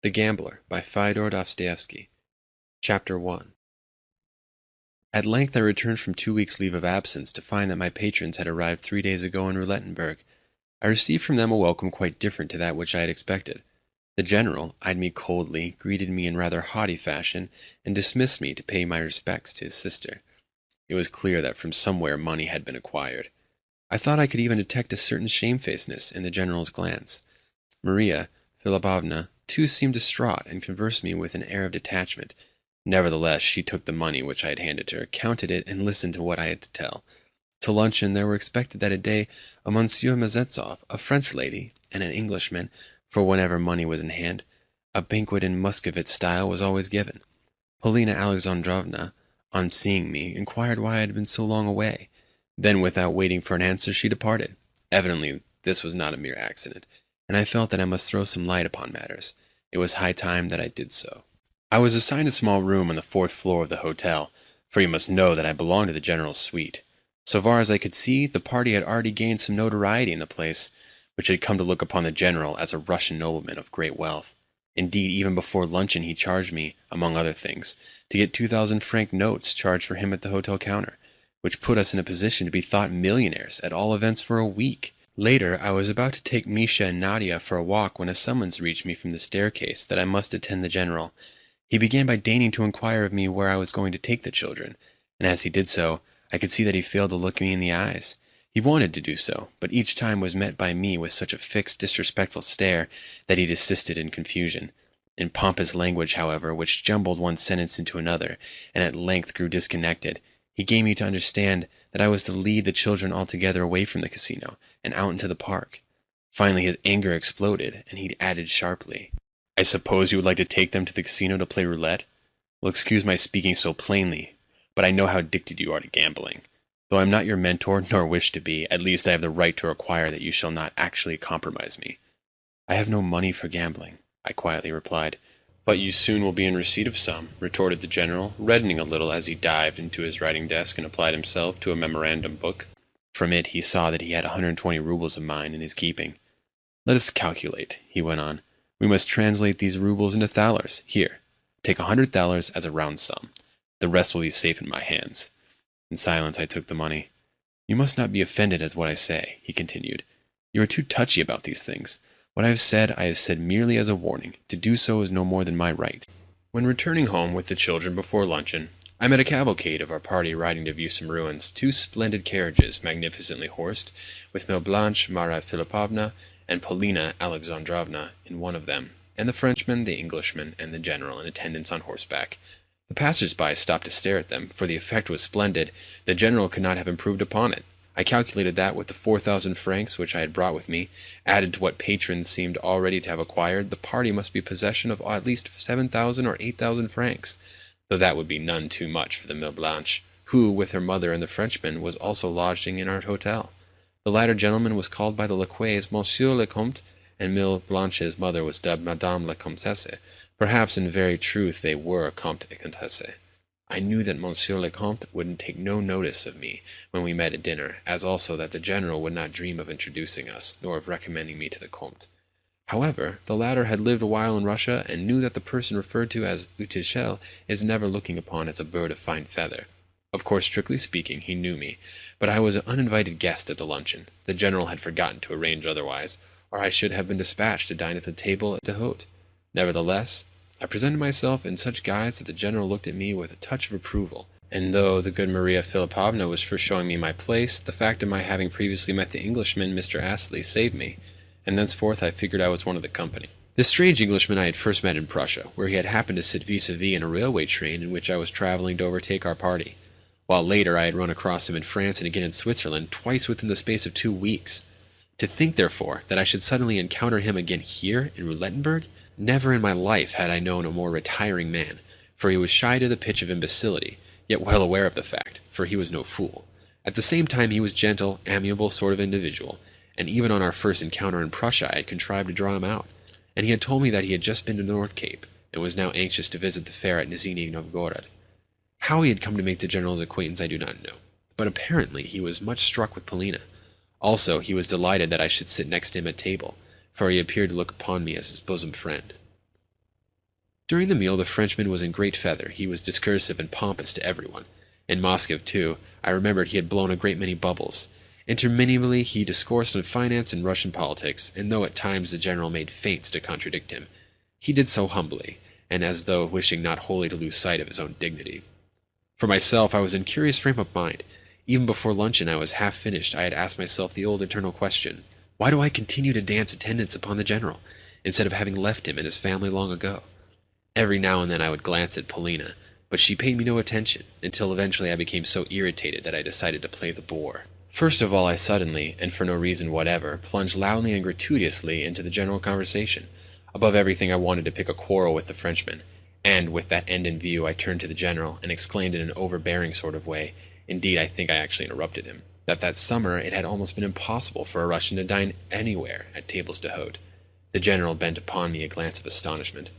The Gambler by Fyodor Dostoevsky. Chapter 1. At length I returned from 2 weeks' leave of absence to find that my patrons had arrived 3 days ago in Roulettenberg. I received from them a welcome quite different to that which I had expected. The general eyed me coldly, greeted me in rather haughty fashion, and dismissed me to pay my respects to his sister. It was clear that from somewhere money had been acquired. I thought I could even detect a certain shamefacedness in the general's glance. Maria Philipovna too seemed distraught, and conversed me with an air of detachment. Nevertheless, she took the money which I had handed to her, counted it, and listened to what I had to tell. To luncheon there were expected that day a Monsieur Mazetsov, a French lady, and an Englishman, for whenever money was in hand. A banquet in Muscovite style was always given. Polina Alexandrovna, on seeing me, inquired why I had been so long away. Then, without waiting for an answer, she departed. Evidently this was not a mere accident, and I felt that I must throw some light upon matters. It was high time that I did so. I was assigned a small room on the 4th floor of the hotel, for you must know that I belonged to the general's suite. So far as I could see, the party had already gained some notoriety in the place, which had come to look upon the general as a Russian nobleman of great wealth. Indeed, even before luncheon he charged me, among other things, to get 2,000-franc notes charged for him at the hotel counter, which put us in a position to be thought millionaires, at all events for a week. Later, I was about to take Misha and Nadia for a walk when a summons reached me from the staircase that I must attend the general. He began by deigning to inquire of me where I was going to take the children, and as he did so, I could see that he failed to look me in the eyes. He wanted to do so, but each time was met by me with such a fixed, disrespectful stare that he desisted in confusion. In pompous language, however, which jumbled one sentence into another, and at length grew disconnected, he gave me to understand that I was to lead the children altogether away from the casino and out into the park. Finally his anger exploded, and he added sharply, "I suppose you would like to take them to the casino to play roulette? Well, excuse my speaking so plainly, but I know how addicted you are to gambling. Though I am not your mentor, nor wish to be, at least I have the right to require that you shall not actually compromise me." "I have no money for gambling," I quietly replied. "But you soon will be in receipt of some," retorted the general, reddening a little as he dived into his writing desk and applied himself to a memorandum book. From it he saw that he had 120 roubles of mine in his keeping. "Let us calculate," he went on. "We must translate these roubles into thalers. Here, take 100 thalers as a round sum. The rest will be safe in my hands." In silence I took the money. "You must not be offended at what I say," he continued. "You are too touchy about these things. What I have said merely as a warning. To do so is no more than my right." When returning home with the children before luncheon, I met a cavalcade of our party riding to view some ruins, 2 splendid carriages, magnificently horsed, with Mlle. Blanche, Maria Philipovna, and Polina Alexandrovna in one of them, and the Frenchman, the Englishman, and the general in attendance on horseback. The passers-by stopped to stare at them, for the effect was splendid. The general could not have improved upon it. I calculated that, with the 4,000 francs which I had brought with me, added to what patrons seemed already to have acquired, the party must be in possession of at least 7,000 or 8,000 francs, though that would be none too much for the Mlle. Blanche, who, with her mother and the Frenchman, was also lodging in our hotel. The latter gentleman was called by the lacqueys Monsieur le Comte, and Mlle. Blanche's mother was dubbed Madame la Comtesse. Perhaps in very truth they were Comte et Comtesse. I knew that Monsieur le Comte would take no notice of me when we met at dinner, as also that the general would not dream of introducing us, nor of recommending me to the Comte. However, the latter had lived a while in Russia, and knew that the person referred to as Utichel is never looked upon as a bird of fine feather. Of course, strictly speaking, he knew me, but I was an uninvited guest at the luncheon. The general had forgotten to arrange otherwise, or I should have been dispatched to dine at the table at the Haute. Nevertheless, I presented myself in such guise that the general looked at me with a touch of approval, and though the good Maria Philipovna was for showing me my place, the fact of my having previously met the Englishman, Mr. Astley, saved me, and thenceforth I figured I was one of the company. This strange Englishman I had first met in Prussia, where he had happened to sit vis-à-vis in a railway train in which I was traveling to overtake our party, while later I had run across him in France and again in Switzerland, twice within the space of 2 weeks. To think, therefore, that I should suddenly encounter him again here in Roulettenberg! Never in my life had I known a more retiring man, for he was shy to the pitch of imbecility, yet well aware of the fact, for he was no fool. At the same time he was gentle, amiable sort of individual, and even on our first encounter in Prussia I had contrived to draw him out, and he had told me that he had just been to the North Cape, and was now anxious to visit the fair at Nizhny Novgorod. How he had come to make the general's acquaintance I do not know, but apparently he was much struck with Polina. Also, he was delighted that I should sit next to him at table, for he appeared to look upon me as his bosom friend. During the meal, the Frenchman was in great feather. He was discursive and pompous to everyone. In Moscow, too, I remembered he had blown a great many bubbles. Interminably he discoursed on finance and Russian politics, and though at times the general made feints to contradict him, he did so humbly, and as though wishing not wholly to lose sight of his own dignity. For myself, I was in curious frame of mind. Even before luncheon I was half finished, I had asked myself the old eternal question, why do I continue to dance attendance upon the general, instead of having left him and his family long ago? Every now and then I would glance at Polina, but she paid me no attention, until eventually I became so irritated that I decided to play the bore. First of all, I suddenly, and for no reason whatever, plunged loudly and gratuitously into the general conversation. Above everything I wanted to pick a quarrel with the Frenchman, and with that end in view I turned to the general and exclaimed in an overbearing sort of way, indeed I think I actually interrupted him, that summer it had almost been impossible for a Russian to dine anywhere at tables d'hôte. The general bent upon me a glance of astonishment.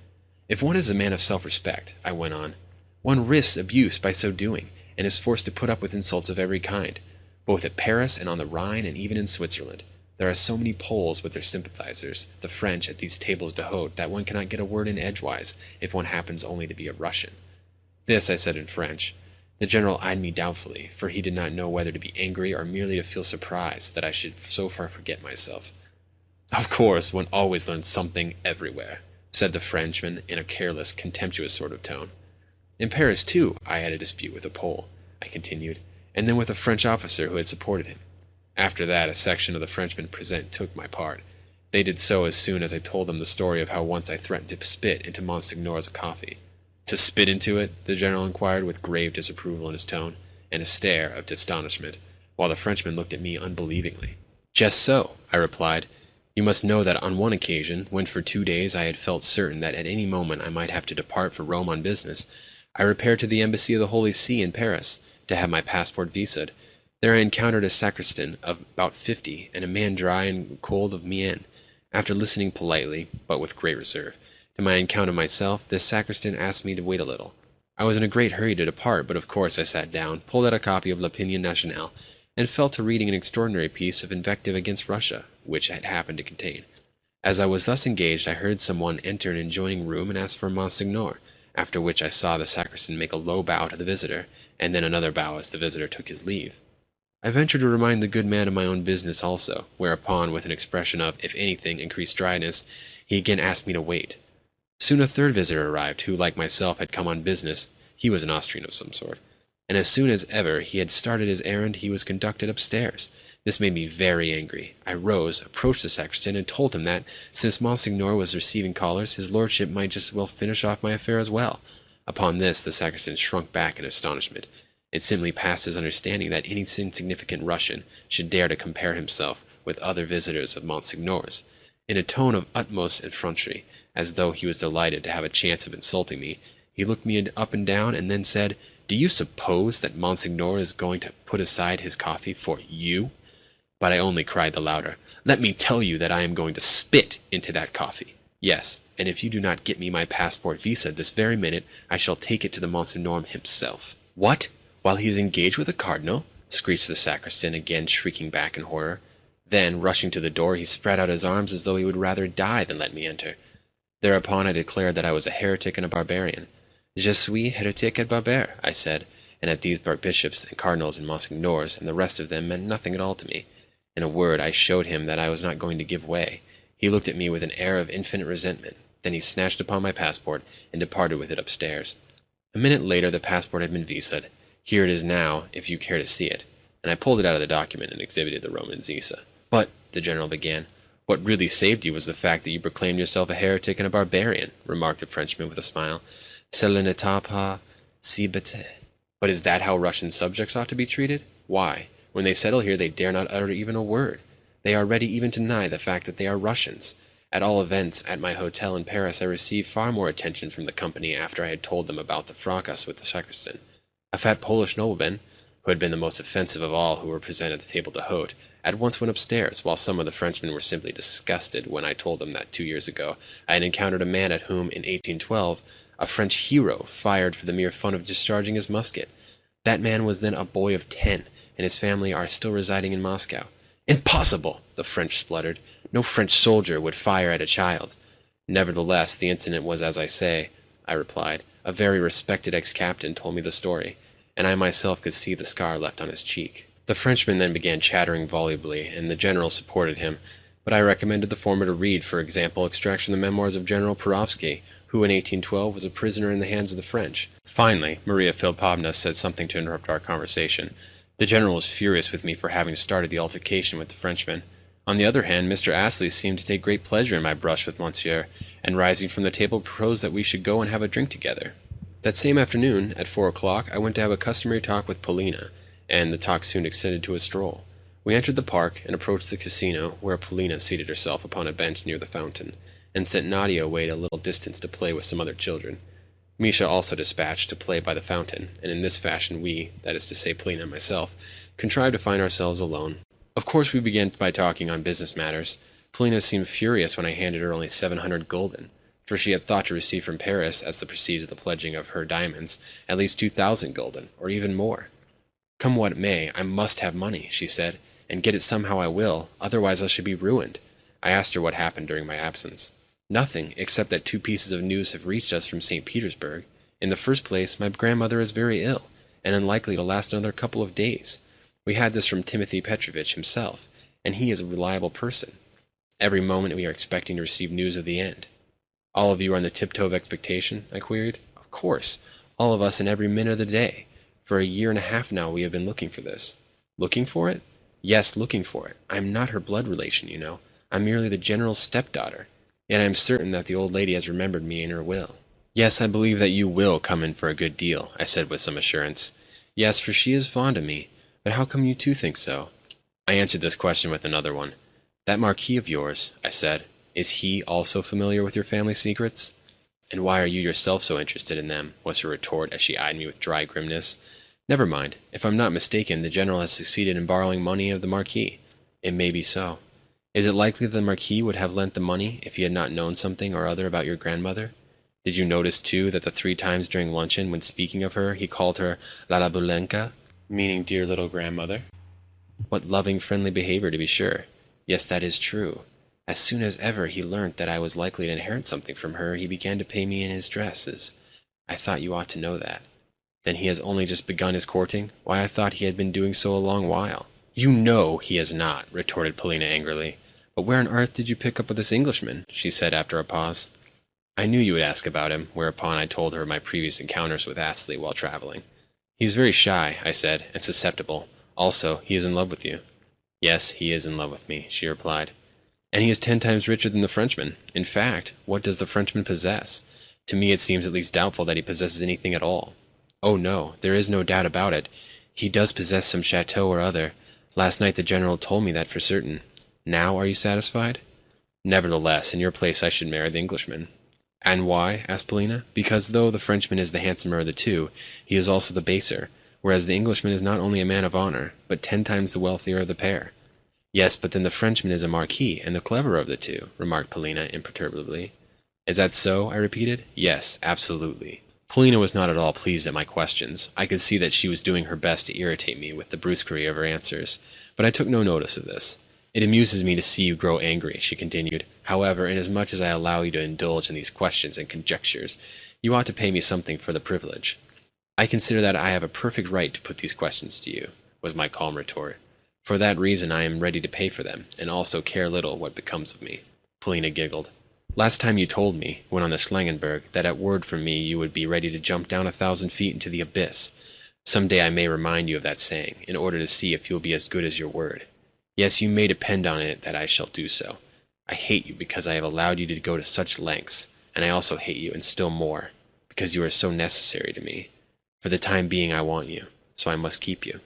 If one is a man of self-respect, I went on, one risks abuse by so doing, and is forced to put up with insults of every kind, both at Paris and on the Rhine and even in Switzerland. There are so many Poles with their sympathizers, the French, at these tables d'hôte, that one cannot get a word in edgewise if one happens only to be a Russian. This I said in French. The general eyed me doubtfully, for he did not know whether to be angry or merely to feel surprised that I should so far forget myself. Of course, one always learns something everywhere, said the Frenchman in a careless, contemptuous sort of tone. In Paris, too, I had a dispute with a Pole, I continued, and then with a French officer who had supported him. After that, a section of the Frenchmen present took my part. They did so as soon as I told them the story of how once I threatened to spit into Monsignor's coffee. To spit into it? The general inquired with grave disapproval in his tone, and a stare of astonishment, while the Frenchman looked at me unbelievingly. Just so, I replied. You must know that on one occasion, when for 2 days I had felt certain that at any moment I might have to depart for Rome on business, I repaired to the embassy of the Holy See in Paris to have my passport visaed. There I encountered a sacristan of about 50 and a man dry and cold of mien. After listening politely, but with great reserve, to my account of myself, this sacristan asked me to wait a little. I was in a great hurry to depart, but of course I sat down, pulled out a copy of L'Opinion Nationale, and fell to reading an extraordinary piece of invective against Russia, which it happened to contain. As I was thus engaged, I heard someone enter an adjoining room and ask for Monsignor, after which I saw the sacristan make a low bow to the visitor, and then another bow as the visitor took his leave. I ventured to remind the good man of my own business also, whereupon, with an expression of, if anything, increased dryness, he again asked me to wait. Soon a third visitor arrived, who, like myself, had come on business. He was an Austrian of some sort, and as soon as ever he had started his errand, he was conducted upstairs. This made me very angry. I rose, approached the sacristan, and told him that, since Monsignor was receiving callers, his lordship might just as well finish off my affair as well. Upon this, the sacristan shrunk back in astonishment. It simply passed his understanding that any insignificant Russian should dare to compare himself with other visitors of Monsignor's. In a tone of utmost effrontery, as though he was delighted to have a chance of insulting me, he looked me up and down, and then said, "Do you suppose that Monsignor is going to put aside his coffee for you?" But I only cried the louder, "Let me tell you that I am going to spit into that coffee. Yes, and if you do not get me my passport visa this very minute, I shall take it to the Monsignor himself." "What? While he is engaged with a cardinal?" screeched the sacristan, again shrieking back in horror. Then, rushing to the door, he spread out his arms as though he would rather die than let me enter. Thereupon I declared that I was a heretic and a barbarian. "Je suis hérétique et barbare," I said, and that these bishops and cardinals and monsignors and the rest of them meant nothing at all to me. In a word, I showed him that I was not going to give way. He looked at me with an air of infinite resentment. Then he snatched upon my passport and departed with it upstairs. A minute later the passport had been visaed. Here it is now, if you care to see it. And I pulled it out of the document and exhibited the Roman visa. "But," the general began, "what really saved you was the fact that you proclaimed yourself a heretic and a barbarian," remarked the Frenchman with a smile. "Cela n'était pas si bête." "But is that how Russian subjects ought to be treated? Why, when they settle here they dare not utter even a word. They are ready even to deny the fact that they are Russians. At all events, at my hotel in Paris I received far more attention from the company after I had told them about the fracas with the sacristan. A fat Polish nobleman, who had been the most offensive of all who were present at the table d'hôte, at once went upstairs, while some of the Frenchmen were simply disgusted when I told them that 2 years ago I had encountered a man at whom, in 1812, a French hero fired for the mere fun of discharging his musket. That man was then a boy of 10, and his family are still residing in Moscow. "Impossible!" the French spluttered. "No French soldier would fire at a child." Nevertheless, the incident was as I say. I replied. A very respected ex-captain told me the story, and I myself could see the scar left on his cheek. The Frenchman then began chattering volubly, and the general supported him, but I recommended the former to read, for example, extracts from the memoirs of General Perovsky, who in 1812 was a prisoner in the hands of the French. Finally, Maria Philippovna said something to interrupt our conversation. The general was furious with me for having started the altercation with the Frenchman. On the other hand, Mr. Astley seemed to take great pleasure in my brush with Monsieur, and rising from the table proposed that we should go and have a drink together. That same afternoon, at 4 o'clock, I went to have a customary talk with Polina, and the talk soon extended to a stroll. We entered the park and approached the casino, where Polina seated herself upon a bench near the fountain, and sent Nadia away at a little distance to play with some other children. Misha also dispatched to play by the fountain, and in this fashion we, that is to say Polina and myself, contrived to find ourselves alone. Of course we began by talking on business matters. Polina seemed furious when I handed her only 700 gulden, for she had thought to receive from Paris, as the proceeds of the pledging of her diamonds, at least 2,000 gulden, or even more. Come what may, I must have money, she said, and get it somehow I will, otherwise I shall be ruined. I asked her what happened during my absence. Nothing, except that 2 pieces of news have reached us from St. Petersburg. In the first place, my grandmother is very ill, and unlikely to last another couple of days. We had this from Timothy Petrovitch himself, and he is a reliable person. Every moment we are expecting to receive news of the end. All of you are on the tiptoe of expectation? I queried. Of course, all of us in every minute of the day. For a year and a half now we have been looking for this. Looking for it? Yes, looking for it. I am not her blood relation, you know. I'm merely the general's stepdaughter. Yet I am certain that the old lady has remembered me in her will. Yes, I believe that you will come in for a good deal, I said with some assurance. Yes, for she is fond of me. But how come you too think so? I answered this question with another one. That Marquis of yours, I said, is he also familiar with your family secrets? And why are you yourself so interested in them? Was her retort as she eyed me with dry grimness. Never mind. If I'm not mistaken, the general has succeeded in borrowing money of the Marquis. It may be so. Is it likely that the Marquis would have lent the money if he had not known something or other about your grandmother? Did you notice, too, that the 3 times during luncheon, when speaking of her, he called her La Labulenka, meaning dear little grandmother? What loving, friendly behavior, to be sure. Yes, that is true. As soon as ever he learnt that I was likely to inherit something from her, he began to pay me in his dresses. I thought you ought to know that. Then he has only just begun his courting? Why, I thought he had been doing so a long while. You know he has not, retorted Polina angrily. But where on earth did you pick up with this Englishman? She said after a pause. I knew you would ask about him, whereupon I told her of my previous encounters with Astley while traveling. He is very shy, I said, and susceptible. Also, he is in love with you. Yes, he is in love with me, she replied. And he is 10 times richer than the Frenchman. In fact, what does the Frenchman possess? To me it seems at least doubtful that he possesses anything at all. Oh no, there is no doubt about it. He does possess some chateau or other. Last night the general told me that for certain. Now are you satisfied? Nevertheless, in your place I should marry the Englishman. And why? Asked Polina. Because though the Frenchman is the handsomer of the two, he is also the baser, whereas the Englishman is not only a man of honor, but 10 times the wealthier of the pair. Yes, but then the Frenchman is a marquis, and the cleverer of the two, remarked Polina imperturbably. Is that so? I repeated. Yes, absolutely. Polina was not at all pleased at my questions. I could see that she was doing her best to irritate me with the brusquerie of her answers, but I took no notice of this. It amuses me to see you grow angry, she continued. However, inasmuch as I allow you to indulge in these questions and conjectures, you ought to pay me something for the privilege. I consider that I have a perfect right to put these questions to you, was my calm retort. For that reason I am ready to pay for them, and also care little what becomes of me. Polina giggled. Last time you told me, went on the Schlangenberg, that at word from me you would be ready to jump down 1,000 feet into the abyss. Some day I may remind you of that saying, in order to see if you will be as good as your word. Yes, you may depend on it that I shall do so. I hate you because I have allowed you to go to such lengths, and I also hate you, and still more, because you are so necessary to me. For the time being I want you, so I must keep you.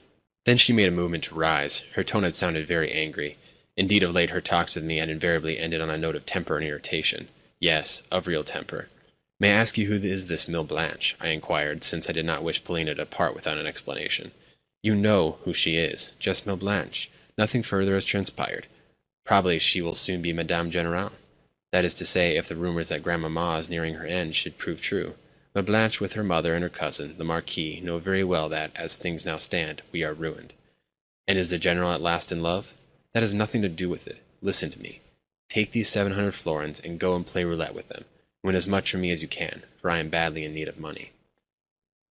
Then she made a movement to rise. Her tone had sounded very angry. Indeed, of late her talks with me had invariably ended on a note of temper and irritation. Yes, of real temper. May I ask you who is this Mille Blanche? I inquired, since I did not wish Polina to depart without an explanation. You know who she is, just Mille Blanche. Nothing further has transpired. Probably she will soon be Madame General. That is to say, if the rumors that Grandmamma is nearing her end should prove true. But Blanche, with her mother and her cousin, the Marquis, know very well that, as things now stand, we are ruined. And is the General at last in love? That has nothing to do with it. Listen to me. Take these 700 florins and go and play roulette with them. Win as much from me as you can, for I am badly in need of money."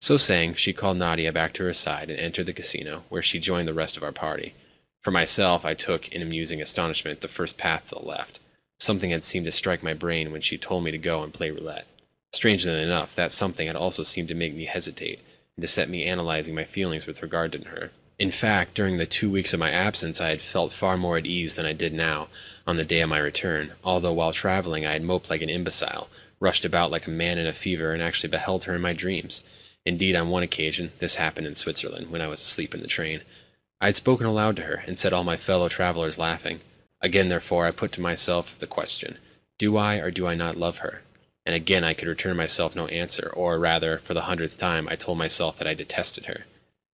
So saying, she called Nadia back to her side and entered the casino, where she joined the rest of our party. For myself, I took, in amusing astonishment, the first path to the left. Something had seemed to strike my brain when she told me to go and play roulette. Strangely enough, that something had also seemed to make me hesitate, and to set me analyzing my feelings with regard to her. In fact, during the 2 weeks of my absence I had felt far more at ease than I did now, on the day of my return, although while traveling I had moped like an imbecile, rushed about like a man in a fever, and actually beheld her in my dreams. Indeed, on one occasion, this happened in Switzerland, when I was asleep in the train, I had spoken aloud to her, and set all my fellow travelers laughing. Again, therefore, I put to myself the question, do I or do I not love her? And again I could return myself no answer, or rather, for the 100th time, I told myself that I detested her.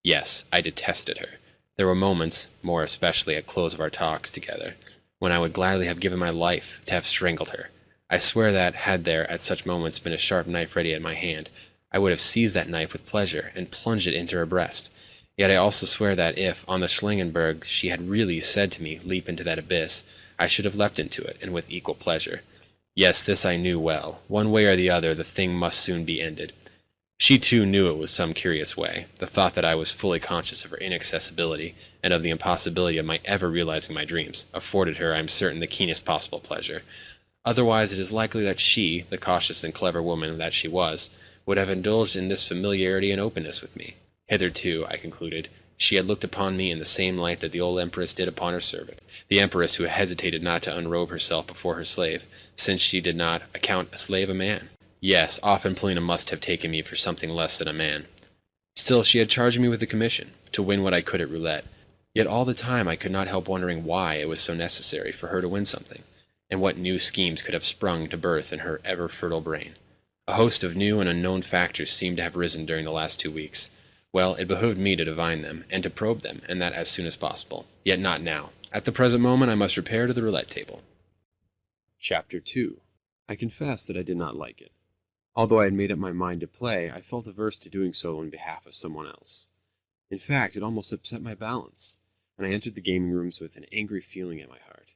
Yes, I detested her. There were moments, more especially at close of our talks together, when I would gladly have given my life to have strangled her. I swear that, had there at such moments been a sharp knife ready at my hand, I would have seized that knife with pleasure, and plunged it into her breast. Yet I also swear that if, on the Schlangenberg, she had really said to me, "Leap into that abyss," I should have leapt into it, and with equal pleasure. Yes, this I knew well. One way or the other, the thing must soon be ended. She too knew it was some curious way. The thought that I was fully conscious of her inaccessibility, and of the impossibility of my ever realizing my dreams, afforded her, I am certain, the keenest possible pleasure. Otherwise it is likely that she, the cautious and clever woman that she was, would have indulged in this familiarity and openness with me. Hitherto, I concluded, she had looked upon me in the same light that the old empress did upon her servant, the empress who hesitated not to unrobe herself before her slave, since she did not account a slave a man. Yes, often Polina must have taken me for something less than a man. Still, she had charged me with the commission, to win what I could at roulette. Yet all the time I could not help wondering why it was so necessary for her to win something, and what new schemes could have sprung to birth in her ever-fertile brain. A host of new and unknown factors seemed to have risen during the last 2 weeks. Well, it behoved me to divine them, and to probe them, and that as soon as possible. Yet not now. At the present moment I must repair to the roulette table. Chapter 2. I confess that I did not like it. Although I had made up my mind to play, I felt averse to doing so on behalf of someone else. In fact, it almost upset my balance, and I entered the gaming rooms with an angry feeling at my heart.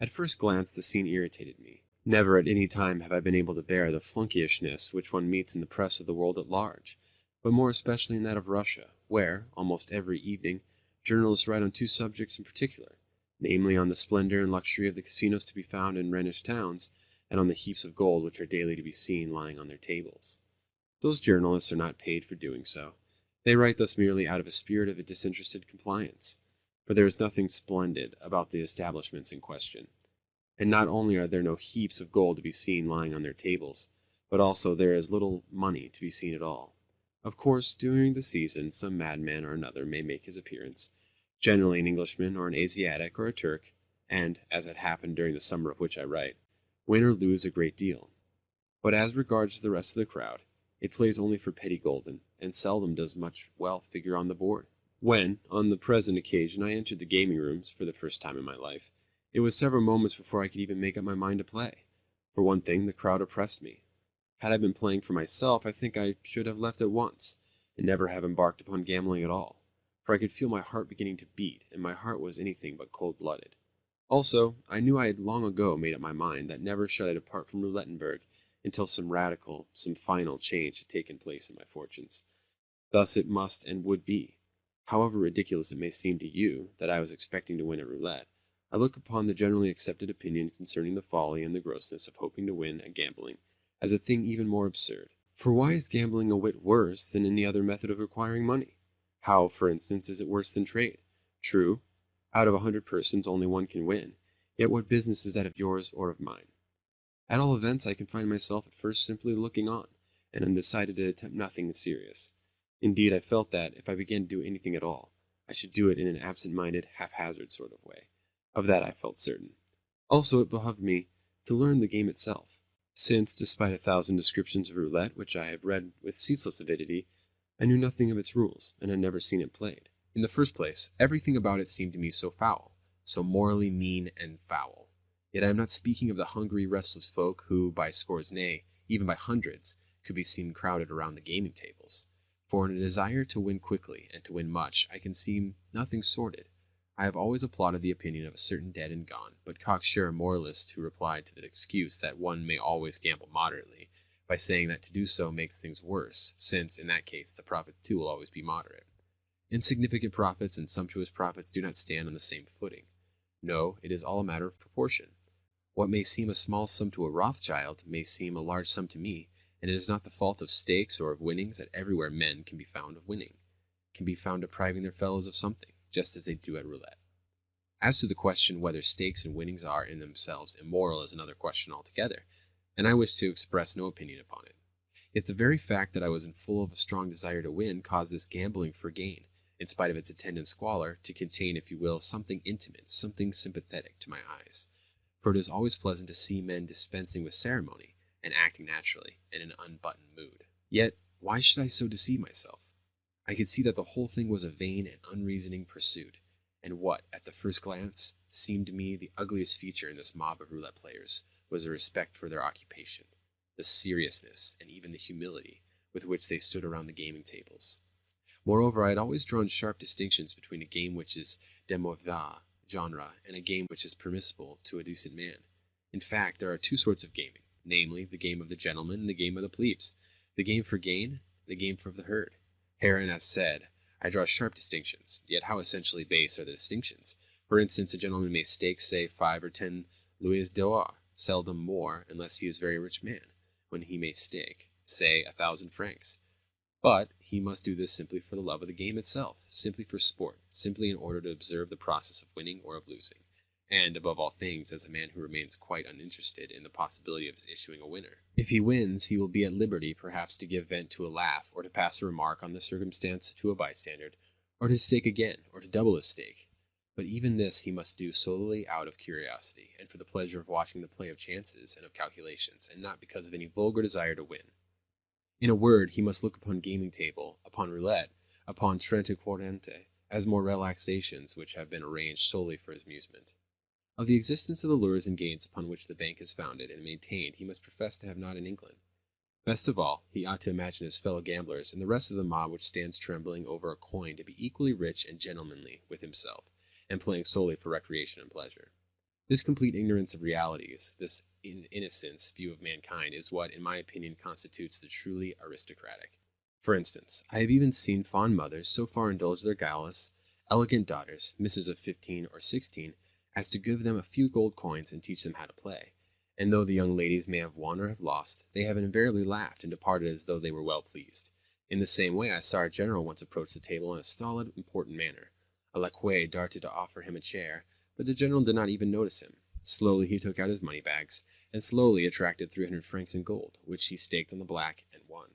At first glance the scene irritated me. Never at any time have I been able to bear the flunkeyishness which one meets in the press of the world at large, but more especially in that of Russia, where, almost every evening, journalists write on two subjects in particular, namely on the splendor and luxury of the casinos to be found in Rhenish towns, and on the heaps of gold which are daily to be seen lying on their tables. Those journalists are not paid for doing so. They write thus merely out of a spirit of disinterested compliance, for there is nothing splendid about the establishments in question. And not only are there no heaps of gold to be seen lying on their tables, but also there is little money to be seen at all. Of course, during the season, some madman or another may make his appearance, generally an Englishman or an Asiatic or a Turk, and, as had happened during the summer of which I write, win or lose a great deal. But as regards the rest of the crowd, it plays only for petty gulden, and seldom does much wealth figure on the board. When, on the present occasion, I entered the gaming rooms for the first time in my life, it was several moments before I could even make up my mind to play. For one thing, the crowd oppressed me. Had I been playing for myself, I think I should have left at once, and never have embarked upon gambling at all, for I could feel my heart beginning to beat, and my heart was anything but cold-blooded. Also, I knew I had long ago made up my mind that never should I depart from Roulettenberg until some radical, some final change had taken place in my fortunes. Thus it must and would be. However ridiculous it may seem to you that I was expecting to win at roulette, I look upon the generally accepted opinion concerning the folly and the grossness of hoping to win at gambling as a thing even more absurd. For why is gambling a whit worse than any other method of acquiring money? How, for instance, is it worse than trade? True, out of 100 persons only one can win, yet what business is that of yours or of mine? At all events, I confined myself at first simply looking on, and undecided to attempt nothing serious. Indeed, I felt that, if I began to do anything at all, I should do it in an absent-minded, haphazard sort of way. Of that I felt certain. Also, it behoved me to learn the game itself, since, despite 1,000 descriptions of roulette which I have read with ceaseless avidity, I knew nothing of its rules, and had never seen it played. In the first place, everything about it seemed to me so foul, so morally mean and foul. Yet I am not speaking of the hungry, restless folk who, by scores, nay, even by hundreds, could be seen crowded around the gaming tables. For in a desire to win quickly and to win much, I can see nothing sordid. I have always applauded the opinion of a certain dead and gone, but cocksure moralist who replied to the excuse that one may always gamble moderately, by saying that to do so makes things worse, since, in that case, the profit too will always be moderate. Insignificant profits and sumptuous profits do not stand on the same footing. No, it is all a matter of proportion. What may seem a small sum to a Rothschild may seem a large sum to me, and it is not the fault of stakes or of winnings that everywhere men can be found of winning, can be found depriving their fellows of something, just as they do at roulette. As to the question whether stakes and winnings are in themselves immoral is another question altogether, and I wish to express no opinion upon it. Yet the very fact that I was full of a strong desire to win caused this gambling for gain, in spite of its attendant squalor, to contain, if you will, something intimate, something sympathetic to my eyes. For it is always pleasant to see men dispensing with ceremony, and acting naturally, in an unbuttoned mood. Yet, why should I so deceive myself? I could see that the whole thing was a vain and unreasoning pursuit, and what, at the first glance, seemed to me the ugliest feature in this mob of roulette players was a respect for their occupation, the seriousness, and even the humility with which they stood around the gaming tables. Moreover, I had always drawn sharp distinctions between a game which is de mauvais genre and a game which is permissible to a decent man. In fact, there are two sorts of gaming, namely, the game of the gentleman and the game of the plebes, the game for gain, the game for the herd. Herein, as said, I draw sharp distinctions, yet how essentially base are the distinctions. For instance, a gentleman may stake, say, 5 or 10 louis d'or, seldom more, unless he is a very rich man, when he may stake, say, 1,000 francs. But he must do this simply for the love of the game itself, simply for sport, simply in order to observe the process of winning or of losing, and, above all things, as a man who remains quite uninterested in the possibility of his issuing a winner. If he wins, he will be at liberty, perhaps, to give vent to a laugh, or to pass a remark on the circumstance to a bystander, or to stake again, or to double his stake. But even this he must do solely out of curiosity, and for the pleasure of watching the play of chances and of calculations, and not because of any vulgar desire to win. In a word, he must look upon gaming table, upon roulette, upon trente quarante, as more relaxations which have been arranged solely for his amusement. Of the existence of the lures and gains upon which the bank is founded and maintained he must profess to have not an inkling. Best of all, he ought to imagine his fellow gamblers and the rest of the mob which stands trembling over a coin to be equally rich and gentlemanly with himself, and playing solely for recreation and pleasure. This complete ignorance of realities, this innocence view of mankind, is what, in my opinion, constitutes the truly aristocratic. For instance, I have even seen fond mothers so far indulge their guileless, elegant daughters, misses of 15 or 16, as to give them a few gold coins and teach them how to play. And though the young ladies may have won or have lost, they have invariably laughed and departed as though they were well pleased. In the same way, I saw a general once approach the table in a stolid, important manner. A lacquey darted to offer him a chair, but the general did not even notice him. Slowly he took out his money bags, and slowly attracted 300 francs in gold, which he staked on the black and won.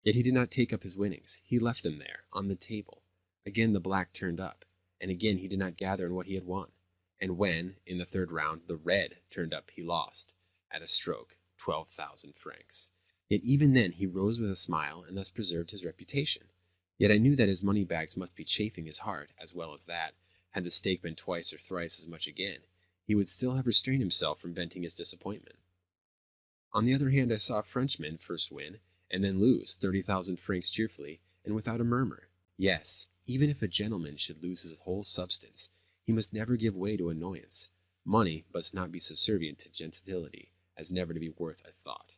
Yet he did not take up his winnings. He left them there, on the table. Again the black turned up, and again he did not gather in what he had won. And when, in the third round, the red turned up, he lost, at a stroke, 12,000 francs. Yet even then he rose with a smile, and thus preserved his reputation. Yet I knew that his money bags must be chafing his heart, as well as that, had the stake been twice or thrice as much again, he would still have restrained himself from venting his disappointment. On the other hand, I saw a Frenchman first win, and then lose 30,000 francs cheerfully, and without a murmur. Yes, even if a gentleman should lose his whole substance, he must never give way to annoyance. Money must not be subservient to gentility, as never to be worth a thought.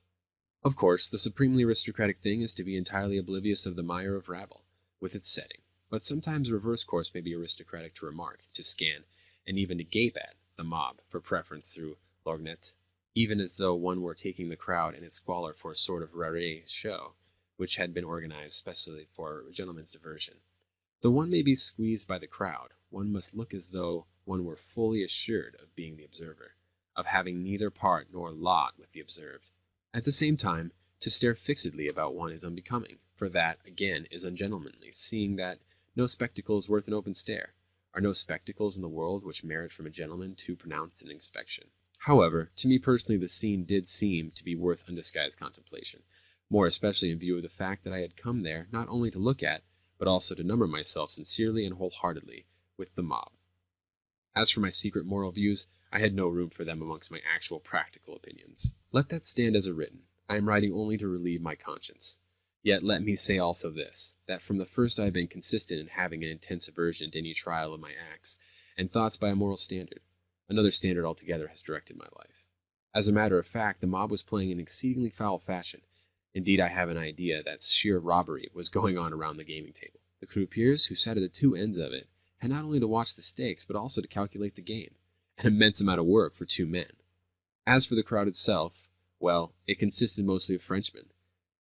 Of course, the supremely aristocratic thing is to be entirely oblivious of the mire of rabble, with its setting. But sometimes reverse course may be aristocratic to remark, to scan, and even to gape at, the mob, for preference through lorgnette, even as though one were taking the crowd and its squalor for a sort of rare show, which had been organized specially for a gentleman's diversion. Though one may be squeezed by the crowd, one must look as though one were fully assured of being the observer, of having neither part nor lot with the observed. At the same time, to stare fixedly about one is unbecoming, for that, again, is ungentlemanly, seeing that no spectacle is worth an open stare. Are no spectacles in the world which merit from a gentleman too pronounced an inspection? However, to me personally the scene did seem to be worth undisguised contemplation, more especially in view of the fact that I had come there not only to look at, but also to number myself sincerely and wholeheartedly with the mob. As for my secret moral views, I had no room for them amongst my actual practical opinions. Let that stand as a written. I am writing only to relieve my conscience. Yet let me say also this, that from the first I have been consistent in having an intense aversion to any trial of my acts, and thoughts by a moral standard. Another standard altogether has directed my life. As a matter of fact, the mob was playing in exceedingly foul fashion. Indeed, I have an idea that sheer robbery was going on around the gaming table. The croupiers, who sat at the two ends of it, had not only to watch the stakes, but also to calculate the game, an immense amount of work for two men. As for the crowd itself, well, it consisted mostly of Frenchmen.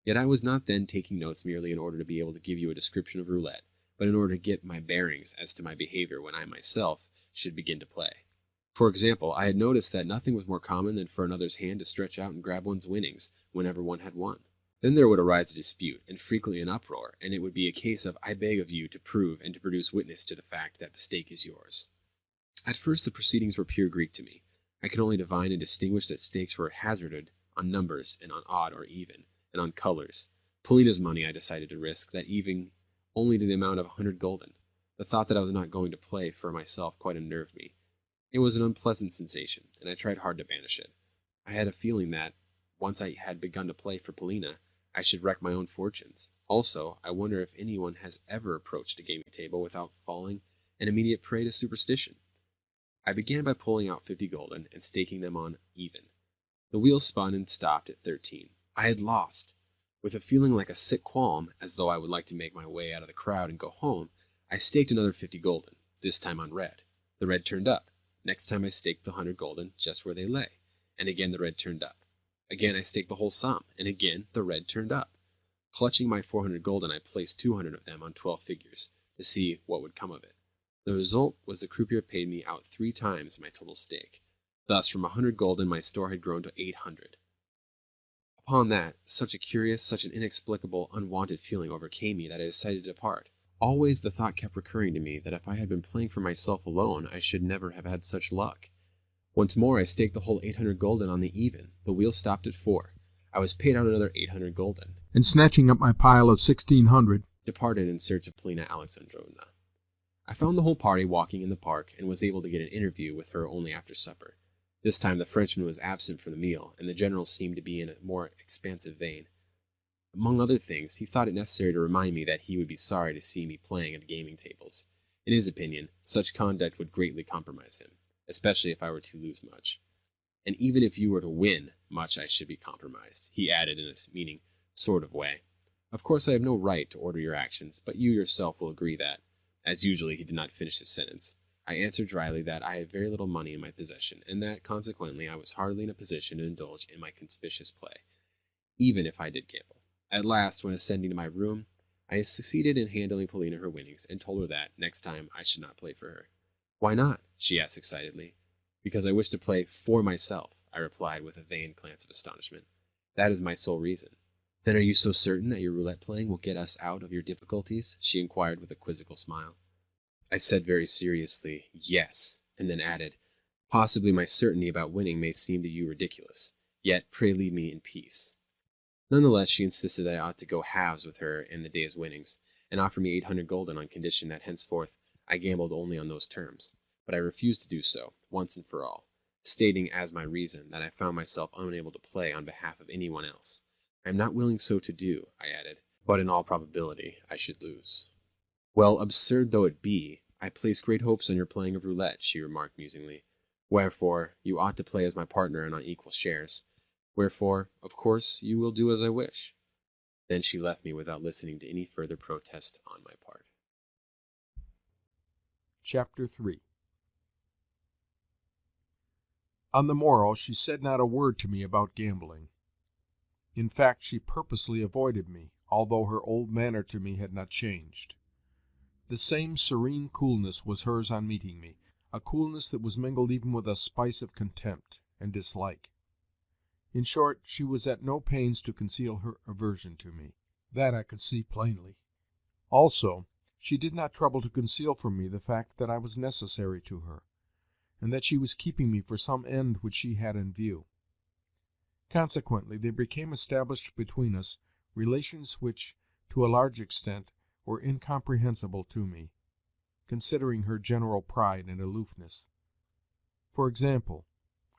Yet I was not then taking notes merely in order to be able to give you a description of roulette, but in order to get my bearings as to my behavior when I myself should begin to play. For example, I had noticed that nothing was more common than for another's hand to stretch out and grab one's winnings whenever one had won. Then there would arise a dispute, and frequently an uproar, and it would be a case of I beg of you to prove and to produce witness to the fact that the stake is yours. At first the proceedings were pure Greek to me. I could only divine and distinguish that stakes were hazarded on numbers and on odd or even, and on colors. Polina's money I decided to risk, that evening only to the amount of 100 gulden. The thought that I was not going to play for myself quite unnerved me. It was an unpleasant sensation, and I tried hard to banish it. I had a feeling that, once I had begun to play for Polina, I should wreck my own fortunes. Also, I wonder if anyone has ever approached a gaming table without falling an immediate prey to superstition. I began by pulling out 50 gulden and staking them on even. The wheel spun and stopped at 13. I had lost. With a feeling like a sick qualm, as though I would like to make my way out of the crowd and go home, I staked another 50 gulden, this time on red. The red turned up. Next time I staked the 100 gulden just where they lay, and again the red turned up. Again I staked the whole sum, and again the red turned up. Clutching my 400 gulden, I placed 200 of them on 12 figures, to see what would come of it. The result was the croupier paid me out 3 times my total stake. Thus, from 100 gulden, my store had grown to 800. Upon that, such a curious, such an inexplicable, unwanted feeling overcame me that I decided to depart. Always the thought kept recurring to me that if I had been playing for myself alone, I should never have had such luck. Once more I staked the whole 800 gulden on the even. The wheel stopped at 4. I was paid out another 800 gulden, and snatching up my pile of 1,600, departed in search of Polina Alexandrovna. I found the whole party walking in the park, and was able to get an interview with her only after supper. This time the Frenchman was absent from the meal, and the general seemed to be in a more expansive vein. Among other things, he thought it necessary to remind me that he would be sorry to see me playing at gaming tables. In his opinion, such conduct would greatly compromise him, especially if I were to lose much. And even if you were to win much, I should be compromised, he added in a meaning sort of way. Of course I have no right to order your actions, but you yourself will agree that, as usually he did not finish his sentence. I answered dryly that I had very little money in my possession, and that, consequently, I was hardly in a position to indulge in my conspicuous play, even if I did gamble. At last, when ascending to my room, I succeeded in handing Polina her winnings, and told her that, next time, I should not play for her. "Why not?" she asked excitedly. "Because I wish to play for myself," I replied with a vain glance of astonishment. "That is my sole reason." "Then are you so certain that your roulette playing will get us out of your difficulties?" she inquired with a quizzical smile. I said very seriously, "Yes," and then added, "Possibly my certainty about winning may seem to you ridiculous, yet pray leave me in peace." Nonetheless, she insisted that I ought to go halves with her in the day's winnings, and offered me 800 gulden on condition that henceforth I gambled only on those terms. But I refused to do so, once and for all, stating as my reason that I found myself unable to play on behalf of anyone else. "I am not willing so to do," I added, "but in all probability I should lose." "Well, absurd though it be, I place great hopes on your playing of roulette," she remarked musingly. "Wherefore, you ought to play as my partner and on equal shares. Wherefore, of course, you will do as I wish." Then she left me without listening to any further protest on my part. Chapter 3. On the morrow she said not a word to me about gambling. In fact, she purposely avoided me, although her old manner to me had not changed. The same serene coolness was hers on meeting me, a coolness that was mingled even with a spice of contempt and dislike. In short, she was at no pains to conceal her aversion to me. That I could see plainly. Also, she did not trouble to conceal from me the fact that I was necessary to her, and that she was keeping me for some end which she had in view. Consequently, there became established between us relations which, to a large extent, were incomprehensible to me, considering her general pride and aloofness. For example,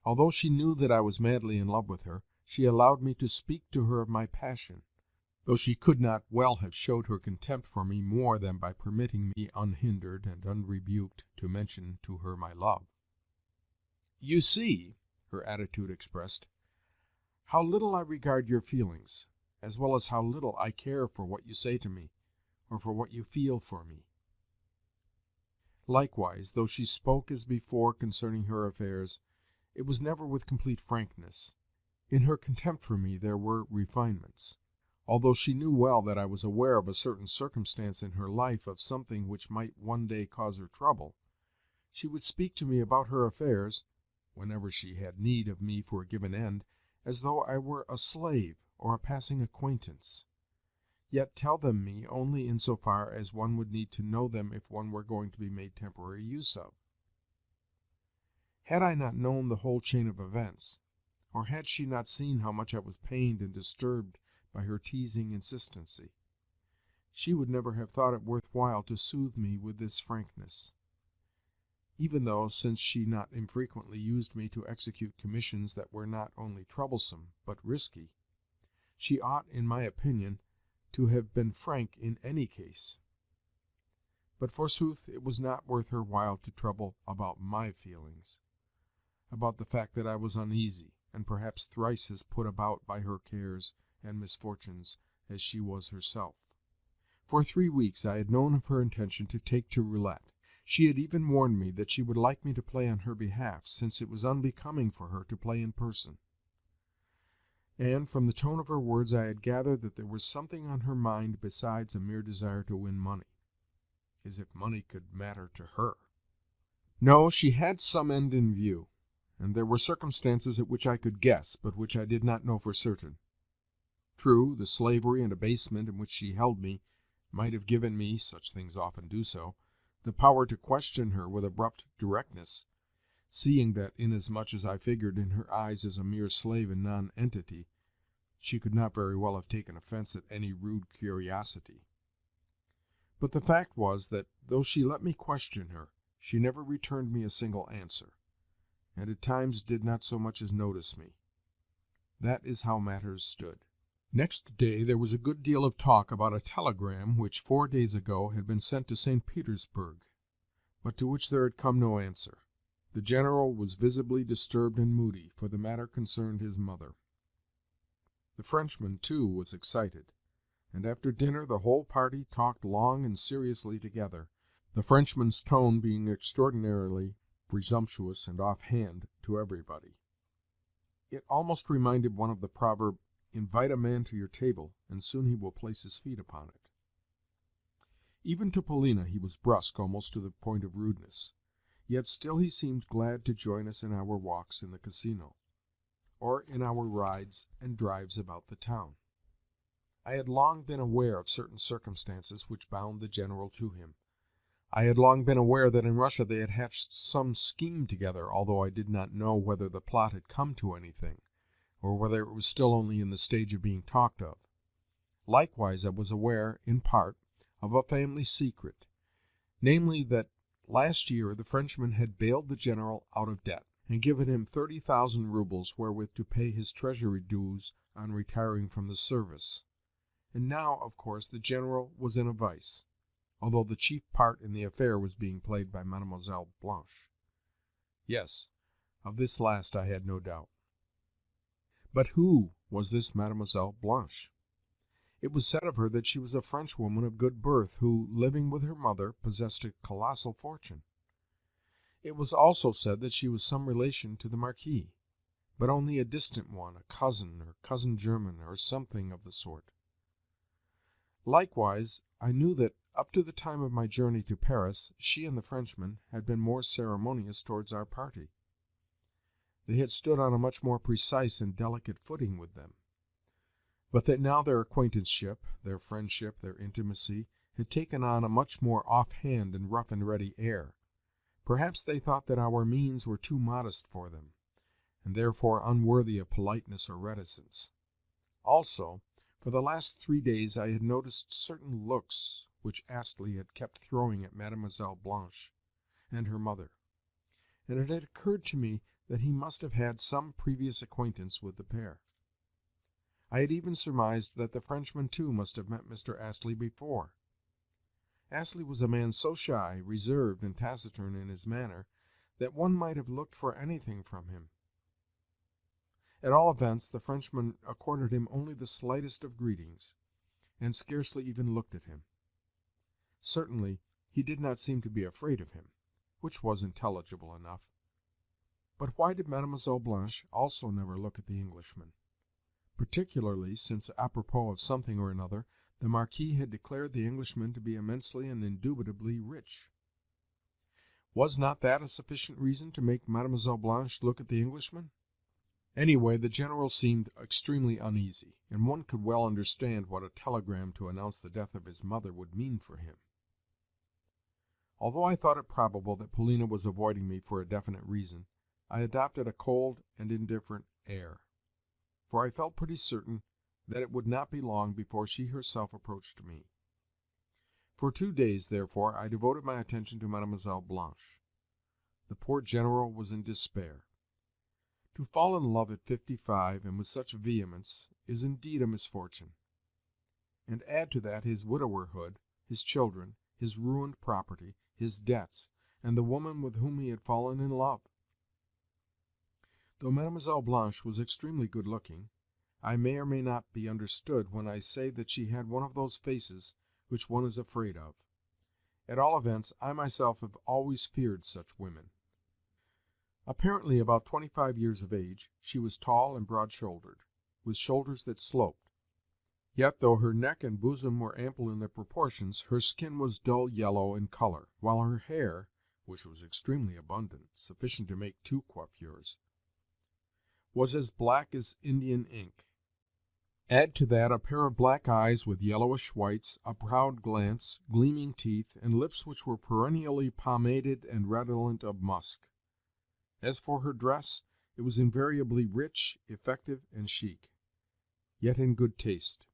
although she knew that I was madly in love with her, she allowed me to speak to her of my passion, though she could not well have showed her contempt for me more than by permitting me unhindered and unrebuked to mention to her my love. "You see," her attitude expressed, "how little I regard your feelings, as well as how little I care for what you say to me, or for what you feel for me." Likewise, though she spoke as before concerning her affairs, it was never with complete frankness. In her contempt for me there were refinements. Although she knew well that I was aware of a certain circumstance in her life of something which might one day cause her trouble, she would speak to me about her affairs, whenever she had need of me for a given end, as though I were a slave or a passing acquaintance, yet tell them me only in so far as one would need to know them if one were going to be made temporary use of. Had I not known the whole chain of events, or had she not seen how much I was pained and disturbed by her teasing insistency, she would never have thought it worth while to soothe me with this frankness. Even though, since she not infrequently used me to execute commissions that were not only troublesome but risky, she ought, in my opinion, to have been frank in any case. But forsooth it was not worth her while to trouble about my feelings, about the fact that I was uneasy, and perhaps thrice as put about by her cares and misfortunes as she was herself. For 3 weeks I had known of her intention to take to roulette. She had even warned me that she would like me to play on her behalf, since it was unbecoming for her to play in person. And from the tone of her words I had gathered that there was something on her mind besides a mere desire to win money. As if money could matter to her! No, she had some end in view, and there were circumstances at which I could guess, but which I did not know for certain. True, the slavery and abasement in which she held me might have given me, such things often do so, the power to question her with abrupt directness, seeing that inasmuch as I figured in her eyes as a mere slave and nonentity, she could not very well have taken offense at any rude curiosity. But the fact was that, though she let me question her, she never returned me a single answer, and at times did not so much as notice me. That is how matters stood. Next day there was a good deal of talk about a telegram which 4 days ago had been sent to St. Petersburg, but to which there had come no answer. The general was visibly disturbed and moody, for the matter concerned his mother. The Frenchman, too, was excited, and after dinner the whole party talked long and seriously together, the Frenchman's tone being extraordinarily presumptuous and off-hand to everybody. It almost reminded one of the proverb, "Invite a man to your table, and soon he will place his feet upon it." Even to Polina he was brusque almost to the point of rudeness, yet still he seemed glad to join us in our walks in the casino, or in our rides and drives about the town. I had long been aware of certain circumstances which bound the general to him. I had long been aware that in Russia they had hatched some scheme together, although I did not know whether the plot had come to anything, or whether it was still only in the stage of being talked of. Likewise I was aware, in part, of a family secret, namely that last year the Frenchman had bailed the general out of debt, and given him 30,000 rubles wherewith to pay his treasury dues on retiring from the service. And now, of course, the general was in a vice, although the chief part in the affair was being played by Mademoiselle Blanche. Yes, of this last I had no doubt. But who was this Mademoiselle Blanche? It was said of her that she was a Frenchwoman of good birth, who, living with her mother, possessed a colossal fortune. It was also said that she was some relation to the Marquis, but only a distant one, a cousin, or cousin german, or something of the sort. Likewise, I knew that, up to the time of my journey to Paris, she and the Frenchman had been more ceremonious towards our party. They had stood on a much more precise and delicate footing with them, but that now their acquaintanceship, their friendship, their intimacy, had taken on a much more off-hand and rough-and-ready air. Perhaps they thought that our means were too modest for them, and therefore unworthy of politeness or reticence. Also, for the last 3 days I had noticed certain looks which Astley had kept throwing at Mademoiselle Blanche and her mother, and it had occurred to me that he must have had some previous acquaintance with the pair. I had even surmised that the Frenchman, too, must have met Mr. Astley before. Astley was a man so shy, reserved, and taciturn in his manner that one might have looked for anything from him. At all events, the Frenchman accorded him only the slightest of greetings, and scarcely even looked at him. Certainly, he did not seem to be afraid of him, which was intelligible enough. But why did Mademoiselle Blanche also never look at the Englishman? Particularly since, apropos of something or another, the Marquis had declared the Englishman to be immensely and indubitably rich. Was not that a sufficient reason to make Mademoiselle Blanche look at the Englishman? Anyway, the General seemed extremely uneasy, and one could well understand what a telegram to announce the death of his mother would mean for him. Although I thought it probable that Polina was avoiding me for a definite reason, I adopted a cold and indifferent air, for I felt pretty certain that it would not be long before she herself approached me. For 2 days, therefore, I devoted my attention to Mademoiselle Blanche. The poor General was in despair. To fall in love at 55, and with such vehemence, is indeed a misfortune. And add to that his widowerhood, his children, his ruined property, his debts, and the woman with whom he had fallen in love. Though Mademoiselle Blanche was extremely good-looking, I may or may not be understood when I say that she had one of those faces which one is afraid of. At all events, I myself have always feared such women. Apparently about 25 years of age, she was tall and broad-shouldered, with shoulders that sloped. Yet, though her neck and bosom were ample in their proportions, her skin was dull yellow in color, while her hair, which was extremely abundant, sufficient to make 2 coiffures, was as black as Indian ink. Add to that a pair of black eyes with yellowish whites, a proud glance, gleaming teeth, and lips which were perennially pomaded and redolent of musk. As for her dress, it was invariably rich, effective, and chic, yet in good taste.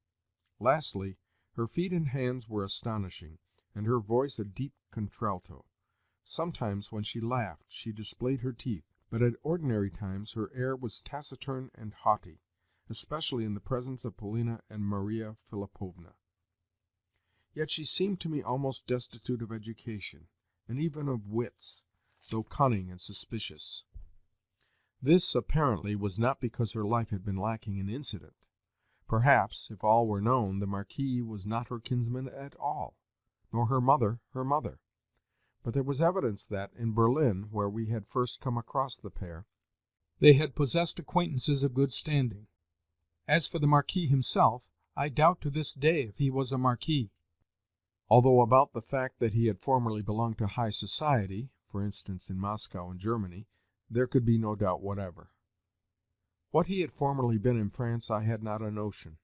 Lastly, her feet and hands were astonishing, and her voice a deep contralto. Sometimes, when she laughed, she displayed her teeth, but at ordinary times her air was taciturn and haughty, especially in the presence of Polina and Maria Philipovna. Yet she seemed to me almost destitute of education, and even of wits, though cunning and suspicious. This, apparently, was not because her life had been lacking in incident. Perhaps, if all were known, the Marquis was not her kinsman at all, nor her mother her mother. But there was evidence that, in Berlin, where we had first come across the pair, they had possessed acquaintances of good standing. As for the Marquis himself, I doubt to this day if he was a Marquis, although about the fact that he had formerly belonged to high society, for instance in Moscow and Germany, there could be no doubt whatever. What he had formerly been in France I had not a notion.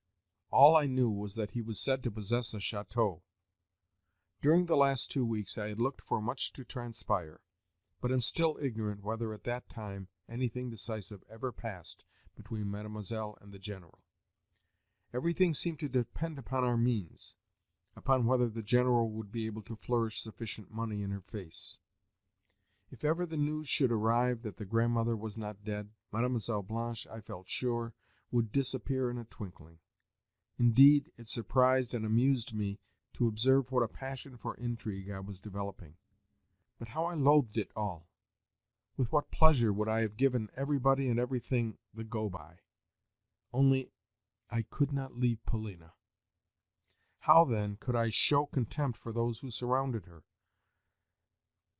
All I knew was that he was said to possess a chateau. During the last 2 weeks I had looked for much to transpire, but am still ignorant whether at that time anything decisive ever passed between Mademoiselle and the General. Everything seemed to depend upon our means, upon whether the General would be able to flourish sufficient money in her face. If ever the news should arrive that the grandmother was not dead, Mademoiselle Blanche, I felt sure, would disappear in a twinkling. Indeed, it surprised and amused me to observe what a passion for intrigue I was developing. But how I loathed it all! With what pleasure would I have given everybody and everything the go-by! Only I could not leave Polina. How, then, could I show contempt for those who surrounded her?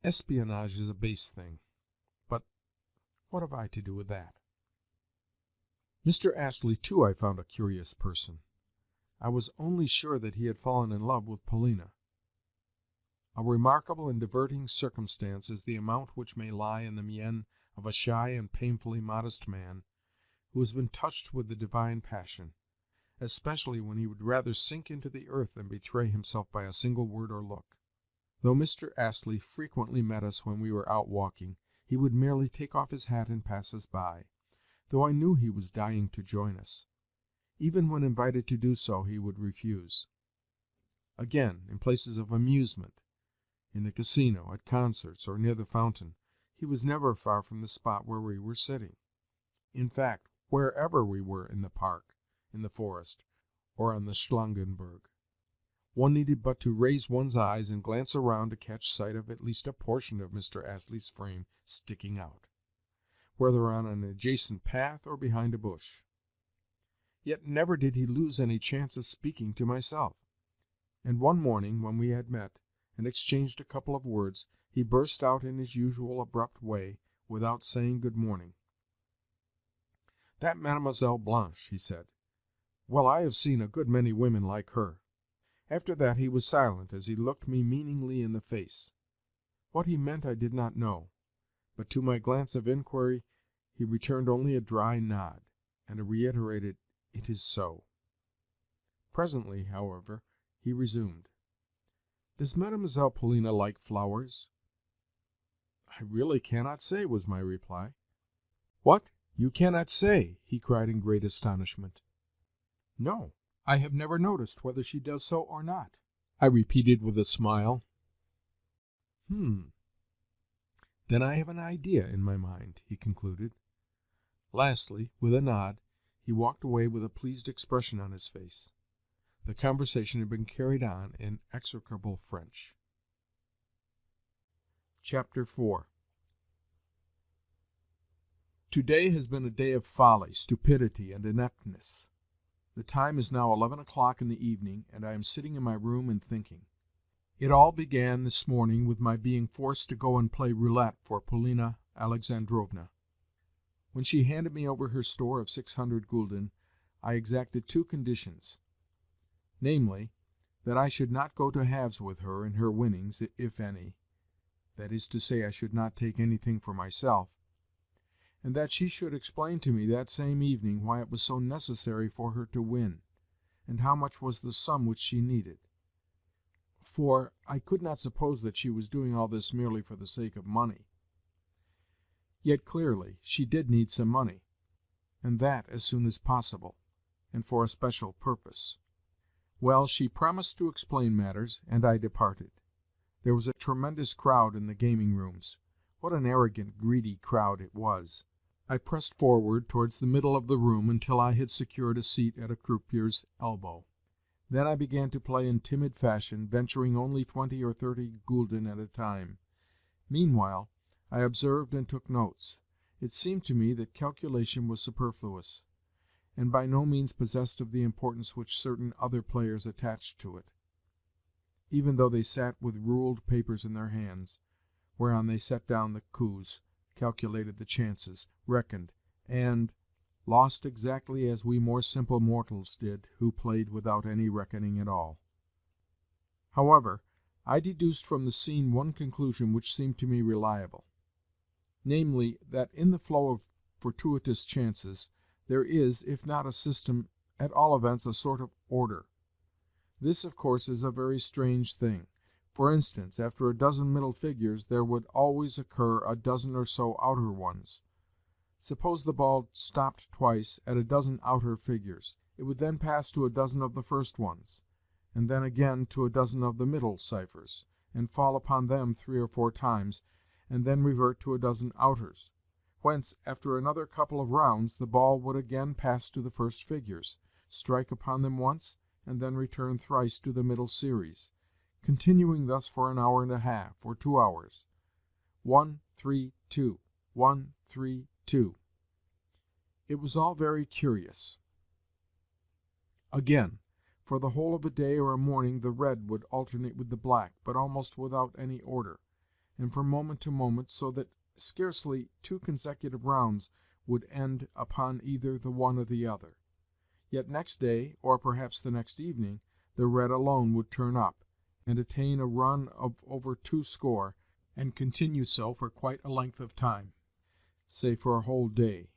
Espionage is a base thing, but what have I to do with that? Mr. Astley, too, I found a curious person. I was only sure that he had fallen in love with Polina. A remarkable and diverting circumstance is the amount which may lie in the mien of a shy and painfully modest man who has been touched with the divine passion, especially when he would rather sink into the earth than betray himself by a single word or look. Though Mr. Astley frequently met us when we were out walking, he would merely take off his hat and pass us by, though I knew he was dying to join us. Even when invited to do so, he would refuse. Again, in places of amusement, in the casino, at concerts, or near the fountain, he was never far from the spot where we were sitting. In fact, wherever we were in the park, in the forest or on the Schlangenberg. One needed but to raise one's eyes and glance around to catch sight of at least a portion of Mr. Astley's frame sticking out, whether on an adjacent path or behind a bush. Yet never did he lose any chance of speaking to myself, and one morning when we had met and exchanged a couple of words, he burst out in his usual abrupt way, without saying good morning. "That Mademoiselle Blanche," he said. "Well, I have seen a good many women like her." After that he was silent as he looked me meaningly in the face. What he meant I did not know, but to my glance of inquiry he returned only a dry nod, and a reiterated "It is so." Presently, however, he resumed. "Does Mademoiselle Polina like flowers?" "I really cannot say," was my reply. "What! You cannot say?" he cried in great astonishment. "No, I have never noticed whether she does so or not," I repeated with a smile. "Then I have an idea in my mind," he concluded. Lastly, with a nod, he walked away with a pleased expression on his face. The conversation had been carried on in execrable French. Chapter 4. Today has been a day of folly, stupidity, and ineptness. The time is now 11 o'clock in the evening, and I am sitting in my room and thinking. It all began this morning with my being forced to go and play roulette for Polina Alexandrovna. When she handed me over her store of 600 gulden, I exacted two conditions, namely, that I should not go to halves with her in her winnings, if any, that is to say, I should not take anything for myself, and that she should explain to me that same evening why it was so necessary for her to win, and how much was the sum which she needed. For I could not suppose that she was doing all this merely for the sake of money. Yet clearly she did need some money, and that as soon as possible, and for a special purpose. Well, she promised to explain matters, and I departed. There was a tremendous crowd in the gaming rooms. What an arrogant, greedy crowd it was! I pressed forward towards the middle of the room until I had secured a seat at a croupier's elbow. Then I began to play in timid fashion, venturing only 20 or 30 gulden at a time. Meanwhile, I observed and took notes. It seemed to me that calculation was superfluous, and by no means possessed of the importance which certain other players attached to it, even though they sat with ruled papers in their hands, whereon they set down the coups, calculated the chances, reckoned, and lost exactly as we more simple mortals did, who played without any reckoning at all. However, I deduced from the scene one conclusion which seemed to me reliable, namely, that in the flow of fortuitous chances there is, if not a system, at all events a sort of order. This, of course, is a very strange thing. For instance, after a dozen middle figures there would always occur a dozen or so outer ones. Suppose the ball stopped twice at a dozen outer figures. It would then pass to a dozen of the first ones, and then again to a dozen of the middle ciphers, and fall upon them 3 or 4 times, and then revert to a dozen outers, whence, after another couple of rounds, the ball would again pass to the first figures, strike upon them once, and then return thrice to the middle series, continuing thus for an hour and a half, or 2 hours. 1, 3, 2, 1, 3, 2. It was all very curious. Again, for the whole of a day or a morning the red would alternate with the black, but almost without any order, and from moment to moment, so that scarcely 2 consecutive rounds would end upon either the one or the other. Yet next day, or perhaps the next evening, the red alone would turn up, and attain a run of over 2 score, and continue so for quite a length of time, say for a whole day.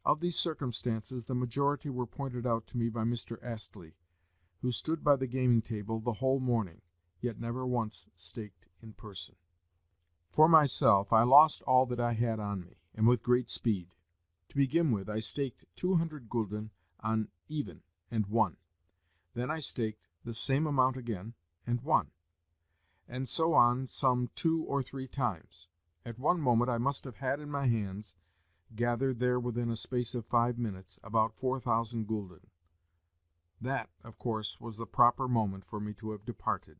Of these circumstances the majority were pointed out to me by Mr. Astley, who stood by the gaming table the whole morning, yet never once staked in person. For myself, I lost all that I had on me, and with great speed. To begin with, I staked 200 gulden on even, and won. Then I staked the same amount again, and won, and so on some 2 or 3 times. At one moment I must have had in my hands gathered there within a space of 5 minutes about 4,000 gulden. That, of course, was the proper moment for me to have departed.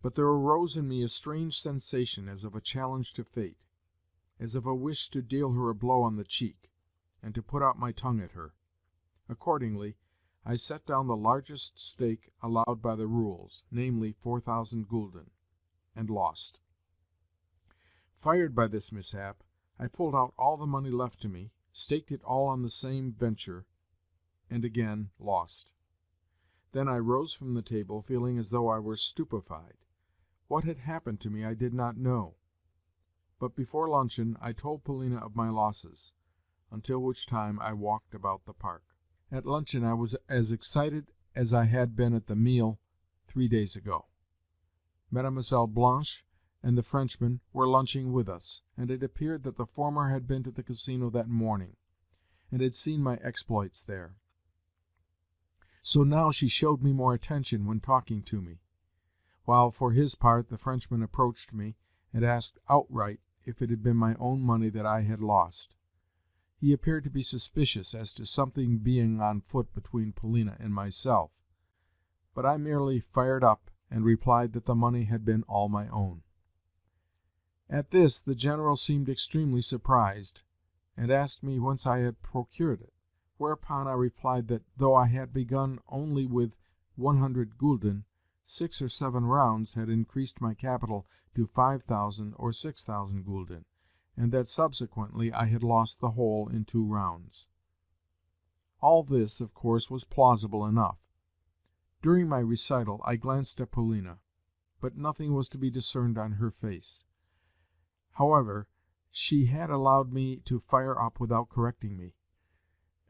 But there arose in me a strange sensation as of a challenge to fate, as of a wish to deal her a blow on the cheek, and to put out my tongue at her. Accordingly, I set down the largest stake allowed by the rules, namely 4,000 gulden, and lost. Fired by this mishap, I pulled out all the money left to me, staked it all on the same venture, and again lost. Then I rose from the table, feeling as though I were stupefied. What had happened to me I did not know. But before luncheon I told Polina of my losses, until which time I walked about the park. At luncheon I was as excited as I had been at the meal 3 days ago. Mademoiselle Blanche and the Frenchman were lunching with us, and it appeared that the former had been to the casino that morning, and had seen my exploits there. So now she showed me more attention when talking to me, while for his part the Frenchman approached me and asked outright if it had been my own money that I had lost. He appeared to be suspicious as to something being on foot between Polina and myself, but I merely fired up and replied that the money had been all my own. At this the General seemed extremely surprised, and asked me whence I had procured it, whereupon I replied that, though I had begun only with 100 gulden, 6 or 7 rounds had increased my capital to 5,000 or 6,000 gulden, and that subsequently I had lost the whole in 2 rounds. All this, of course, was plausible enough. During my recital I glanced at Polina, but nothing was to be discerned on her face. However, she had allowed me to fire up without correcting me,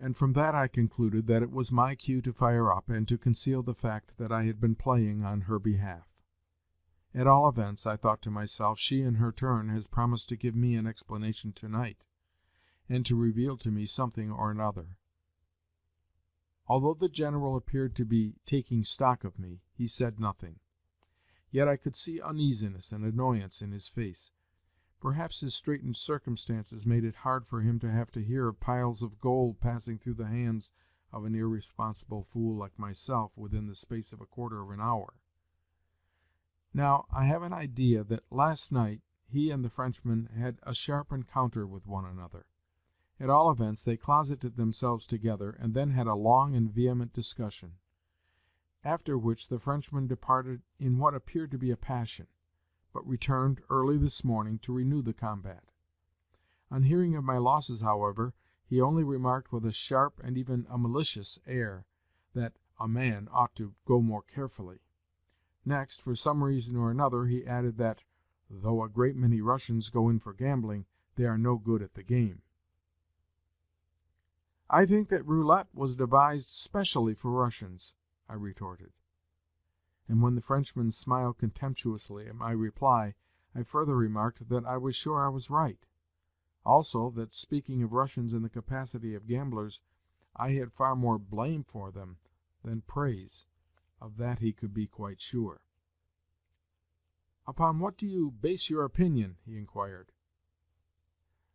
and from that I concluded that it was my cue to fire up and to conceal the fact that I had been playing on her behalf. At all events, I thought to myself, she in her turn has promised to give me an explanation tonight, and to reveal to me something or another. Although the General appeared to be taking stock of me, he said nothing. Yet I could see uneasiness and annoyance in his face. Perhaps his straitened circumstances made it hard for him to have to hear of piles of gold passing through the hands of an irresponsible fool like myself within the space of a quarter of an hour. Now, I have an idea that last night he and the Frenchman had a sharp encounter with one another. At all events, they closeted themselves together, and then had a long and vehement discussion, after which the Frenchman departed in what appeared to be a passion, but returned early this morning to renew the combat. On hearing of my losses, however, he only remarked with a sharp and even a malicious air that a man ought to go more carefully. Next, for some reason or another, he added that, though a great many Russians go in for gambling, they are no good at the game. "I think that roulette was devised specially for Russians," I retorted. And when the Frenchman smiled contemptuously at my reply, I further remarked that I was sure I was right. Also that, speaking of Russians in the capacity of gamblers, I had far more blame for them than praise. Of that he could be quite sure. "Upon what do you base your opinion?" he inquired.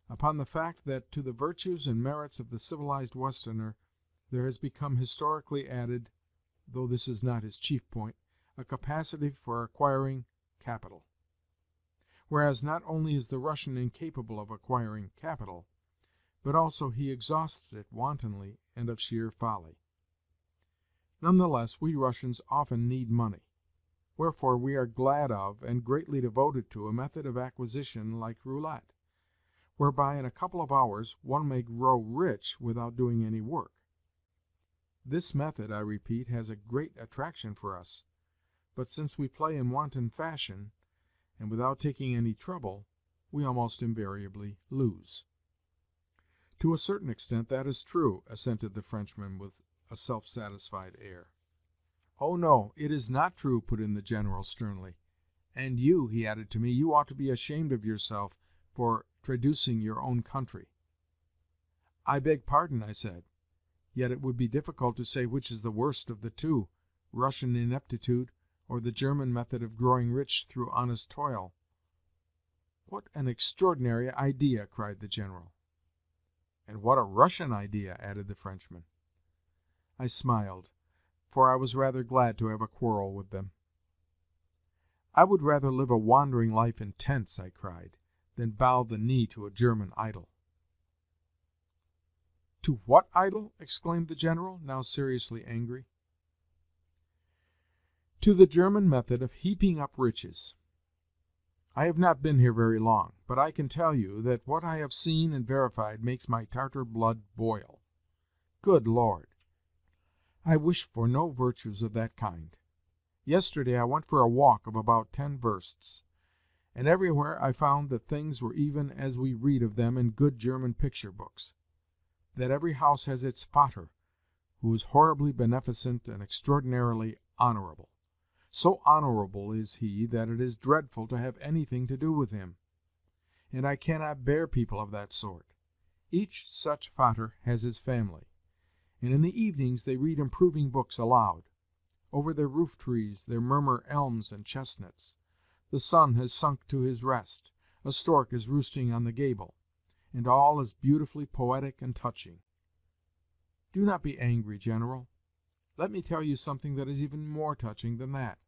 "Upon the fact that to the virtues and merits of the civilized Westerner there has become historically added, though this is not his chief point, a capacity for acquiring capital. Whereas not only is the Russian incapable of acquiring capital, but also he exhausts it wantonly and of sheer folly. None the less, we Russians often need money. Wherefore we are glad of, and greatly devoted to, a method of acquisition like roulette, whereby in a couple of hours one may grow rich without doing any work. This method, I repeat, has a great attraction for us, but since we play in wanton fashion, and without taking any trouble, we almost invariably lose." "To a certain extent that is true," assented the Frenchman with a self-satisfied air. "Oh, no, it is not true," put in the General sternly. "And you," he added to me, "you ought to be ashamed of yourself for traducing your own country." "I beg pardon," I said. "Yet it would be difficult to say which is the worst of the two, Russian ineptitude or the German method of growing rich through honest toil." "What an extraordinary idea!" cried the General. "And what a Russian idea!" added the Frenchman. I smiled, for I was rather glad to have a quarrel with them. "I would rather live a wandering life in tents," I cried, "than bow the knee to a German idol." "To what idol?" exclaimed the General, now seriously angry. "To the German method of heaping up riches. I have not been here very long, but I can tell you that what I have seen and verified makes my Tartar blood boil. Good Lord! I wish for no virtues of that kind. Yesterday I went for a walk of about 10 versts, and everywhere I found that things were even as we read of them in good German picture books, that every house has its Vater, who is horribly beneficent and extraordinarily honorable. So honorable is he that it is dreadful to have anything to do with him, and I cannot bear people of that sort. Each such Vater has his family, and in the evenings they read improving books aloud. Over their roof trees there murmur elms and chestnuts. The sun has sunk to his rest, a stork is roosting on the gable, and all is beautifully poetic and touching. Do not be angry, General. Let me tell you something that is even more touching than that.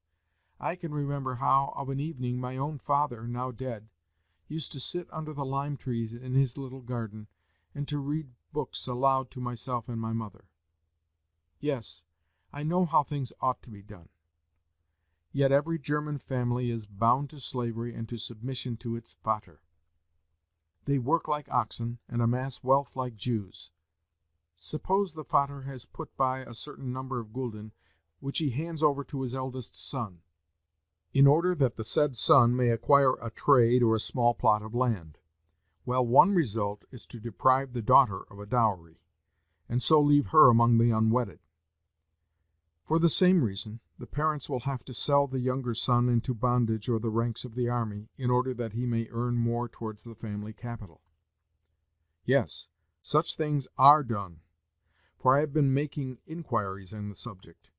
I can remember how, of an evening, my own father, now dead, used to sit under the lime trees in his little garden, and to read books aloud to myself and my mother. Yes, I know how things ought to be done. Yet every German family is bound to slavery and to submission to its Vater. They work like oxen, and amass wealth like Jews. Suppose the Vater has put by a certain number of gulden, which he hands over to his eldest son, in order that the said son may acquire a trade or a small plot of land. Well, one result is to deprive the daughter of a dowry, and so leave her among the unwedded. For the same reason, the parents will have to sell the younger son into bondage or the ranks of the army, in order that he may earn more towards the family capital. Yes, such things are done, for I have been making inquiries on the subject.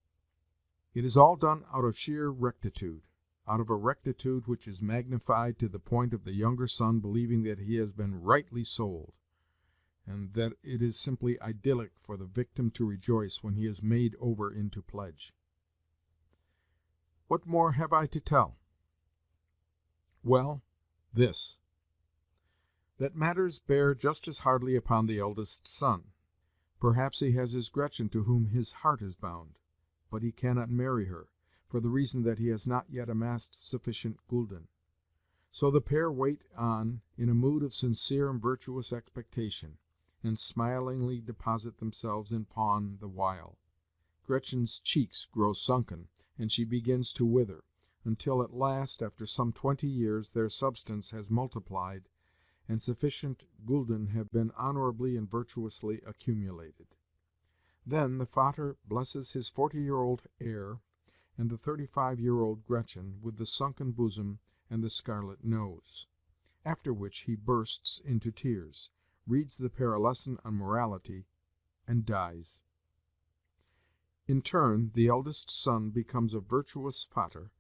It is all done out of sheer rectitude, out of a rectitude which is magnified to the point of the younger son believing that he has been rightly sold, and that it is simply idyllic for the victim to rejoice when he is made over into pledge. What more have I to tell? Well, this: that matters bear just as hardly upon the eldest son. Perhaps he has his Gretchen to whom his heart is bound, but he cannot marry her, for the reason that he has not yet amassed sufficient gulden. So the pair wait on in a mood of sincere and virtuous expectation, and smilingly deposit themselves in pawn the while. Gretchen's cheeks grow sunken, and she begins to wither, until at last, after some 20 years, their substance has multiplied, and sufficient gulden have been honorably and virtuously accumulated. Then the Vater blesses his 40-year-old heir and the 35-year-old Gretchen with the sunken bosom and the scarlet nose, after which he bursts into tears, reads the pair a lesson on morality, and dies. In turn, the eldest son becomes a virtuous Vater,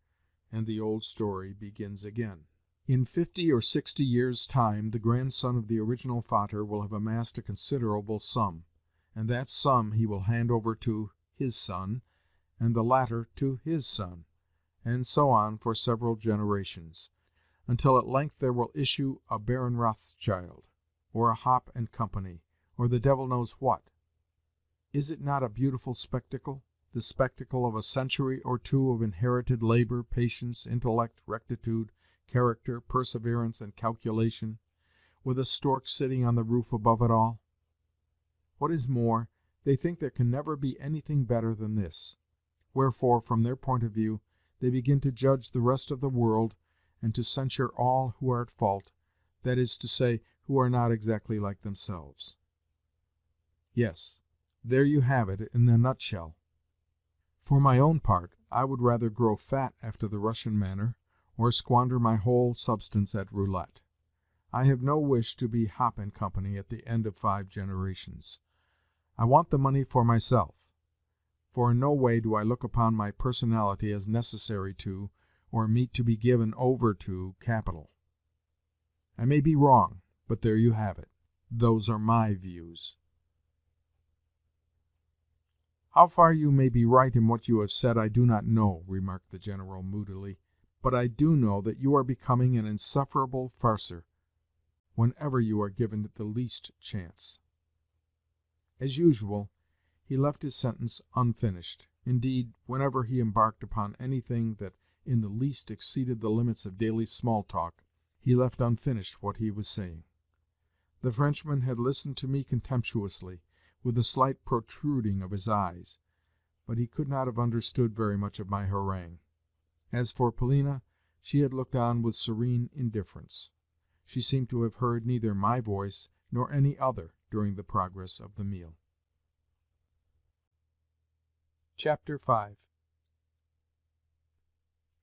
and the old story begins again. In 50 or 60 years' time the grandson of the original Vater will have amassed a considerable sum, and that sum he will hand over to his son, and the latter to his son, and so on for several generations, until at length there will issue a Baron Rothschild, or a Hoppe and Company, or the devil knows what. Is it not a beautiful spectacle, the spectacle of a century or two of inherited labor, patience, intellect, rectitude, character, perseverance, and calculation, with a stork sitting on the roof above it all? What is more, they think there can never be anything better than this. Wherefore, from their point of view, they begin to judge the rest of the world, and to censure all who are at fault, that is to say, who are not exactly like themselves. Yes, there you have it in a nutshell. For my own part, I would rather grow fat after the Russian manner, or squander my whole substance at roulette. I have no wish to be Hoppe and Company at the end of 5 generations. I want the money for myself, for in no way do I look upon my personality as necessary to, or meet to be given over to, capital. I may be wrong, but there you have it. Those are my views." "How far you may be right in what you have said I do not know," remarked the General moodily, "but I do know that you are becoming an insufferable farcer whenever you are given the least chance." As usual, he left his sentence unfinished. Indeed, whenever he embarked upon anything that in the least exceeded the limits of daily small talk, he left unfinished what he was saying. The Frenchman had listened to me contemptuously, with a slight protruding of his eyes, but he could not have understood very much of my harangue. As for Polina, she had looked on with serene indifference. She seemed to have heard neither my voice nor any other during the progress of the meal. Chapter 5.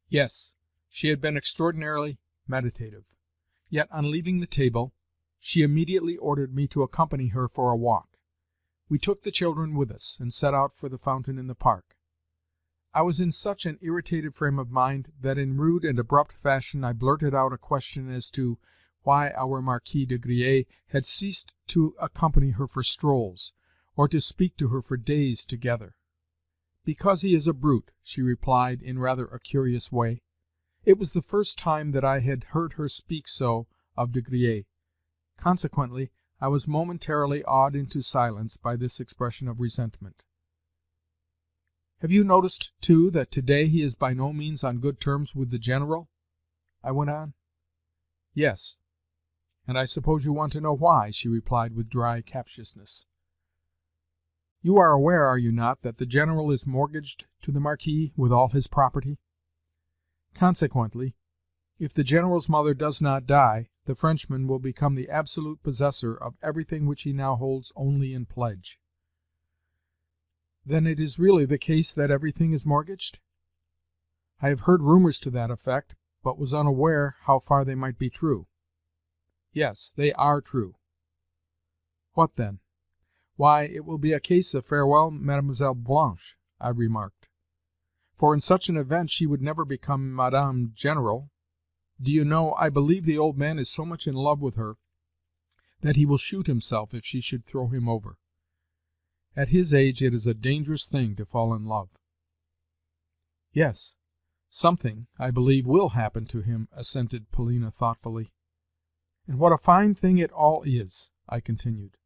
Yes, she had been extraordinarily meditative. Yet, on leaving the table, she immediately ordered me to accompany her for a walk. We took the children with us, and set out for the fountain in the park. I was in such an irritated frame of mind that in rude and abrupt fashion I blurted out a question as to why our Marquis de Griers had ceased to accompany her for strolls, or to speak to her for days together. "Because he is a brute," she replied in rather a curious way. It was the first time that I had heard her speak so of de Griers. Consequently, I was momentarily awed into silence by this expression of resentment. "Have you noticed, too, that to-day he is by no means on good terms with the General?" I went on. "Yes, and I suppose you want to know why," she replied with dry captiousness. "You are aware, are you not, that the General is mortgaged to the Marquis with all his property? Consequently, if the General's mother does not die, the Frenchman will become the absolute possessor of everything which he now holds only in pledge." "Then it is really the case that everything is mortgaged?" "I have heard rumors to that effect, but was unaware how far they might be true." "Yes, they are true." "What then?" "Why, it will be a case of farewell, Mademoiselle Blanche," I remarked, "for in such an event she would never become Madame General. Do you know, I believe the old man is so much in love with her that he will shoot himself if she should throw him over. At his age it is a dangerous thing to fall in love." "Yes, something, I believe, will happen to him," assented Polina thoughtfully. "And what a fine thing it all is!" I continued.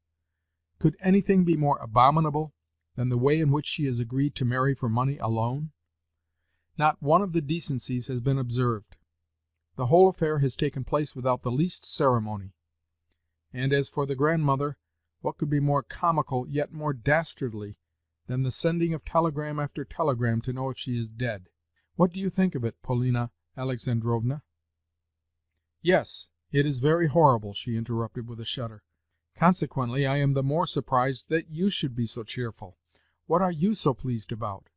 "Could anything be more abominable than the way in which she has agreed to marry for money alone? Not one of the decencies has been observed. The whole affair has taken place without the least ceremony. And as for the grandmother, what could be more comical, yet more dastardly, than the sending of telegram after telegram to know if she is dead? What do you think of it, Polina Alexandrovna?" "Yes, it is very horrible," she interrupted with a shudder. "Consequently, I am the more surprised that you should be so cheerful. What are you so pleased about?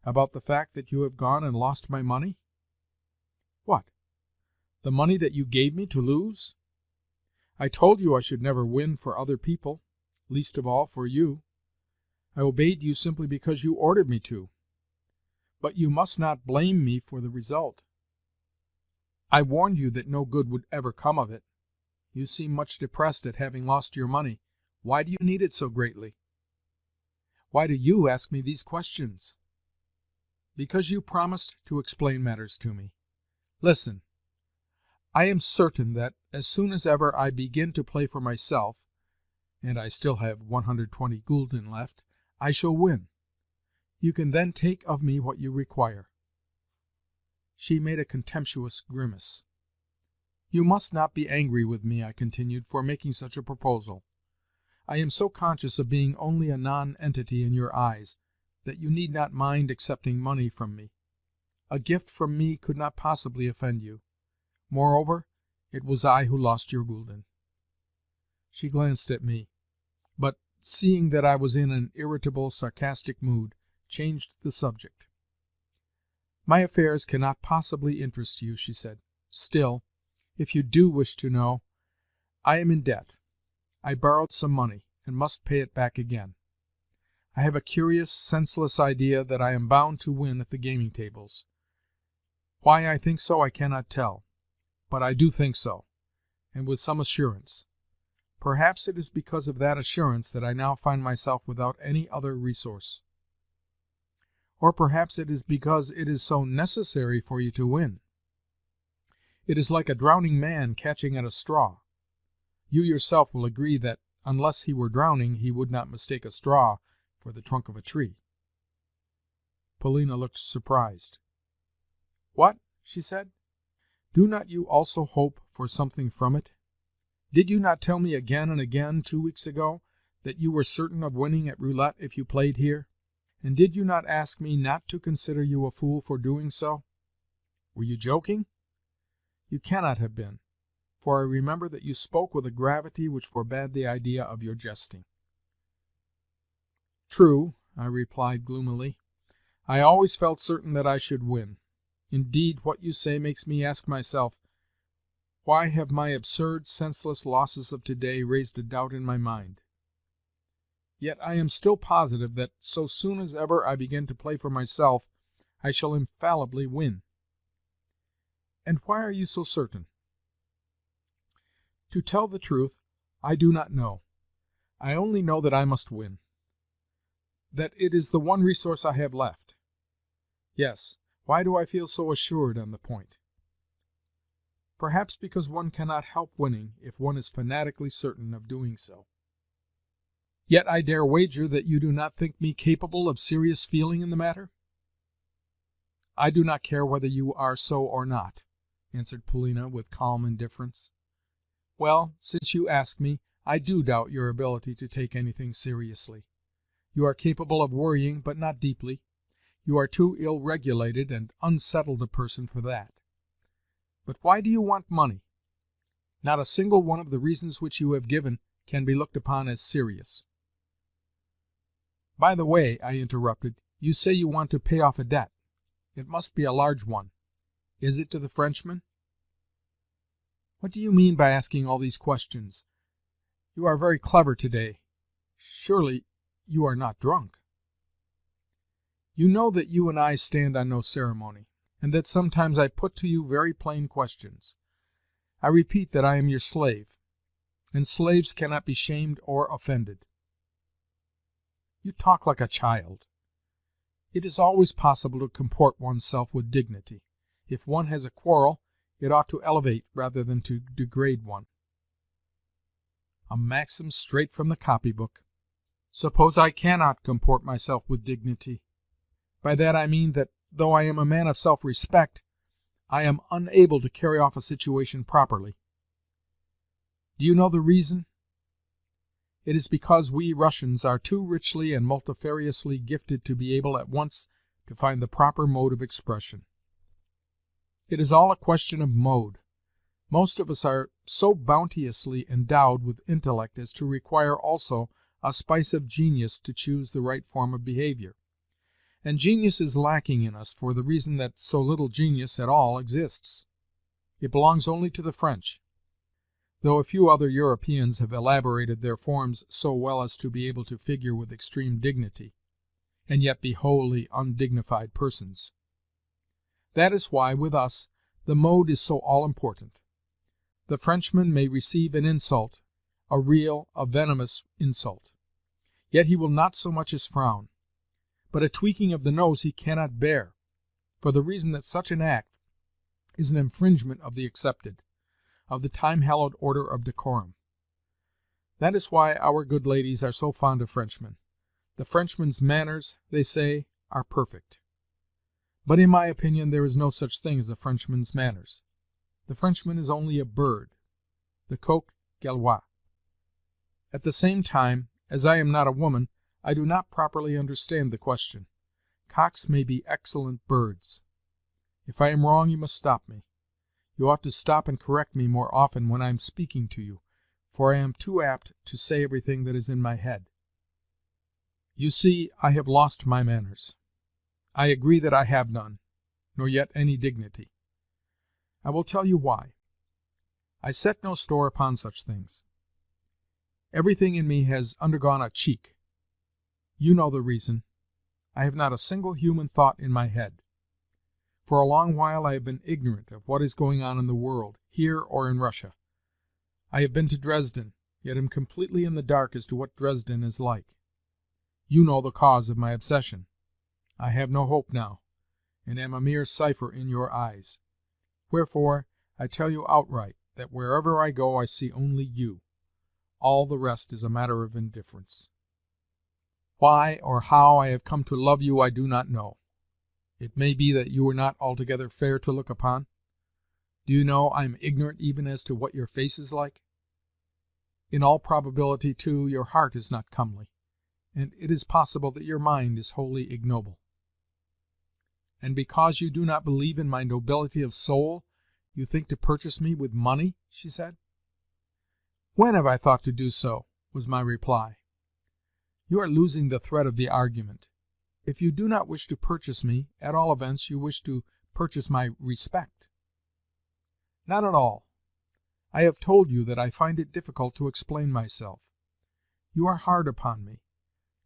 About the fact that you have gone and lost my money?" "What? The money that you gave me to lose? I told you I should never win for other people, least of all for you. I obeyed you simply because you ordered me to. But you must not blame me for the result. I warned you that no good would ever come of it. You seem much depressed at having lost your money. Why do you need it so greatly?" "Why do you ask me these questions?" "Because you promised to explain matters to me. Listen. I am certain that, as soon as ever I begin to play for myself, and I still have 120 gulden left, I shall win. You can then take of me what you require." She made a contemptuous grimace. "You must not be angry with me," I continued, "for making such a proposal. I am so conscious of being only a nonentity in your eyes that you need not mind accepting money from me. A gift from me could not possibly offend you. Moreover, it was I who lost your gulden." She glanced at me, but, seeing that I was in an irritable, sarcastic mood, changed the subject. "My affairs cannot possibly interest you," she said. "Still, if you do wish to know, I am in debt. I borrowed some money, and must pay it back again. I have a curious, senseless idea that I am bound to win at the gaming tables. Why I think so I cannot tell, but I do think so, and with some assurance. Perhaps it is because of that assurance that I now find myself without any other resource. Or perhaps it is because it is so necessary for you to win. It is like a drowning man catching at a straw. You yourself will agree that unless he were drowning he would not mistake a straw for the trunk of a tree." Polina looked surprised. "What?" she said. "Do not you also hope for something from it? Did you not tell me again and again 2 weeks ago that you were certain of winning at roulette if you played here? And did you not ask me not to consider you a fool for doing so? Were you joking? You cannot have been, for I remember that you spoke with a gravity which forbade the idea of your jesting." "True," I replied gloomily. "I always felt certain that I should win. Indeed, what you say makes me ask myself, why have my absurd, senseless losses of to-day raised a doubt in my mind? Yet I am still positive that, so soon as ever I begin to play for myself, I shall infallibly win." "And why are you so certain?" "To tell the truth, I do not know. I only know that I must win, that it is the one resource I have left. Yes, why do I feel so assured on the point? Perhaps because one cannot help winning if one is fanatically certain of doing so. Yet I dare wager that you do not think me capable of serious feeling in the matter?" "I do not care whether you are so or not," answered Polina with calm indifference. "Well, since you ask me, I do doubt your ability to take anything seriously. You are capable of worrying, but not deeply. You are too ill-regulated and unsettled a person for that. But why do you want money? Not a single one of the reasons which you have given can be looked upon as serious." "By the way," I interrupted, "you say you want to pay off a debt. It must be a large one. Is it to the Frenchman?" "What do you mean by asking all these questions? You are very clever to-day. Surely you are not drunk?" "You know that you and I stand on no ceremony, and that sometimes I put to you very plain questions. I repeat that I am your slave, and slaves cannot be shamed or offended." "You talk like a child. It is always possible to comport oneself with dignity. If one has a quarrel, it ought to elevate rather than to degrade one." "A maxim straight from the copybook. Suppose I cannot comport myself with dignity? By that I mean that, though I am a man of self-respect, I am unable to carry off a situation properly. Do you know the reason? It is because we Russians are too richly and multifariously gifted to be able at once to find the proper mode of expression. It is all a question of mode. Most of us are so bounteously endowed with intellect as to require also a spice of genius to choose the right form of behavior. And genius is lacking in us for the reason that so little genius at all exists. It belongs only to the French, though a few other Europeans have elaborated their forms so well as to be able to figure with extreme dignity, and yet be wholly undignified persons. That is why, with us, the mode is so all-important. The Frenchman may receive an insult, a real, a venomous insult. Yet he will not so much as frown. But a tweaking of the nose he cannot bear, for the reason that such an act is an infringement of the accepted, of the time-hallowed order of decorum. That is why our good ladies are so fond of Frenchmen. The Frenchman's manners, they say, are perfect. But in my opinion there is no such thing as a Frenchman's manners. The Frenchman is only a bird, the coq gallois. At the same time, as I am not a woman, I do not properly understand the question. Cocks may be excellent birds. If I am wrong, you must stop me. You ought to stop and correct me more often when I am speaking to you, for I am too apt to say everything that is in my head. You see, I have lost my manners. I agree that I have none, nor yet any dignity. I will tell you why. I set no store upon such things. Everything in me has undergone a cheek. You know the reason. I have not a single human thought in my head. For a long while I have been ignorant of what is going on in the world, here or in Russia. I have been to Dresden, yet am completely in the dark as to what Dresden is like. You know the cause of my obsession. I have no hope now, and am a mere cipher in your eyes. Wherefore, I tell you outright that wherever I go I see only you. All the rest is a matter of indifference. Why or how I have come to love you I do not know. It may be that you are not altogether fair to look upon. Do you know I am ignorant even as to what your face is like? In all probability, too, your heart is not comely, and it is possible that your mind is wholly ignoble. And because you do not believe in my nobility of soul, you think to purchase me with money?" she said. "When have I thought to do so?" was my reply. "You are losing the thread of the argument. If you do not wish to purchase me, at all events you wish to purchase my respect." "Not at all. I have told you that I find it difficult to explain myself. You are hard upon me.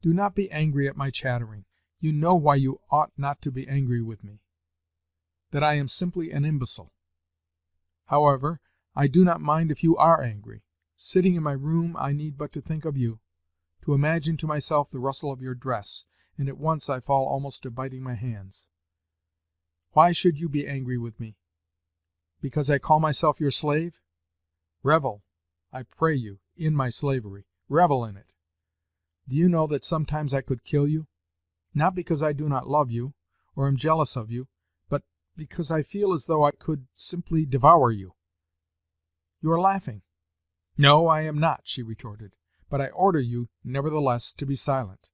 Do not be angry at my chattering. You know why you ought not to be angry with me: that I am simply an imbecile. However, I do not mind if you are angry. Sitting in my room, I need but to think of you, to imagine to myself the rustle of your dress, and at once I fall almost to biting my hands. Why should you be angry with me? Because I call myself your slave? Revel, I pray you, in my slavery. Revel in it. Do you know that sometimes I could kill you? Not because I do not love you, or am jealous of you, but because I feel as though I could simply devour you. You are laughing. "No, I am not," she retorted, "but I order you, nevertheless, to be silent."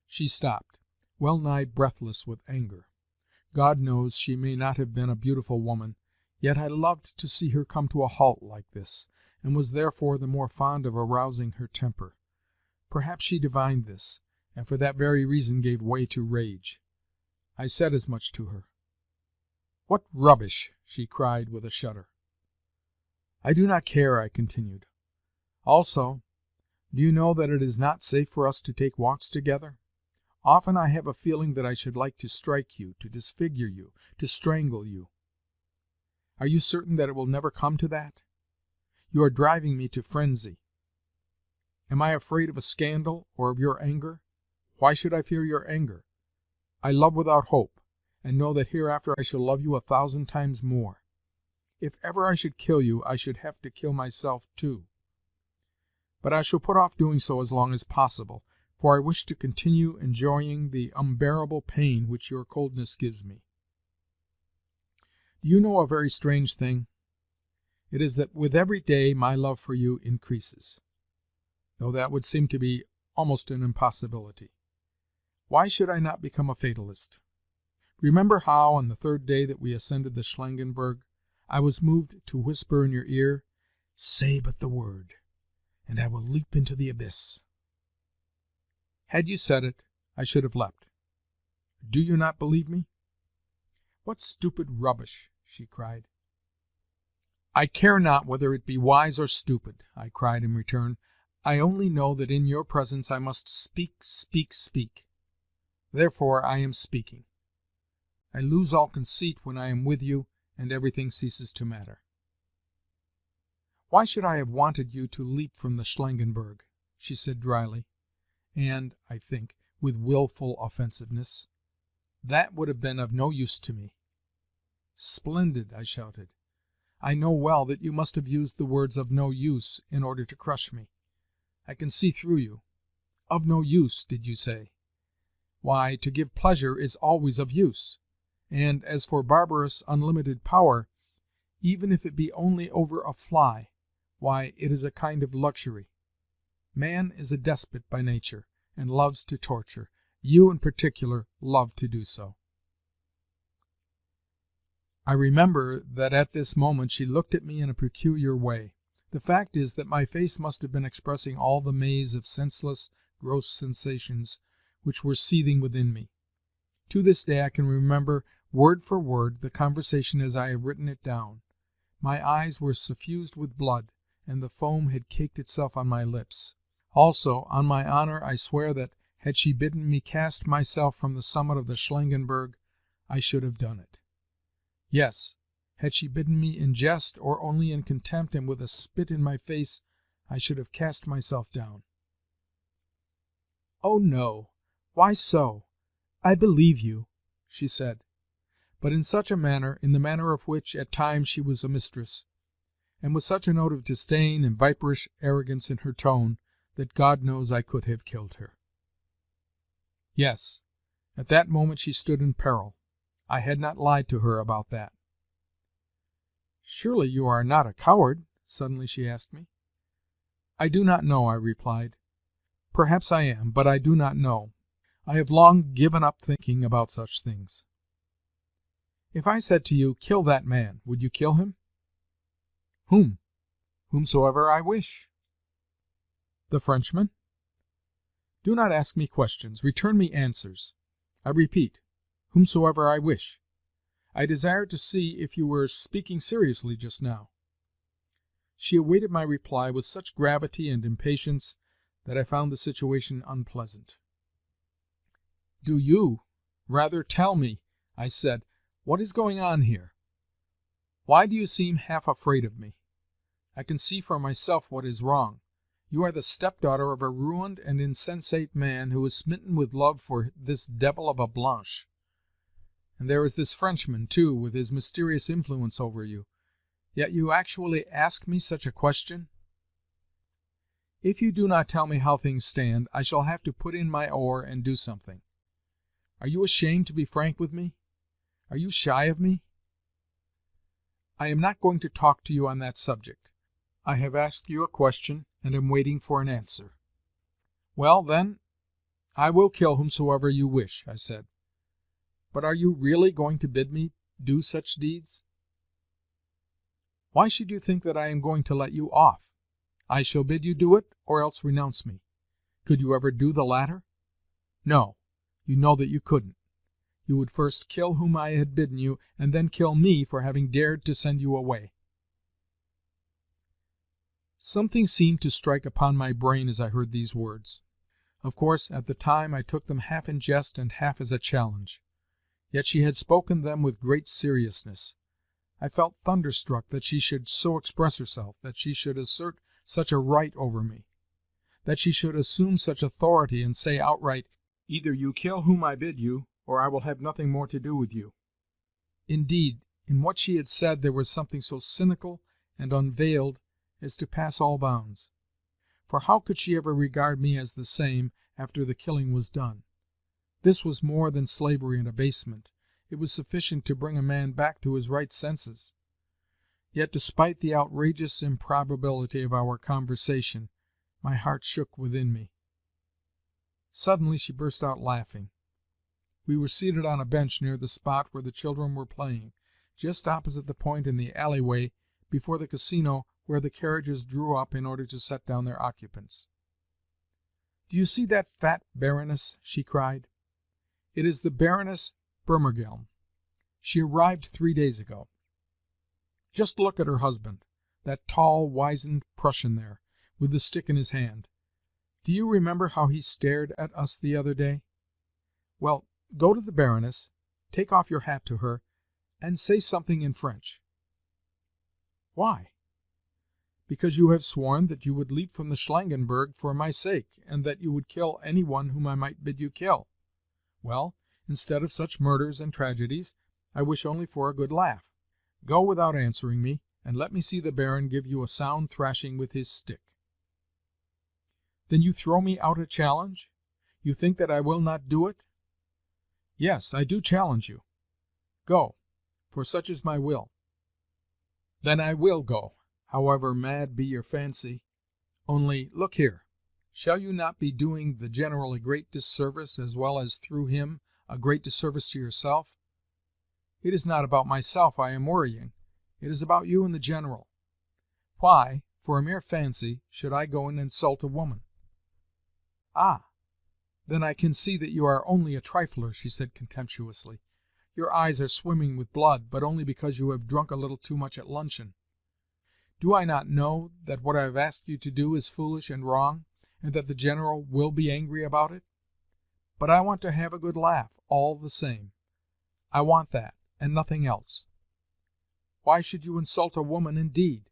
She stopped, well nigh breathless with anger. God knows she may not have been a beautiful woman, yet I loved to see her come to a halt like this, and was therefore the more fond of arousing her temper. Perhaps she divined this, and for that very reason gave way to rage. I said as much to her. "What rubbish!" she cried with a shudder. "I do not care," I continued. "Also, do you know that it is not safe for us to take walks together? Often I have a feeling that I should like to strike you, to disfigure you, to strangle you. Are you certain that it will never come to that? You are driving me to frenzy. Am I afraid of a scandal, or of your anger? Why should I fear your anger? I love without hope, and know that hereafter I shall love you 1,000 times more. If ever I should kill you, I should have to kill myself too. But I shall put off doing so as long as possible, for I wish to continue enjoying the unbearable pain which your coldness gives me. Do you know a very strange thing? It is that with every day my love for you increases, though that would seem to be almost an impossibility. Why should I not become a fatalist? Remember how, on the 3rd day that we ascended the Schlangenberg, I was moved to whisper in your ear, "Say but the word, and I will leap into the abyss." Had you said it, I should have leapt. Do you not believe me? "What stupid rubbish!" she cried. "I care not whether it be wise or stupid," I cried in return. "I only know that in your presence I must speak, speak, speak. Therefore I am speaking. I lose all conceit when I am with you, and everything ceases to matter." "Why should I have wanted you to leap from the Schlangenberg?" she said dryly, and, I think, with wilful offensiveness. "That would have been of no use to me." "Splendid!" I shouted. "I know well that you must have used the words 'of no use' in order to crush me. I can see through you. Of no use, did you say? Why, to give pleasure is always of use. And as for barbarous, unlimited power, even if it be only over a fly, why, it is a kind of luxury. Man is a despot by nature, and loves to torture. You, in particular, love to do so." I remember that at this moment she looked at me in a peculiar way. The fact is that my face must have been expressing all the maze of senseless, gross sensations which were seething within me. To this day I can remember, word for word, the conversation as I have written it down. My eyes were suffused with blood, and the foam had caked itself on my lips. Also, on my honor, I swear that, had she bidden me cast myself from the summit of the Schlangenberg, I should have done it. Yes, had she bidden me in jest, or only in contempt and with a spit in my face, I should have cast myself down. "Oh, no. Why so? I believe you," she said, but in such a manner, in the manner of which at times she was a mistress, and with such a note of disdain and viperish arrogance in her tone, that God knows I could have killed her. Yes, at that moment she stood in peril. I had not lied to her about that. "Surely you are not a coward?" suddenly she asked me. "I do not know," I replied. "Perhaps I am, but I do not know. I have long given up thinking about such things." "If I said to you, 'Kill that man,' would you kill him?" "Whom?" "Whomsoever I wish." "The Frenchman?" "Do not ask me questions. Return me answers. I repeat, whomsoever I wish. I desire to see if you were speaking seriously just now." She awaited my reply with such gravity and impatience that I found the situation unpleasant. "Do you rather tell me," I said, "what is going on here? Why do you seem half afraid of me? I can see for myself what is wrong. You are the stepdaughter of a ruined and insensate man who is smitten with love for this devil of a Blanche. And there is this Frenchman, too, with his mysterious influence over you. Yet you actually ask me such a question? If you do not tell me how things stand, I shall have to put in my oar and do something. Are you ashamed to be frank with me? Are you shy of me?" "I am not going to talk to you on that subject. I have asked you a question, and am waiting for an answer." "Well, then, I will kill whomsoever you wish," I said. "But are you really going to bid me do such deeds?" "Why should you think that I am going to let you off? I shall bid you do it, or else renounce me. Could you ever do the latter? No, you know that you couldn't. You would first kill whom I had bidden you, and then kill me for having dared to send you away." Something seemed to strike upon my brain as I heard these words. Of course, at the time I took them half in jest and half as a challenge. Yet she had spoken them with great seriousness. I felt thunderstruck that she should so express herself, that she should assert such a right over me, that she should assume such authority and say outright, "Either you kill whom I bid you, or I will have nothing more to do with you." Indeed, in what she had said there was something so cynical and unveiled as to pass all bounds. For how could she ever regard me as the same after the killing was done? This was more than slavery and abasement. It was sufficient to bring a man back to his right senses. Yet, despite the outrageous improbability of our conversation, my heart shook within me. Suddenly she burst out laughing. We were seated on a bench near the spot where the children were playing, just opposite the point in the alleyway before the casino where the carriages drew up in order to set down their occupants. "Do you see that fat Baroness?" she cried. "It is the Baroness Burmergelm. She arrived 3 days ago. Just look at her husband, that tall, wizened Prussian there, with the stick in his hand. Do you remember how he stared at us the other day? Well, go to the Baroness, take off your hat to her, and say something in French." "Why?" "Because you have sworn that you would leap from the Schlangenberg for my sake, and that you would kill any one whom I might bid you kill. Well, instead of such murders and tragedies, I wish only for a good laugh. Go without answering me, and let me see the Baron give you a sound thrashing with his stick." "Then you throw me out a challenge? You think that I will not do it?" "Yes, I do challenge you. Go, for such is my will." "Then I will go, however mad be your fancy. Only, look here, shall you not be doing the General a great disservice, as well as, through him, a great disservice to yourself? It is not about myself I am worrying. It is about you and the General. Why, for a mere fancy, should I go and insult a woman?" "Ah, then I can see that you are only a trifler," she said contemptuously. "Your eyes are swimming with blood, but only because you have drunk a little too much at luncheon. Do I not know that what I have asked you to do is foolish and wrong, and that the General will be angry about it? But I want to have a good laugh, all the same. I want that, and nothing else. Why should you insult a woman, indeed?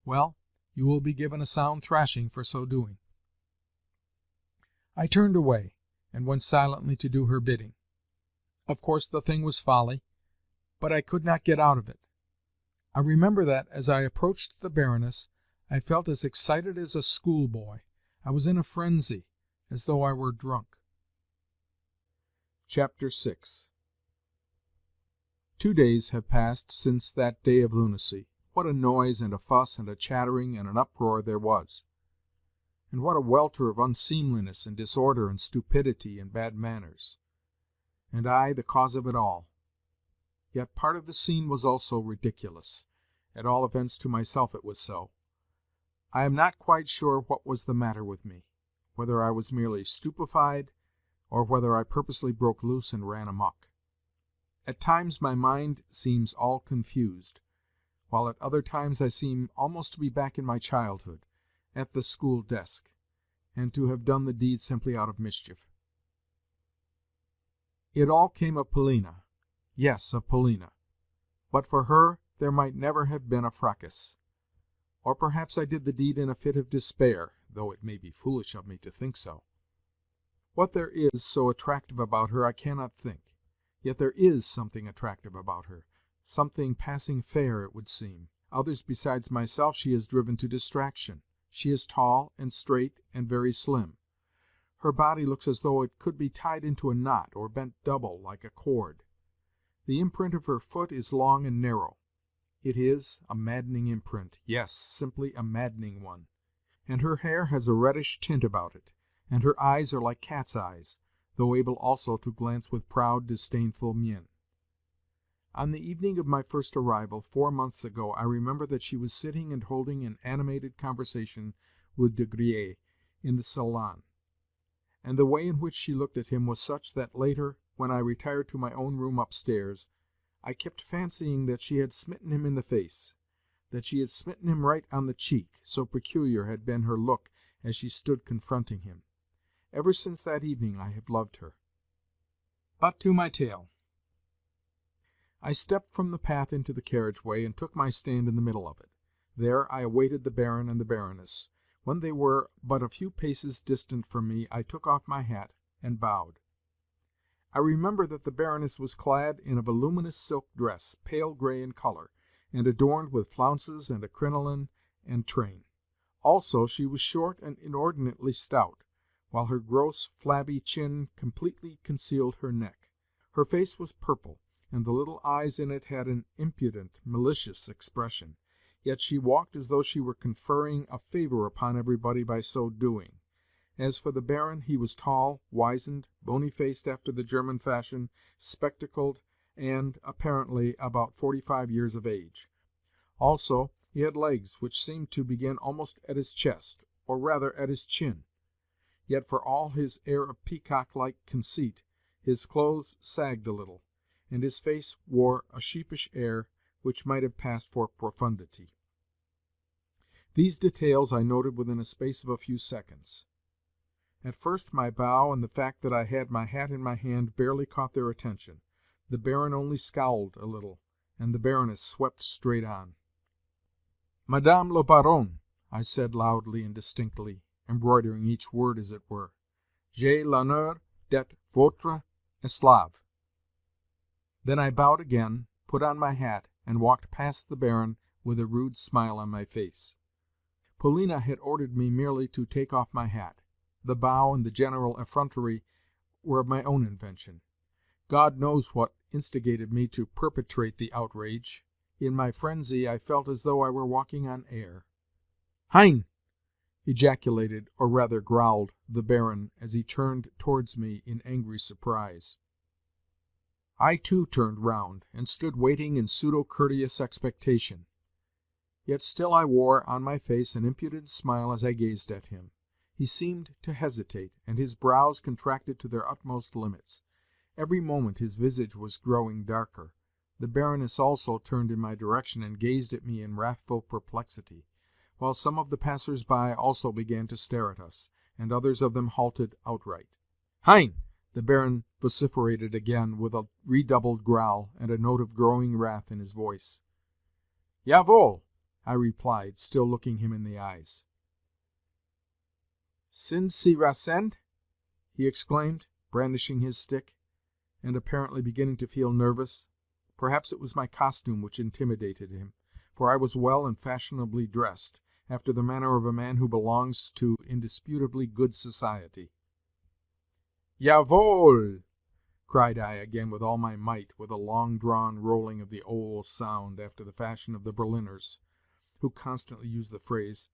Well, You will be given a sound thrashing for so doing." I turned away, and went silently to do her bidding. Of course the thing was folly, but I could not get out of it. I remember that, as I approached the Baroness, I felt as excited as a schoolboy. I was in a frenzy, as though I were drunk. Chapter 6. 2 days have passed since that day of lunacy. What a noise and a fuss and a chattering and an uproar there was! And what a welter of unseemliness and disorder and stupidity and bad manners! And I the cause of it all. Yet part of the scene was also ridiculous. At all events, to myself it was so. I am not quite sure what was the matter with me, whether I was merely stupefied, or whether I purposely broke loose and ran amok. At times my mind seems all confused, while at other times I seem almost to be back in my childhood, at the school desk, and to have done the deed simply out of mischief. It all came of Polina. Yes, of Polina. But for her there might never have been a fracas. Or perhaps I did the deed in a fit of despair, though it may be foolish of me to think so. What there is so attractive about her I cannot think. Yet there is something attractive about her, something passing fair, it would seem. Others besides myself she has driven to distraction. She is tall and straight and very slim. Her body looks as though it could be tied into a knot or bent double like a cord. The imprint of her foot is long and narrow. It is a maddening imprint, yes, simply a maddening one. And her hair has a reddish tint about it, and her eyes are like cat's eyes, though able also to glance with proud, disdainful mien. On the evening of my first arrival, 4 months ago, I remember that she was sitting and holding an animated conversation with De Griers in the salon, and the way in which she looked at him was such that later, when I retired to my own room upstairs, I kept fancying that she had smitten him in the face, that she had smitten him right on the cheek, so peculiar had been her look as she stood confronting him. Ever since that evening I have loved her. But to my tale. I stepped from the path into the carriage-way and took my stand in the middle of it. There I awaited the Baron and the Baroness. When they were but a few paces distant from me, I took off my hat and bowed. I remember that the Baroness was clad in a voluminous silk dress, pale grey in colour, and adorned with flounces and a crinoline and train. Also she was short and inordinately stout, while her gross, flabby chin completely concealed her neck. Her face was purple, and the little eyes in it had an impudent, malicious expression. Yet she walked as though she were conferring a favour upon everybody by so doing. As for the Baron, he was tall, wizened, bony-faced after the German fashion, spectacled, and, apparently, about 45 years of age. Also, he had legs which seemed to begin almost at his chest, or rather at his chin. Yet for all his air of peacock-like conceit, his clothes sagged a little, and his face wore a sheepish air which might have passed for profundity. These details I noted within a space of a few seconds. At first my bow and the fact that I had my hat in my hand barely caught their attention. The Baron only scowled a little, and the Baroness swept straight on. "Madame la Baronne," I said loudly and distinctly, embroidering each word as it were, "j'ai l'honneur d'être votre esclave." Then I bowed again, put on my hat, and walked past the Baron with a rude smile on my face. Polina had ordered me merely to take off my hat. The bow and the general effrontery were of my own invention. God knows what instigated me to perpetrate the outrage. In my frenzy I felt as though I were walking on air. "Hein!" ejaculated, or rather growled, the Baron as he turned towards me in angry surprise. I too turned round, and stood waiting in pseudo-courteous expectation. Yet still I wore on my face an impudent smile as I gazed at him. He seemed to hesitate, and his brows contracted to their utmost limits. Every moment his visage was growing darker. The Baroness also turned in my direction and gazed at me in wrathful perplexity, while some of the passers-by also began to stare at us, and others of them halted outright. "Hein!" the Baron vociferated again, with a redoubled growl and a note of growing wrath in his voice. "Jawohl!" I replied, still looking him in the eyes. "Sind Sie rasend?" he exclaimed, brandishing his stick, and apparently beginning to feel nervous. Perhaps it was my costume which intimidated him, for I was well and fashionably dressed, after the manner of a man who belongs to indisputably good society. "Jawohl!" cried I again with all my might, with a long-drawn rolling of the ol sound after the fashion of the Berliners, who constantly use the phrase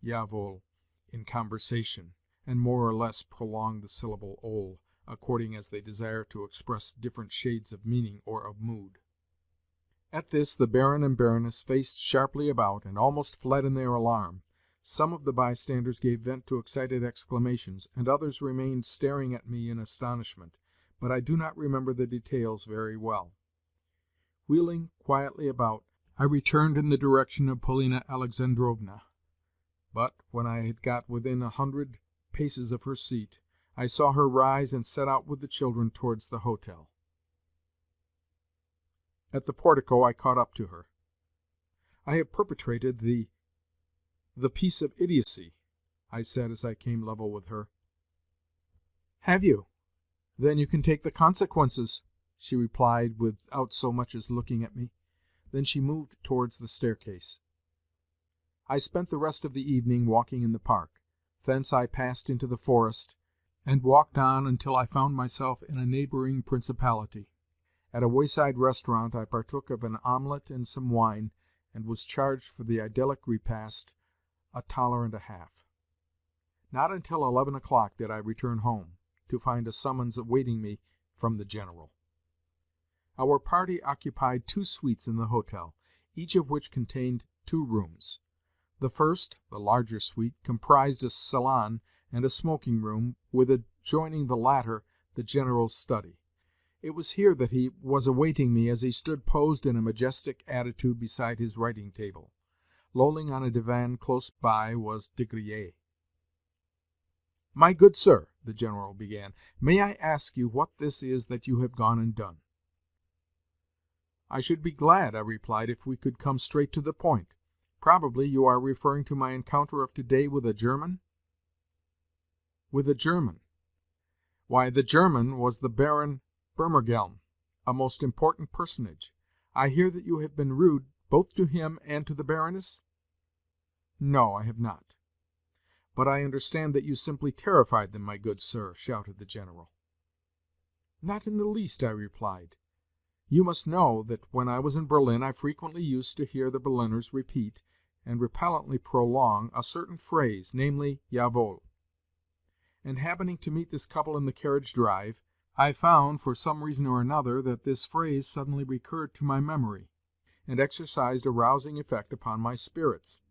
"jawohl" in conversation, and more or less prolong the syllable ol, according as they desire to express different shades of meaning or of mood. At this the Baron and Baroness faced sharply about, and almost fled in their alarm. Some of the bystanders gave vent to excited exclamations, and others remained staring at me in astonishment, but I do not remember the details very well. Wheeling quietly about, I returned in the direction of Polina Alexandrovna, but when I had got within 100 paces of her seat, I saw her rise and set out with the children towards the hotel. At the portico I caught up to her. "I have perpetrated the piece of idiocy," I said as I came level with her. "Have you? Then you can take the consequences," she replied, without so much as looking at me. Then she moved towards the staircase. I spent the rest of the evening walking in the park. Thence I passed into the forest, and walked on until I found myself in a neighboring principality. At a wayside restaurant I partook of an omelette and some wine, and was charged for the idyllic repast $1.50. Not until 11 o'clock did I return home, to find a summons awaiting me from the General. Our party occupied 2 suites in the hotel, each of which contained 2 rooms. The first, the larger suite, comprised a salon and a smoking room, with adjoining the latter the General's study. It was here that he was awaiting me as he stood posed in a majestic attitude beside his writing table. Lolling on a divan close by was De Griers. "My good sir," the General began, "may I ask you what this is that you have gone and done?" "I should be glad," I replied, "if we could come straight to the point. Probably you are referring to my encounter of to-day with a German?" "With a German? Why, the German was the Baron Burmergelm, a most important personage. I hear that you have been rude both to him and to the Baroness?" "No, I have not." "But I understand that you simply terrified them, my good sir," shouted the General. "Not in the least," I replied. "You must know that when I was in Berlin I frequently used to hear the Berliners repeat, and repellently prolong, a certain phrase, namely, jawohl. And happening to meet this couple in the carriage drive, I found, for some reason or another, that this phrase suddenly recurred to my memory, and exercised a rousing effect upon my spirits.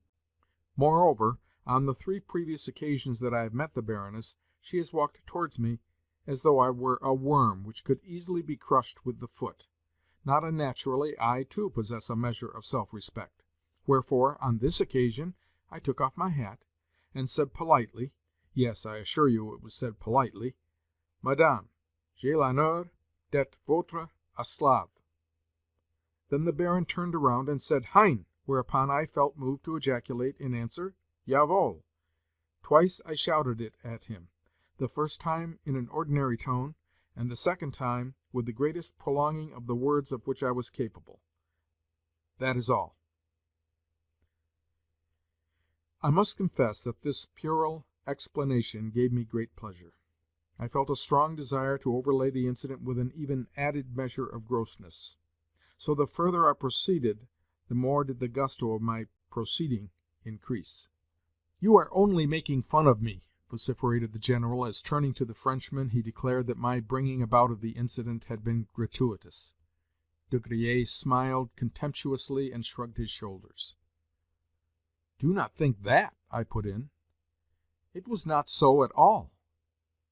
Moreover, on the 3 previous occasions that I have met the Baroness, she has walked towards me as though I were a worm which could easily be crushed with the foot. Not unnaturally, I, too, possess a measure of self-respect. Wherefore, on this occasion, I took off my hat, and said politely, yes, I assure you it was said politely, "Madame, j'ai l'honneur d'être votre esclave." Then the Baron turned around and said, "Hein!" whereupon I felt moved to ejaculate in answer, "Jawohl." Twice I shouted it at him, the first time in an ordinary tone, and the second time with the greatest prolonging of the words of which I was capable. That is all. I must confess that this puerile explanation gave me great pleasure. I felt a strong desire to overlay the incident with an even added measure of grossness. So the further I proceeded, the more did the gusto of my proceeding increase. "You are only making fun of me," vociferated the General, as, turning to the Frenchman, he declared that my bringing about of the incident had been gratuitous. De Griers smiled contemptuously and shrugged his shoulders. "Do not think that," I put in. "It was not so at all.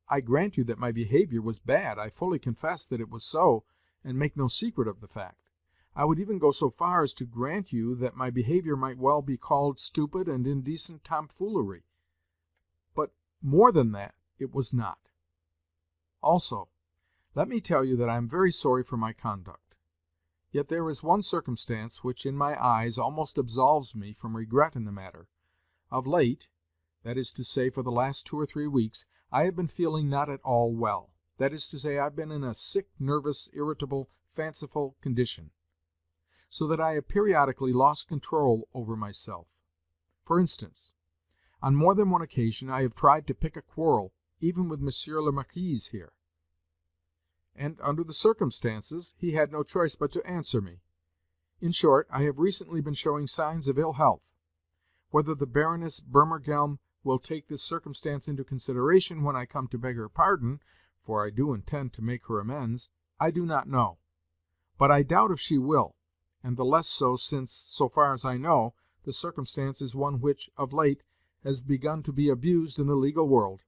I grant you that my behavior was bad. I fully confess that it was so, and make no secret of the fact. I would even go so far as to grant you that my behavior might well be called stupid and indecent tomfoolery. But more than that, it was not. Also, let me tell you that I am very sorry for my conduct. Yet there is one circumstance which in my eyes almost absolves me from regret in the matter. Of late, that is to say for the last 2 or 3 weeks, I have been feeling not at all well. That is to say, I've been in a sick, nervous, irritable, fanciful condition, so that I have periodically lost control over myself. For instance, on more than one occasion I have tried to pick a quarrel, even with Monsieur le Marquis here, and under the circumstances he had no choice but to answer me. In short, I have recently been showing signs of ill health. Whether the Baroness Burmergelm will take this circumstance into consideration when I come to beg her pardon, for I do intend to make her amends, I do not know. But I doubt if she will, and the less so since, so far as I know, the circumstance is one which, of late, has begun to be abused in the legal world,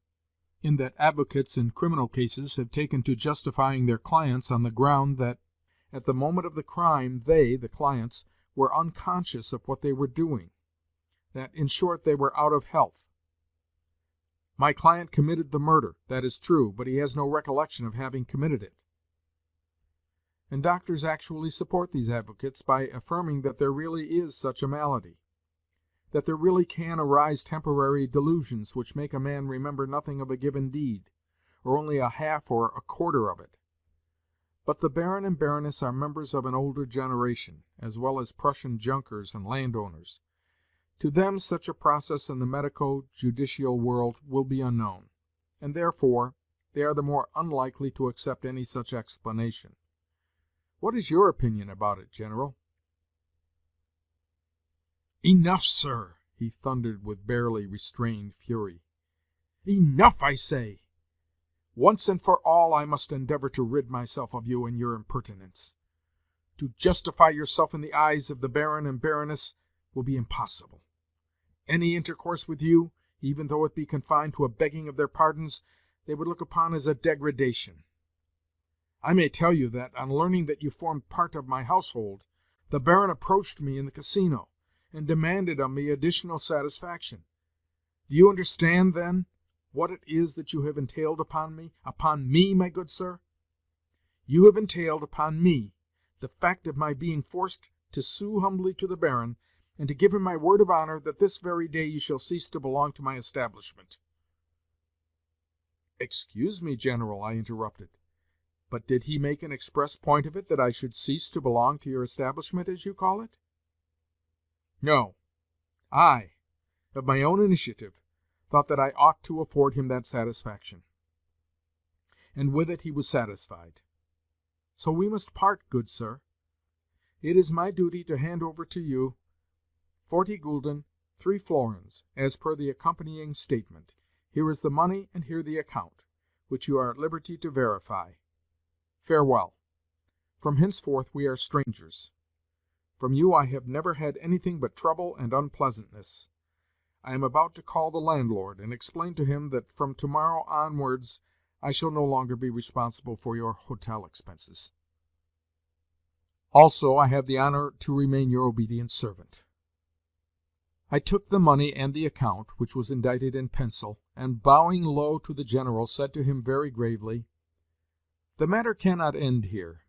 in that advocates in criminal cases have taken to justifying their clients on the ground that, at the moment of the crime, they, the clients, were unconscious of what they were doing, that, in short, they were out of health. My client committed the murder, that is true, but he has no recollection of having committed it. And doctors actually support these advocates by affirming that there really is such a malady, that there really can arise temporary delusions which make a man remember nothing of a given deed, or only a half or a quarter of it. But the Baron and Baroness are members of an older generation, as well as Prussian junkers and landowners. To them such a process in the medico-judicial world will be unknown, and therefore they are the more unlikely to accept any such explanation. What is your opinion about it, General?" "Enough, sir!" he thundered with barely restrained fury. "Enough, I say! Once and for all I must endeavor to rid myself of you and your impertinence. To justify yourself in the eyes of the Baron and Baroness will be impossible. Any intercourse with you, even though it be confined to a begging of their pardons, they would look upon as a degradation. I may tell you that, on learning that you formed part of my household, the Baron approached me in the casino, and demanded of me additional satisfaction. Do you understand, then, what it is that you have entailed upon me, my good sir? You have entailed upon me the fact of my being forced to sue humbly to the Baron, and to give him my word of honor that this very day you shall cease to belong to my establishment." "Excuse me, General," I interrupted, "but did he make an express point of it that I should cease to belong to your establishment, as you call it?" "No. I, of my own initiative, thought that I ought to afford him that satisfaction, and with it he was satisfied. So we must part, good sir. It is my duty to hand over to you 40 gulden, 3 florins, as per the accompanying statement. Here is the money, and here the account, which you are at liberty to verify. Farewell. From henceforth we are strangers. From you I have never had anything but trouble and unpleasantness. I am about to call the landlord, and explain to him that from tomorrow onwards I shall no longer be responsible for your hotel expenses. Also I have the honor to remain your obedient servant." I took the money and the account, which was indited in pencil, and, bowing low to the General, said to him very gravely, "The matter cannot end here.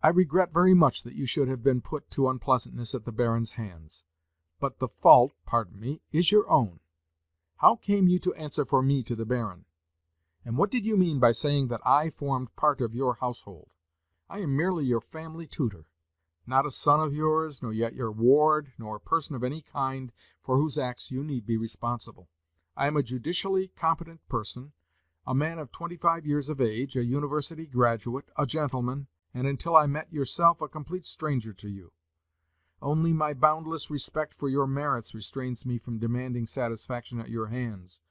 I regret very much that you should have been put to unpleasantness at the Baron's hands, but the fault, pardon me, is your own. How came you to answer for me to the Baron? And what did you mean by saying that I formed part of your household? I am merely your family tutor, not a son of yours, nor yet your ward, nor a person of any kind for whose acts you need be responsible. I am a judicially competent person, a man of 25 years of age, a university graduate, a gentleman, and until I met yourself, a complete stranger to you. Only my boundless respect for your merits restrains me from demanding satisfaction at your hands,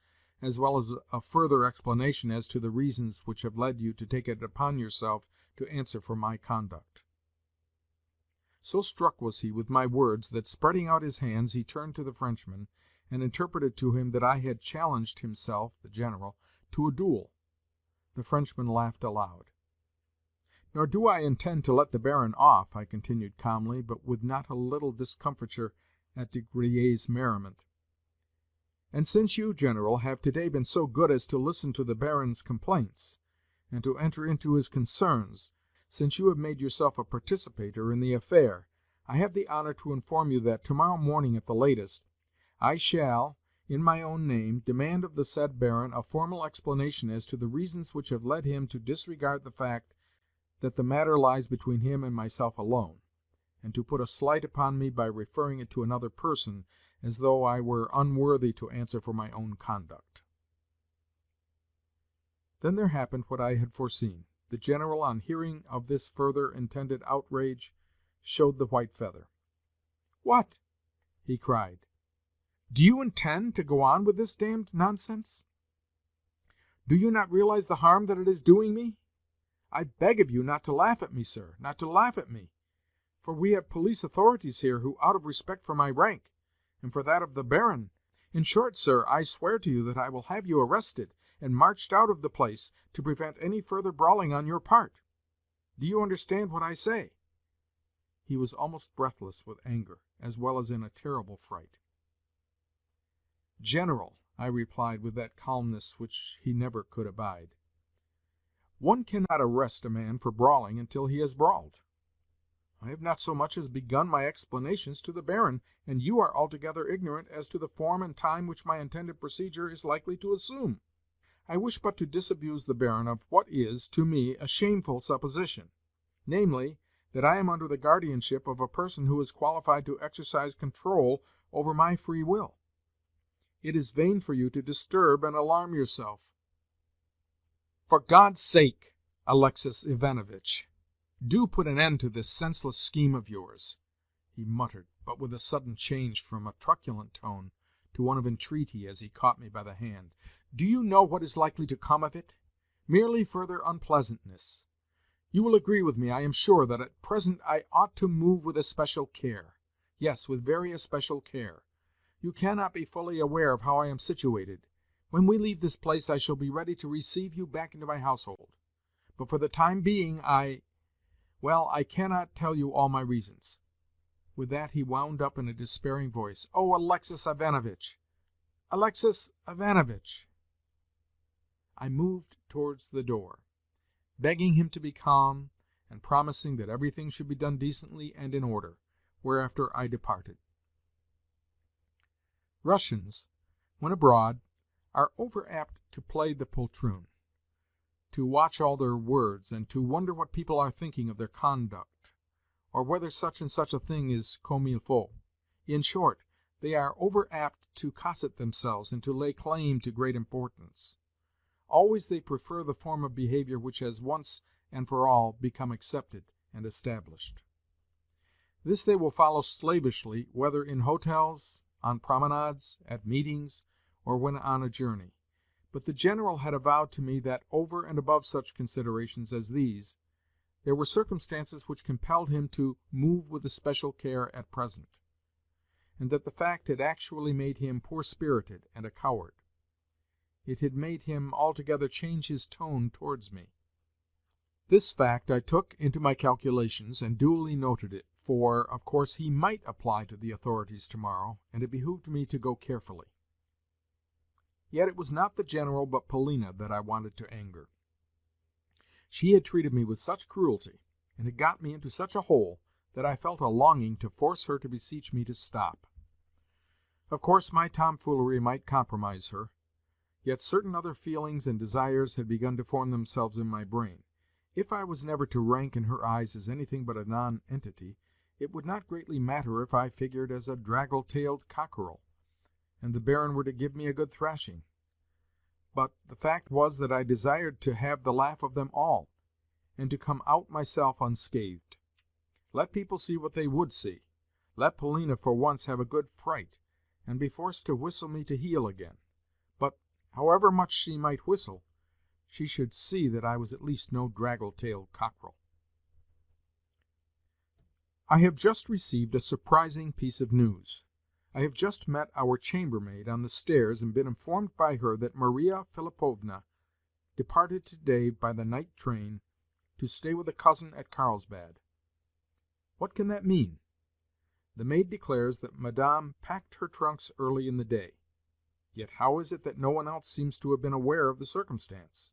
as well as a further explanation as to the reasons which have led you to take it upon yourself to answer for my conduct." So struck was he with my words that, spreading out his hands, he turned to the Frenchman, and interpreted to him that I had challenged himself, the General, to a duel. The Frenchman laughed aloud. "Nor do I intend to let the Baron off," I continued calmly, but with not a little discomfiture at De Griers' merriment. "And since you, General, have to-day been so good as to listen to the Baron's complaints, and to enter into his concerns, since you have made yourself a participator in the affair, I have the honor to inform you that tomorrow morning at the latest I shall, in my own name, demand of the said Baron a formal explanation as to the reasons which have led him to disregard the fact that the matter lies between him and myself alone, and to put a slight upon me by referring it to another person, as though I were unworthy to answer for my own conduct." Then there happened what I had foreseen. The General, on hearing of this further intended outrage, showed the white feather. "What!" he cried. "Do you intend to go on with this damned nonsense? Do you not realize the harm that it is doing me? I beg of you not to laugh at me, sir, not to laugh at me, for we have police authorities here who, out of respect for my rank, and for that of the Baron, in short, sir, I swear to you that I will have you arrested and marched out of the place to prevent any further brawling on your part. Do you understand what I say?" He was almost breathless with anger, as well as in a terrible fright. "General," I replied with that calmness which he never could abide, "one cannot arrest a man for brawling until he has brawled. I have not so much as begun my explanations to the Baron, and you are altogether ignorant as to the form and time which my intended procedure is likely to assume. I wish but to disabuse the Baron of what is, to me, a shameful supposition, namely, that I am under the guardianship of a person who is qualified to exercise control over my free will. It is vain for you to disturb and alarm yourself. For God's sake, Alexis Ivanovitch, do put an end to this senseless scheme of yours," he muttered, but with a sudden change from a truculent tone to one of entreaty as he caught me by the hand. "Do you know what is likely to come of it? Merely further unpleasantness. You will agree with me, I am sure, that at present I ought to move with especial care. Yes, with very especial care. You cannot be fully aware of how I am situated. When we leave this place I shall be ready to receive you back into my household. But for the time being I cannot tell you all my reasons." With that he wound up in a despairing voice, "Oh, Alexis Ivanovitch! Alexis Ivanovitch!" I moved towards the door, begging him to be calm, and promising that everything should be done decently and in order, whereafter I departed. Russians, when abroad, are over-apt to play the poltroon, to watch all their words, and to wonder what people are thinking of their conduct, or whether such and such a thing is comme il faut. In short, they are over-apt to cosset themselves and to lay claim to great importance. Always they prefer the form of behavior which has once and for all become accepted and established. This they will follow slavishly, whether in hotels, on promenades, at meetings, or when on a journey. But the General had avowed to me that, over and above such considerations as these, there were circumstances which compelled him to move with especial care at present, and that the fact had actually made him poor-spirited and a coward. It had made him altogether change his tone towards me. This fact I took into my calculations, and duly noted it, for, of course, he might apply to the authorities tomorrow, and it behooved me to go carefully. Yet it was not the General but Polina that I wanted to anger. She had treated me with such cruelty, and had got me into such a hole, that I felt a longing to force her to beseech me to stop. Of course my tomfoolery might compromise her, yet certain other feelings and desires had begun to form themselves in my brain. If I was never to rank in her eyes as anything but a nonentity, it would not greatly matter if I figured as a draggle-tailed cockerel, and the Baron were to give me a good thrashing. But the fact was that I desired to have the laugh of them all, and to come out myself unscathed. Let people see what they would see. Let Polina for once have a good fright, and be forced to whistle me to heel again. But, however much she might whistle, she should see that I was at least no draggle-tailed cockerel. I have just received a surprising piece of news. I have just met our chambermaid on the stairs and been informed by her that Maria Philipovna departed to-day by the night train to stay with a cousin at Carlsbad. What can that mean? The maid declares that Madame packed her trunks early in the day. Yet how is it that no one else seems to have been aware of the circumstance?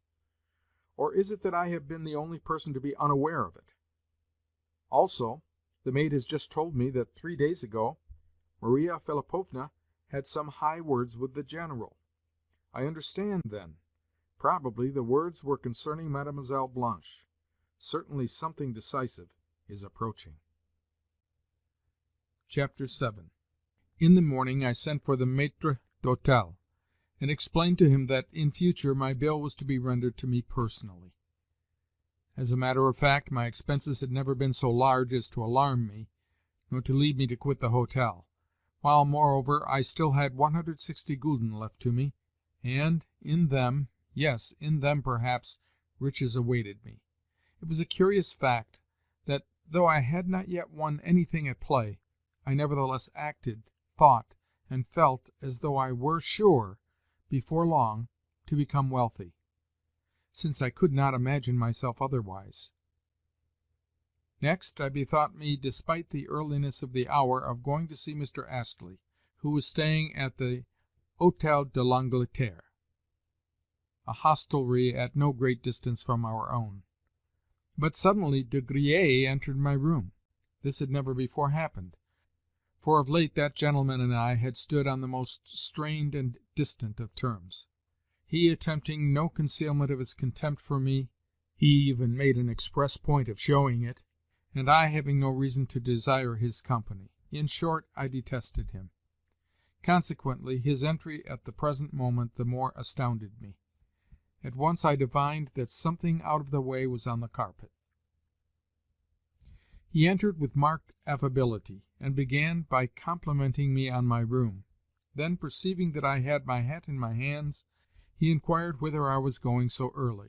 Or is it that I have been the only person to be unaware of it? Also, the maid has just told me that 3 days ago Maria Philipovna had some high words with the General. I understand, then. Probably the words were concerning Mademoiselle Blanche. Certainly something decisive is approaching. Chapter 7. In the morning I sent for the maître d'hôtel, and explained to him that in future my bill was to be rendered to me personally. As a matter of fact, my expenses had never been so large as to alarm me, nor to lead me to quit the hotel, while, moreover, I still had 160 gulden left to me, and in them, yes, in them perhaps, riches awaited me. It was a curious fact that, though I had not yet won anything at play, I nevertheless acted, thought, and felt as though I were sure, before long, to become wealthy, since I could not imagine myself otherwise. Next, I bethought me, despite the earliness of the hour, of going to see Mr. Astley, who was staying at the Hôtel de l'Angleterre, a hostelry at no great distance from our own. But suddenly De Griers entered my room. This had never before happened, for of late that gentleman and I had stood on the most strained and distant of terms, he attempting no concealment of his contempt for me, he even made an express point of showing it, and I having no reason to desire his company. In short, I detested him. Consequently, his entry at the present moment the more astounded me. At once I divined that something out of the way was on the carpet. He entered with marked affability, and began by complimenting me on my room. Then, perceiving that I had my hat in my hands, he inquired whither I was going so early,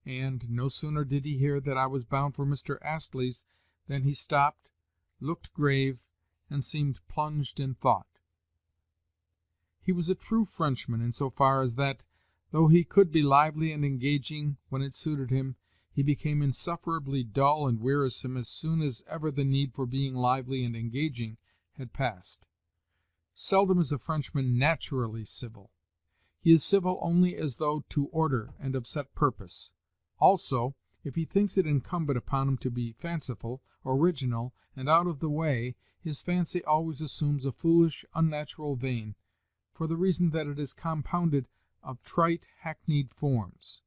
and no sooner did he hear that I was bound for Mr. Astley's than he stopped, looked grave, and seemed plunged in thought. He was a true Frenchman in so far as that, though he could be lively and engaging when it suited him, he became insufferably dull and wearisome as soon as ever the need for being lively and engaging had passed. Seldom is a Frenchman naturally civil. He is civil only as though to order and of set purpose. Also, if he thinks it incumbent upon him to be fanciful, original, and out of the way, his fancy always assumes a foolish, unnatural vein, for the reason that it is compounded of trite, hackneyed forms.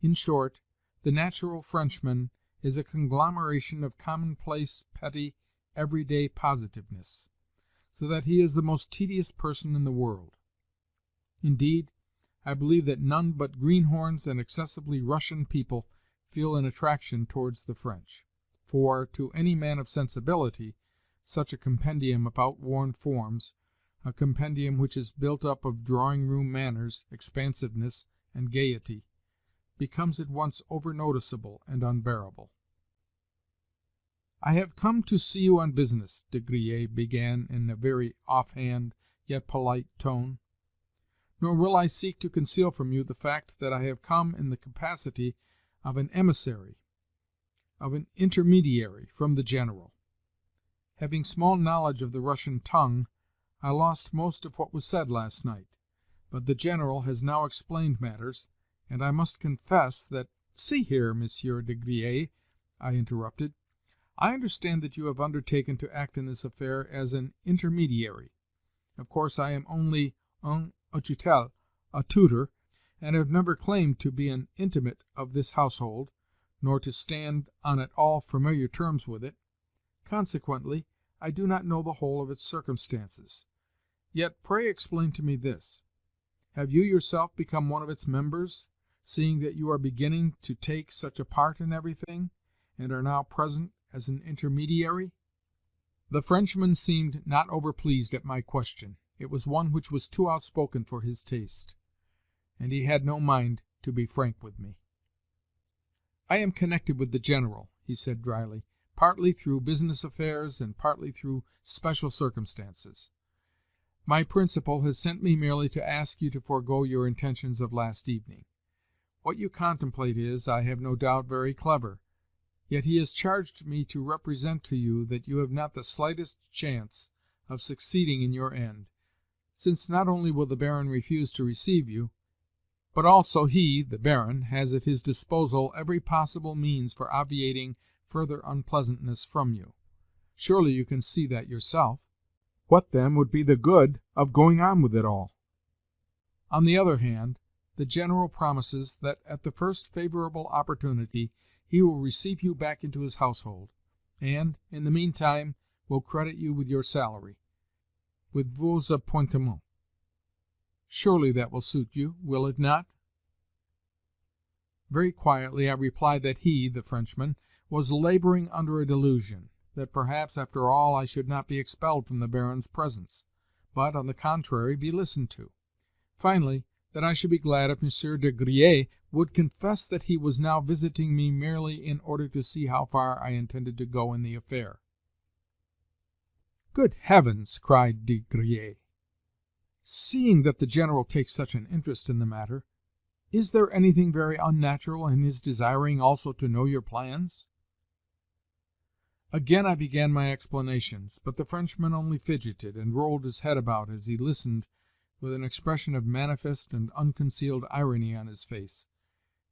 In short, the natural Frenchman is a conglomeration of commonplace, petty, everyday positiveness, so that he is the most tedious person in the world. Indeed, I believe that none but greenhorns and excessively Russian people feel an attraction towards the French, for, to any man of sensibility, such a compendium of outworn forms, a compendium which is built up of drawing-room manners, expansiveness, and gaiety, becomes at once over-noticeable and unbearable. "I have come to see you on business," De Griers began in a very off-hand yet polite tone. "Nor will I seek to conceal from you the fact that I have come in the capacity of an emissary, of an intermediary from the General. Having small knowledge of the Russian tongue, I lost most of what was said last night, but the General has now explained matters, and I must confess that—" "See here, Monsieur de Griers," I interrupted, "I understand that you have undertaken to act in this affair as an intermediary. Of course I am only un tuteur, a tutor, and have never claimed to be an intimate of this household, nor to stand on at all familiar terms with it. Consequently, I do not know the whole of its circumstances. Yet pray explain to me this. Have you yourself become one of its members, seeing that you are beginning to take such a part in everything, and are now present as an intermediary?" The Frenchman seemed not overpleased at my question. It was one which was too outspoken for his taste, and he had no mind to be frank with me. "I am connected with the General," he said dryly, "partly through business affairs and partly through special circumstances. My principal has sent me merely to ask you to forego your intentions of last evening. What you contemplate is, I have no doubt, very clever, yet he has charged me to represent to you that you have not the slightest chance of succeeding in your end, since not only will the Baron refuse to receive you, But also he, the Baron, has at his disposal every possible means for obviating further unpleasantness from you. Surely you can see that yourself. What, then, would be the good of going on with it all? On the other hand, the General promises that at the first favorable opportunity he will receive you back into his household, and, in the meantime, will credit you with your salary, with vos appointements. Surely that will suit you, will it not?" Very quietly I replied that he, the Frenchman, was laboring under a delusion, that perhaps after all I should not be expelled from the Baron's presence, but, on the contrary, be listened to. Finally, that I should be glad if M. de Griers would confess that he was now visiting me merely in order to see how far I intended to go in the affair. "Good heavens!" cried de Griers. "Seeing that the General takes such an interest in the matter, is there anything very unnatural in his desiring also to know your plans?" Again I began my explanations, but the Frenchman only fidgeted and rolled his head about as he listened, with an expression of manifest and unconcealed irony on his face.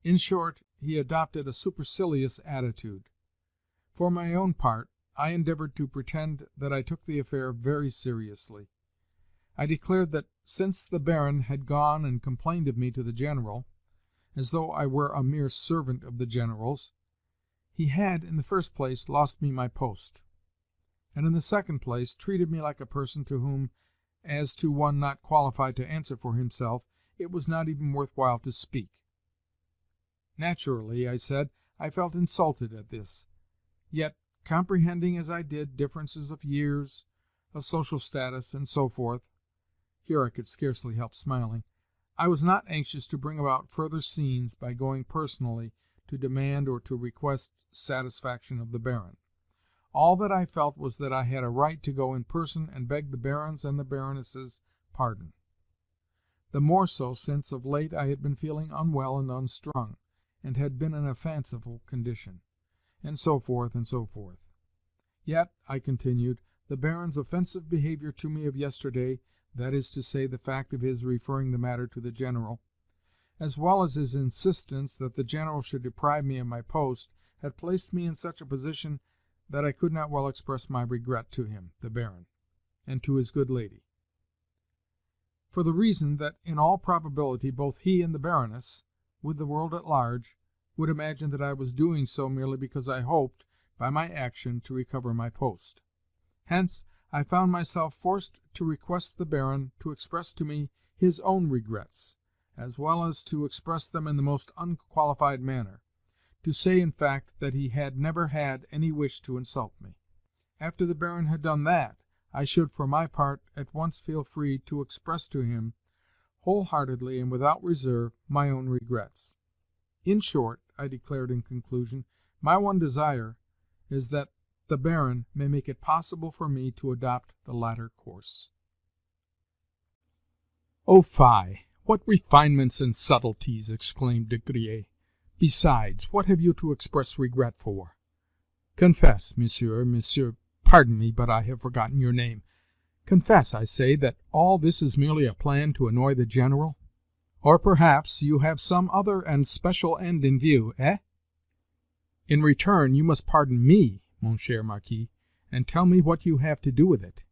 In short, he adopted a supercilious attitude. For my own part, I endeavored to pretend that I took the affair very seriously. I declared that since the Baron had gone and complained of me to the General, as though I were a mere servant of the General's, he had, in the first place, lost me my post, and in the second place treated me like a person to whom, as to one not qualified to answer for himself, it was not even worth while to speak. Naturally, I said, I felt insulted at this. Yet, comprehending as I did differences of years, of social status, and so forth, here I could scarcely help smiling, I was not anxious to bring about further scenes by going personally to demand or to request satisfaction of the Baron. All that I felt was that I had a right to go in person and beg the Baron's and the Baroness's pardon. The more so since of late I had been feeling unwell and unstrung, and had been in a fanciful condition, and so forth, and so forth. Yet, I continued, the Baron's offensive behavior to me of yesterday, that is to say, the fact of his referring the matter to the General, as well as his insistence that the General should deprive me of my post, had placed me in such a position that I could not well express my regret to him, the Baron, and to his good lady, for the reason that in all probability both he and the Baroness, with the world at large, would imagine that I was doing so merely because I hoped, by my action, to recover my post. Hence, I found myself forced to request the Baron to express to me his own regrets, as well as to express them in the most unqualified manner, to say, in fact, that he had never had any wish to insult me. After the Baron had done that, I should, for my part, at once feel free to express to him, whole-heartedly and without reserve, my own regrets. In short, I declared in conclusion, my one desire is that the Baron may make it possible for me to adopt the latter course. "Oh, fie! What refinements and subtleties!" exclaimed de Griers. "Besides, what have you to express regret for? Confess, monsieur, pardon me, but I have forgotten your name. Confess, I say, that all this is merely a plan to annoy the General? Or perhaps you have some other and special end in view, eh? In return, you must pardon me, mon cher Marquis, and tell me what you have to do with it."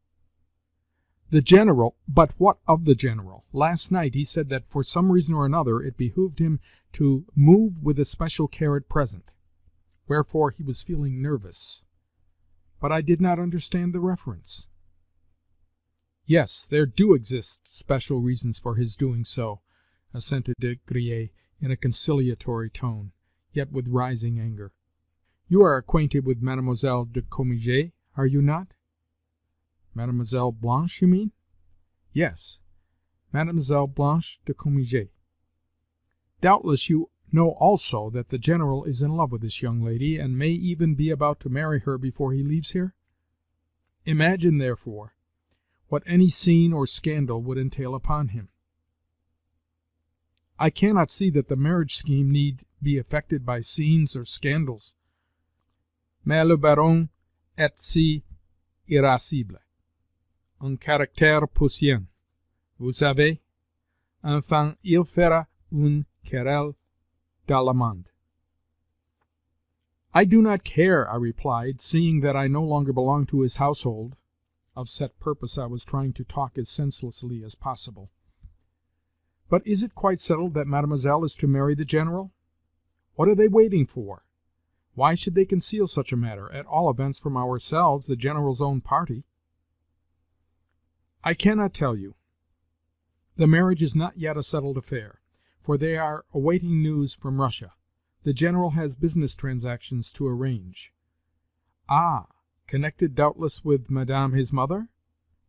"The General—" "But what of the General? Last night he said that for some reason or another it behoved him to move with especial care at present, wherefore he was feeling nervous. But I did not understand the reference." "Yes, there do exist special reasons for his doing so," assented de Griers in a conciliatory tone, yet with rising anger. "You are acquainted with Mademoiselle de Cominges, are you not?" "Mademoiselle Blanche, you mean?" "Yes, Mademoiselle Blanche de Cominges. Doubtless you know also that the General is in love with this young lady, and may even be about to marry her before he leaves here? Imagine, therefore, what any scene or scandal would entail upon him. I cannot see that the marriage scheme need be affected by scenes or scandals. Mais le Baron est si irascible, un caractère puissant, vous savez. Enfin, il fera une querelle d'Allemand. I do not care, I replied, seeing that I no longer belong to his household. Of set purpose I was trying to talk as senselessly as possible. But is it quite settled that Mademoiselle is to marry the General? What are they waiting for? Why should they conceal such a matter, at all events from ourselves, the General's own party? I cannot tell you. The marriage is not yet a settled affair, for they are awaiting news from Russia. The General has business transactions to arrange. Ah, connected doubtless with Madame his mother?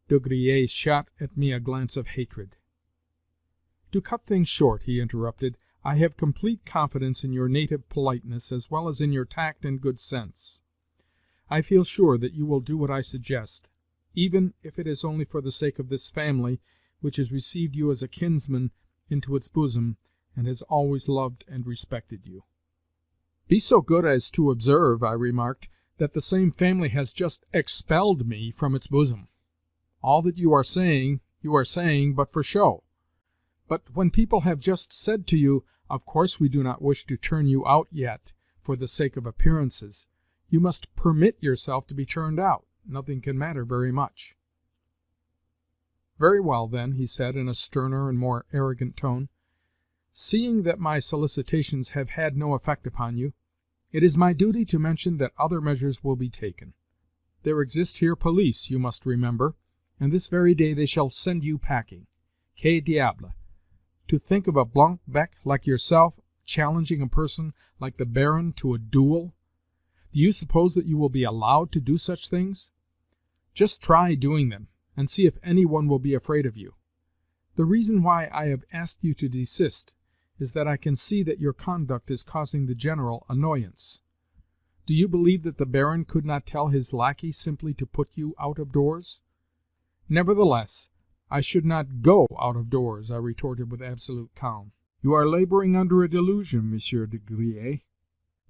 De Griers shot at me a glance of hatred. To cut things short, he interrupted, I have complete confidence in your native politeness as well as in your tact and good sense. I feel sure that you will do what I suggest, even if it is only for the sake of this family, which has received you as a kinsman into its bosom, and has always loved and respected you. Be so good as to observe, I remarked, that the same family has just expelled me from its bosom. All that you are saying but for show. But when people have just said to you, of course we do not wish to turn you out yet, for the sake of appearances, you must permit yourself to be turned out. Nothing can matter very much. Very well, then, he said in a sterner and more arrogant tone, seeing that my solicitations have had no effect upon you, it is my duty to mention that other measures will be taken. There exist here police, you must remember, and this very day they shall send you packing. Que diable! To think of a blanc bec like yourself challenging a person like the Baron to a duel! Do you suppose that you will be allowed to do such things? Just try doing them, and see if any one will be afraid of you. The reason why I have asked you to desist is that I can see that your conduct is causing the General annoyance. Do you believe that the Baron could not tell his lackey simply to put you out of doors? Nevertheless, I should not go out of doors, I retorted with absolute calm. You are laboring under a delusion, Monsieur de Griers.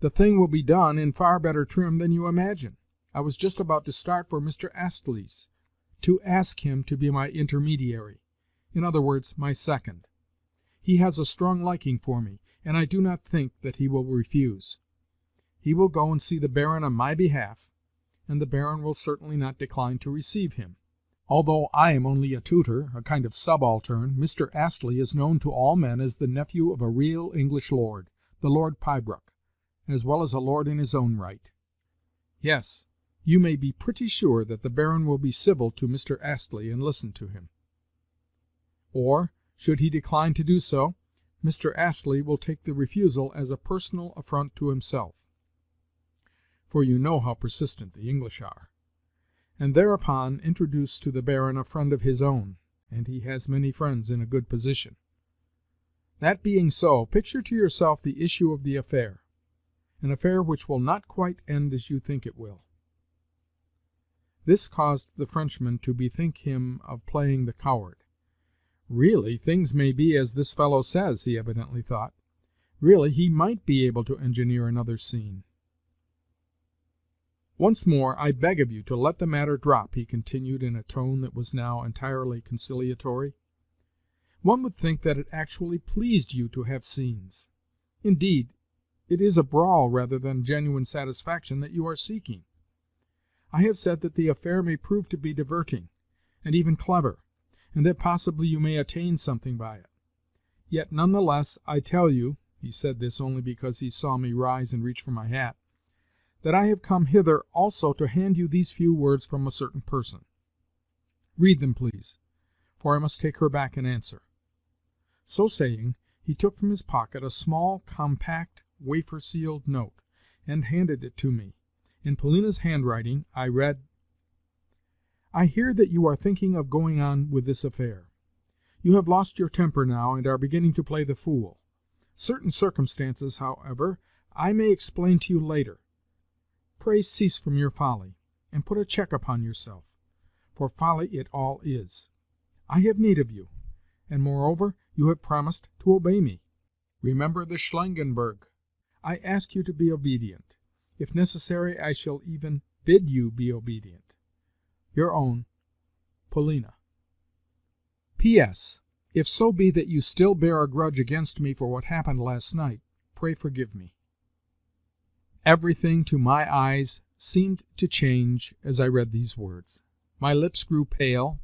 The thing will be done in far better trim than you imagine. I was just about to start for Mr. Astley's, to ask him to be my intermediary, in other words, my second. He has a strong liking for me, and I do not think that he will refuse. He will go and see the Baron on my behalf, and the Baron will certainly not decline to receive him. Although I am only a tutor, a kind of subaltern, Mr. Astley is known to all men as the nephew of a real English lord, the Lord Pybrook, as well as a lord in his own right. Yes, you may be pretty sure that the Baron will be civil to Mr. Astley and listen to him. Or, should he decline to do so, Mr. Astley will take the refusal as a personal affront to himself, for you know how persistent the English are, and thereupon introduce to the Baron a friend of his own, and he has many friends in a good position. That being so, picture to yourself the issue of the affair, an affair which will not quite end as you think it will. This caused the Frenchman to bethink him of playing the coward. Really, things may be as this fellow says, he evidently thought. Really, he might be able to engineer another scene. Once more, I beg of you to let the matter drop, he continued in a tone that was now entirely conciliatory. One would think that it actually pleased you to have scenes. Indeed, it is a brawl rather than genuine satisfaction that you are seeking. I have said that the affair may prove to be diverting, and even clever, and that possibly you may attain something by it. Yet none the less I tell you," he said this only because he saw me rise and reach for my hat, "that I have come hither also to hand you these few words from a certain person. Read them, please, for I must take her back an answer." So saying, he took from his pocket a small, compact, wafer-sealed note, and handed it to me. In Polina's handwriting I read, "I hear that you are thinking of going on with this affair. You have lost your temper now, and are beginning to play the fool. Certain circumstances, however, I may explain to you later. Pray cease from your folly, and put a check upon yourself, for folly it all is. I have need of you, and moreover you have promised to obey me. Remember the Schlangenberg. I ask you to be obedient. If necessary, I shall even bid you be obedient. Your own, Polina. P.S. If so be that you still bear a grudge against me for what happened last night, pray forgive me." Everything to my eyes seemed to change as I read these words. My lips grew pale,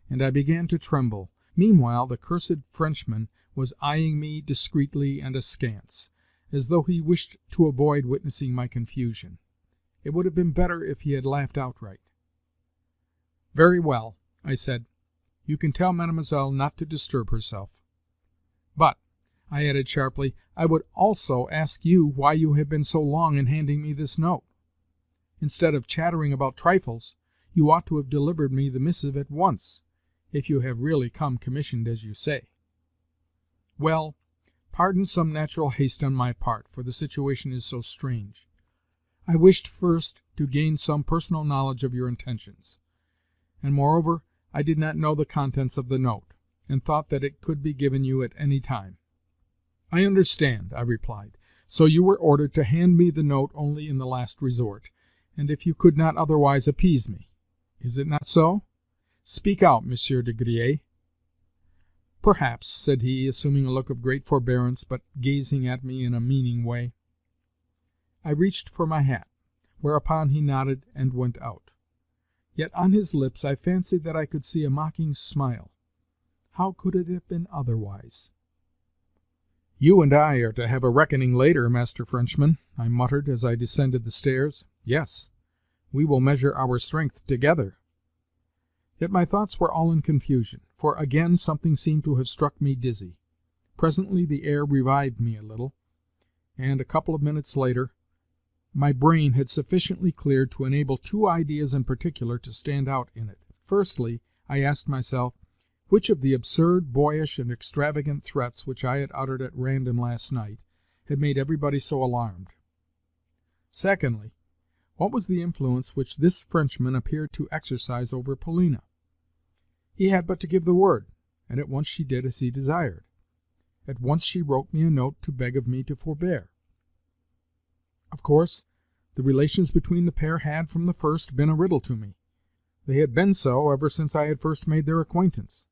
and I began to tremble. Meanwhile the cursed Frenchman was eyeing me discreetly and askance, as though he wished to avoid witnessing my confusion. It would have been better if he had laughed outright. "Very well," I said. "You can tell Mademoiselle not to disturb herself. But," I added sharply, "I would also ask you why you have been so long in handing me this note. Instead of chattering about trifles, you ought to have delivered me the missive at once, if you have really come commissioned as you say. Well, pardon some natural haste on my part, for the situation is so strange. I wished first to gain some personal knowledge of your intentions, and moreover I did not know the contents of the note, and thought that it could be given you at any time." "I understand," I replied. "So you were ordered to hand me the note only in the last resort, and if you could not otherwise appease me. Is it not so? Speak out, Monsieur de Griers." "Perhaps," said he, assuming a look of great forbearance, but gazing at me in a meaning way. I reached for my hat, whereupon he nodded and went out. Yet on his lips I fancied that I could see a mocking smile. How could it have been otherwise? "You and I are to have a reckoning later, Master Frenchman," I muttered as I descended the stairs. "Yes, we will measure our strength together." Yet my thoughts were all in confusion, for again something seemed to have struck me dizzy. Presently the air revived me a little, and a couple of minutes later my brain had sufficiently cleared to enable two ideas in particular to stand out in it. Firstly, I asked myself, which of the absurd, boyish, and extravagant threats which I had uttered at random last night had made everybody so alarmed? Secondly, what was the influence which this Frenchman appeared to exercise over Polina? He had but to give the word, and at once she did as he desired. At once she wrote me a note to beg of me to forbear. Of course, the relations between the pair had, from the first, been a riddle to me. They had been so ever since I had first made their acquaintance.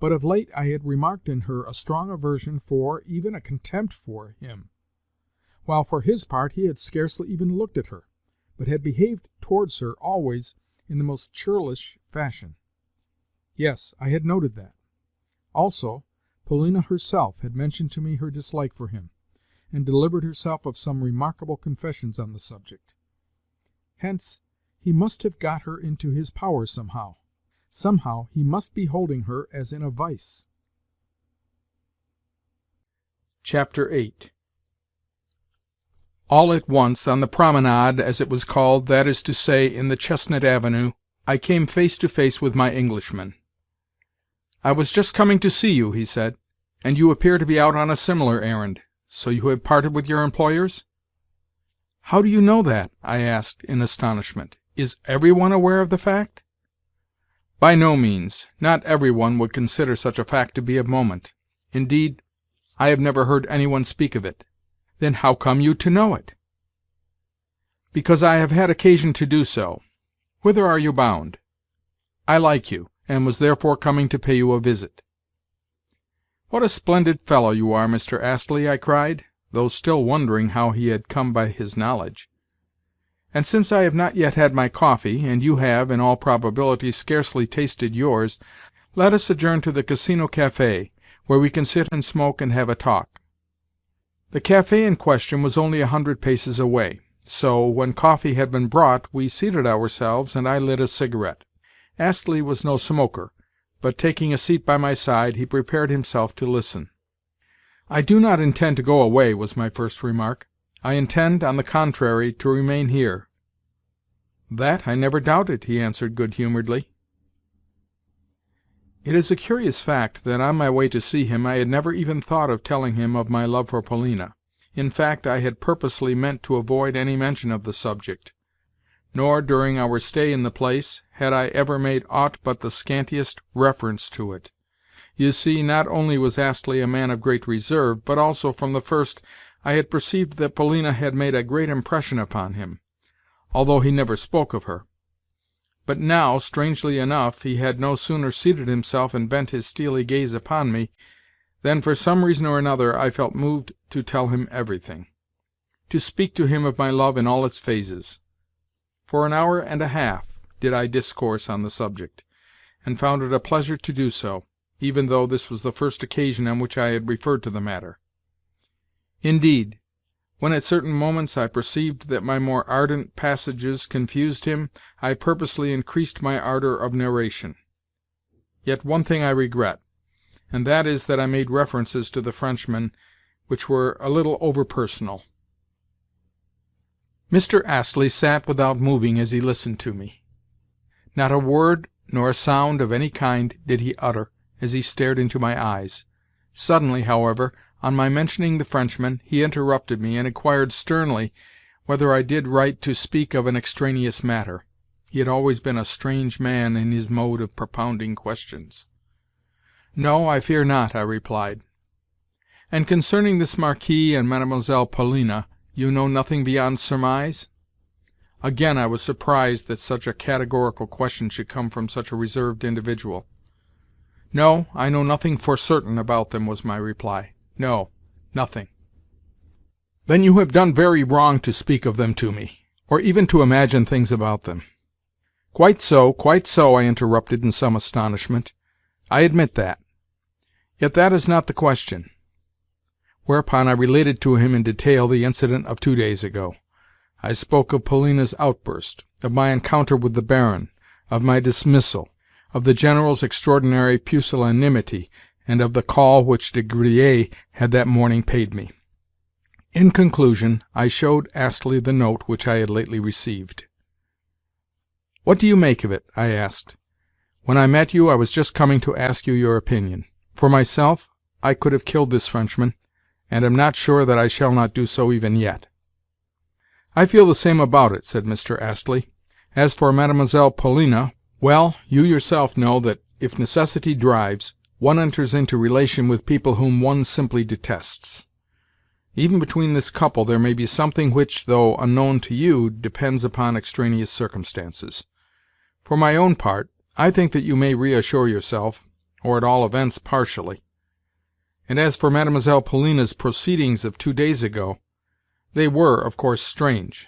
But of late I had remarked in her a strong aversion for, even a contempt for, him, while for his part he had scarcely even looked at her, but had behaved towards her always in the most churlish fashion. Yes, I had noted that. Also, Polina herself had mentioned to me her dislike for him, and delivered herself of some remarkable confessions on the subject. Hence, he must have got her into his power somehow. Somehow he must be holding her as in a vice. Chapter 8. All at once, on the promenade, as it was called, that is to say, in the Chestnut Avenue, I came face to face with my Englishman. "I was just coming to see you," he said, "and you appear to be out on a similar errand. So you have parted with your employers?" "How do you know that?" I asked, in astonishment. "Is every one aware of the fact?" "By no means. Not every one would consider such a fact to be of moment. Indeed, I have never heard any one speak of it." "Then how come you to know it?" "Because I have had occasion to do so. Whither are you bound?" "I like you, and was therefore coming to pay you a visit." "What a splendid fellow you are, Mr. Astley!" I cried, though still wondering how he had come by his knowledge. "And since I have not yet had my coffee, and you have, in all probability, scarcely tasted yours, let us adjourn to the Casino Café, where we can sit and smoke and have a talk." The café in question was only 100 paces away, so, when coffee had been brought, we seated ourselves, and I lit a cigarette. Astley was no smoker, but, taking a seat by my side, he prepared himself to listen. "I do not intend to go away," was my first remark. "I intend, on the contrary, to remain here." "That I never doubted," he answered good-humouredly. It is a curious fact that on my way to see him I had never even thought of telling him of my love for Polina. In fact, I had purposely meant to avoid any mention of the subject. Nor, during our stay in the place, had I ever made aught but the scantiest reference to it. You see, not only was Astley a man of great reserve, but also, from the first, I had perceived that Polina had made a great impression upon him, although he never spoke of her. But now, strangely enough, he had no sooner seated himself and bent his steely gaze upon me, than, for some reason or another, I felt moved to tell him everything, to speak to him of my love in all its phases. For an hour and a half did I discourse on the subject, and found it a pleasure to do so, even though this was the first occasion on which I had referred to the matter. Indeed, when at certain moments I perceived that my more ardent passages confused him, I purposely increased my ardor of narration. Yet one thing I regret, and that is that I made references to the Frenchman which were a little over-personal. Mr. Astley sat without moving as he listened to me. Not a word nor a sound of any kind did he utter as he stared into my eyes. Suddenly, however, on my mentioning the Frenchman, he interrupted me, and inquired sternly whether I did right to speak of an extraneous matter. He had always been a strange man in his mode of propounding questions. "No, I fear not," I replied. "And concerning this Marquis and Mademoiselle Polina, you know nothing beyond surmise?" Again I was surprised that such a categorical question should come from such a reserved individual. "No, I know nothing for certain about them," was my reply. "No, nothing." "Then you have done very wrong to speak of them to me, or even to imagine things about them." Quite so, I interrupted in some astonishment. "I admit that. Yet that is not the question." Whereupon I related to him in detail the incident of 2 days ago. I spoke of Polina's outburst, of my encounter with the Baron, of my dismissal, of the General's extraordinary pusillanimity, and of the call which De Griers had that morning paid me. In conclusion, I showed Astley the note which I had lately received. "What do you make of it?" I asked. "When I met you I was just coming to ask you your opinion. For myself, I could have killed this Frenchman, and am not sure that I shall not do so even yet." "I feel the same about it," said Mr. Astley. "As for Mademoiselle Polina, well, you yourself know that, if necessity drives, one enters into relation with people whom one simply detests. Even between this couple there may be something which, though unknown to you, depends upon extraneous circumstances. For my own part, I think that you may reassure yourself, or at all events partially. And as for Mademoiselle Polina's proceedings of 2 days ago, they were, of course, strange.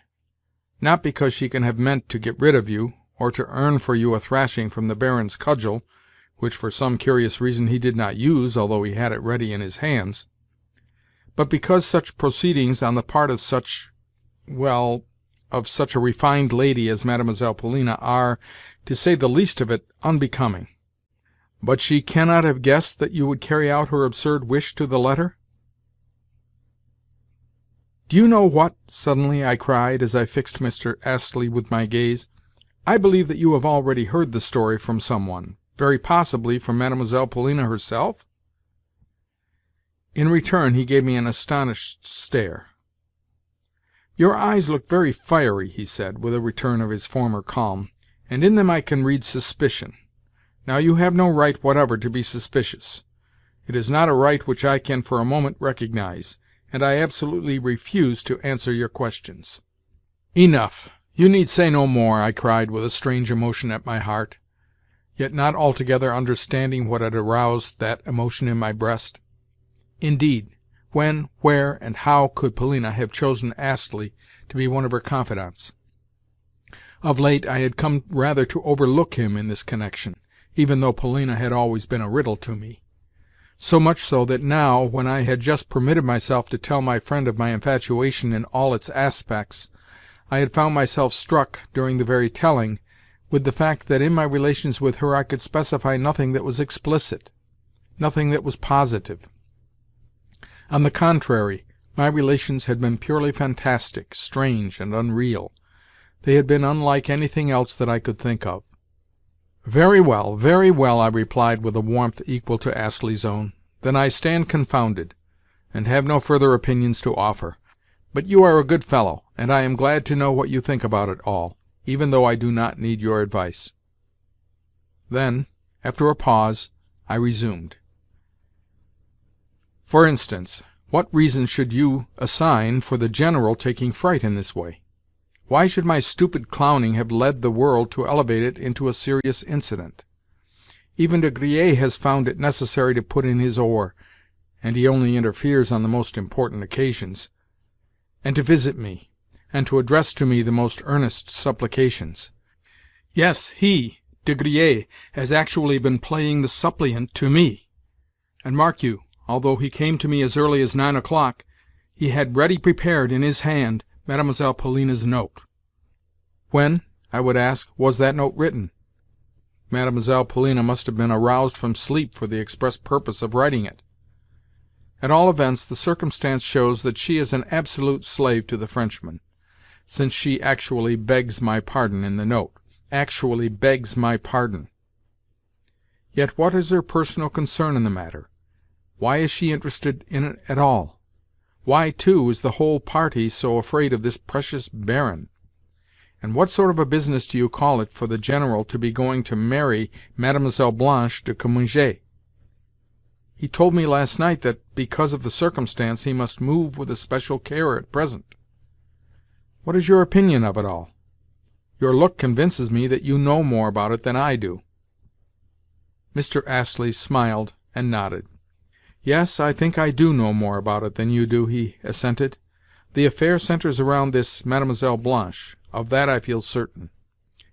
Not because she can have meant to get rid of you, or to earn for you a thrashing from the Baron's cudgel, which for some curious reason he did not use, although he had it ready in his hands, but because such proceedings on the part of of such a refined lady as Mademoiselle Polina are, to say the least of it, unbecoming." "But she cannot have guessed that you would carry out her absurd wish to the letter?" "Do you know what?" suddenly I cried, as I fixed Mr. Astley with my gaze. "I believe that you have already heard the story from some one, very possibly from Mademoiselle Polina herself?" In return he gave me an astonished stare. "Your eyes look very fiery," he said, with a return of his former calm, "and in them I can read suspicion. Now you have no right whatever to be suspicious. It is not a right which I can for a moment recognize, and I absolutely refuse to answer your questions." "Enough. You need say no more," I cried with a strange emotion at my heart, yet not altogether understanding what had aroused that emotion in my breast. Indeed, when, where, and how could Polina have chosen Astley to be one of her confidants? Of late I had come rather to overlook him in this connection, even though Polina had always been a riddle to me. So much so that now, when I had just permitted myself to tell my friend of my infatuation in all its aspects, I had found myself struck, during the very telling, with the fact that in my relations with her I could specify nothing that was explicit, nothing that was positive. On the contrary, my relations had been purely fantastic, strange, and unreal. They had been unlike anything else that I could think of. Very well, I replied with a warmth equal to Astley's own. "Then I stand confounded, and have no further opinions to offer. But you are a good fellow, and I am glad to know what you think about it all, even though I do not need your advice." Then, after a pause, I resumed. "For instance, what reason should you assign for the General taking fright in this way?" Why should my stupid clowning have led the world to elevate it into a serious incident? Even De Griers has found it necessary to put in his oar, and he only interferes on the most important occasions, and to visit me, and to address to me the most earnest supplications. Yes, he, De Griers, has actually been playing the suppliant to me. And mark you, although he came to me as early as 9 o'clock, he had ready prepared in his hand Mademoiselle Polina's note. When, I would ask, was that note written? Mademoiselle Polina must have been aroused from sleep for the express purpose of writing it. At all events, the circumstance shows that she is an absolute slave to the Frenchman, since she actually begs my pardon in the note. Actually begs my pardon. Yet what is her personal concern in the matter? Why is she interested in it at all? Why, too, is the whole party so afraid of this precious Baron? And what sort of a business do you call it for the General to be going to marry Mademoiselle Blanche de Cominges? He told me last night that, because of the circumstance, he must move with especial care at present. What is your opinion of it all? Your look convinces me that you know more about it than I do." Mr. Astley smiled and nodded. "Yes, I think I do know more about it than you do," he assented. "The affair centres around this Mademoiselle Blanche. Of that I feel certain."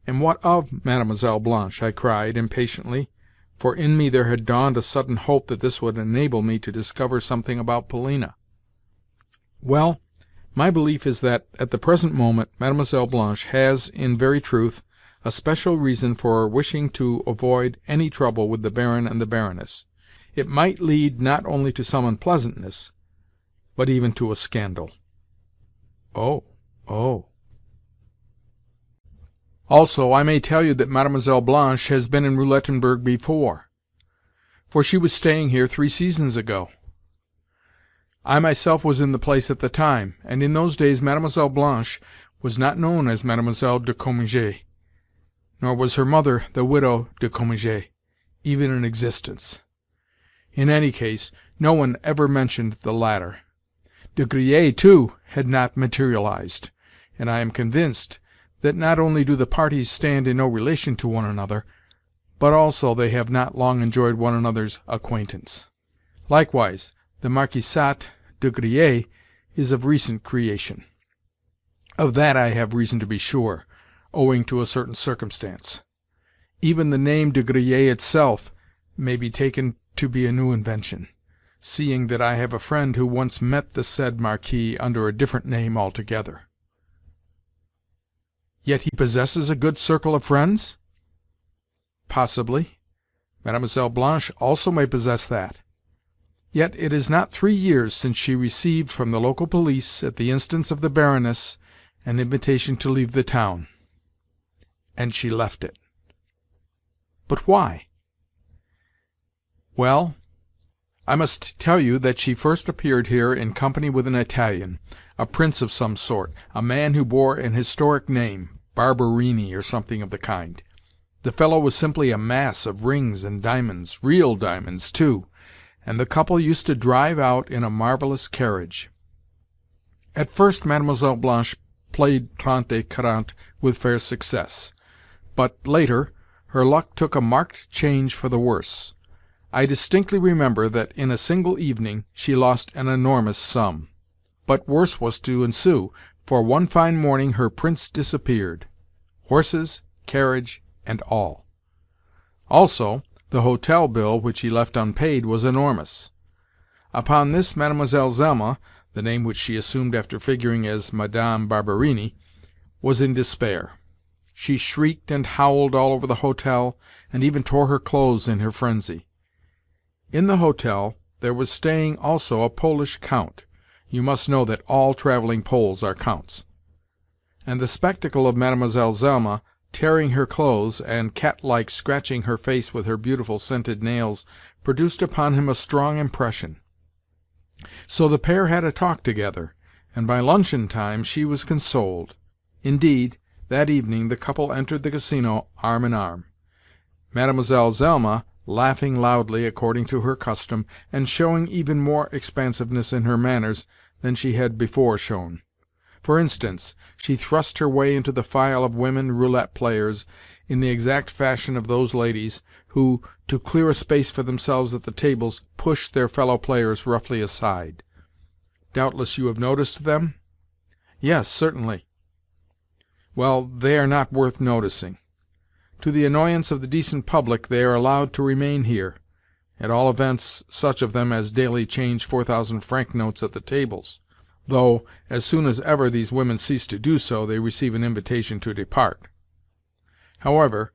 "And what of Mademoiselle Blanche?" I cried, impatiently, for in me there had dawned a sudden hope that this would enable me to discover something about Polina. "Well, my belief is that, at the present moment, Mademoiselle Blanche has, in very truth, a special reason for wishing to avoid any trouble with the Baron and the Baroness. It might lead not only to some unpleasantness, but even to a scandal." "Oh, oh." "Also, I may tell you that Mademoiselle Blanche has been in Roulettenberg before, for she was staying here 3 seasons ago. I myself was in the place at the time, and in those days Mademoiselle Blanche was not known as Mademoiselle de Cominges, nor was her mother, the widow de Cominges, even in existence. In any case, no one ever mentioned the latter. De Griers, too, had not materialized, and I am convinced that not only do the parties stand in no relation to one another, but also they have not long enjoyed one another's acquaintance. Likewise, the Marquisate de Griers is of recent creation. Of that I have reason to be sure, owing to a certain circumstance. Even the name de Griers itself may be taken to be a new invention, seeing that I have a friend who once met the said Marquis under a different name altogether." "Yet he possesses a good circle of friends?" "Possibly. Mademoiselle Blanche also may possess that. Yet it is not 3 years since she received from the local police, at the instance of the Baroness, an invitation to leave the town. And she left it." "But why?" "Well, I must tell you that she first appeared here in company with an Italian, a prince of some sort, a man who bore an historic name, Barberini or something of the kind. The fellow was simply a mass of rings and diamonds, real diamonds, too, and the couple used to drive out in a marvellous carriage. At first Mademoiselle Blanche played trente et quarante with fair success, but, later, her luck took a marked change for the worse. I distinctly remember that in a single evening she lost an enormous sum. But worse was to ensue, for one fine morning her prince disappeared—horses, carriage, and all. Also, the hotel bill which he left unpaid was enormous. Upon this Mademoiselle Zelma, the name which she assumed after figuring as Madame Barberini, was in despair. She shrieked and howled all over the hotel, and even tore her clothes in her frenzy. In the hotel there was staying also a Polish count. You must know that all travelling Poles are counts. And the spectacle of Mademoiselle Zelma tearing her clothes, and cat-like scratching her face with her beautiful scented nails, produced upon him a strong impression. So the pair had a talk together, and by luncheon-time she was consoled. Indeed, that evening the couple entered the Casino arm in arm, Mademoiselle Zelma laughing loudly according to her custom, and showing even more expansiveness in her manners than she had before shown. For instance, she thrust her way into the file of women roulette players in the exact fashion of those ladies who, to clear a space for themselves at the tables, push their fellow-players roughly aside. Doubtless you have noticed them? Yes, certainly. Well, they are not worth noticing. To the annoyance of the decent public they are allowed to remain here, at all events such of them as daily change 4,000-franc notes at the tables, though, as soon as ever these women cease to do so, they receive an invitation to depart. However,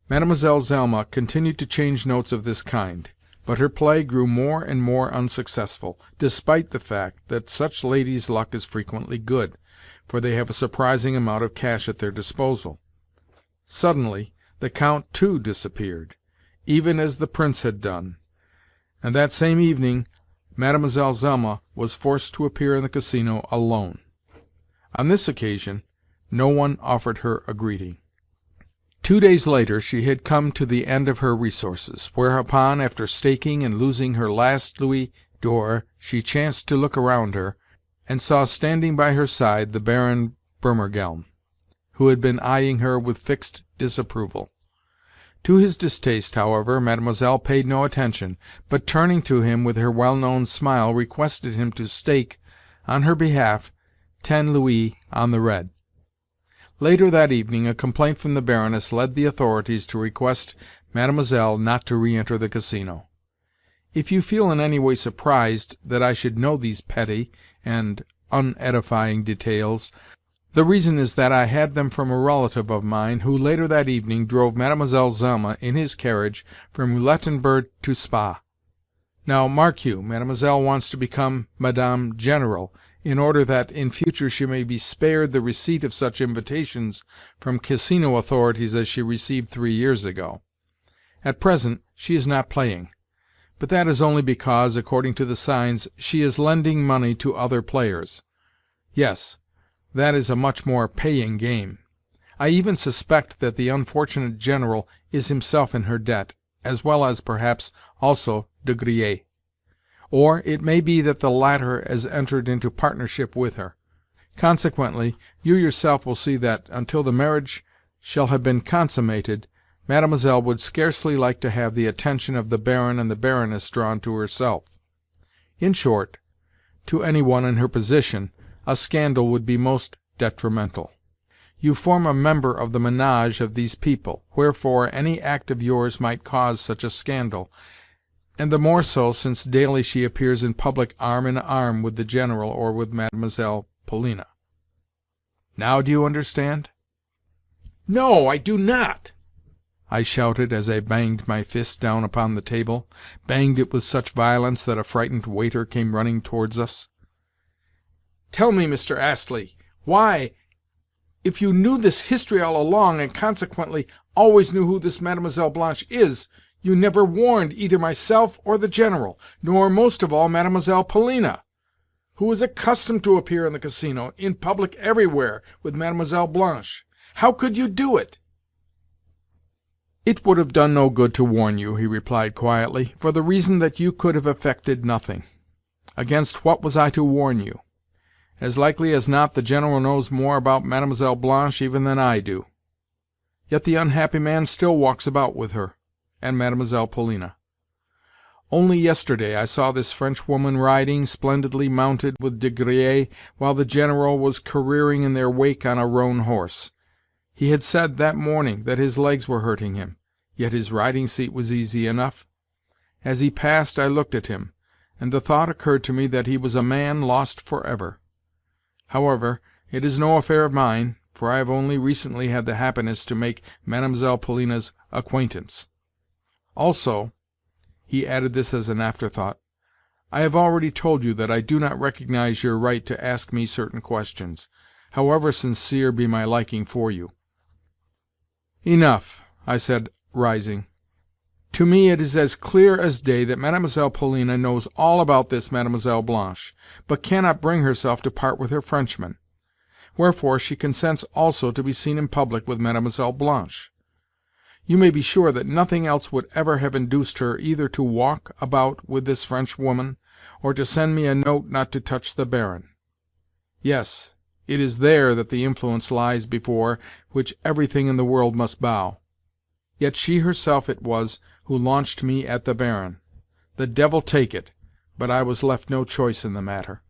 Mademoiselle Zelma continued to change notes of this kind, but her play grew more and more unsuccessful, despite the fact that such ladies' luck is frequently good, for they have a surprising amount of cash at their disposal. Suddenly the Count too disappeared, even as the Prince had done, and that same evening Mademoiselle Zelma was forced to appear in the Casino alone. On this occasion no one offered her a greeting. 2 days later she had come to the end of her resources, whereupon, after staking and losing her last louis d'or, she chanced to look around her, and saw standing by her side the Baron Burmergelm, who had been eyeing her with fixed disapproval. To his distaste, however, Mademoiselle paid no attention, but turning to him with her well-known smile, requested him to stake, on her behalf, 10 louis on the red. Later that evening a complaint from the Baroness led the authorities to request Mademoiselle not to re-enter the Casino. If you feel in any way surprised that I should know these petty and unedifying details, the reason is that I had them from a relative of mine, who later that evening drove Mademoiselle Zelma in his carriage from Roulettenberg to Spa. Now, mark you, Mademoiselle wants to become Madame General, in order that in future she may be spared the receipt of such invitations from Casino authorities as she received 3 years ago. At present she is not playing, but that is only because, according to the signs, she is lending money to other players. Yes, that is a much more paying game. I even suspect that the unfortunate General is himself in her debt, as well as, perhaps, also De Griers. Or it may be that the latter has entered into partnership with her. Consequently, you yourself will see that, until the marriage shall have been consummated, Mademoiselle would scarcely like to have the attention of the Baron and the Baroness drawn to herself. In short, to any one in her position, a scandal would be most detrimental. You form a member of the ménage of these people, wherefore any act of yours might cause such a scandal, and the more so since daily she appears in public arm in arm with the General or with Mademoiselle Polina. Now do you understand?" "No, I do not!" I shouted as I banged my fist down upon the table, banged it with such violence that a frightened waiter came running towards us. "Tell me, Mr. Astley, why, if you knew this history all along, and consequently always knew who this Mademoiselle Blanche is, you never warned either myself or the General, nor, most of all, Mademoiselle Polina, who is accustomed to appear in the Casino, in public everywhere, with Mademoiselle Blanche? How could you do it?" "It would have done no good to warn you," he replied quietly, "for the reason that you could have effected nothing. Against what was I to warn you? As likely as not the General knows more about Mademoiselle Blanche even than I do. Yet the unhappy man still walks about with her, and Mademoiselle Polina. Only yesterday I saw this Frenchwoman riding, splendidly mounted, with De Griers, while the General was careering in their wake on a roan horse. He had said that morning that his legs were hurting him, yet his riding-seat was easy enough. As he passed I looked at him, and the thought occurred to me that he was a man lost forever. However, it is no affair of mine, for I have only recently had the happiness to make Mademoiselle Polina's acquaintance. Also," he added this as an afterthought, "I have already told you that I do not recognize your right to ask me certain questions, however sincere be my liking for you." "Enough," I said, rising. "To me it is as clear as day that Mademoiselle Polina knows all about this Mademoiselle Blanche, but cannot bring herself to part with her Frenchman. Wherefore she consents also to be seen in public with Mademoiselle Blanche. You may be sure that nothing else would ever have induced her either to walk about with this Frenchwoman, or to send me a note not to touch the Baron. Yes, It is there that the influence lies before which everything in the world must bow. Yet she herself it was who launched me at the Baron. The devil take it, but I was left no choice in the matter.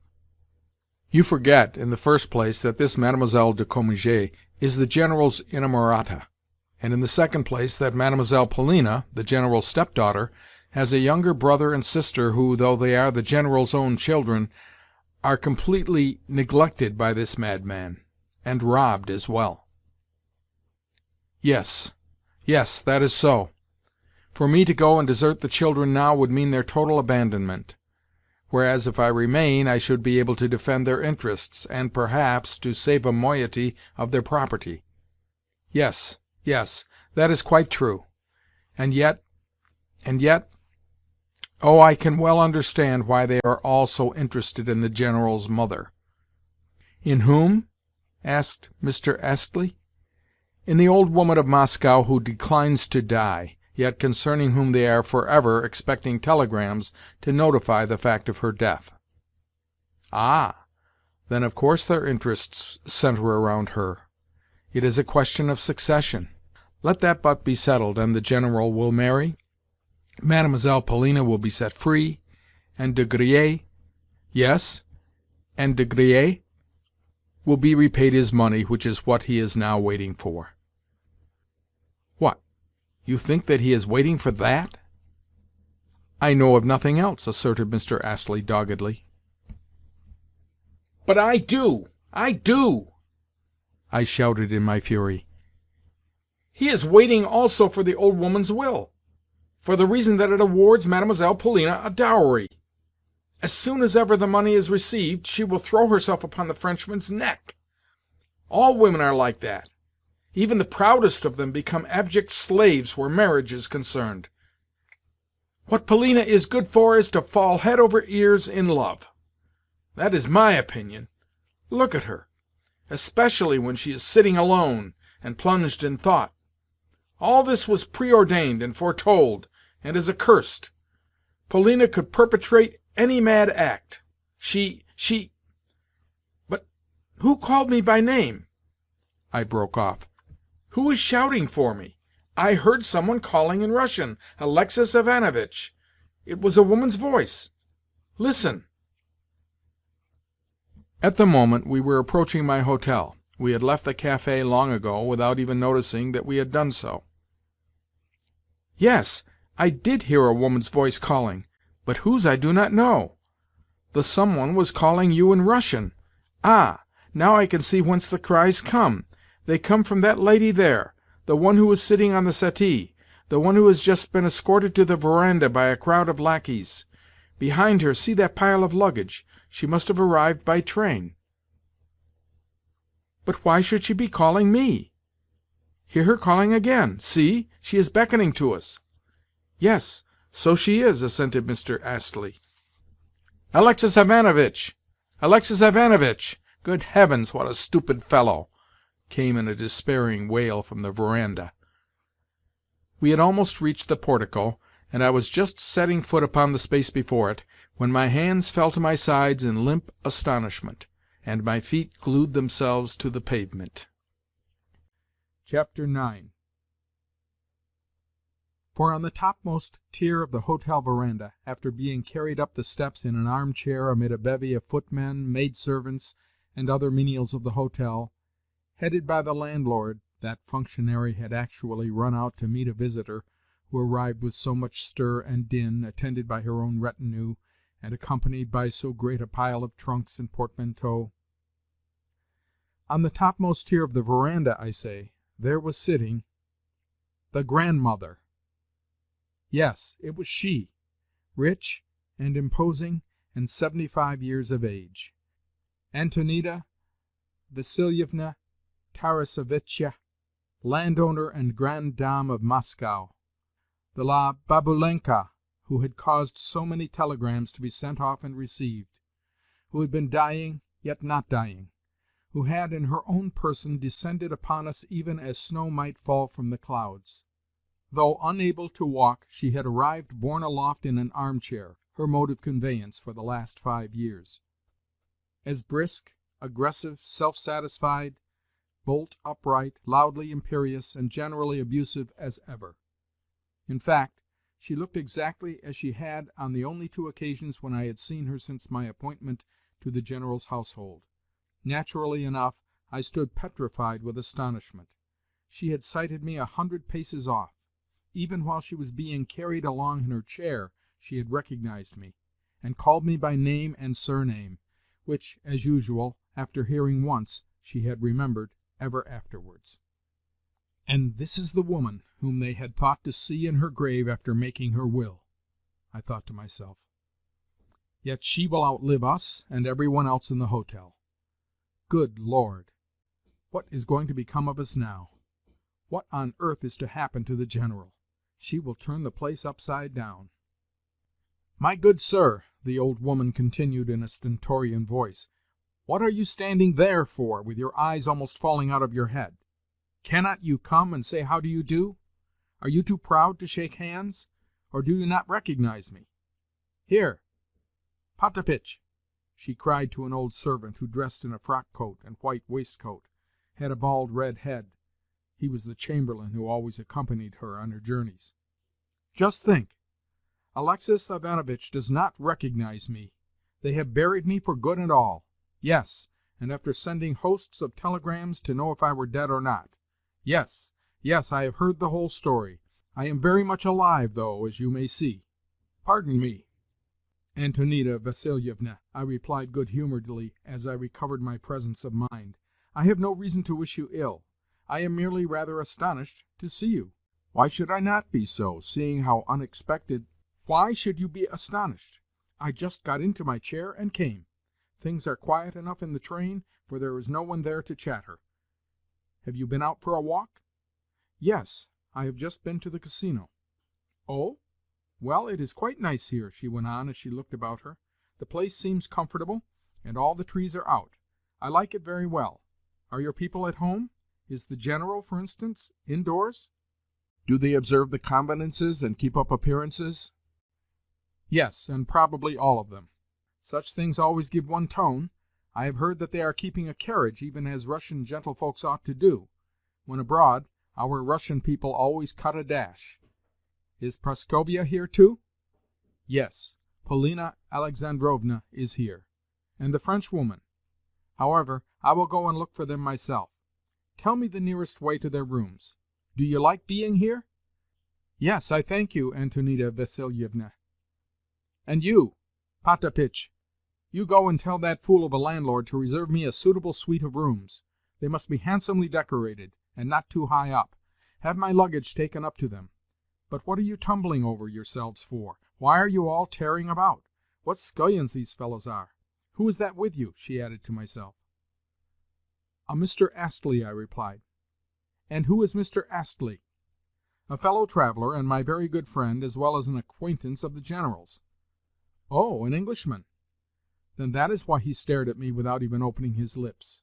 You forget, in the first place, that this Mademoiselle de Cominges is the General's inamorata, and in the second place that Mademoiselle Polina, the General's stepdaughter, has a younger brother and sister who, though they are the General's own children, are completely neglected by this madman, and robbed as well. Yes, yes, that is so. For me to go and desert the children now would mean their total abandonment, whereas if I remain I should be able to defend their interests, and, perhaps, to save a moiety of their property. Yes, yes, that is quite true. And yet, oh, I can well understand why they are all so interested in the General's mother." "In whom?" asked Mr. Astley. "In the old woman of Moscow who declines to die, yet concerning whom they are forever expecting telegrams to notify the fact of her death." "Ah, then of course their interests centre around her. It is a question of succession. Let that but be settled, and the General will marry. Mademoiselle Polina will be set free, and De Griers, yes, and De Griers will be repaid his money, which is what he is now waiting for." "What? You think that he is waiting for that?" "I know of nothing else," asserted Mr. Astley doggedly. "But I do! I do!" I shouted in my fury. "He is waiting also for the old woman's will, for the reason that it awards Mademoiselle Polina a dowry. As soon as ever the money is received, she will throw herself upon the Frenchman's neck. All women are like that. Even the proudest of them become abject slaves where marriage is concerned. What Polina is good for is to fall head over ears in love. That is my opinion. Look at her, especially when she is sitting alone and plunged in thought. All this was preordained and foretold, and is accursed. Polina could perpetrate any mad act. But who called me by name?" I broke off. "Who is shouting for me? I heard someone calling in Russian, Alexis Ivanovitch. It was a woman's voice. Listen." At the moment we were approaching my hotel. We had left the café long ago, without even noticing that we had done so. "Yes, I did hear a woman's voice calling, but whose I do not know. The someone was calling you in Russian. Ah, now I can see whence the cries come. They come from that lady there, the one who is sitting on the settee, the one who has just been escorted to the verandah by a crowd of lacqueys. Behind her, see that pile of luggage. She must have arrived by train." "But why should she be calling me? Hear her calling again. See, she is beckoning to us." "Yes, so she is," assented Mr. Astley. "Alexis Ivanovitch! Alexis Ivanovitch! Good heavens, what a stupid fellow!" came in a despairing wail from the verandah. We had almost reached the portico, and I was just setting foot upon the space before it, when my hands fell to my sides in limp astonishment, and my feet glued themselves to the pavement. Chapter 9. For on the topmost tier of the hotel veranda, after being carried up the steps in an armchair amid a bevy of footmen, maidservants, and other menials of the hotel, headed by the landlord, that functionary had actually run out to meet a visitor who arrived with so much stir and din, attended by her own retinue, and accompanied by so great a pile of trunks and portmanteaux. On the topmost tier of the veranda, I say, there was sitting the grandmother. Yes, it was she, rich and imposing and 75 years of age. Antonida Vassilievna Tarasevitcha, landowner and grande dame of Moscow, the La Babulenka who had caused so many telegrams to be sent off and received, who had been dying, yet not dying, who had in her own person descended upon us even as snow might fall from the clouds. Though unable to walk, she had arrived borne aloft in an armchair, her mode of conveyance for the last 5 years. As brisk, aggressive, self-satisfied, bolt upright, loudly imperious, and generally abusive as ever. In fact, she looked exactly as she had on the only 2 occasions when I had seen her since my appointment to the General's household. Naturally enough, I stood petrified with astonishment. She had sighted me 100 paces off. Even while she was being carried along in her chair, she had recognized me, and called me by name and surname, which, as usual, after hearing once, she had remembered ever afterwards. And this is the woman whom they had thought to see in her grave after making her will, I thought to myself. Yet she will outlive us and everyone else in the hotel. Good Lord! What is going to become of us now? What on earth is to happen to the General? She will turn the place upside down. "My good sir," the old woman continued in a stentorian voice, "what are you standing there for, with your eyes almost falling out of your head? Cannot you come and say how do you do? Are you too proud to shake hands, or do you not recognize me? Here, Potapitch," she cried to an old servant who, dressed in a frock-coat and white waistcoat, had a bald red head. He was the chamberlain who always accompanied her on her journeys. "Just think! Alexis Ivanovitch does not recognize me. They have buried me for good and all. Yes, and after sending hosts of telegrams to know if I were dead or not. Yes, yes, I have heard the whole story. I am very much alive, though, as you may see." "Pardon me, Antonida Vassilievna," I replied good-humoredly as I recovered my presence of mind. "I have no reason to wish you ill. I am merely rather astonished to see you." "Why should I not be so, seeing how unexpected—" "Why should you be astonished? I just got into my chair and came. Things are quiet enough in the train, for there is no one there to chatter. Have you been out for a walk?" "Yes, I have just been to the casino." "Oh? Well, it is quite nice here," she went on as she looked about her. "The place seems comfortable, and all the trees are out. I like it very well. Are your people at home? Is the General, for instance, indoors? Do they observe the convenances and keep up appearances?" "Yes, and probably all of them. Such things always give one tone. I have heard that they are keeping a carriage, even as Russian gentlefolks ought to do. When abroad, our Russian people always cut a dash. Is Praskovia here too?" "Yes, Polina Alexandrovna is here." "And the Frenchwoman? However, I will go and look for them myself. Tell me the nearest way to their rooms. Do you like being here?" "Yes, I thank you, Antonida Vassilievna." "And you, Potapitch, you go and tell that fool of a landlord to reserve me a suitable suite of rooms. They must be handsomely decorated, and not too high up. Have my luggage taken up to them. But what are you tumbling over yourselves for? Why are you all tearing about? What scullions these fellows are! Who is that with you?" she added to myself. "A Mr. Astley," I replied. "And who is Mr. Astley?" "A fellow traveler, and my very good friend, as well as an acquaintance of the General's." "Oh, an Englishman! Then that is why he stared at me without even opening his lips.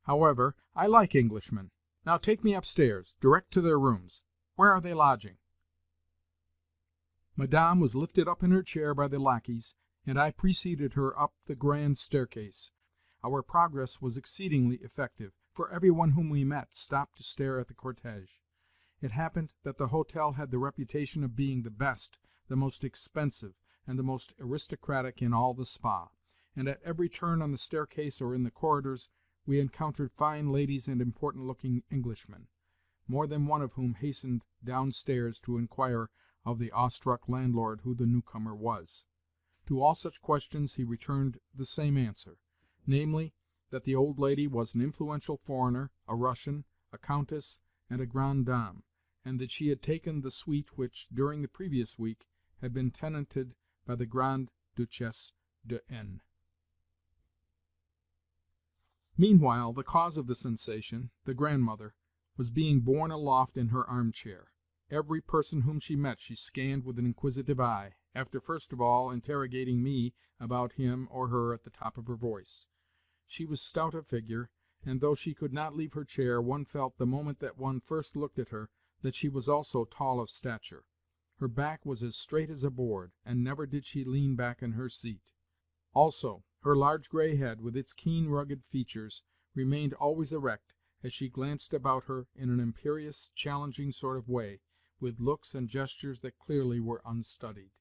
However, I like Englishmen. Now take me upstairs, direct to their rooms. Where are they lodging?" Madame was lifted up in her chair by the lackeys, and I preceded her up the grand staircase. Our progress was exceedingly effective, for every one whom we met stopped to stare at the cortege. It happened that the hotel had the reputation of being the best, the most expensive, and the most aristocratic in all the spa, and at every turn on the staircase or in the corridors we encountered fine ladies and important-looking Englishmen, more than one of whom hastened downstairs to inquire of the awestruck landlord who the newcomer was. To all such questions he returned the same answer, namely, that the old lady was an influential foreigner, a Russian, a countess, and a grande dame, and that she had taken the suite which, during the previous week, had been tenanted by the Grande Duchesse de N. Meanwhile, the cause of the sensation, the grandmother, was being borne aloft in her armchair. Every person whom she met she scanned with an inquisitive eye, after first of all interrogating me about him or her at the top of her voice. She was stout of figure, and though she could not leave her chair, one felt, the moment that one first looked at her, that she was also tall of stature. Her back was as straight as a board, and never did she lean back in her seat. Also, Her large gray head, with its keen, rugged features, remained always erect as she glanced about her in an imperious, challenging sort of way, with looks and gestures that clearly were unstudied.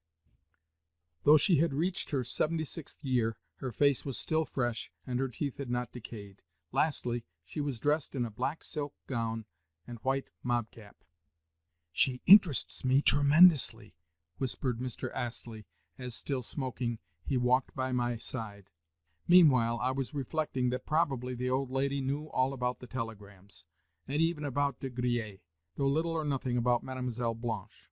Though she had reached her 76th year, her face was still fresh, and her teeth had not decayed. Lastly, she was dressed in a black silk gown and white mob-cap. "She interests me tremendously," whispered Mr. Astley, as, still smoking, he walked by my side. Meanwhile I was reflecting that probably the old lady knew all about the telegrams, and even about De Griers, though little or nothing about Mademoiselle Blanche.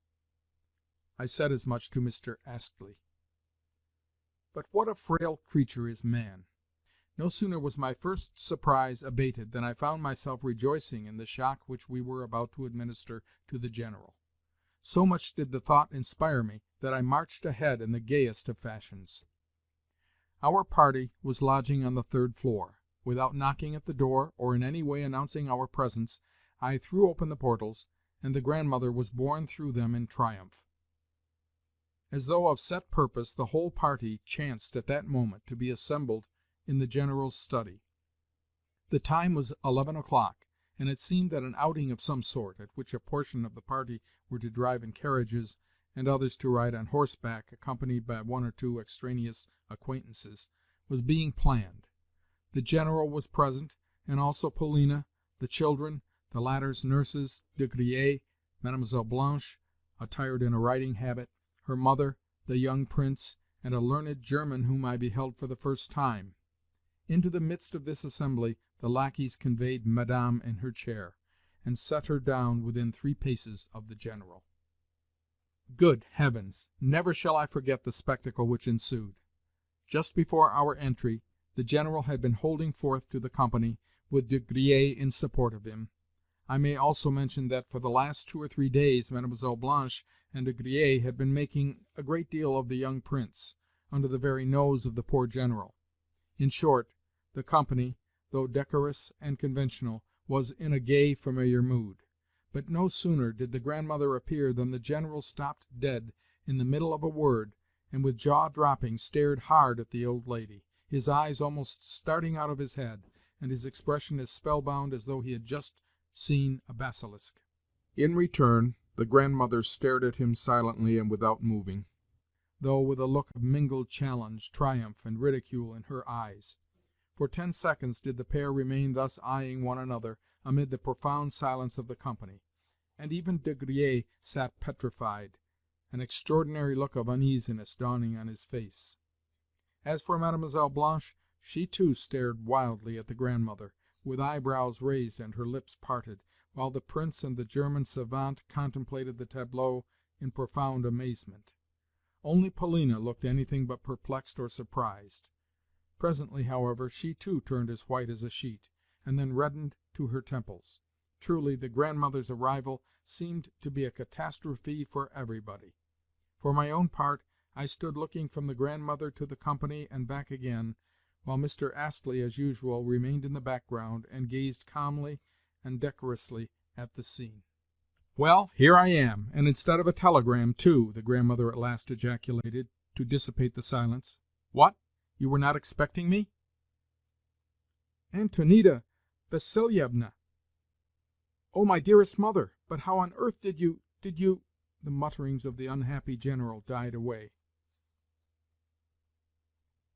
I said as much to Mr. Astley. But what a frail creature is man! No sooner was my first surprise abated than I found myself rejoicing in the shock which we were about to administer to the General. So much did the thought inspire me that I marched ahead in the gayest of fashions. Our party was lodging on the 3rd floor. Without knocking at the door, or in any way announcing our presence, I threw open the portals, and the Grandmother was borne through them in triumph. As though of set purpose, the whole party chanced at that moment to be assembled in the General's study. The time was 11 o'clock, and it seemed that an outing of some sort, at which a portion of the party were to drive in carriages, and others to ride on horseback, accompanied by 1 or 2 extraneous acquaintances, was being planned. The General was present, and also Polina, the children, the latter's nurses, De Griers, Mademoiselle Blanche, attired in a riding habit, her mother, the young Prince, and a learned German whom I beheld for the first time. Into the midst of this assembly the lackeys conveyed Madame in her chair, and set her down within 3 paces of the General. Good heavens! Never shall I forget the spectacle which ensued. Just before our entry, the General had been holding forth to the company, with De Griers in support of him. I may also mention that for the last 2 or 3 days Mademoiselle Blanche and De Griers had been making a great deal of the young Prince, under the very nose of the poor General. In short, the company, though decorous and conventional, was in a gay, familiar mood. But no sooner did the Grandmother appear than the General stopped dead in the middle of a word, and with jaw dropping stared hard at the old lady, his eyes almost starting out of his head, and his expression as spellbound as though he had just seen a basilisk. In return, the Grandmother stared at him silently and without moving, though with a look of mingled challenge, triumph, and ridicule in her eyes. For 10 seconds did the pair remain thus eyeing one another amid the profound silence of the company, and even De Griers sat petrified, an extraordinary look of uneasiness dawning on his face. As for Mademoiselle Blanche, she too stared wildly at the Grandmother, with eyebrows raised and her lips parted, while the Prince and the German savant contemplated the tableau in profound amazement. Only Polina looked anything but perplexed or surprised. Presently, however, she too turned as white as a sheet, and then reddened to her temples. Truly, the Grandmother's arrival seemed to be a catastrophe for everybody. For my own part, I stood looking from the Grandmother to the company and back again, while Mr. Astley, as usual, remained in the background and gazed calmly and decorously at the scene. "Well, here I am, and instead of a telegram, too," the Grandmother at last ejaculated, to dissipate the silence. "What? You were not expecting me?" "Antonida Vassilievna! Oh, my dearest mother! But how on earth did you... The mutterings of the unhappy General died away.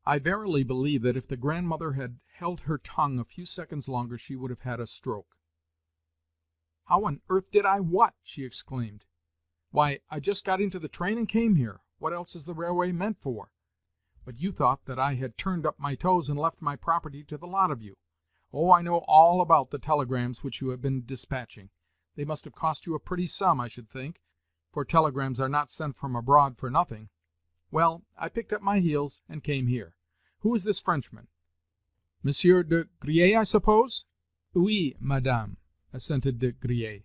I verily believe that if the Grandmother had held her tongue a few seconds longer she would have had a stroke. "How on earth did I what?" she exclaimed. "Why, I just got into the train and came here. What else is the railway meant for? But you thought that I had turned up my toes and left my property to the lot of you. Oh, I know all about the telegrams which you have been dispatching. They must have cost you a pretty sum, I should think, for telegrams are not sent from abroad for nothing. Well, I picked up my heels and came here. Who is this Frenchman? Monsieur de Griers, I suppose?" "Oui, madame," assented De Griers.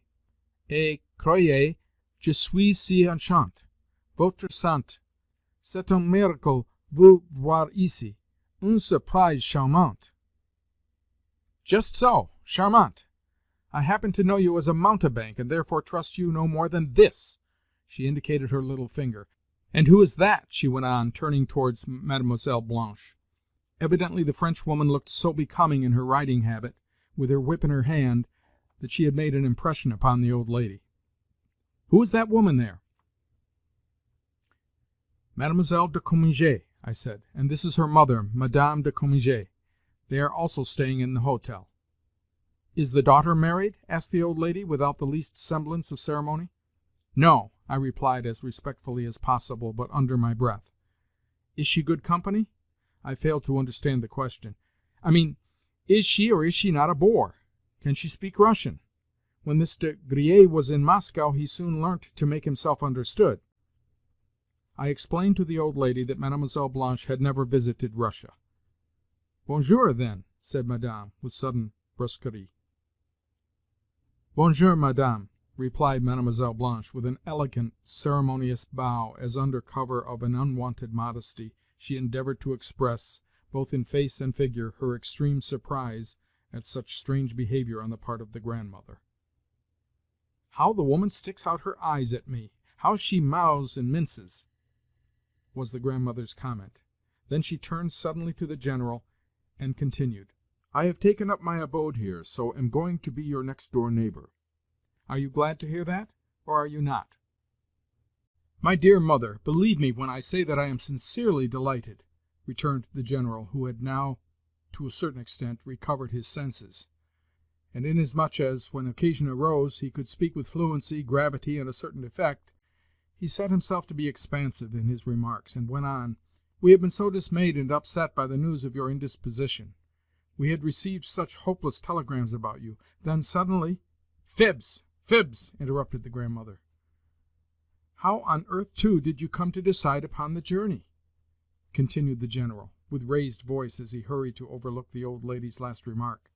"Et croyez, je suis si enchanté. Votre santé. C'est un miracle vous voir ici. Une surprise charmante." "Just so, charmante. I happen to know you as a mountebank, and therefore trust you no more than this." She indicated her little finger. "And who is that?" she went on, turning towards Mademoiselle Blanche. Evidently the Frenchwoman looked so becoming in her riding habit, with her whip in her hand, that she had made an impression upon the old lady. "Who is that woman there?" "Mademoiselle de Cominges," I said, "and this is her mother, Madame de Cominges. They are also staying in the hotel." "Is the daughter married?" asked the old lady, without the least semblance of ceremony. "No," I replied as respectfully as possible, but under my breath. "Is she good company?" I failed to understand the question. "I mean, is she or is she not a bore? Can she speak Russian? When this de Griers was in Moscow he soon learnt to make himself understood." I explained to the old lady that Mademoiselle Blanche had never visited Russia. "Bonjour, then," said Madame, with sudden brusquerie. "Bonjour, Madame," replied Mademoiselle Blanche, with an elegant, ceremonious bow, as under cover of an unwonted modesty she endeavored to express, both in face and figure, her extreme surprise at such strange behavior on the part of the grandmother. "How the woman sticks out her eyes at me! How she mouths and minces!" was the grandmother's comment. Then she turned suddenly to the General, and continued, "I have taken up my abode here, so am going to be your next-door neighbor. Are you glad to hear that, or are you not?" "My dear mother, believe me when I say that I am sincerely delighted," returned the General, who had now, to a certain extent, recovered his senses, and inasmuch as, when occasion arose, he could speak with fluency, gravity, and a certain effect, he set himself to be expansive in his remarks, and went on, "We have been so dismayed and upset by the news of your indisposition. We had received such hopeless telegrams about you. Then suddenly—" "Fibs! Fibs!" interrupted the grandmother. "How on earth, too, did you come to decide upon the journey?" continued the General, with raised voice, as he hurried to overlook the old lady's last remark.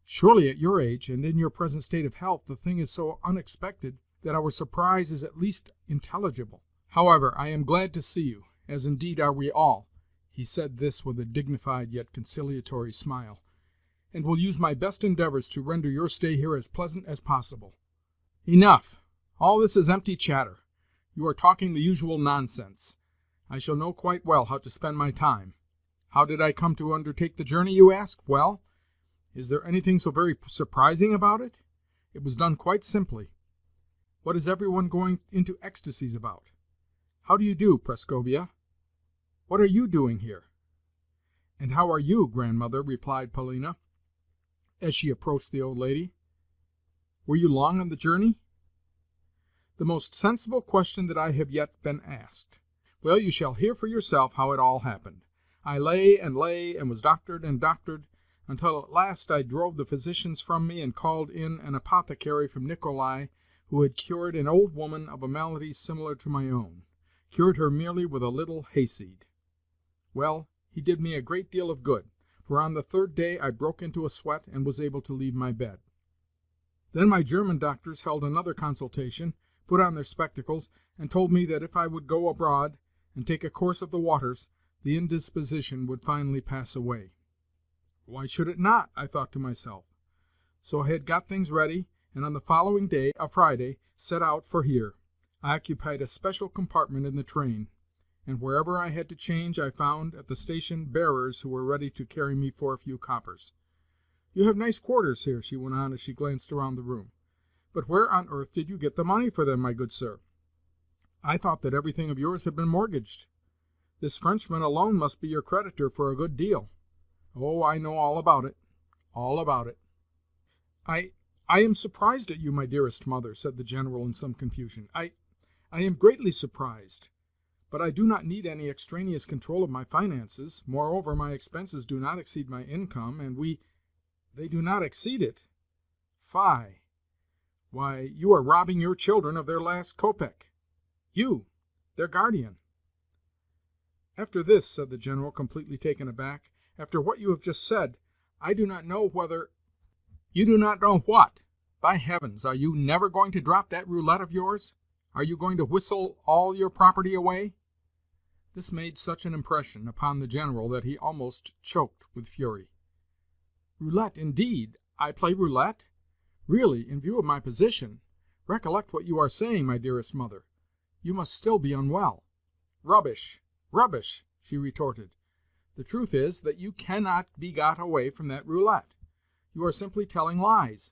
"Surely at your age, and in your present state of health, the thing is so unexpected that our surprise is at least intelligible. However, I am glad to see you, as indeed are we all." He said this with a dignified yet conciliatory smile, "and will use my best endeavors to render your stay here as pleasant as possible." "Enough! All this is empty chatter. You are talking the usual nonsense. I shall know quite well how to spend my time. How did I come to undertake the journey, you ask? Well, is there anything so very surprising about it? It was done quite simply. What is everyone going into ecstasies about? How do you do, Prascovia? What are you doing here?" "And how are you, grandmother?" replied Polina, as she approached the old lady. "Were you long on the journey?" "The most sensible question that I have yet been asked. Well, you shall hear for yourself how it all happened. I lay and was doctored and doctored, until at last I drove the physicians from me and called in an apothecary from Nikolai, who had cured an old woman of a malady similar to my own, cured her merely with a little hayseed. Well, he did me a great deal of good, for on the third day I broke into a sweat and was able to leave my bed. Then my German doctors held another consultation, put on their spectacles, and told me that if I would go abroad and take a course of the waters, the indisposition would finally pass away. Why should it not? I thought to myself. So I had got things ready, and on the following day, a Friday, set out for here. I occupied a special compartment in the train, and wherever I had to change I found at the station bearers who were ready to carry me for a few coppers. You have nice quarters here," she went on as she glanced around the room. "But where on earth did you get the money for them, my good sir? I thought that everything of yours had been mortgaged. This Frenchman alone must be your creditor for a good deal. Oh, I know all about it, all about it." I am surprised at you, my dearest mother," said the General in some confusion. I am greatly surprised. But I do not need any extraneous control of my finances. Moreover, my expenses do not exceed my income, and they do not exceed it. Fie! Why, you are robbing your children of their last kopeck. You, their guardian." "After this," said the General, completely taken aback, "after what you have just said, I do not know whether—" "You do not know what? By heavens, are you never going to drop that roulette of yours? Are you going to whistle all your property away?" This made such an impression upon the General that he almost choked with fury. "Roulette, indeed! I play roulette? Really, in view of my position, recollect what you are saying, my dearest mother. You must still be unwell." "Rubbish! Rubbish!" she retorted. The truth is that you cannot be got away from that roulette. You are simply telling lies.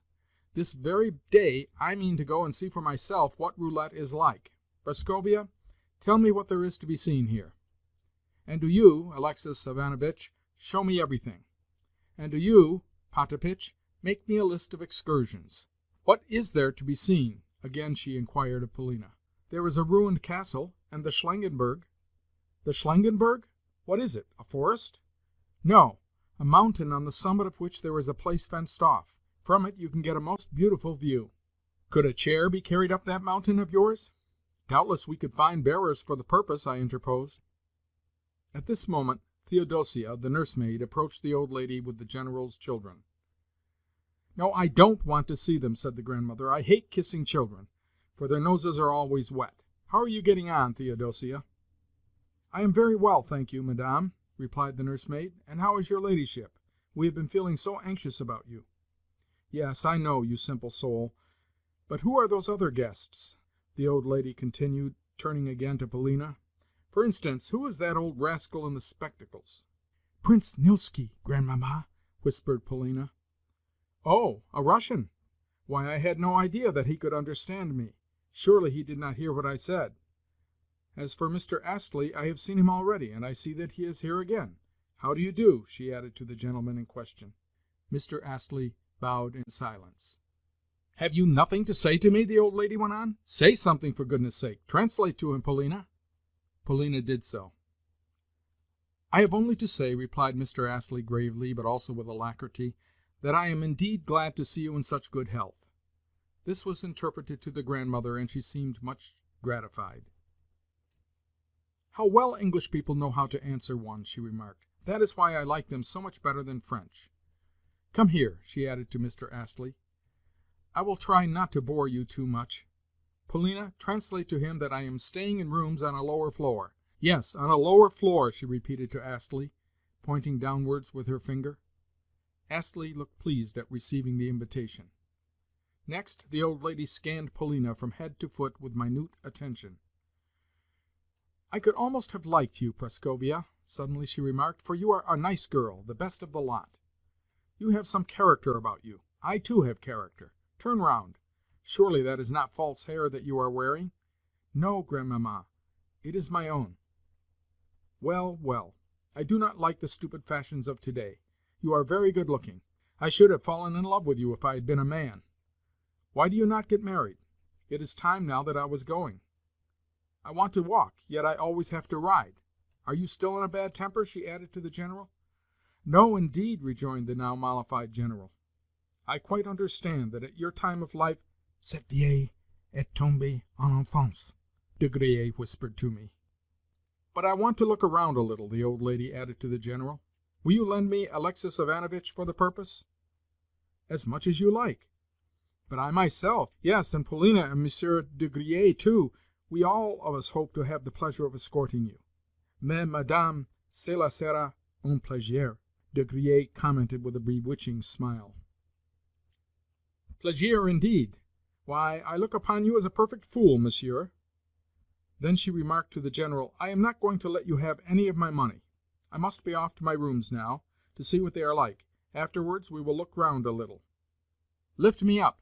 This very day I mean to go and see for myself what roulette is like. Praskovia, tell me what there is to be seen here. And do you, Alexis Ivanovitch, show me everything. And do you, Potapitch, make me a list of excursions. What is there to be seen? Again she inquired of Polina. There is a ruined castle, and the Schlangenberg. The Schlangenberg? What is it, a forest? No, a mountain on the summit of which there is a place fenced off. From it you can get a most beautiful view. Could a chair be carried up that mountain of yours? Doubtless we could find bearers for the purpose, I interposed. At this moment Theodosia, the nursemaid, approached the old lady with the general's children. "No, I don't want to see them," said the grandmother. "I hate kissing children, for their noses are always wet. How are you getting on, Theodosia?" "I am very well, thank you, madame," replied the nursemaid. "And how is your ladyship? We have been feeling so anxious about you." "Yes, I know, you simple soul. But who are those other guests?" the old lady continued, turning again to Polina. "For instance, who is that old rascal in the spectacles?" "Prince Nilsky, grandmamma," whispered Polina. "Oh, a Russian! Why, I had no idea that he could understand me. Surely he did not hear what I said. As for Mr. Astley, I have seen him already, and I see that he is here again. How do you do?" she added to the gentleman in question. Mr. Astley bowed in silence. "Have you nothing to say to me?" the old lady went on. "Say something, for goodness' sake. Translate to him, Polina." Polina did so. "I have only to say," replied Mr. Astley gravely, but also with alacrity, "that I am indeed glad to see you in such good health." This was interpreted to the grandmother, and she seemed much gratified. "How well English people know how to answer one," she remarked. "That is why I like them so much better than French. Come here," she added to Mr. Astley. "I will try not to bore you too much. Polina, translate to him that I am staying in rooms on a lower floor. Yes, on a lower floor," she repeated to Astley, pointing downwards with her finger. Astley looked pleased at receiving the invitation. Next the old lady scanned Polina from head to foot with minute attention. "I could almost have liked you, Praskovia," suddenly she remarked, "for you are a nice girl, the best of the lot. You have some character about you. I, too, have character. Turn round. Surely that is not false hair that you are wearing?" "No, grandmamma, it is my own." "Well, well, I do not like the stupid fashions of today. You are very good-looking. I should have fallen in love with you if I had been a man. Why do you not get married? It is time now that I was going. I want to walk, yet I always have to ride. Are you still in a bad temper?" she added to the general. "No, indeed," rejoined the now mollified general. "I quite understand that at your time of life—" "Cette vieille est tombée en enfance," De Griers whispered to me. "But I want to look around a little," the old lady added to the general. "Will you lend me Alexis Ivanovitch for the purpose?" "As much as you like." "But I myself—" "Yes, and Polina and Monsieur De Griers too. We all of us hope to have the pleasure of escorting you." "Mais, madame, cela sera un plaisir," De Griers commented with a bewitching smile. "Plaisir, indeed! Why, I look upon you as a perfect fool, monsieur." Then she remarked to the general, "I am not going to let you have any of my money. I must be off to my rooms now, to see what they are like. Afterwards we will look round a little. Lift me up."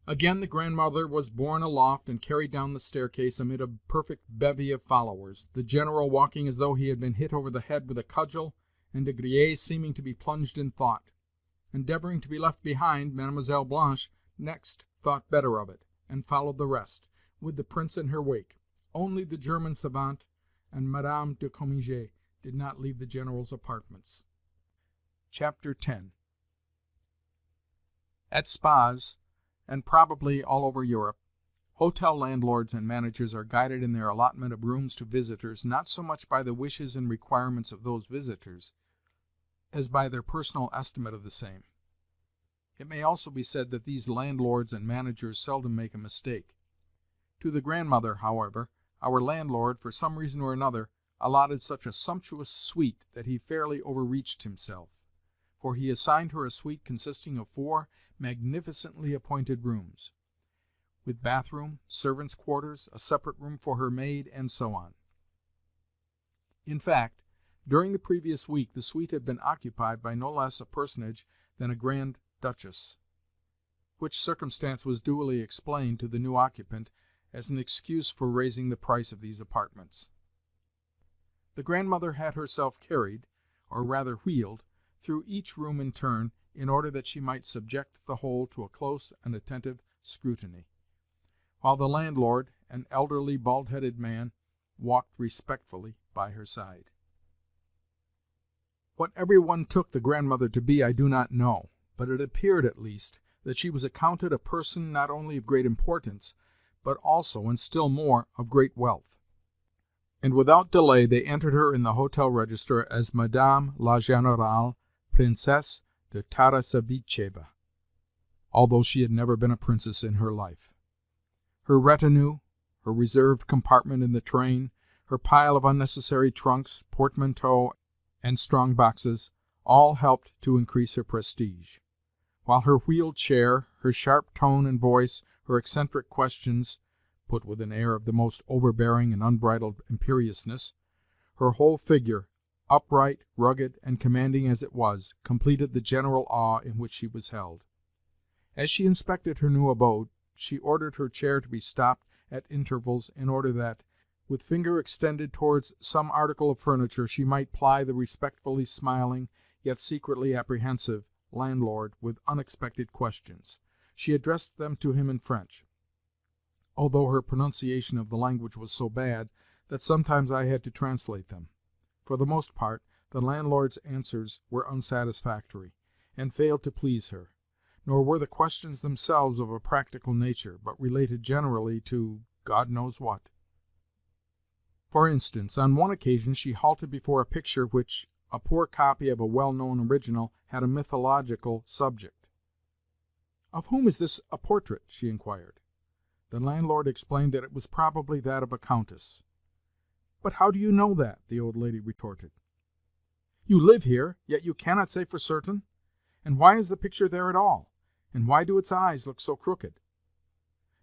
Again the grandmother was borne aloft and carried down the staircase amid a perfect bevy of followers, the general walking as though he had been hit over the head with a cudgel, and De Griers seeming to be plunged in thought. Endeavoring to be left behind, Mademoiselle Blanche next thought better of it, and followed the rest, with the prince in her wake. Only the German savant and Madame de Cominges did not leave the general's apartments. Chapter 10. At spas, and probably all over Europe, hotel landlords and managers are guided in their allotment of rooms to visitors not so much by the wishes and requirements of those visitors as by their personal estimate of the same. It may also be said that these landlords and managers seldom make a mistake. To the grandmother, however, our landlord, for some reason or another, allotted such a sumptuous suite that he fairly overreached himself, for he assigned her a suite consisting of 4 magnificently appointed rooms, with bathroom, servants' quarters, a separate room for her maid, and so on. In fact, During the previous week the suite had been occupied by no less a personage than a Grand Duchess, which circumstance was duly explained to the new occupant as an excuse for raising the price of these apartments. The grandmother had herself carried, or rather wheeled, through each room in turn, in order that she might subject the whole to a close and attentive scrutiny, while the landlord, an elderly, bald-headed man, walked respectfully by her side. What every one took the grandmother to be I do not know, but it appeared, at least, that she was accounted a person not only of great importance, but also, and still more, of great wealth. And without delay they entered her in the hotel register as Madame la Générale Princesse de Tarasavicheva, although she had never been a princess in her life. Her retinue, her reserved compartment in the train, her pile of unnecessary trunks, portmanteaux, and strong boxes, all helped to increase her prestige, while her wheeled chair, her sharp tone and voice, her eccentric questions, put with an air of the most overbearing and unbridled imperiousness, her whole figure, upright, rugged, and commanding as it was, completed the general awe in which she was held. As she inspected her new abode, she ordered her chair to be stopped at intervals in order that, with finger extended towards some article of furniture, she might ply the respectfully smiling, yet secretly apprehensive, landlord with unexpected questions. She addressed them to him in French, although her pronunciation of the language was so bad that sometimes I had to translate them. For the most part, the landlord's answers were unsatisfactory, and failed to please her, nor were the questions themselves of a practical nature, but related generally to God knows what. For instance, on one occasion she halted before a picture which, a poor copy of a well-known original, had a mythological subject. "Of whom is this a portrait?" she inquired. The landlord explained that it was probably that of a countess. "But how do you know that?" the old lady retorted. "You live here, yet you cannot say for certain? And why is the picture there at all? And why do its eyes look so crooked?"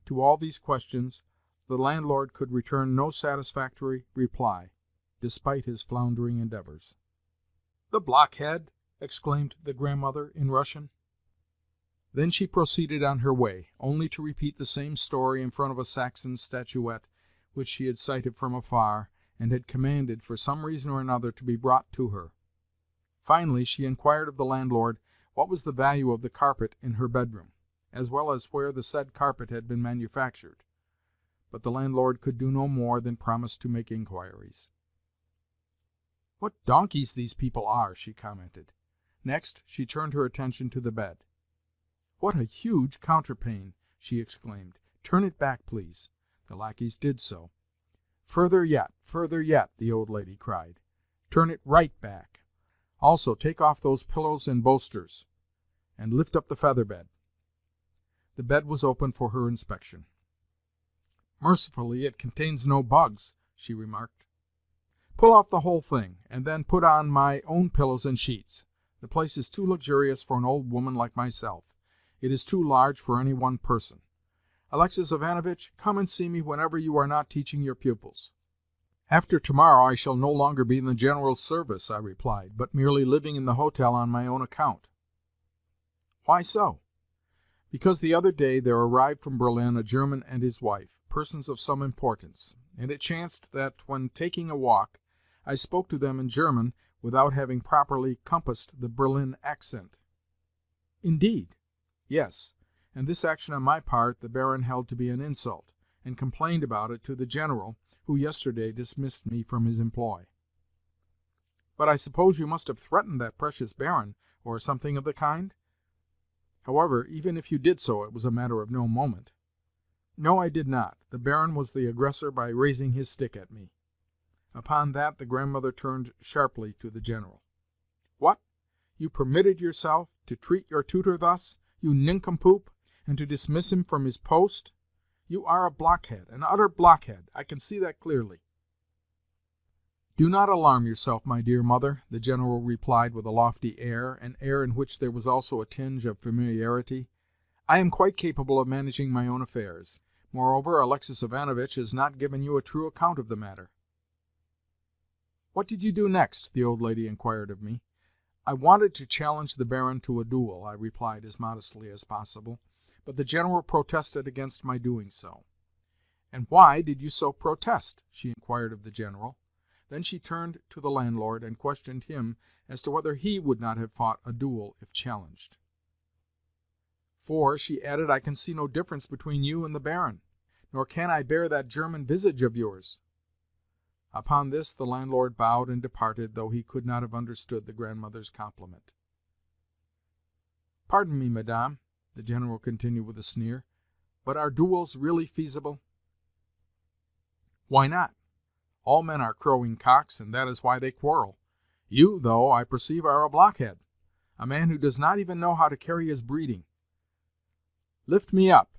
To all these questions the landlord could return no satisfactory reply, despite his floundering endeavors. "The blockhead!" exclaimed the grandmother in Russian. Then she proceeded on her way, only to repeat the same story in front of a Saxon statuette which she had sighted from afar, and had commanded, for some reason or another, to be brought to her. Finally she inquired of the landlord what was the value of the carpet in her bedroom, as well as where the said carpet had been manufactured, but the landlord could do no more than promise to make inquiries. "What donkeys these people are!" she commented. Next she turned her attention to the bed. "What a huge counterpane!" she exclaimed. "Turn it back, please." The lackeys did so. "Further yet, the old lady cried. "Turn it right back. Also take off those pillows and bolsters, and lift up the feather bed." The bed was opened for her inspection. "Mercifully it contains no bugs," she remarked. "Pull off the whole thing, and then put on my own pillows and sheets. The place is too luxurious for an old woman like myself. It is too large for any one person. Alexis Ivanovitch, come and see me whenever you are not teaching your pupils." "After tomorrow I shall no longer be in the general's service," I replied, "but merely living in the hotel on my own account." "Why so?" "Because the other day there arrived from Berlin a German and his wife, persons of some importance, and it chanced that, when taking a walk, I spoke to them in German without having properly compassed the Berlin accent." "Indeed?" "Yes, and this action on my part the Baron held to be an insult, and complained about it to the General, who yesterday dismissed me from his employ." "But I suppose you must have threatened that precious Baron, or something of the kind? However, even if you did so, it was a matter of no moment." "No, I did not. The Baron was the aggressor by raising his stick at me." Upon that the grandmother turned sharply to the General. "What? You permitted yourself to treat your tutor thus, you nincompoop, and to dismiss him from his post? You are a blockhead, an utter blockhead. I can see that clearly." "Do not alarm yourself, my dear mother," the General replied with a lofty air, an air in which there was also a tinge of familiarity. "I am quite capable of managing my own affairs. Moreover, Alexis Ivanovitch has not given you a true account of the matter." "What did you do next?" the old lady inquired of me. "I wanted to challenge the Baron to a duel," I replied as modestly as possible, "but the General protested against my doing so." "And why did you so protest?" she inquired of the General. Then she turned to the landlord and questioned him as to whether he would not have fought a duel if challenged. "For," she added, "I can see no difference between you and the Baron, nor can I bear that German visage of yours." Upon this the landlord bowed and departed, though he could not have understood the Grandmother's compliment. "Pardon me, Madame," the General continued with a sneer, "but are duels really feasible?" "Why not? All men are crowing cocks, and that is why they quarrel. You, though, I perceive, are a blockhead, a man who does not even know how to carry his breeding. Lift me up.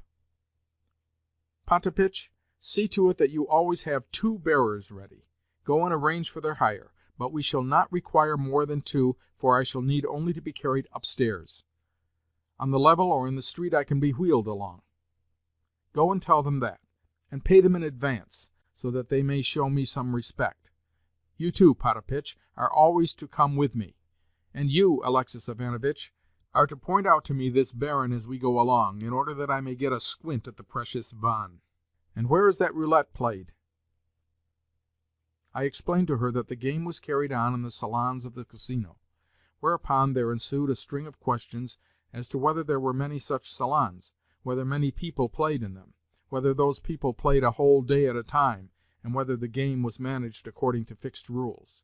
Potapitch, see to it that you always have 2 bearers ready. Go and arrange for their hire, but we shall not require more than 2, for I shall need only to be carried upstairs. On the level or in the street I can be wheeled along. Go and tell them that, and pay them in advance, so that they may show me some respect. You too, Potapitch, are always to come with me, and you, Alexis Ivanovitch, are to point out to me this Baron as we go along, in order that I may get a squint at the precious von. And where is that roulette played?" I explained to her that the game was carried on in the salons of the Casino, whereupon there ensued a string of questions as to whether there were many such salons, whether many people played in them, whether those people played a whole day at a time, and whether the game was managed according to fixed rules.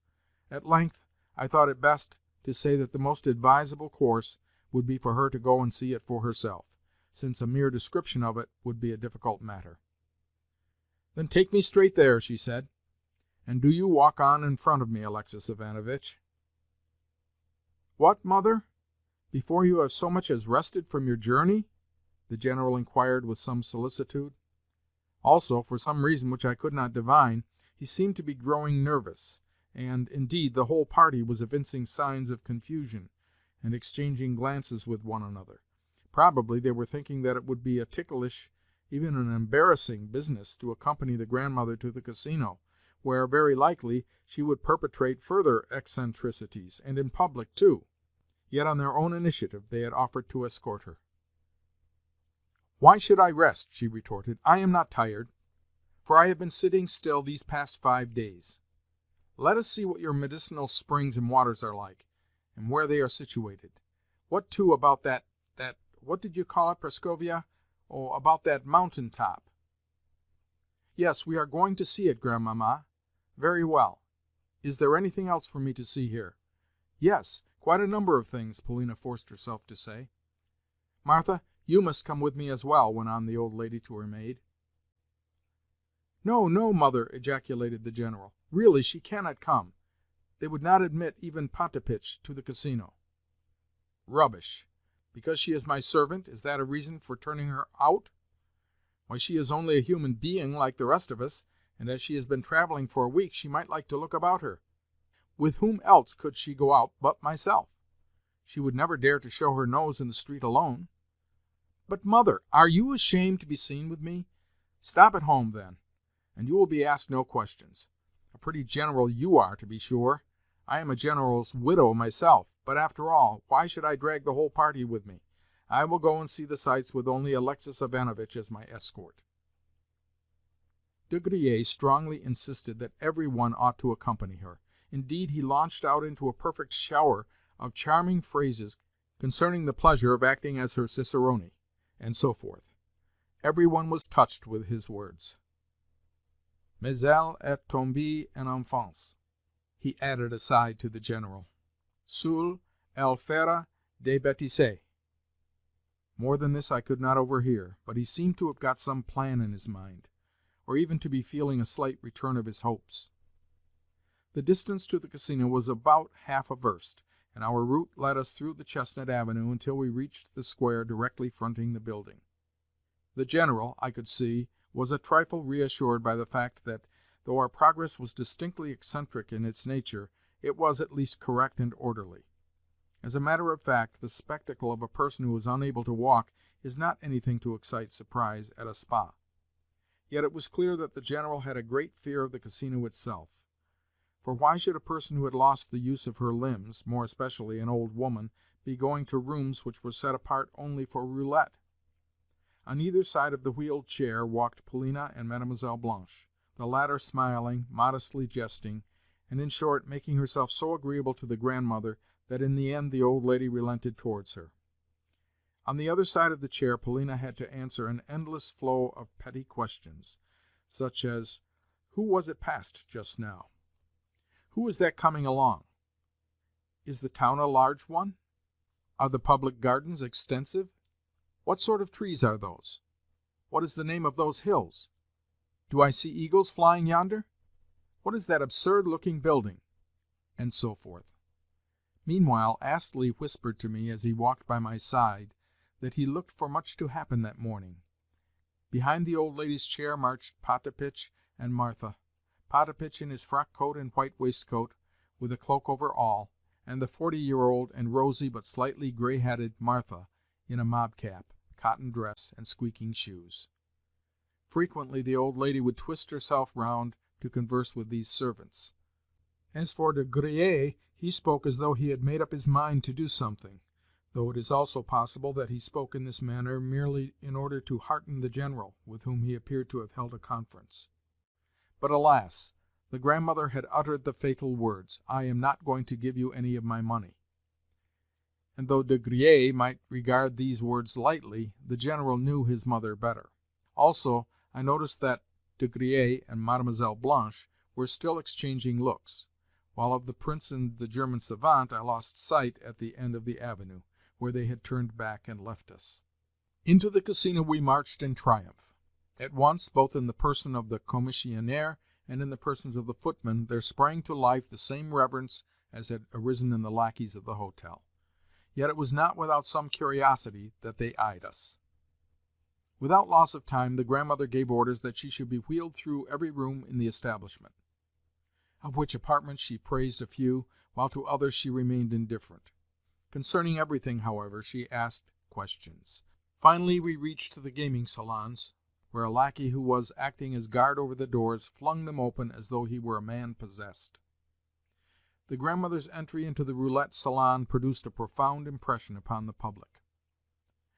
At length I thought it best to say that the most advisable course would be for her to go and see it for herself, since a mere description of it would be a difficult matter. "Then take me straight there," she said, "and do you walk on in front of me, Alexis Ivanovitch." "What, mother? Before you have so much as rested from your journey?" the General inquired with some solicitude. Also, for some reason which I could not divine, he seemed to be growing nervous, and, indeed, the whole party was evincing signs of confusion, and exchanging glances with one another. Probably they were thinking that it would be a ticklish, even an embarrassing, business to accompany the Grandmother to the Casino, where, very likely, she would perpetrate further eccentricities, and in public too. Yet on their own initiative they had offered to escort her. "Why should I rest?" she retorted. "I am not tired, for I have been sitting still these past 5 days. Let us see what your medicinal springs and waters are like, and where they are situated. What, too, about that what did you call it, Prascovia? Oh, about that mountain top." "Yes, we are going to see it, Grandmamma." "Very well. Is there anything else for me to see here?" "Yes, quite a number of things," Polina forced herself to say. "Martha, you must come with me as well," went on the old lady to her maid. "No, no, mother!" ejaculated the General. "Really, she cannot come. They would not admit even Potapitch to the Casino." "Rubbish! Because she is my servant, is that a reason for turning her out? Why, she is only a human being like the rest of us, and as she has been traveling for a week she might like to look about her. With whom else could she go out but myself? She would never dare to show her nose in the street alone." "But, mother, are you ashamed to be seen with me? Stop at home, then, and you will be asked no questions. A pretty general you are, to be sure! I am a general's widow myself, but, after all, why should I drag the whole party with me? I will go and see the sights with only Alexis Ivanovitch as my escort." De Griers strongly insisted that every one ought to accompany her. Indeed, he launched out into a perfect shower of charming phrases concerning the pleasure of acting as her cicerone, and so forth. Every one was touched with his words. "Mais elle est tombée en enfance," he added aside to the General. "Seule elle fera des bêtises." More than this I could not overhear, but he seemed to have got some plan in his mind, or even to be feeling a slight return of his hopes. The distance to the Casino was about half a verst, and our route led us through the Chestnut Avenue until we reached the square directly fronting the building. The General, I could see, was a trifle reassured by the fact that, though our progress was distinctly eccentric in its nature, it was at least correct and orderly. As a matter of fact, the spectacle of a person who is unable to walk is not anything to excite surprise at a spa. Yet it was clear that the General had a great fear of the Casino itself. For why should a person who had lost the use of her limbs, more especially an old woman, be going to rooms which were set apart only for roulette? On either side of the wheeled chair walked Polina and Mademoiselle Blanche, the latter smiling, modestly jesting, and in short making herself so agreeable to the grandmother that in the end the old lady relented towards her. On the other side of the chair Polina had to answer an endless flow of petty questions, such as, "Who was it passed just now?" "Who is that coming along?" "Is the town a large one?" "Are the public gardens extensive?" "What sort of trees are those?" "What is the name of those hills?" "Do I see eagles flying yonder?" "What is that absurd-looking building?" And so forth. Meanwhile Astley whispered to me as he walked by my side that he looked for much to happen that morning. Behind the old lady's chair marched Potapitch and Martha, Potapitch in his frock coat and white waistcoat, with a cloak over all, and the 40-year-old and rosy but slightly gray-headed Martha in a mob-cap, cotton dress, and squeaking shoes. Frequently the old lady would twist herself round to converse with these servants. As for De Griers, he spoke as though he had made up his mind to do something, though it is also possible that he spoke in this manner merely in order to hearten the General, with whom he appeared to have held a conference. But alas! The grandmother had uttered the fatal words, "I am not going to give you any of my money." And though De Griers might regard these words lightly, the General knew his mother better. Also, I noticed that De Griers and Mademoiselle Blanche were still exchanging looks, while of the Prince and the German savant I lost sight at the end of the avenue, where they had turned back and left us. Into the casino we marched in triumph. At once, both in the person of the commissionaire and in the persons of the footmen, there sprang to life the same reverence as had arisen in the lackeys of the hotel. Yet it was not without some curiosity that they eyed us. Without loss of time, the grandmother gave orders that she should be wheeled through every room in the establishment, of which apartments she praised a few, while to others she remained indifferent. Concerning everything, however, she asked questions. Finally we reached the gaming salons, where a lackey who was acting as guard over the doors flung them open as though he were a man possessed. The grandmother's entry into the roulette salon produced a profound impression upon the public.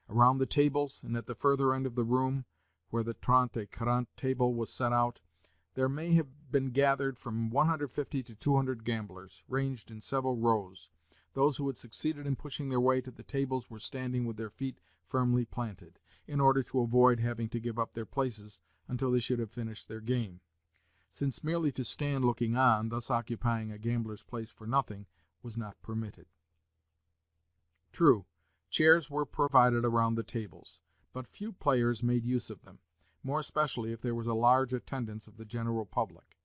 Around the tables, and at the further end of the room, where the 30 et 40 table was set out, there may have been gathered from 150 to 200 gamblers, ranged in several rows. Those who had succeeded in pushing their way to the tables were standing with their feet firmly planted, in order to avoid having to give up their places until they should have finished their game, since merely to stand looking on, thus occupying a gambler's place for nothing, was not permitted. True, chairs were provided around the tables, but few players made use of them, more especially if there was a large attendance of the general public,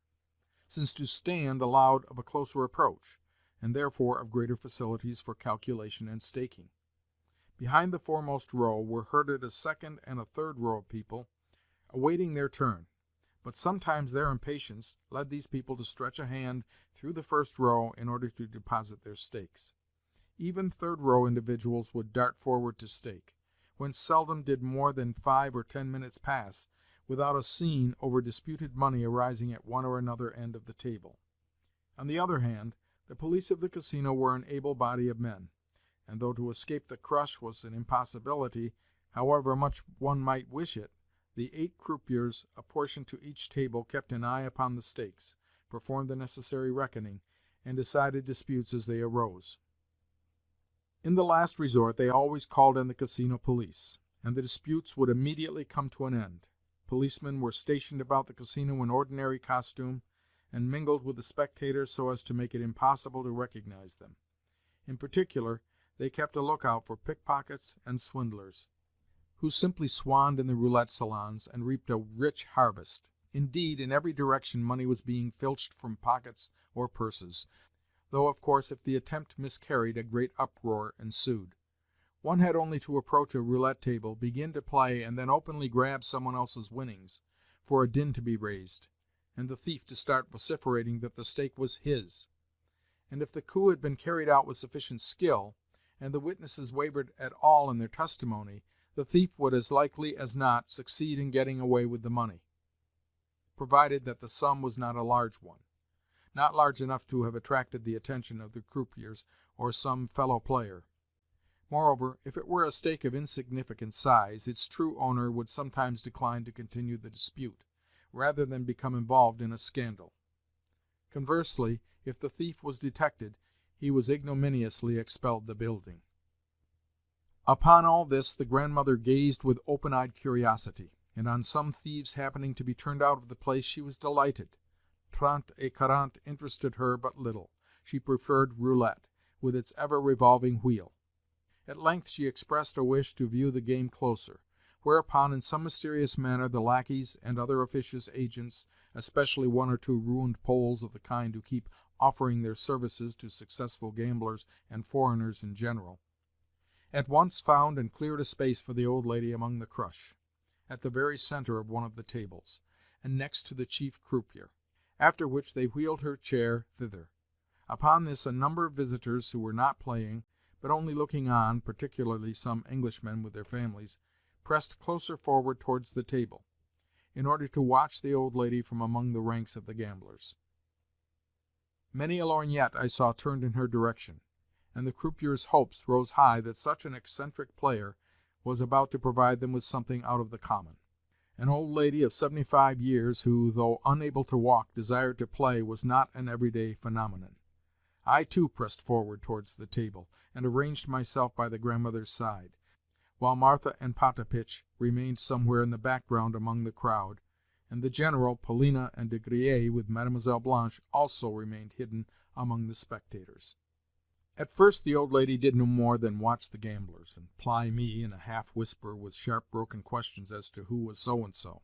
since to stand allowed of a closer approach, and therefore of greater facilities for calculation and staking. Behind the foremost row were herded a second and a third row of people, awaiting their turn, but sometimes their impatience led these people to stretch a hand through the first row in order to deposit their stakes. Even third-row individuals would dart forward to stake, when seldom did more than 5 or 10 minutes pass without a scene over disputed money arising at one or another end of the table. On the other hand, the police of the casino were an able body of men, and though to escape the crush was an impossibility, however much one might wish it, the 8 croupiers apportioned to each table kept an eye upon the stakes, performed the necessary reckoning, and decided disputes as they arose. In the last resort they always called in the casino police, and the disputes would immediately come to an end. Policemen were stationed about the casino in ordinary costume, and mingled with the spectators so as to make it impossible to recognize them. In particular, they kept a lookout for pickpockets and swindlers, who simply swanned in the roulette salons and reaped a rich harvest. Indeed, in every direction money was being filched from pockets or purses, though of course if the attempt miscarried a great uproar ensued. One had only to approach a roulette table, begin to play, and then openly grab someone else's winnings, for a din to be raised, and the thief to start vociferating that the stake was his. And if the coup had been carried out with sufficient skill, and the witnesses wavered at all in their testimony, the thief would as likely as not succeed in getting away with the money, provided that the sum was not a large one. not large enough to have attracted the attention of the croupiers or some fellow player. Moreover, if it were a stake of insignificant size, its true owner would sometimes decline to continue the dispute, rather than become involved in a scandal. Conversely, if the thief was detected, he was ignominiously expelled the building. Upon all this the grandmother gazed with open-eyed curiosity, and on some thieves happening to be turned out of the place she was delighted. Trente et quarante interested her but little. She preferred roulette, with its ever-revolving wheel. At length she expressed a wish to view the game closer, whereupon in some mysterious manner the lackeys and other officious agents, especially one or two ruined Poles of the kind who keep offering their services to successful gamblers and foreigners in general, at once found and cleared a space for the old lady among the crush, at the very center of one of the tables, and next to the chief croupier, after which they wheeled her chair thither. Upon this a number of visitors who were not playing, but only looking on, particularly some Englishmen with their families, pressed closer forward towards the table, in order to watch the old lady from among the ranks of the gamblers. Many a lorgnette I saw turned in her direction, and the croupiers' hopes rose high that such an eccentric player was about to provide them with something out of the common. An old lady of 75 years who, though unable to walk, desired to play, was not an everyday phenomenon. I too pressed forward towards the table, and arranged myself by the grandmother's side, while Martha and Potapitch remained somewhere in the background among the crowd, and the General, Polina, and De Griers, with Mademoiselle Blanche, also remained hidden among the spectators. At first the old lady did no more than watch the gamblers, and ply me, in a half-whisper, with sharp broken questions as to who was so-and-so.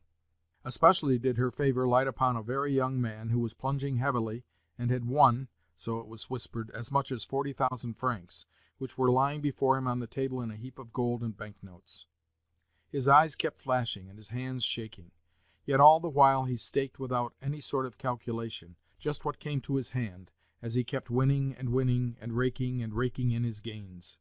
Especially did her favor light upon a very young man who was plunging heavily, and had won, so it was whispered, as much as 40,000 francs, which were lying before him on the table in a heap of gold and banknotes. His eyes kept flashing, and his hands shaking. Yet all the while he staked without any sort of calculation, just what came to his hand, as he kept winning and winning, and raking in his gains.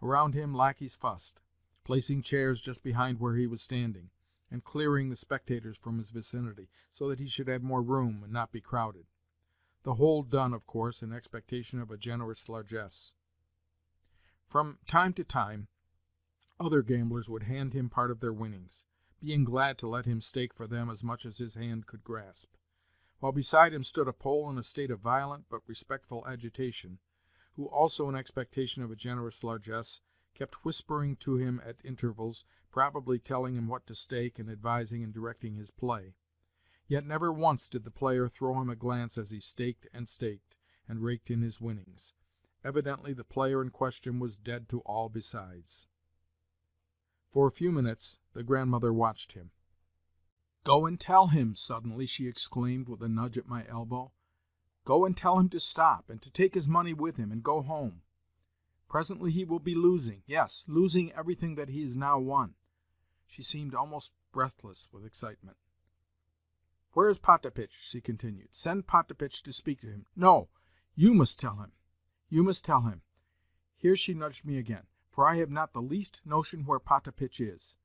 Around him lackeys fussed, placing chairs just behind where he was standing, and clearing the spectators from his vicinity, so that he should have more room and not be crowded. The whole done, of course, in expectation of a generous largesse. From time to time other gamblers would hand him part of their winnings, being glad to let him stake for them as much as his hand could grasp, while beside him stood a Pole in a state of violent but respectful agitation, who, also in expectation of a generous largesse, kept whispering to him at intervals, probably telling him what to stake and advising and directing his play. Yet never once did the player throw him a glance as he staked and raked in his winnings. Evidently the player in question was dead to all besides. For a few minutes the grandmother watched him. "Go and tell him," suddenly she exclaimed, with a nudge at my elbow. "Go and tell him to stop, and to take his money with him, and go home. Presently he will be losing, yes, losing everything that he has now won." She seemed almost breathless with excitement. "Where is Potapitch?" she continued. "Send Potapitch to speak to him. No, you must tell him. You must tell him." Here she nudged me again, for I have not the least notion where Potapitch is.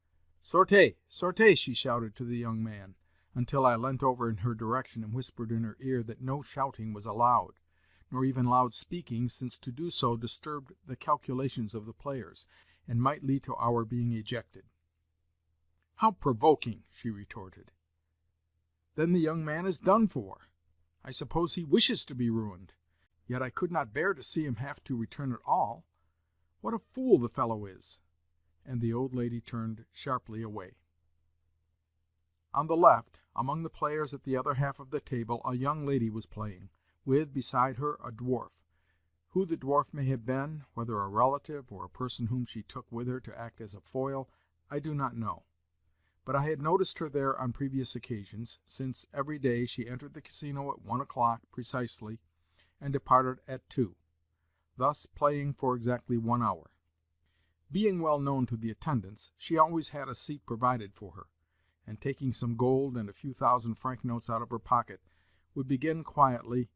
"Sortez, sortez," she shouted to the young man, until I leant over in her direction and whispered in her ear that no shouting was allowed, nor even loud speaking, since to do so disturbed the calculations of the players, and might lead to our being ejected. "How provoking!" she retorted. "Then the young man is done for. I suppose he wishes to be ruined. Yet I could not bear to see him have to return at all. What a fool the fellow is!" And the old lady turned sharply away. On the left, among the players at the other half of the table, a young lady was playing, with, beside her, a dwarf. Who the dwarf may have been, whether a relative or a person whom she took with her to act as a foil, I do not know. But I had noticed her there on previous occasions, since every day she entered the casino at 1 o'clock precisely, and departed at 2, thus playing for exactly 1 hour. Being well known to the attendants, she always had a seat provided for her, and taking some gold and a few 1,000-franc notes out of her pocket, would begin quietly,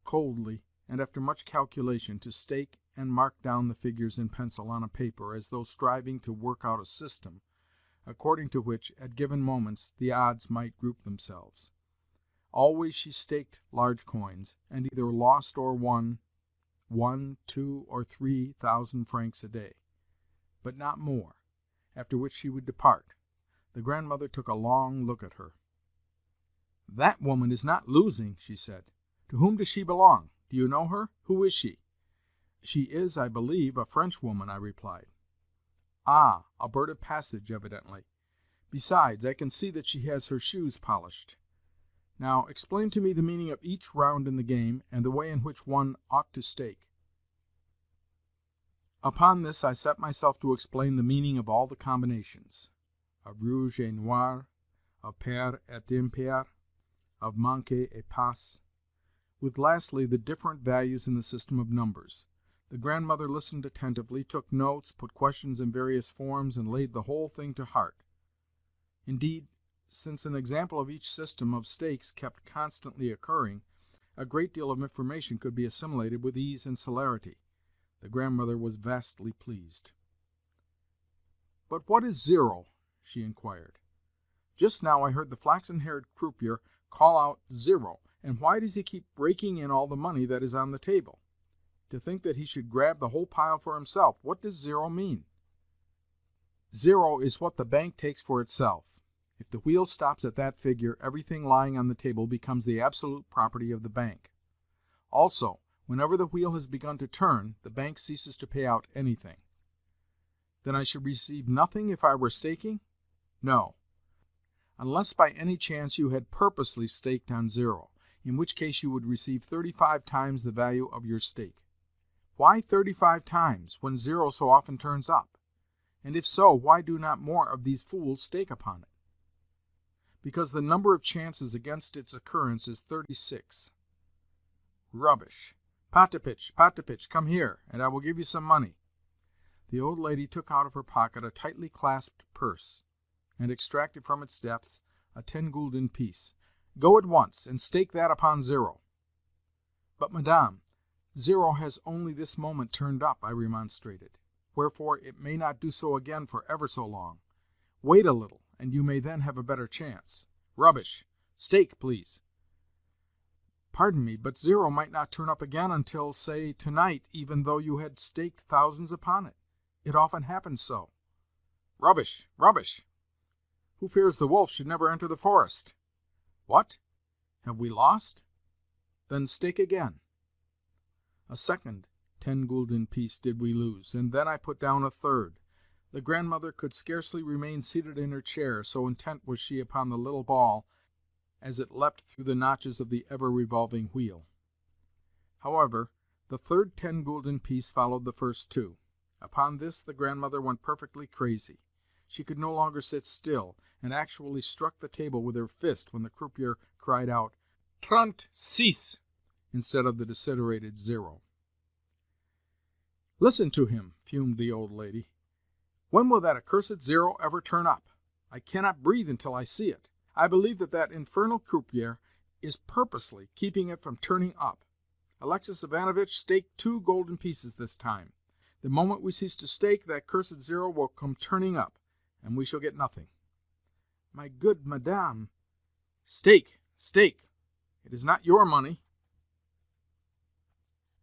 coldly, and after much calculation, to stake and mark down the figures in pencil on a paper, as though striving to work out a system, according to which, at given moments, the odds might group themselves. Always she staked large coins, and either lost or won 1, 2, or 3,000 francs a day, but not more, after which she would depart. The grandmother took a long look at her. "That woman is not losing," she said. "To whom does she belong? Do you know her? Who is she?" "She is, I believe, a Frenchwoman," I replied. "Ah, a bird of passage, evidently. Besides, I can see that she has her shoes polished. Now, explain to me the meaning of each round in the game, and the way in which one ought to stake." Upon this I set myself to explain the meaning of all the combinations, of rouge et noir, of pair et impair, of manqué et passe, with lastly the different values in the system of numbers. The grandmother listened attentively, took notes, put questions in various forms, and laid the whole thing to heart. Indeed, since an example of each system of stakes kept constantly occurring, a great deal of information could be assimilated with ease and celerity. The grandmother was vastly pleased. "But what is zero?" she inquired. "Just now I heard the flaxen-haired croupier call out 'zero,' and why does he keep raking in all the money that is on the table? To think that he should grab the whole pile for himself! What does zero mean?" "Zero is what the bank takes for itself. If the wheel stops at that figure, everything lying on the table becomes the absolute property of the bank. Also, whenever the wheel has begun to turn, the bank ceases to pay out anything." "Then I should receive nothing if I were staking?" "No, unless by any chance you had purposely staked on zero, in which case you would receive 35 times the value of your stake." "Why 35 times, when zero so often turns up? And if so, why do not more of these fools stake upon it?" "Because the number of chances against its occurrence is 36. "Rubbish! Potapitch, come here, and I will give you some money." The old lady took out of her pocket a tightly clasped purse, and extracted from its depths a 10-gulden piece. "Go at once, and stake that upon zero." "But, madame, zero has only this moment turned up," I remonstrated, "wherefore it may not do so again for ever so long. Wait a little, and you may then have a better chance." "Rubbish! Stake, please." "Pardon me, but zero might not turn up again until, say, tonight, even though you had staked thousands upon it. It often happens so." "Rubbish! Rubbish! Who fears the wolf should never enter the forest. What? Have we lost? Then stake again." A second 10-gulden piece did we lose, and then I put down a third. The grandmother could scarcely remain seated in her chair, so intent was she upon the little ball as it leapt through the notches of the ever-revolving wheel. However, the third 10-gulden piece followed the first two. Upon this the grandmother went perfectly crazy. She could no longer sit still, and actually struck the table with her fist when the croupier cried out, "36," instead of the desiderated 0. "Listen to him," fumed the old lady. "When will that accursed 0 ever turn up? I cannot breathe until I see it. I believe that that infernal croupier is purposely keeping it from turning up. Alexis Ivanovitch, stake 2 golden pieces this time. The moment we cease to stake, that cursed 0 will come turning up, and we shall get nothing." "My good madame—" "Stake! Stake! It is not your money."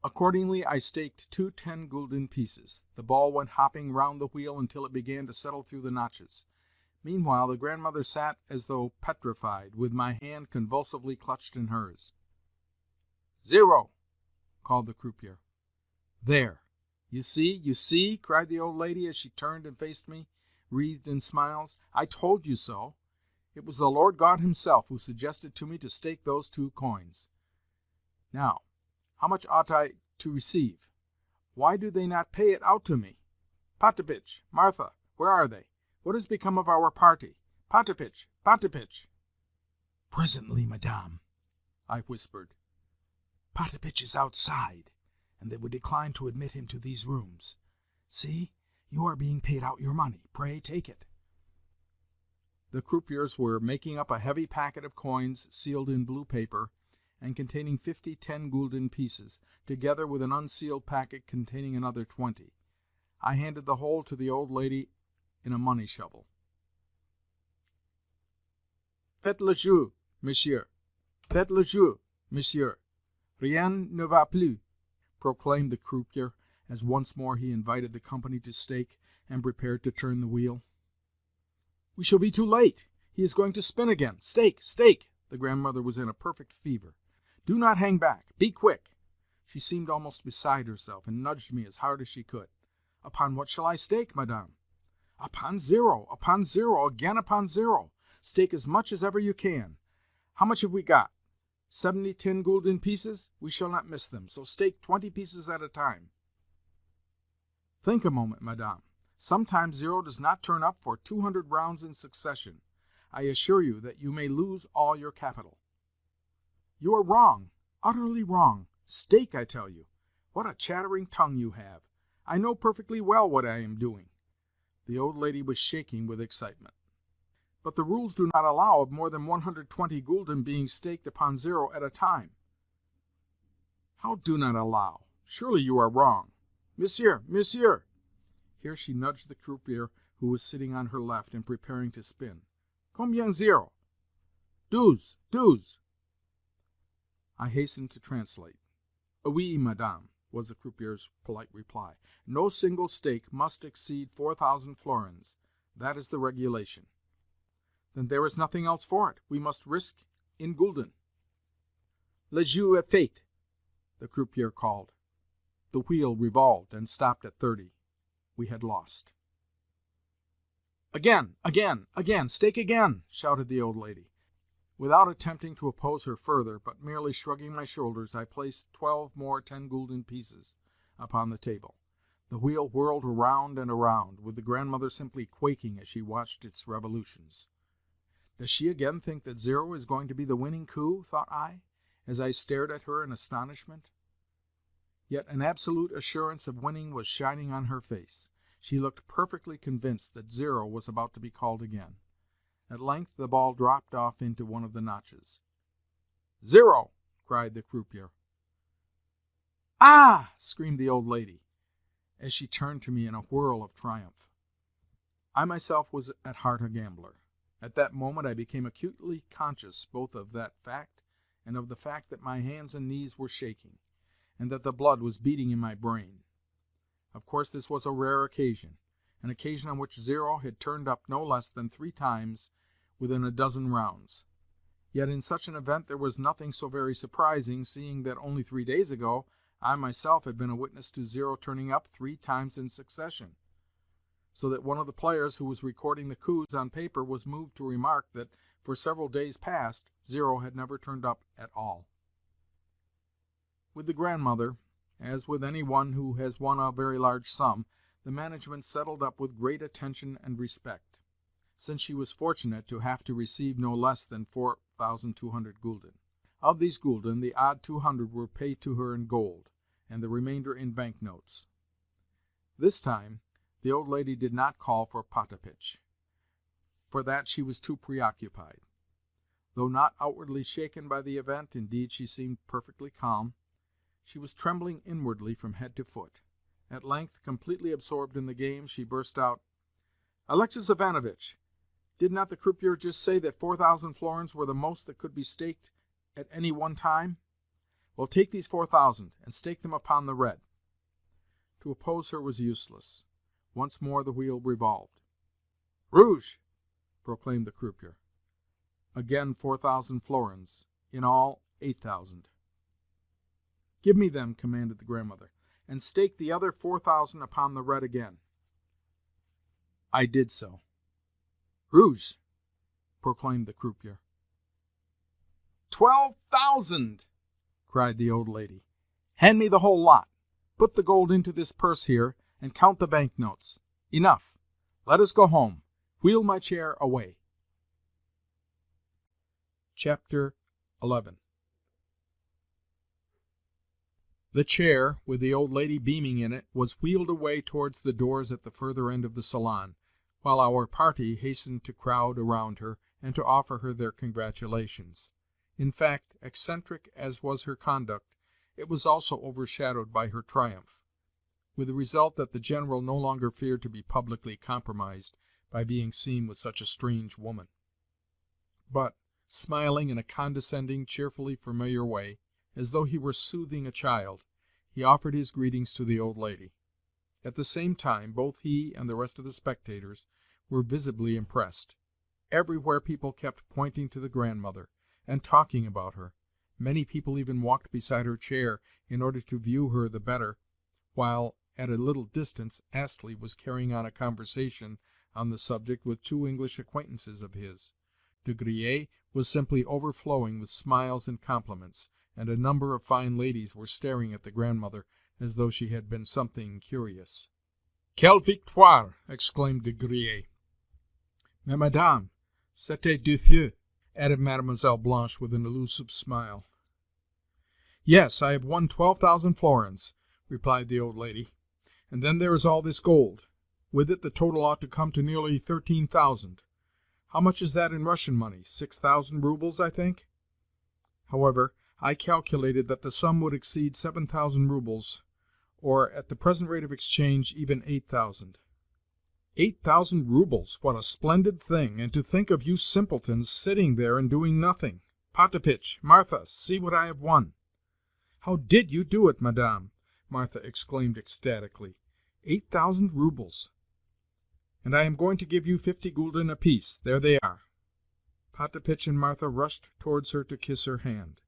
Accordingly I staked 2 10-gulden pieces. The ball went hopping round the wheel until it began to settle through the notches. Meanwhile the grandmother sat as though petrified, with my hand convulsively clutched in hers. "0!" called the croupier. "There! You see," cried the old lady as she turned and faced me, wreathed in smiles. "I told you so. It was the Lord God himself who suggested to me to stake those 2 coins. Now, how much ought I to receive? Why do they not pay it out to me? Potapitch, Martha, where are they? What has become of our party? Potapitch, Potapitch!" "Presently, madame," I whispered. "Potapitch is outside, and they would decline to admit him to these rooms. See, you are being paid out your money. Pray take it." The croupiers were making up a heavy packet of coins sealed in blue paper, and containing 50 10-gulden pieces, together with an unsealed packet containing another 20. I handed the whole to the old lady in a money shovel. "Faites le jeu, monsieur. Faites le jeu, monsieur. Rien ne va plus, proclaimed the croupier, as once more he invited the company to stake and prepared to turn the wheel. We shall be too late. He is going to spin again. Stake, stake. The grandmother was in a perfect fever. Do not hang back. Be quick. She seemed almost beside herself, and nudged me as hard as she could. Upon what shall I stake, madame? Upon zero, again upon zero. Stake as much as ever you can. How much have we got? 70 10-gulden pieces? We shall not miss them, so stake 20 pieces at a time. Think a moment, madame. Sometimes zero does not turn up for 200 rounds in succession. I assure you that you may lose all your capital. You are wrong, utterly wrong. Stake, I tell you. What a chattering tongue you have. I know perfectly well what I am doing. The old lady was shaking with excitement. But the rules do not allow of more than 120 gulden being staked upon zero at a time. How do not allow? Surely you are wrong. Monsieur, monsieur! Here she nudged the croupier who was sitting on her left and preparing to spin. Combien zero? 12. I hastened to translate. Oui, madame, was the croupier's polite reply. No single stake must exceed 4,000 florins. That is the regulation. Then there is nothing else for it. We must risk in gulden. Le jeu est fait, the croupier called. The wheel revolved and stopped at 30. We had lost. Again, stake again, shouted the old lady. Without attempting to oppose her further, but merely shrugging my shoulders, I placed 12 more 10-gulden pieces upon the table. The wheel whirled around and around, with the grandmother simply quaking as she watched its revolutions. Does she again think that zero is going to be the winning coup, thought I, as I stared at her in astonishment. Yet an absolute assurance of winning was shining on her face. She looked perfectly convinced that zero was about to be called again. At length the ball dropped off into one of the notches. "Zero!" cried the croupier. "Ah!" screamed the old lady, as she turned to me in a whirl of triumph. I myself was at heart a gambler. At that moment I became acutely conscious both of that fact and of the fact that my hands and knees were shaking, and that the blood was beating in my brain. Of course this was a rare occasion, an occasion on which zero had turned up no less than 3 times within a dozen rounds. Yet in such an event there was nothing so very surprising, seeing that only 3 days ago I myself had been a witness to zero turning up 3 times in succession, so that one of the players who was recording the coups on paper was moved to remark that for several days past zero had never turned up at all. With the grandmother, as with any one who has won a very large sum, the management settled up with great attention and respect, since she was fortunate to have to receive no less than 4,200 gulden. Of these gulden, the odd 200 were paid to her in gold, and the remainder in banknotes. This time the old lady did not call for potapitch. For that she was too preoccupied. Though not outwardly shaken by the event, indeed she seemed perfectly calm, she was trembling inwardly from head to foot. At length, completely absorbed in the game, she burst out, "Alexis Ivanovitch, did not the croupier just say that 4,000 florins were the most that could be staked at any one time? Well, take these 4,000 and stake them upon the red." To oppose her was useless. Once more the wheel revolved. "Rouge!" proclaimed the croupier. Again 4,000 florins, in all 8,000. "Give me them," commanded the grandmother, "and stake the other 4,000 upon the red again." I did so. "Rouge!" proclaimed the croupier. 12,000! cried the old lady. "Hand me the whole lot. Put the gold into this purse here, and count the banknotes. Enough. Let us go home. Wheel my chair away." Chapter 11. The chair, with the old lady beaming in it, was wheeled away towards the doors at the further end of the salon, while our party hastened to crowd around her and to offer her their congratulations. In fact, eccentric as was her conduct, it was also overshadowed by her triumph, with the result that the General no longer feared to be publicly compromised by being seen with such a strange woman. But, Smiling in a condescending, cheerfully familiar way, as though he were soothing a child, he offered his greetings to the old lady. At the same time, both he and the rest of the spectators were visibly impressed. Everywhere people kept pointing to the grandmother, and talking about her. Many people even walked beside her chair in order to view her the better, while at a little distance Astley was carrying on a conversation on the subject with two English acquaintances of his. De Griers was simply overflowing with smiles and compliments, and a number of fine ladies were staring at the grandmother as though she had been something curious. "Quelle victoire!" exclaimed De Griers. "Mais, madame, c'était deux feux," added Mademoiselle Blanche with an elusive smile. "Yes, I have won 12,000 florins," replied the old lady, "and then there is all this gold. With it the total ought to come to nearly 13,000. How much is that in Russian money? 6,000 roubles, I think. However, I calculated that the sum would exceed 7,000 roubles, or, at the present rate of exchange, even 8,000. 8,000 roubles! What a splendid thing! And to think of you simpletons sitting there and doing nothing! Potapitch, Martha, see what I have won!" "How did you do it, madame?" Martha exclaimed ecstatically. 8,000 roubles! "And I am going to give you 50 gulden apiece. There they are." Potapitch and Martha rushed towards her to kiss her hand.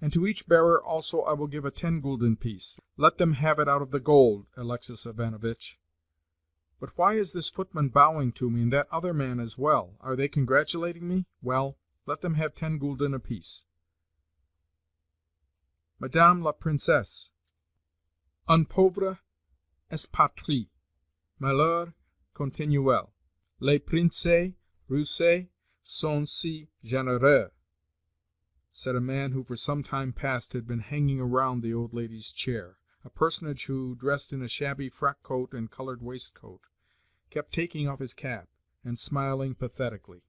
"And to each bearer also I will give a 10 gulden piece. Let them have it out of the gold, Alexis Ivanovitch. But why is this footman bowing to me, and that other man as well? Are they congratulating me? Well, let them have 10 gulden apiece." "Madame la Princesse, un pauvre espatrie, malheur continuel. Les princes russes sont si généreux," said a man who for some time past had been hanging around the old lady's chair, a personage who, dressed in a shabby frock-coat and colored waistcoat, kept taking off his cap and smiling pathetically.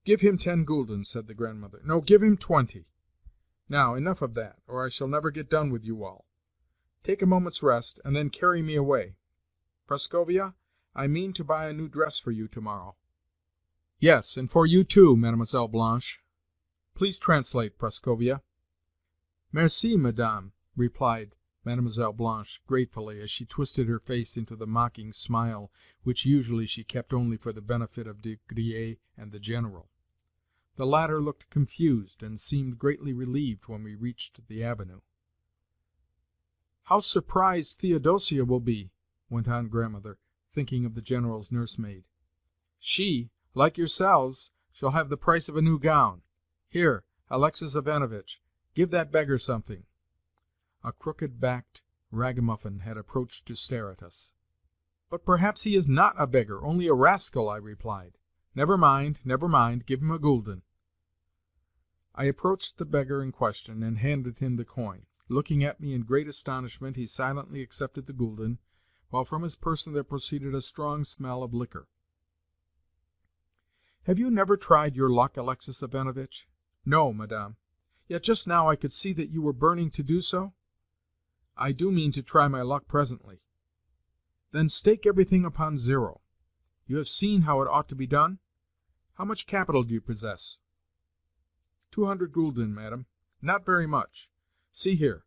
"Give him 10 gulden," said the grandmother. "No, give him 20. Now, enough of that, or I shall never get done with you all. Take a moment's rest, and then carry me away. Prascovia, I mean to buy a new dress for you tomorrow." "Yes, and for you too, Mademoiselle Blanche. Please translate, Prascovia." "Merci, madame," replied Mademoiselle Blanche gratefully, as she twisted her face into the mocking smile which usually she kept only for the benefit of De Griers and the General. The latter looked confused, and seemed greatly relieved when we reached the avenue. "How surprised Theodosia will be," went on grandmother, thinking of the General's nursemaid. "She, like yourselves, shall have the price of a new gown. Here, Alexis Ivanovitch, give that beggar something." A crooked-backed ragamuffin had approached to stare at us. "But perhaps he is not a beggar, only a rascal," I replied. Never mind, give him a gulden." I approached the beggar in question, and handed him the coin. Looking at me in great astonishment, he silently accepted the gulden, while from his person there proceeded a strong smell of liquor. "Have you never tried your luck, Alexis Ivanovitch?" "No, madame." "Yet just now I could see that you were burning to do so?" "I do mean to try my luck presently." "Then stake everything upon 0. You have seen how it ought to be done? How much capital do you possess?" 200 gulden, madam. Not very much. See here,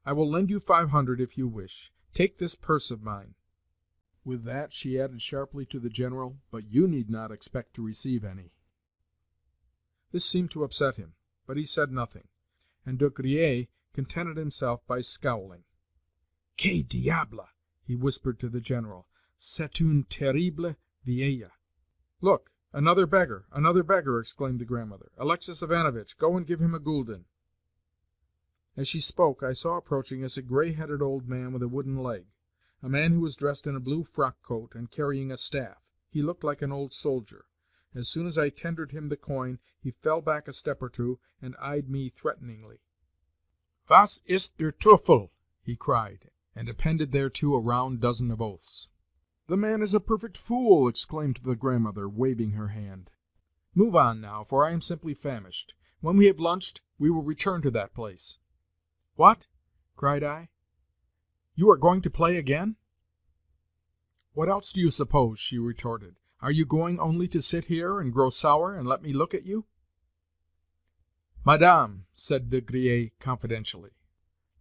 I will lend you 500 if you wish. Take this purse of mine." With that she added sharply to the General, "But you need not expect to receive any." This seemed to upset him, but he said nothing, and De Griers contented himself by scowling. "Que diable!" he whispered to the General. "C'est une terrible vieille." "Look, another beggar, another beggar!" exclaimed the grandmother. "Alexis Ivanovitch, go and give him a gulden." As she spoke, I saw approaching us a gray-headed old man with a wooden leg, a man who was dressed in a blue frock-coat and carrying a staff. He looked like an old soldier. As soon as I tendered him the coin, he fell back a step or two, and eyed me threateningly. "Was ist der Teufel?" he cried, and appended thereto a round dozen of oaths. "The man is a perfect fool!" exclaimed the grandmother, waving her hand. "Move on now, for I am simply famished. When we have lunched, we will return to that place." "What?" cried I. "You are going to play again?" "What else do you suppose?" she retorted. Are you going only to sit here and grow sour and let me look at you?" "Madame," said De Griers confidentially,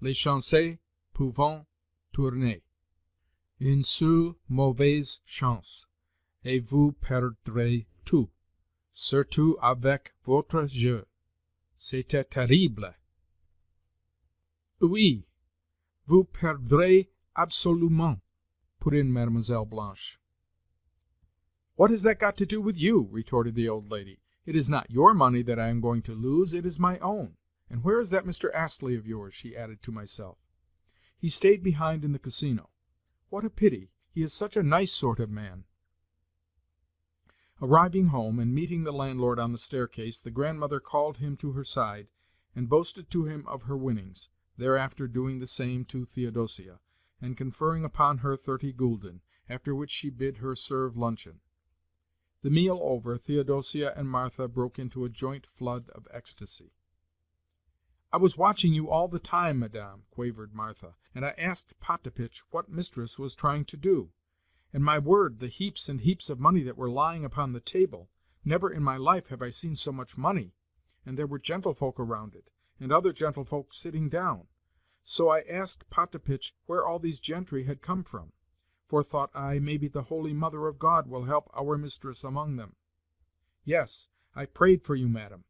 "les chances peuvent tourner. Une seule mauvaise chance, et vous perdrez tout, surtout avec votre jeu. C'était terrible." "Oui, vous perdrez absolument," put in Mademoiselle Blanche. "What has that got to do with you?" retorted the old lady. "It is not your money that I am going to lose, it is my own. And where is that Mr. Astley of yours?" she added to myself. "He stayed behind in the casino. What a pity! He is such a nice sort of man." Arriving home, and meeting the landlord on the staircase, the grandmother called him to her side, and boasted to him of her winnings, thereafter doing the same to Theodosia, and conferring upon her 30 gulden, after which she bid her serve luncheon. The meal over, Theodosia and Martha broke into a joint flood of ecstasy. "I was watching you all the time, madame," quavered Martha, "and I asked Potapitch what mistress was trying to do. And my word, the heaps and heaps of money that were lying upon the table! Never in my life have I seen so much money. And there were gentlefolk around it, and other gentlefolk sitting down. So I asked Potapitch where all these gentry had come from. For, thought I, maybe the Holy Mother of God will help our mistress among them. Yes, I prayed for you, madam,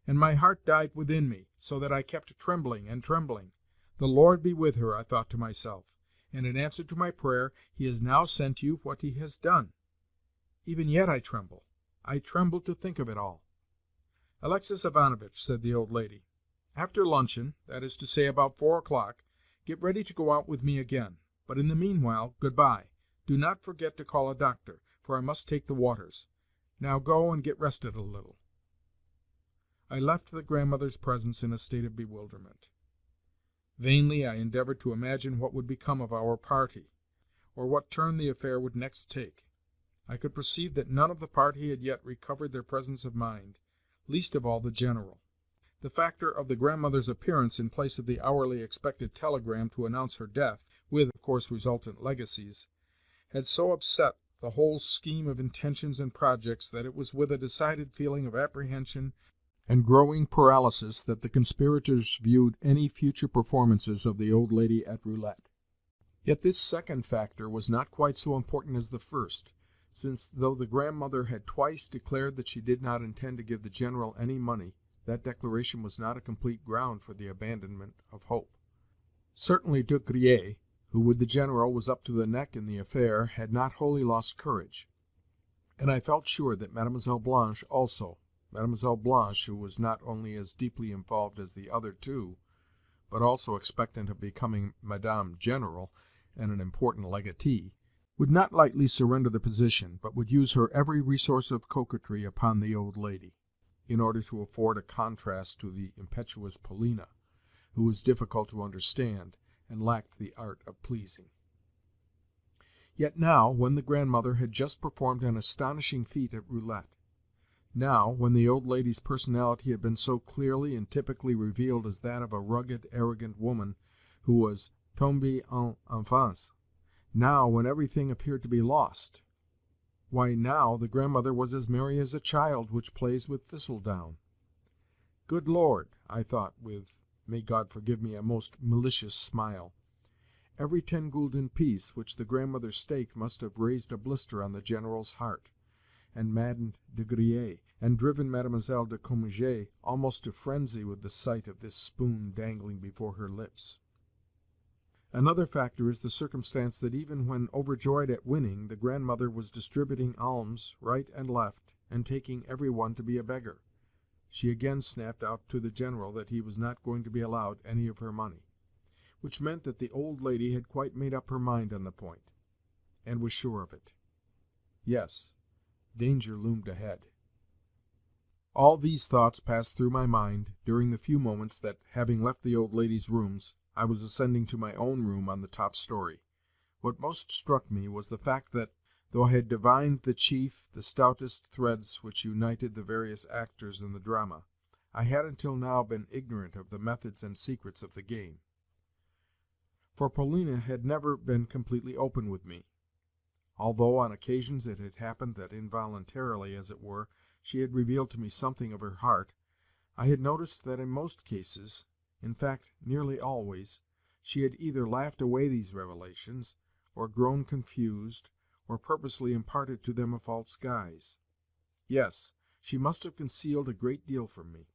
and my heart died within me, so that I kept trembling and trembling. The Lord be with her, I thought to myself, and in answer to my prayer he has now sent you what he has done. Even yet I tremble. I tremble to think of it all." "Alexis Ivanovitch," said the old lady, "after luncheon, that is to say about 4 o'clock, get ready to go out with me again. But in the meanwhile, good-bye. Do not forget to call a doctor, for I must take the waters. Now go and get rested a little." I left the grandmother's presence in a state of bewilderment. Vainly I endeavored to imagine what would become of our party, or what turn the affair would next take. I could perceive that none of the party had yet recovered their presence of mind, least of all the General. The factor of the grandmother's appearance in place of the hourly expected telegram to announce her death, with, of course, resultant legacies, had so upset the whole scheme of intentions and projects that it was with a decided feeling of apprehension and growing paralysis that the conspirators viewed any future performances of the old lady at roulette. Yet this second factor was not quite so important as the first, since, though the grandmother had twice declared that she did not intend to give the General any money, that declaration was not a complete ground for the abandonment of hope. Certainly De Griers, who with the General was up to the neck in the affair, had not wholly lost courage, and I felt sure that Mademoiselle Blanche also, Mademoiselle Blanche, who was not only as deeply involved as the other two, but also expectant of becoming Madame General and an important legatee, would not lightly surrender the position, but would use her every resource of coquetry upon the old lady, in order to afford a contrast to the impetuous Polina, who was difficult to understand, and lacked the art of pleasing. Yet now, when the grandmother had just performed an astonishing feat at roulette, now, when the old lady's personality had been so clearly and typically revealed as that of a rugged, arrogant woman who was tombée en enfance, now, when everything appeared to be lost, why, now the grandmother was as merry as a child which plays with thistledown. Good Lord, I thought with, may God forgive me, a most malicious smile, every 10 gulden piece which the grandmother staked must have raised a blister on the General's heart, and maddened De Griers, and driven Mademoiselle de Cominges almost to frenzy with the sight of this spoon dangling before her lips. Another factor is the circumstance that even when overjoyed at winning, the grandmother was distributing alms right and left, and taking every one to be a beggar. She again snapped out to the General that he was not going to be allowed any of her money, which meant that the old lady had quite made up her mind on the point, and was sure of it. Yes, danger loomed ahead. All these thoughts passed through my mind during the few moments that, having left the old lady's rooms, I was ascending to my own room on the top story. What most struck me was the fact that, though I had divined the chief, the stoutest threads which united the various actors in the drama, I had until now been ignorant of the methods and secrets of the game. For Polina had never been completely open with me. although on occasions it had happened that involuntarily, as it were, she had revealed to me something of her heart, I had noticed that in most cases, in fact nearly always, she had either laughed away these revelations, or grown confused, or purposely imparted to them a false guise. Yes, she must have concealed a great deal from me.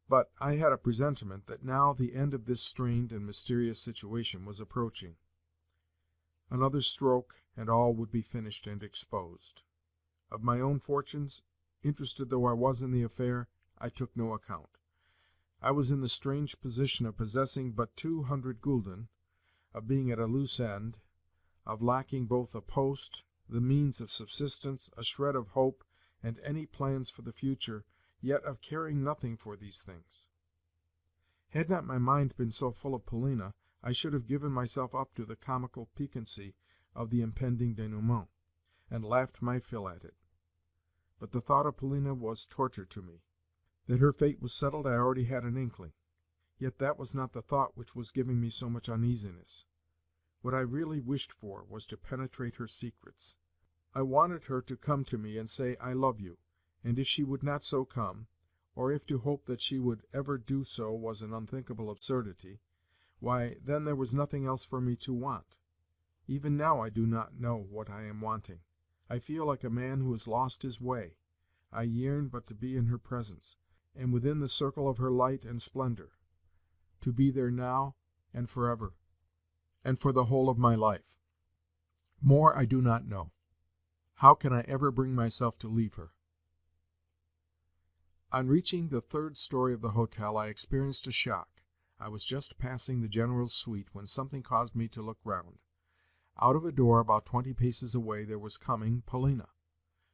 But I had a presentiment that now the end of this strained and mysterious situation was approaching. Another stroke, and all would be finished and exposed. Of my own fortunes, interested though I was in the affair, I took no account. I was in the strange position of possessing but 200 gulden, of being at a loose end, of lacking both a post, the means of subsistence, a shred of hope, and any plans for the future, yet of caring nothing for these things. Had not my mind been so full of Polina, I should have given myself up to the comical piquancy of the impending denouement, and laughed my fill at it. But the thought of Polina was torture to me. That her fate was settled I already had an inkling, yet that was not the thought which was giving me so much uneasiness. What I really wished for was to penetrate her secrets. I wanted her to come to me and say, "I love you," and if she would not so come, or if to hope that she would ever do so was an unthinkable absurdity, why, then there was nothing else for me to want. Even now I do not know what I am wanting. I feel like a man who has lost his way. I yearn but to be in her presence, and within the circle of her light and splendor, to be there now and forever, and for the whole of my life. More I do not know. How can I ever bring myself to leave her? On reaching the third story of the hotel I experienced a shock. I was just passing the general's suite when something caused me to look round. Out of a door about 20 paces away there was coming Polina.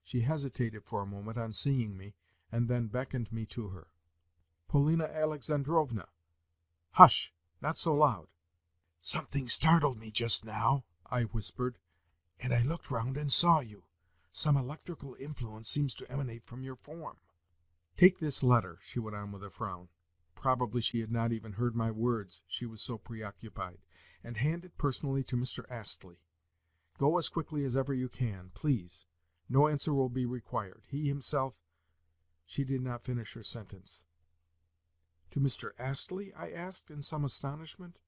She hesitated for a moment on seeing me, and then beckoned me to her. "Polina Alexandrovna!" "Hush! Not so loud." "Something startled me just now," I whispered, "and I looked round and saw you. Some electrical influence seems to emanate from your form." "Take this letter," she went on with a frown. Probably she had not even heard my words, she was so preoccupied, "and hand it personally to Mr. Astley. Go as quickly as ever you can, please. No answer will be required. He himself—" She did not finish her sentence. "To Mr. Astley?" I asked, in some astonishment.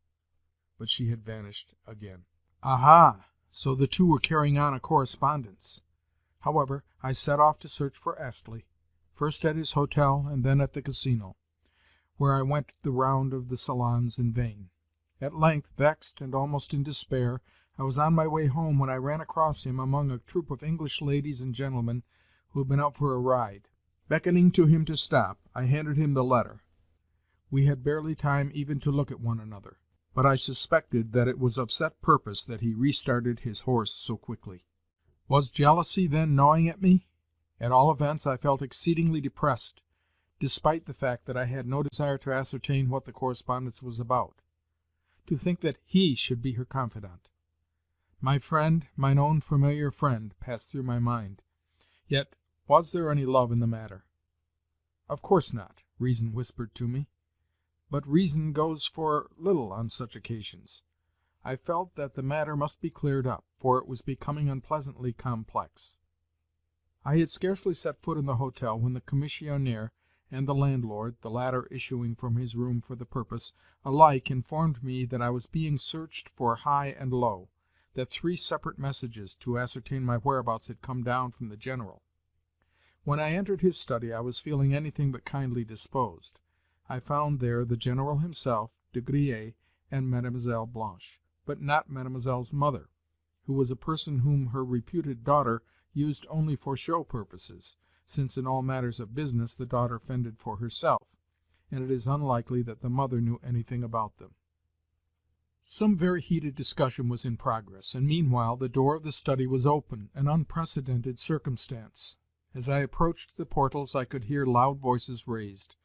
But she had vanished again. Aha! So the two were carrying on a correspondence. However, I set off to search for Astley, first at his hotel and then at the casino, where I went the round of the salons in vain. At length, vexed and almost in despair, I was on my way home when I ran across him among a troop of English ladies and gentlemen who had been out for a ride. Beckoning to him to stop, I handed him the letter. We had barely time even to look at one another, but I suspected that it was of set purpose that he restarted his horse so quickly. Was jealousy then gnawing at me? At all events, I felt exceedingly depressed, despite the fact that I had no desire to ascertain what the correspondence was about. To think that he should be her confidant! My friend, mine own familiar friend, passed through my mind. Yet was there any love in the matter? Of course not, reason whispered to me. But reason goes for little on such occasions. I felt that the matter must be cleared up, for it was becoming unpleasantly complex. I had scarcely set foot in the hotel when the commissionaire and the landlord, the latter issuing from his room for the purpose, alike informed me that I was being searched for high and low, that 3 separate messages to ascertain my whereabouts had come down from the general. When I entered his study I was feeling anything but kindly disposed. I found there the general himself, De Griers, and Mademoiselle Blanche, but not Mademoiselle's mother, who was a person whom her reputed daughter used only for show purposes, since in all matters of business the daughter fended for herself, and it is unlikely that the mother knew anything about them. Some very heated discussion was in progress, and meanwhile the door of the study was open, an unprecedented circumstance. As I approached the portals I could hear loud voices raised,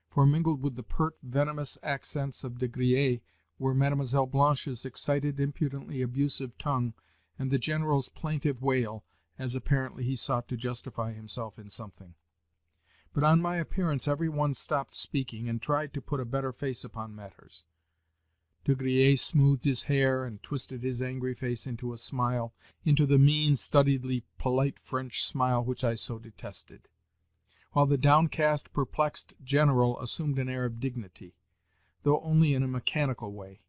for mingled with the pert, venomous accents of De Griers were Mademoiselle Blanche's excited, impudently abusive tongue, and the general's plaintive wail, as apparently he sought to justify himself in something. But on my appearance every one stopped speaking, and tried to put a better face upon matters. De Griers smoothed his hair and twisted his angry face into a smile, into the mean, studiedly polite French smile which I so detested, while the downcast, perplexed General assumed an air of dignity, though only in a mechanical way.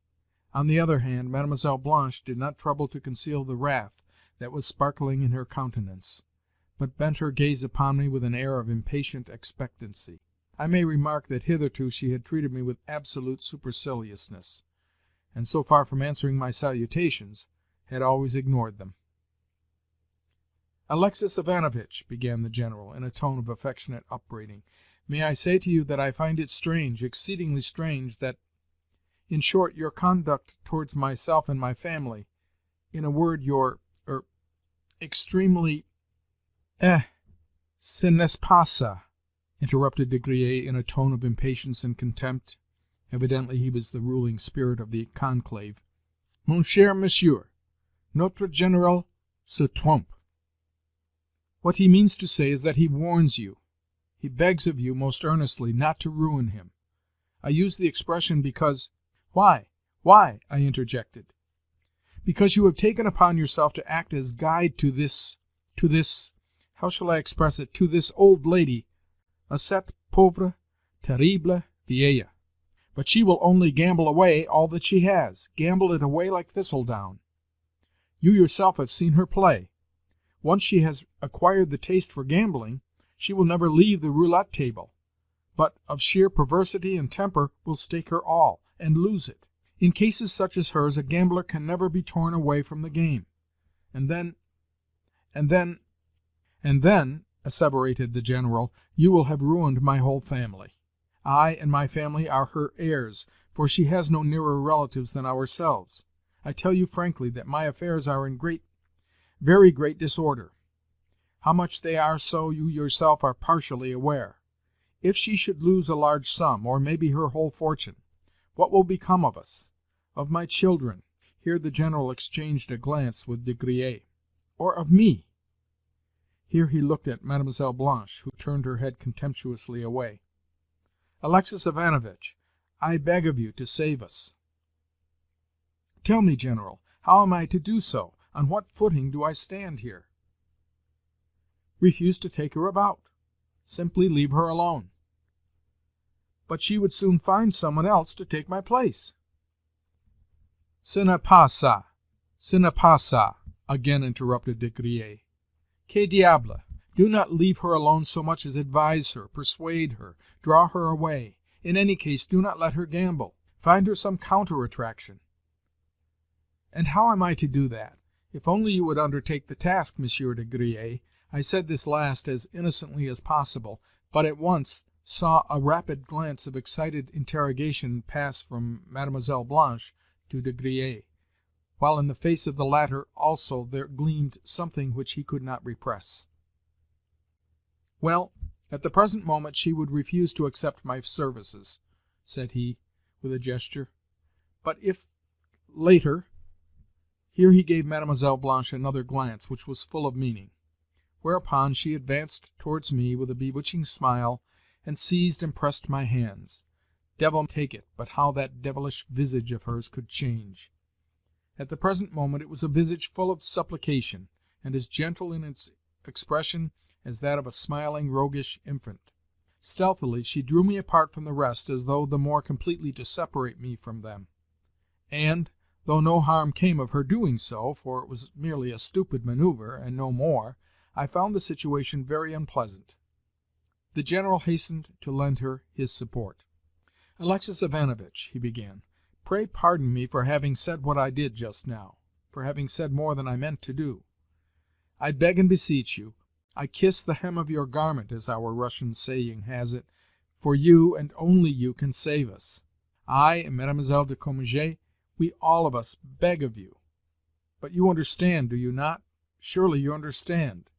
On the other hand, Mademoiselle Blanche did not trouble to conceal the wrath that was sparkling in her countenance, but bent her gaze upon me with an air of impatient expectancy. I may remark that hitherto she had treated me with absolute superciliousness, and so far from answering my salutations, had always ignored them. "Alexis Ivanovitch," began the General, in a tone of affectionate upbraiding, "may I say to you that I find it strange, exceedingly strange, that, in short, your conduct towards myself and my family, in a word, your extremely—" "Ce n'est pas ça," interrupted De Griers in a tone of impatience and contempt. Evidently he was the ruling spirit of the conclave. "Mon cher monsieur, notre général se trompe. What he means to say is that he warns you, he begs of you most earnestly not to ruin him. I use the expression because—" "Why? Why?" I interjected. "Because you have taken upon yourself to act as guide to this—how shall I express it?—to this old lady, a cette pauvre, terrible vieille. But she will only gamble away all that she has, gamble it away like thistledown. You yourself have seen her play. Once she has acquired the taste for gambling, she will never leave the roulette table, but, of sheer perversity and temper, will stake her all, and lose it. In cases such as hers, a gambler can never be torn away from the game. And then, asseverated the General, you will have ruined my whole family. I and my family are her heirs, for she has no nearer relatives than ourselves. I tell you frankly that my affairs are in very great disorder. How much they are so you yourself are partially aware. If she should lose a large sum, or maybe her whole fortune, what will become of us? Of my children?" Here the General exchanged a glance with De Griers. "Or of me?" Here he looked at Mademoiselle Blanche, who turned her head contemptuously away. "Alexis Ivanovitch, I beg of you to save us." "Tell me, General, how am I to do so? On what footing do I stand here?" "Refuse to take her about. Simply leave her alone." "But she would soon find someone else to take my place." "Ce n'est pas ça, ce n'est pas ça," again interrupted De Griers. "Que diable! Do not leave her alone so much as advise her, persuade her, draw her away. In any case, do not let her gamble. Find her some counter-attraction." "And how am I to do that? If only you would undertake the task, Monsieur de Griers." I said this last as innocently as possible, but at once saw a rapid glance of excited interrogation pass from Mademoiselle Blanche to De Griers, while in the face of the latter also there gleamed something which he could not repress. "Well, at the present moment she would refuse to accept my services," said he, with a gesture. "But if later—" Here he gave Mademoiselle Blanche another glance which was full of meaning, whereupon she advanced towards me with a bewitching smile, and seized and pressed my hands. Devil take it, but how that devilish visage of hers could change! At the present moment it was a visage full of supplication, and as gentle in its expression as that of a smiling, roguish infant. Stealthily she drew me apart from the rest, as though the more completely to separate me from them, and, though no harm came of her doing so, for it was merely a stupid manoeuvre, and no more, I found the situation very unpleasant. The General hastened to lend her his support. "Alexis Ivanovitch," he began, "pray pardon me for having said what I did just now, for having said more than I meant to do. I beg and beseech you, I kiss the hem of your garment, as our Russian saying has it, for you, and only you, can save us. I and Mademoiselle de Cominges, we all of us beg of you. But you understand, do you not? Surely you understand."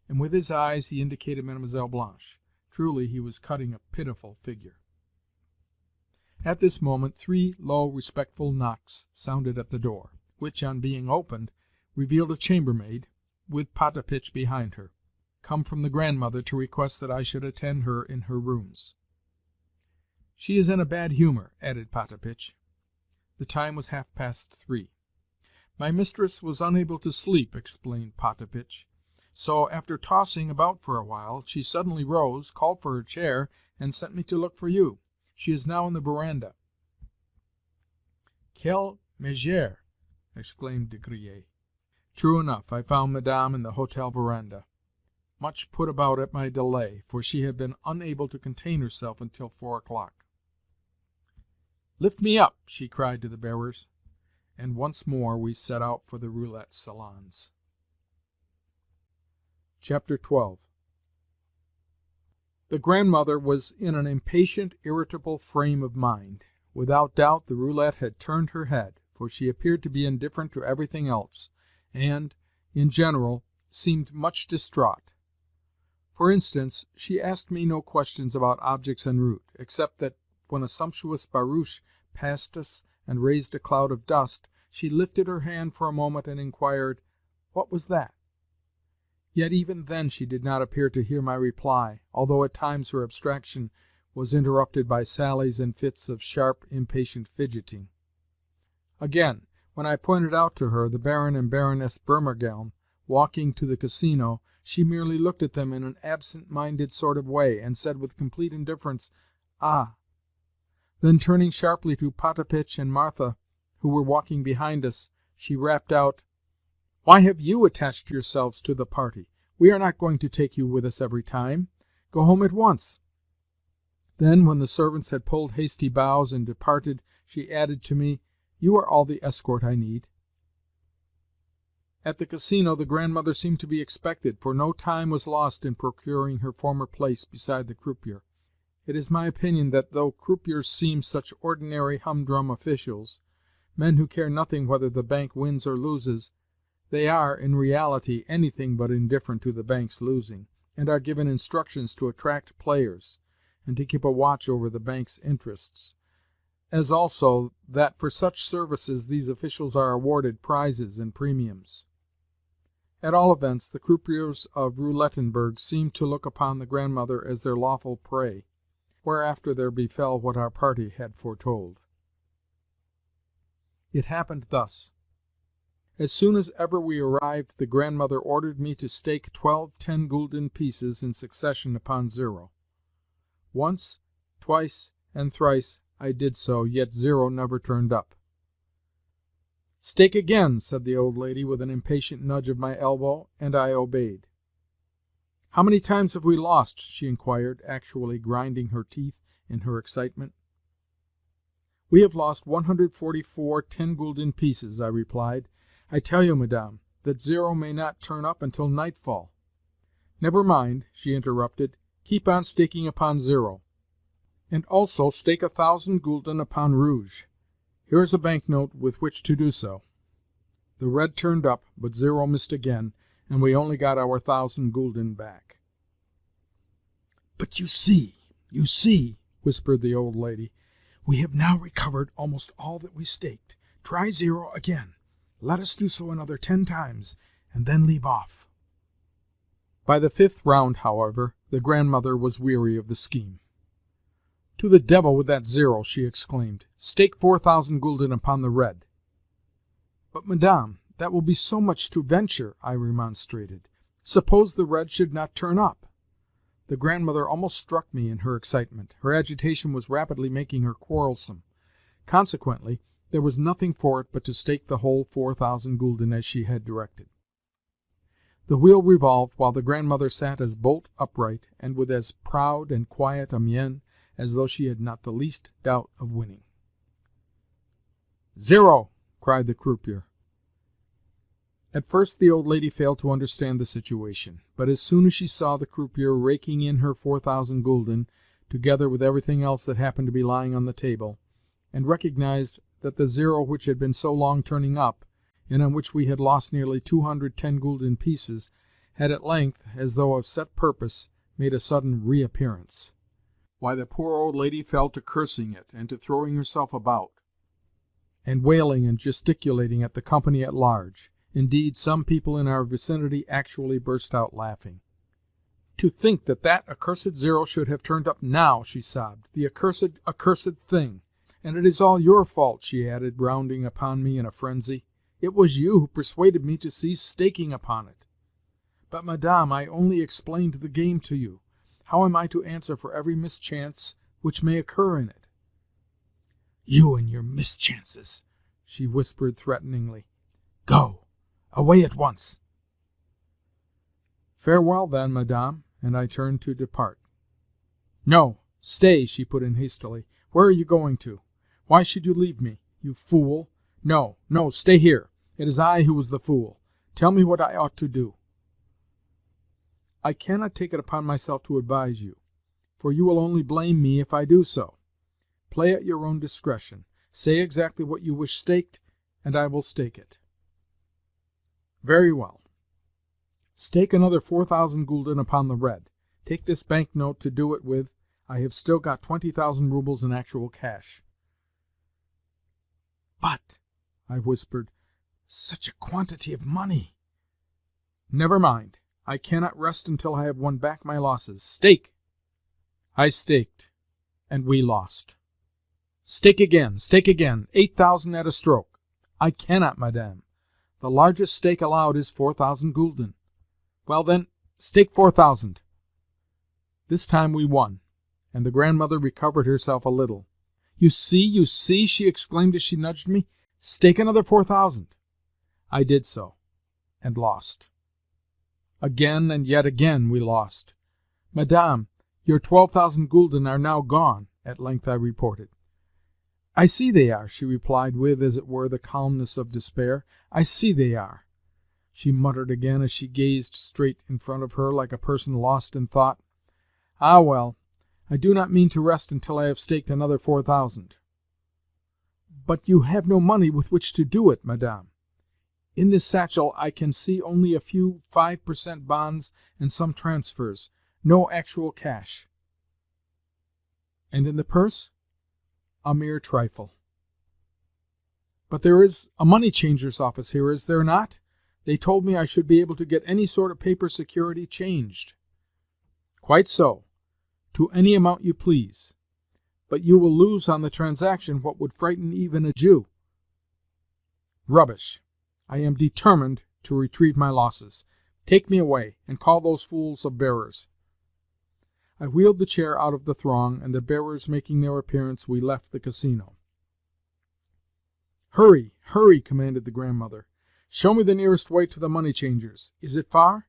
And with his eyes he indicated Mademoiselle Blanche. Truly he was cutting a pitiful figure. At this moment 3 low, respectful knocks sounded at the door, which, on being opened, revealed a chambermaid, with Potapitch behind her, come from the grandmother to request that I should attend her in her rooms. "She is in a bad humor," added Potapitch. The time was 3:30. "My mistress was unable to sleep," explained Potapitch. "So, after tossing about for a while, she suddenly rose, called for her chair, and sent me to look for you. She is now in the veranda." "Quelle mégère!" exclaimed De Griers. True enough, I found Madame in the hotel veranda, much put about at my delay, for she had been unable to contain herself until 4 o'clock. "Lift me up!" she cried to the bearers, and once more we set out for the roulette salons. Chapter 12. The grandmother was in an impatient, irritable frame of mind. Without doubt the roulette had turned her head, for she appeared to be indifferent to everything else, and, in general, seemed much distraught. For instance, she asked me no questions about objects en route, except that, when a sumptuous barouche passed us and raised a cloud of dust, she lifted her hand for a moment and inquired, "What was that?" Yet even then she did not appear to hear my reply, although at times her abstraction was interrupted by sallies and fits of sharp, impatient fidgeting. Again, when I pointed out to her the Baron and Baroness Burmergelm walking to the Casino, she merely looked at them in an absent-minded sort of way, and said with complete indifference, "Ah!" Then, turning sharply to Potapitch and Martha, who were walking behind us, she rapped out, "Why have you attached yourselves to the party? We are not going to take you with us every time. Go home at once." Then, when the servants had pulled hasty bows and departed, she added to me, "You are all the escort I need." At the Casino the grandmother seemed to be expected, for no time was lost in procuring her former place beside the croupier. It is my opinion that, though croupiers seem such ordinary humdrum officials, men who care nothing whether the bank wins or loses, they are, in reality, anything but indifferent to the bank's losing, and are given instructions to attract players, and to keep a watch over the bank's interests, as also that for such services these officials are awarded prizes and premiums. At all events, the croupiers of Roulettenberg seemed to look upon the grandmother as their lawful prey, whereafter there befell what our party had foretold. It happened thus. As soon as ever we arrived, the grandmother ordered me to stake 12 10-gulden pieces in succession upon 0. Once, twice, and thrice I did so, yet 0 never turned up. "Stake again," said the old lady, with an impatient nudge of my elbow, and I obeyed. "How many times have we lost?" she inquired, actually grinding her teeth in her excitement. "We have lost 144 10-gulden pieces," I replied. "I tell you, madame, that 0 may not turn up until nightfall." "Never mind," she interrupted. "Keep on staking upon 0. And also stake 1,000 gulden upon rouge. Here is a banknote with which to do so." The red turned up, but 0 missed again, and we only got our 1,000 gulden back. "But you see," whispered the old lady, "we have now recovered almost all that we staked. Try 0 again. Let us do so another 10 times, and then leave off." By the 5th round, however, the grandmother was weary of the scheme. "To the devil with that 0!" she exclaimed. "Stake 4,000 gulden upon the red." "But, madame, that will be so much to venture," I remonstrated. "Suppose the red should not turn up?" The grandmother almost struck me in her excitement. Her agitation was rapidly making her quarrelsome. Consequently, there was nothing for it but to stake the whole 4,000 gulden as she had directed. The wheel revolved, while the grandmother sat as bolt upright, and with as proud and quiet a mien as though she had not the least doubt of winning. "0!" cried the croupier. At first the old lady failed to understand the situation, but as soon as she saw the croupier raking in her 4,000 gulden, together with everything else that happened to be lying on the table, and recognized that the 0 which had been so long turning up, and on which we had lost nearly 200 10-gulden pieces, had at length, as though of set purpose, made a sudden reappearance, why, the poor old lady fell to cursing it, and to throwing herself about, and wailing and gesticulating at the company at large. Indeed, some people in our vicinity actually burst out laughing. "To think that that accursed 0 should have turned up now!" she sobbed. "The accursed thing! And it is all your fault," she added, rounding upon me in a frenzy. "It was you who persuaded me to cease staking upon it." "But, madame, I only explained the game to you. How am I to answer for every mischance which may occur in it?" "You and your mischances!" she whispered threateningly. "Go! Away at once!" "Farewell, then, madame," and I turned to depart. "No, stay," she put in hastily. "Where are you going to? Why should you leave me, you fool? No, no, stay here. It is I who was the fool. Tell me what I ought to do." "I cannot take it upon myself to advise you, for you will only blame me if I do so. Play at your own discretion. Say exactly what you wish staked, and I will stake it." "Very well. Stake another 4,000 gulden upon the red. Take this bank note to do it with. I have still got 20,000 roubles in actual cash." "But," I whispered, "such a quantity of money!" "Never mind. I cannot rest until I have won back my losses. Stake!" I staked, and we lost. "Stake again, stake again. 8,000 at a stroke." "I cannot, madame. The largest stake allowed is 4,000 gulden." "Well, then, stake 4,000." This time we won, and the grandmother recovered herself a little. You see," she exclaimed as she nudged me. "Stake another 4,000." I did so, and lost. Again and yet again we lost. "Madame, your 12,000 gulden are now gone," at length I reported. "I see they are," she replied with, as it were, the calmness of despair. "I see they are." She muttered again as she gazed straight in front of her like a person lost in thought. "Ah, well, I do not mean to rest until I have staked another 4,000." "But you have no money with which to do it, madame. In this satchel I can see only a few 5% bonds and some transfers, no actual cash." "And in the purse?" "A mere trifle." "But there is a money changer's office here, is there not? They told me I should be able to get any sort of paper security changed." "Quite so, to any amount you please. But you will lose on the transaction what would frighten even a Jew." "Rubbish! I am determined to retrieve my losses. Take me away, and call those fools of bearers." I wheeled the chair out of the throng, and the bearers making their appearance, we left the casino. "Hurry, hurry!" commanded the grandmother. "Show me the nearest way to the money changer's. Is it far?"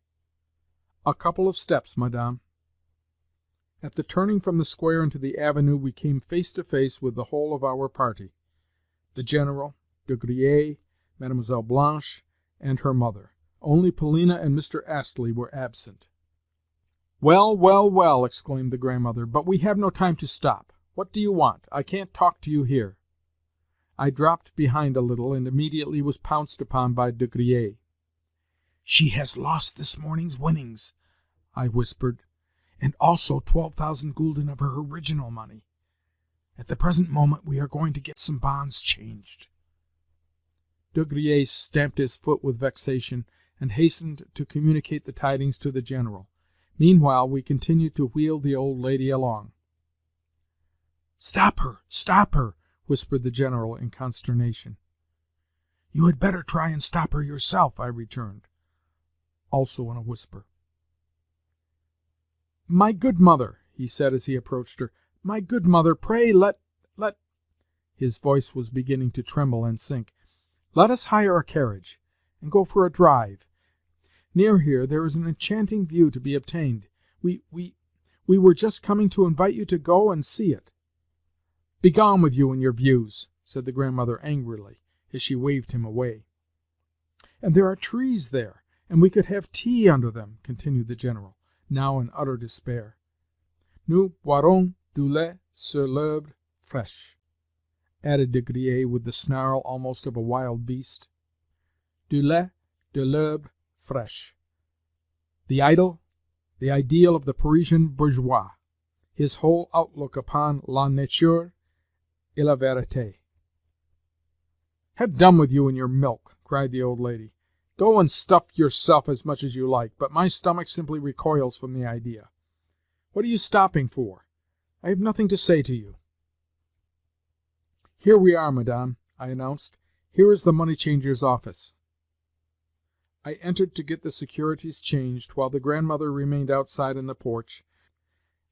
"A couple of steps, madame." At the turning from the square into the avenue we came face to face with the whole of our party: the General, De Griers, Mlle. Blanche, and her mother. Only Polina and Mr. Astley were absent. "Well, well, well!" exclaimed the grandmother. "But we have no time to stop. What do you want? I can't talk to you here." I dropped behind a little, and immediately was pounced upon by De Griers. "She has lost this morning's winnings," I whispered, "and also 12,000 gulden of her original money. At the present moment we are going to get some bonds changed." De Griers stamped his foot with vexation, and hastened to communicate the tidings to the General. Meanwhile we continued to wheel the old lady along. "Stop her! Stop her!" whispered the General in consternation. "You had better try and stop her yourself," I returned, also in a whisper. "My good mother," he said as he approached her, "my good mother, pray let—" His voice was beginning to tremble and sink. "Let us hire a carriage, and go for a drive. Near here there is an enchanting view to be obtained. We were just coming to invite you to go and see it." "Begone with you and your views!" said the grandmother angrily, as she waved him away. "And there are trees there, and we could have tea under them," continued the General, now in utter despair. "Nous boirons du lait sur l'herbe fraîche," added De Griers with the snarl almost of a wild beast. Du lait de l'herbe fraîche. The ideal of the Parisian bourgeois, his whole outlook upon la nature et la vérité. "Have done with you and your milk!" cried the old lady. "Go and stuff yourself as much as you like, but my stomach simply recoils from the idea. What are you stopping for? I have nothing to say to you." "Here we are, madame," I announced. "Here is the money changer's office." I entered to get the securities changed, while the grandmother remained outside in the porch,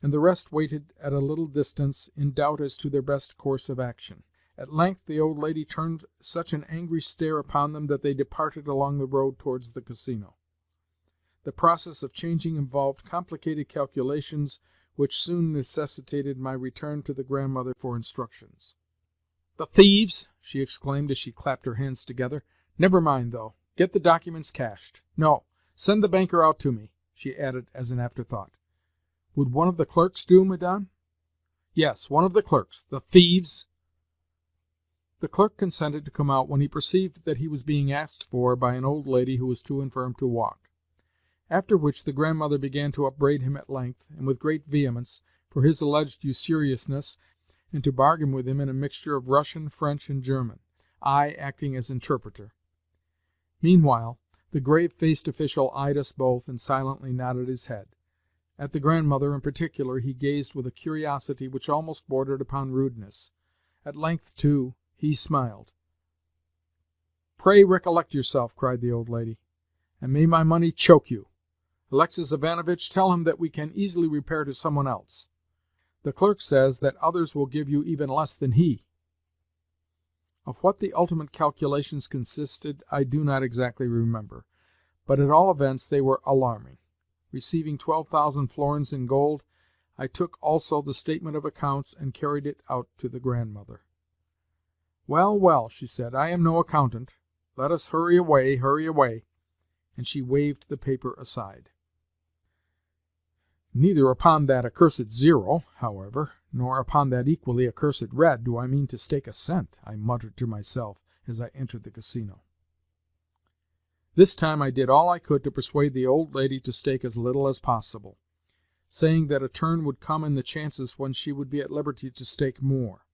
and the rest waited at a little distance, in doubt as to their best course of action. At length the old lady turned such an angry stare upon them that they departed along the road towards the casino. The process of changing involved complicated calculations, which soon necessitated my return to the grandmother for instructions. "The thieves!" she exclaimed as she clapped her hands together. "Never mind, though. Get the documents cashed. No, send the banker out to me," she added as an afterthought. "Would one of the clerks do, madame?" "Yes, one of the clerks. The thieves!" The clerk consented to come out when he perceived that he was being asked for by an old lady who was too infirm to walk. After which the grandmother began to upbraid him at length, and with great vehemence, for his alleged usuriousness, and to bargain with him in a mixture of Russian, French, and German, I acting as interpreter. Meanwhile the grave-faced official eyed us both, and silently nodded his head. At the grandmother in particular he gazed with a curiosity which almost bordered upon rudeness. At length, too, he smiled. "Pray recollect yourself," cried the old lady, "and may my money choke you! Alexis Ivanovitch, tell him that we can easily repair to someone else. The clerk says that others will give you even less than he." Of what the ultimate calculations consisted I do not exactly remember, but at all events they were alarming. Receiving 12,000 florins in gold, I took also the statement of accounts and carried it out to the grandmother. "Well, well," she said, "I am no accountant. Let us hurry away, and she waved the paper aside. "Neither upon that accursed zero, however, nor upon that equally accursed red, do I mean to stake a cent," I muttered to myself as I entered the casino. This time I did all I could to persuade the old lady to stake as little as possible, saying that a turn would come in the chances when she would be at liberty to stake more.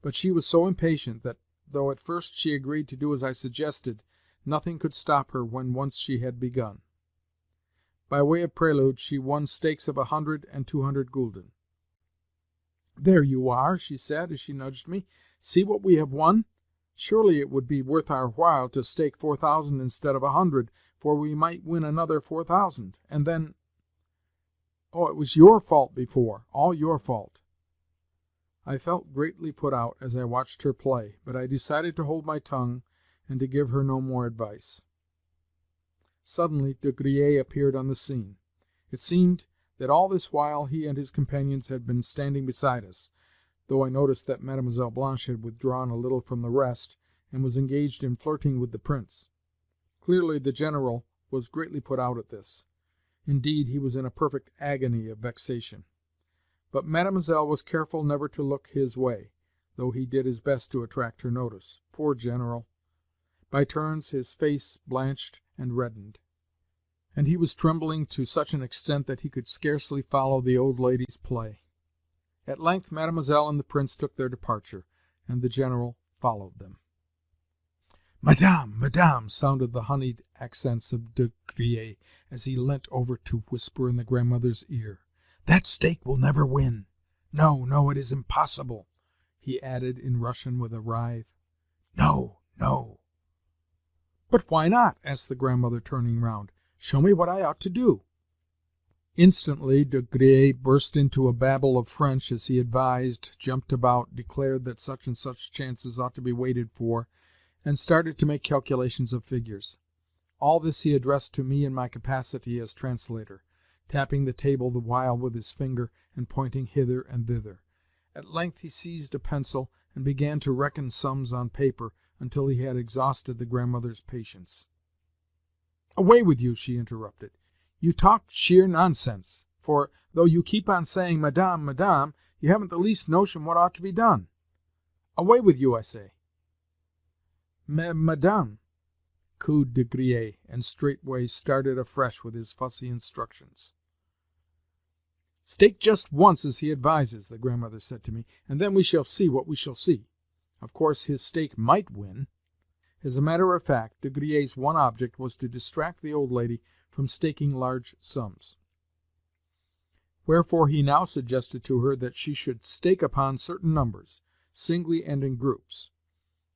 But she was so impatient that, though at first she agreed to do as I suggested, nothing could stop her when once she had begun. By way of prelude she won stakes of 100 and 200 gulden. "There you are," she said as she nudged me. "See what we have won. Surely it would be worth our while to stake 4,000 instead of 100, for we might win another 4,000, and then— Oh, it was your fault before, all your fault." I felt greatly put out as I watched her play, but I decided to hold my tongue and to give her no more advice. Suddenly De Griers appeared on the scene. It seemed that all this while he and his companions had been standing beside us, though I noticed that Mlle. Blanche had withdrawn a little from the rest, and was engaged in flirting with the Prince. Clearly the General was greatly put out at this. Indeed, he was in a perfect agony of vexation. But Mademoiselle was careful never to look his way, though he did his best to attract her notice. Poor General! By turns his face blanched and reddened, and he was trembling to such an extent that he could scarcely follow the old lady's play. At length Mademoiselle and the Prince took their departure, and the General followed them. "Madame, madame," sounded the honeyed accents of De Griers as he leant over to whisper in the grandmother's ear. "That stake will never win. No, no, it is impossible," he added in Russian with a writhe. "No, no." "But why not?" asked the grandmother, turning round. "Show me what I ought to do." Instantly De Griers burst into a babble of French as he advised, jumped about, declared that such and such chances ought to be waited for, and started to make calculations of figures. All this he addressed to me in my capacity as translator, tapping the table the while with his finger and pointing hither and thither. At length he seized a pencil and began to reckon sums on paper until he had exhausted the grandmother's patience. "Away with you!" she interrupted. "You talk sheer nonsense, for, though you keep on saying 'Madame, Madame,' you haven't the least notion what ought to be done. Away with you, I say." "Mais, Madame," cooed De Griers, and straightway started afresh with his fussy instructions. "Stake just once as he advises," the grandmother said to me, "and then we shall see what we shall see. Of course his stake might win." As a matter of fact, De Griers' one object was to distract the old lady from staking large sums. Wherefore he now suggested to her that she should stake upon certain numbers, singly and in groups.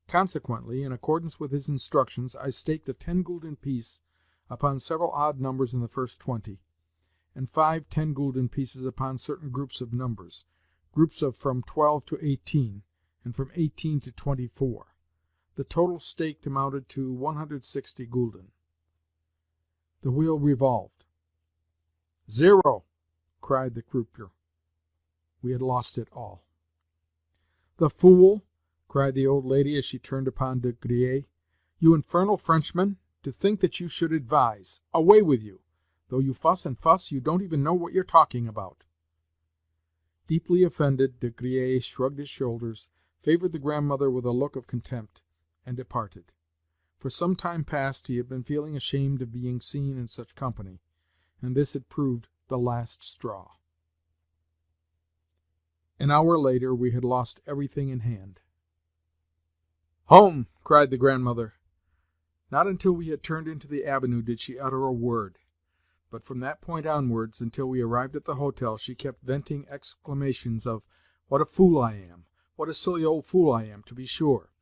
Consequently, in accordance with his instructions, I staked a 10-gulden piece upon several odd numbers in the first 20, and 5 10-gulden pieces upon certain groups of numbers, groups of from 12 to 18, and from 18 to 24. The total staked amounted to 160 gulden. The wheel revolved. "Zero!" cried the croupier. We had lost it all. "The fool!" cried the old lady as she turned upon De Griers. "You infernal Frenchman, to think that you should advise! Away with you! Though you fuss and fuss, you don't even know what you're talking about." Deeply offended, De Griers shrugged his shoulders, favored the grandmother with a look of contempt, and departed. For some time past he had been feeling ashamed of being seen in such company, and this had proved the last straw. An hour later we had lost everything in hand. "Home!" cried the grandmother. Not until we had turned into the avenue did she utter a word, but from that point onwards, until we arrived at the hotel, she kept venting exclamations of, "What a fool I am! What a silly old fool I am, to be sure!"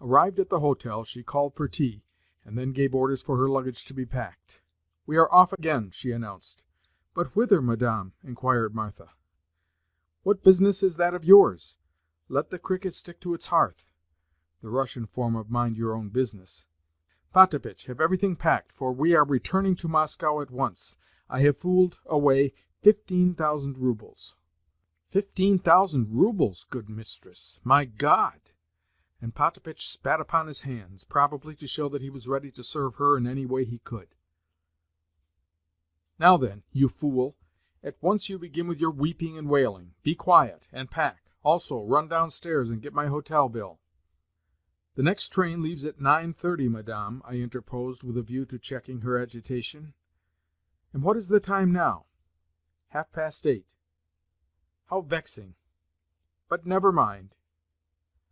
Arrived at the hotel, she called for tea, and then gave orders for her luggage to be packed. "We are off again," she announced. "But whither, madame?" inquired Martha. "What business is that of yours? Let the cricket stick to its hearth," the Russian form of mind your own business. "Potapitch, have everything packed, for we are returning to Moscow at once. I have fooled away 15,000 roubles." 15,000 roubles, good mistress! My God! And Potapitch spat upon his hands, probably to show that he was ready to serve her in any way he could. "Now then, you fool, at once you begin with your weeping and wailing. Be quiet, and pack. Also, run downstairs and get my hotel bill." "The next train leaves at 9:30, madame," I interposed, with a view to checking her agitation. "And what is the time now?" "8:30. "How vexing! But never mind.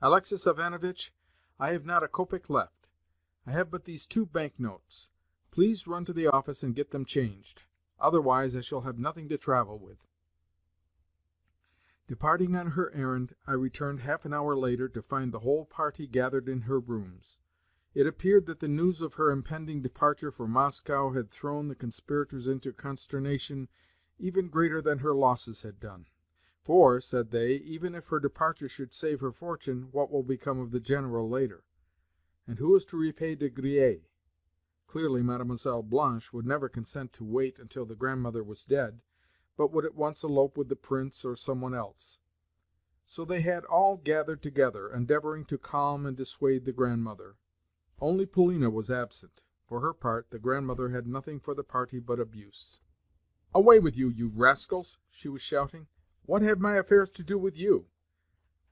Alexis Ivanovitch, I have not a kopeck left. I have but these 2 banknotes. Please run to the office and get them changed. Otherwise I shall have nothing to travel with." Departing on her errand, I returned half an hour later to find the whole party gathered in her rooms. It appeared that the news of her impending departure for Moscow had thrown the conspirators into consternation even greater than her losses had done. "For," said they, "even if her departure should save her fortune, what will become of the General later? And who is to repay De Griers?" Clearly Mademoiselle Blanche would never consent to wait until the grandmother was dead, but would at once elope with the Prince or someone else. So they had all gathered together, endeavoring to calm and dissuade the grandmother. Only Polina was absent. For her part, the grandmother had nothing for the party but abuse. "Away with you, you rascals!" she was shouting. "What have my affairs to do with you?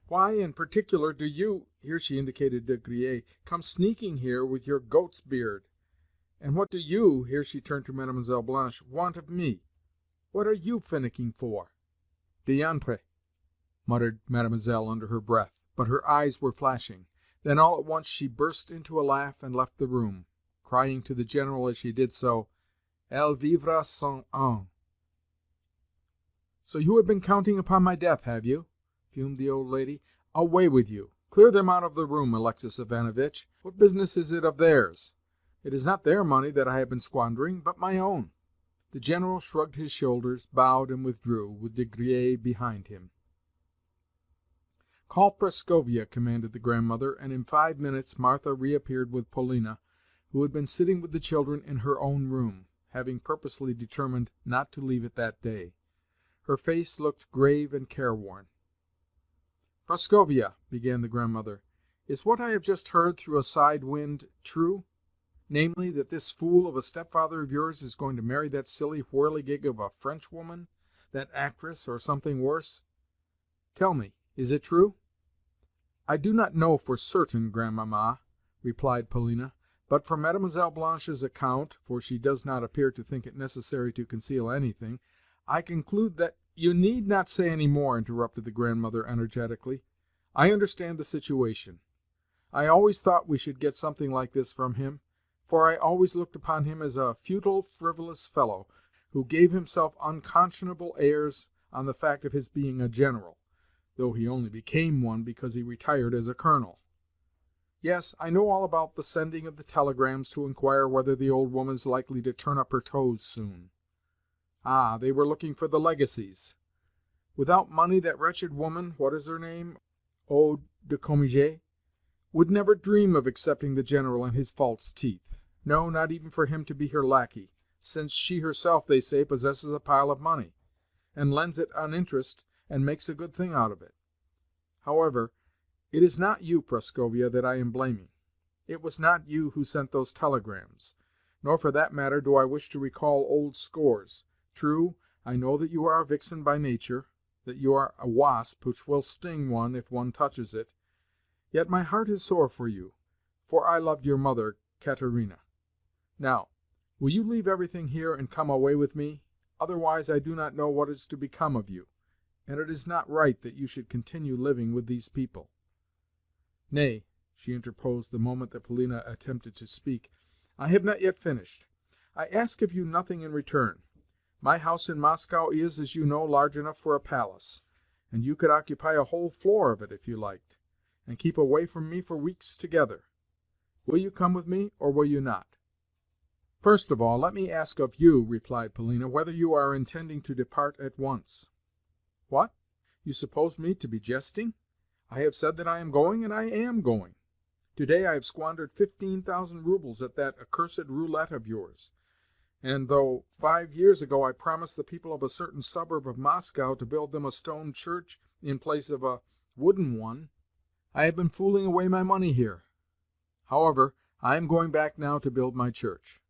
Why, in particular, do you," here she indicated De Griers, "come sneaking here with your goat's beard? And what do you," here she turned to Mademoiselle Blanche, "want of me? What are you finicking for?" "Diantre!" muttered Mademoiselle under her breath, but her eyes were flashing. Then all at once she burst into a laugh and left the room, crying to the General as she did so, "Elle vivra 100 ans." "So you have been counting upon my death, have you?" fumed the old lady. "Away with you! Clear them out of the room, Alexis Ivanovitch. What business is it of theirs? It is not their money that I have been squandering, but my own." The General shrugged his shoulders, bowed, and withdrew, with De Griers behind him. "Call Prascovia," commanded the grandmother, and in 5 minutes Martha reappeared with Polina, who had been sitting with the children in her own room, having purposely determined not to leave it that day. Her face looked grave and careworn. "Prascovia," began the grandmother, "is what I have just heard through a side wind true? Namely, that this fool of a stepfather of yours is going to marry that silly whirligig of a Frenchwoman, that actress, or something worse? Tell me, is it true?" "I do not know for certain, grandmamma," replied Polina, "but from Mademoiselle Blanche's account, for she does not appear to think it necessary to conceal anything, I conclude that—" "You need not say any more," interrupted the grandmother energetically. "I understand the situation. I always thought we should get something like this from him, for I always looked upon him as a futile, frivolous fellow, who gave himself unconscionable airs on the fact of his being a general. though he only became one because he retired as a colonel. Yes, I know all about the sending of the telegrams to inquire whether the old woman's likely to turn up her toes soon. Ah, they were looking for the legacies. Without money, that wretched woman, what is her name, Eau de Comminges, would never dream of accepting the general and his false teeth. No, not even for him to be her lackey, since she herself, they say, possesses a pile of money, and lends it on interest, and makes a good thing out of it. However, it is not you, Prascovia, that I am blaming. It was not you who sent those telegrams, nor for that matter do I wish to recall old scores. True, I know that you are a vixen by nature, that you are a wasp which will sting one if one touches it, yet my heart is sore for you, for I loved your mother, Katerina. Now, will you leave everything here and come away with me? Otherwise I do not know what is to become of you, and it is not right that you should continue living with these people." "Nay," she interposed the moment that Polina attempted to speak, "I have not yet finished. I ask of you nothing in return. My house in Moscow is, as you know, large enough for a palace, and you could occupy a whole floor of it if you liked, and keep away from me for weeks together. Will you come with me, or will you not?" "First of all, let me ask of you," replied Polina, "whether you are intending to depart at once." "What? You suppose me to be jesting? I have said that I am going, and I am going. To-day I have squandered 15,000 roubles at that accursed roulette of yours, and though 5 years ago I promised the people of a certain suburb of Moscow to build them a stone church in place of a wooden one, I have been fooling away my money here. However, I am going back now to build my church."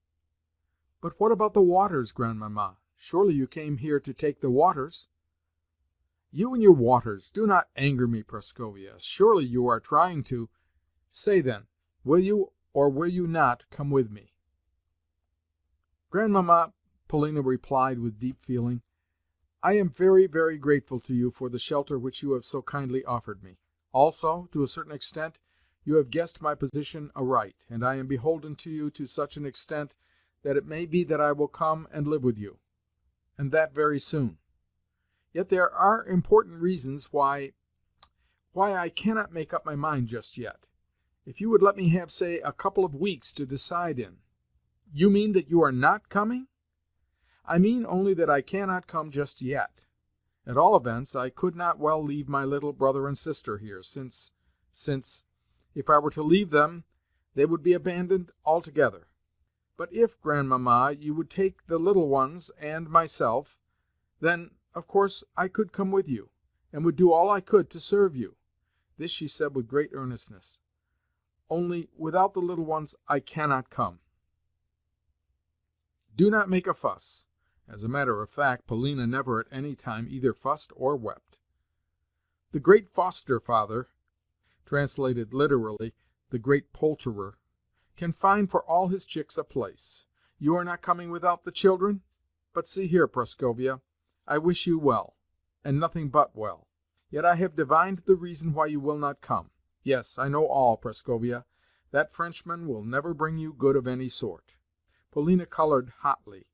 "But what about the waters, Grandmamma? Surely you came here to take the waters?" "You and your waters! Do not anger me, Prascovia. Surely you are trying to— Say, then, will you or will you not come with me?" "Grandmamma," Polina replied with deep feeling, "I am very, very grateful to you for the shelter which you have so kindly offered me. Also, to a certain extent, you have guessed my position aright, and I am beholden to you to such an extent that it may be that I will come and live with you, and that very soon. Yet there are important reasons why I cannot make up my mind just yet. If you would let me have, say, a couple of weeks to decide in—" "You mean that you are not coming?" "I mean only that I cannot come just yet. At all events, I could not well leave my little brother and sister here, since, if I were to leave them, they would be abandoned altogether. But if, Grandmamma, you would take the little ones and myself, then, of course, I could come with you, and would do all I could to serve you." This she said with great earnestness. "Only, without the little ones I cannot come." "Do not make a fuss." As a matter of fact, Polina never at any time either fussed or wept. "The great foster father," translated literally, the great poulterer, "can find for all his chicks a place. You are not coming without the children? But see here, Prascovia, I wish you well, and nothing but well. Yet I have divined the reason why you will not come. Yes, I know all, Prascovia. That Frenchman will never bring you good of any sort." Polina colored hotly,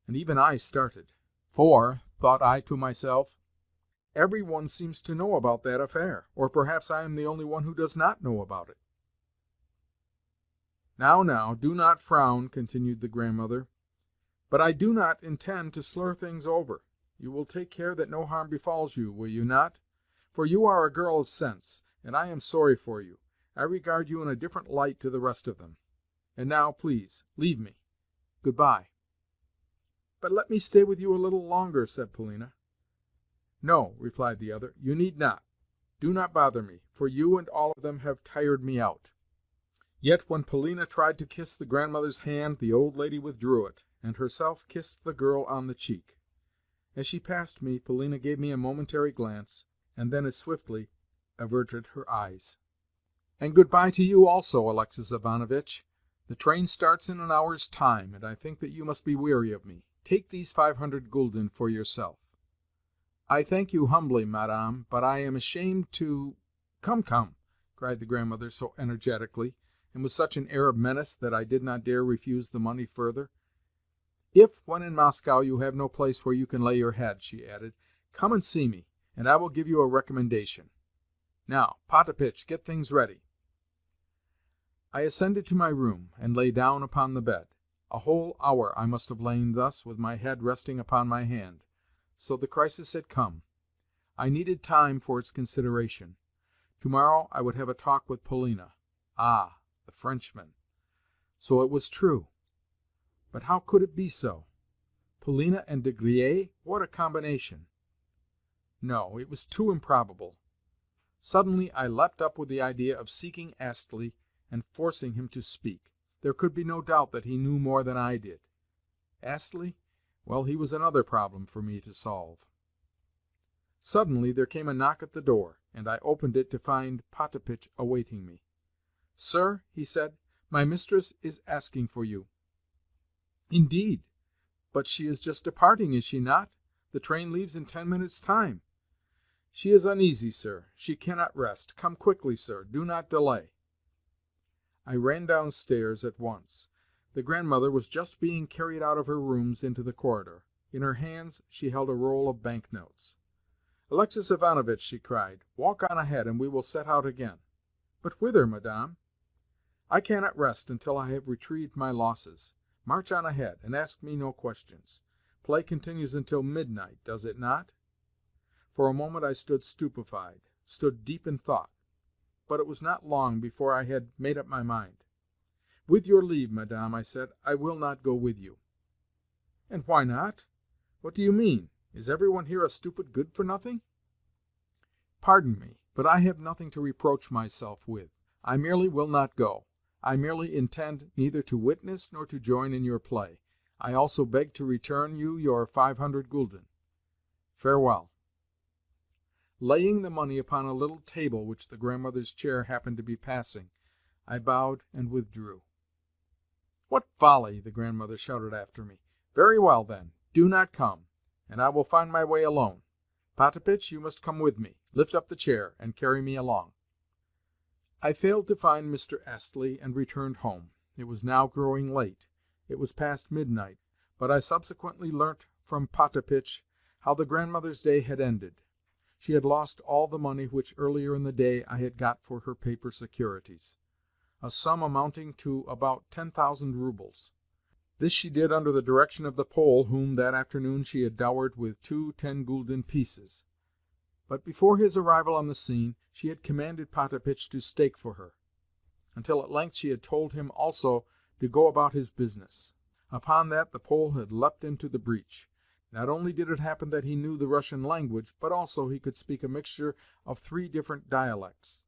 and even I started. For, thought I to myself, every one seems to know about that affair, or perhaps I am the only one who does not know about it. Now, do not frown," continued the grandmother. "But I do not intend to slur things over. You will take care that no harm befalls you, will you not? For you are a girl of sense, and I am sorry for you. I regard you in a different light to the rest of them. And now, please, leave me. Good-bye." "But let me stay with you a little longer," said Polina. "No," replied the other, "you need not. Do not bother me, for you and all of them have tired me out." Yet when Polina tried to kiss the grandmother's hand, the old lady withdrew it, and herself kissed the girl on the cheek. As she passed me, Polina gave me a momentary glance, and then as swiftly averted her eyes. "And good-bye to you also, Alexis Ivanovitch. The train starts in an hour's time, and I think that you must be weary of me. Take these 500 gulden for yourself." "I thank you humbly, madame, but I am ashamed to—" "Come, come," cried the grandmother so energetically, and with such an air of menace, that I did not dare refuse the money further. "If, when in Moscow, you have no place where you can lay your head," she added, "come and see me, and I will give you a recommendation. Now, Potapitch, get things ready." I ascended to my room, and lay down upon the bed. A whole hour I must have lain thus, with my head resting upon my hand. So the crisis had come. I needed time for its consideration. To-morrow I would have a talk with Polina. Ah, the Frenchman! So it was true. But how could it be so? Polina and De Griers? What a combination! No, it was too improbable. Suddenly I leapt up with the idea of seeking Astley and forcing him to speak. There could be no doubt that he knew more than I did. Astley? Well, he was another problem for me to solve. Suddenly there came a knock at the door, and I opened it to find Potapitch awaiting me. "Sir," he said, "my mistress is asking for you." "Indeed! But she is just departing, is she not? The train leaves in 10 minutes' time." "She is uneasy, sir. She cannot rest. Come quickly, sir. Do not delay." I ran downstairs at once. The grandmother was just being carried out of her rooms into the corridor. In her hands she held a roll of bank-notes. "Alexis Ivanovitch," she cried, "walk on ahead, and we will set out again." "But whither, madame?" "I cannot rest until I have retrieved my losses. March on ahead, and ask me no questions. Play continues until midnight, does it not?" For a moment I stood stupefied, stood deep in thought. But it was not long before I had made up my mind. "With your leave, madame," I said, "I will not go with you." "And why not? What do you mean? Is everyone here a stupid good-for-nothing?" "Pardon me, but I have nothing to reproach myself with. I merely will not go. I merely intend neither to witness nor to join in your play. I also beg to return you your 500 gulden. Farewell." Laying the money upon a little table which the grandmother's chair happened to be passing, I bowed and withdrew. "What folly!" the grandmother shouted after me. "Very well, then, do not come, and I will find my way alone. Potapitch, you must come with me. Lift up the chair, and carry me along." I failed to find Mr. Astley, and returned home. It was now growing late. It was past midnight, but I subsequently learnt from Potapitch how the grandmother's day had ended. She had lost all the money which earlier in the day I had got for her paper securities, a sum amounting to about 10,000 roubles. This she did under the direction of the Pole whom that afternoon she had dowered with 2 10-gulden pieces. But before his arrival on the scene she had commanded Potapitch to stake for her, until at length she had told him also to go about his business. Upon that the Pole had leapt into the breach. Not only did it happen that he knew the Russian language, but also he could speak a mixture of 3 different dialects,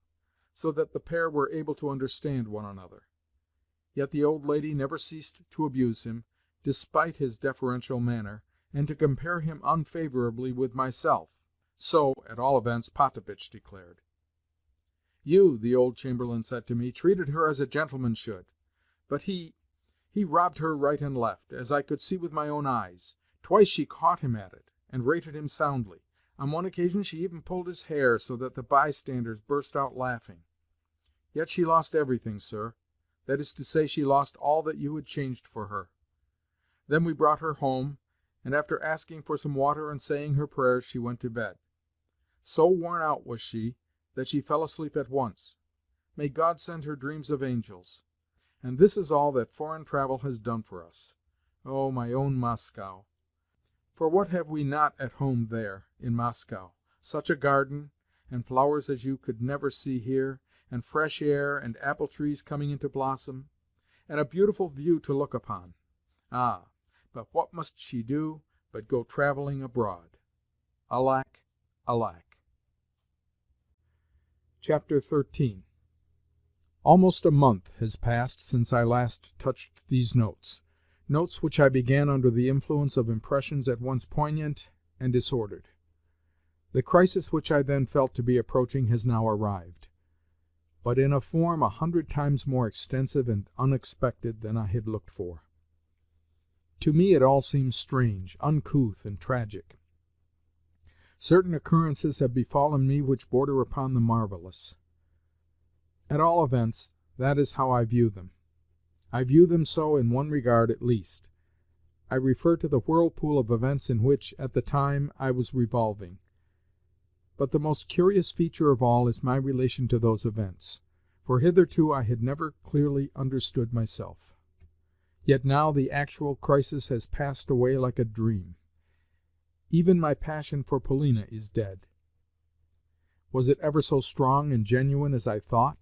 so that the pair were able to understand one another. Yet the old lady never ceased to abuse him, despite his deferential manner, and to compare him unfavourably with myself. So, at all events, Potapitch declared. "You," the old chamberlain said to me, "treated her as a gentleman should. But he robbed her right and left, as I could see with my own eyes. Twice she caught him at it, and rated him soundly. On one occasion she even pulled his hair, so that the bystanders burst out laughing. Yet she lost everything, sir. That is to say, she lost all that you had changed for her. Then we brought her home, and after asking for some water and saying her prayers, she went to bed. So worn out was she that she fell asleep at once. May God send her dreams of angels. And this is all that foreign travel has done for us. Oh, my own Moscow! For what have we not at home there, in Moscow? Such a garden, and flowers as you could never see here, and fresh air, and apple trees coming into blossom, and a beautiful view to look upon. Ah, but what must she do but go travelling abroad? Alack, alack! Chapter 13. Almost a month has passed since I last touched these notes which I began under the influence of impressions at once poignant and disordered. The crisis which I then felt to be approaching has now arrived, but in a form 100 times more extensive and unexpected than I had looked for. To me it all seems strange, uncouth, and tragic. Certain occurrences have befallen me which border upon the marvellous. At all events, that is how I view them. I view them so in one regard at least. I refer to the whirlpool of events in which, at the time, I was revolving. But the most curious feature of all is my relation to those events, for hitherto I had never clearly understood myself. Yet now the actual crisis has passed away like a dream. Even my passion for Polina is dead. Was it ever so strong and genuine as I thought?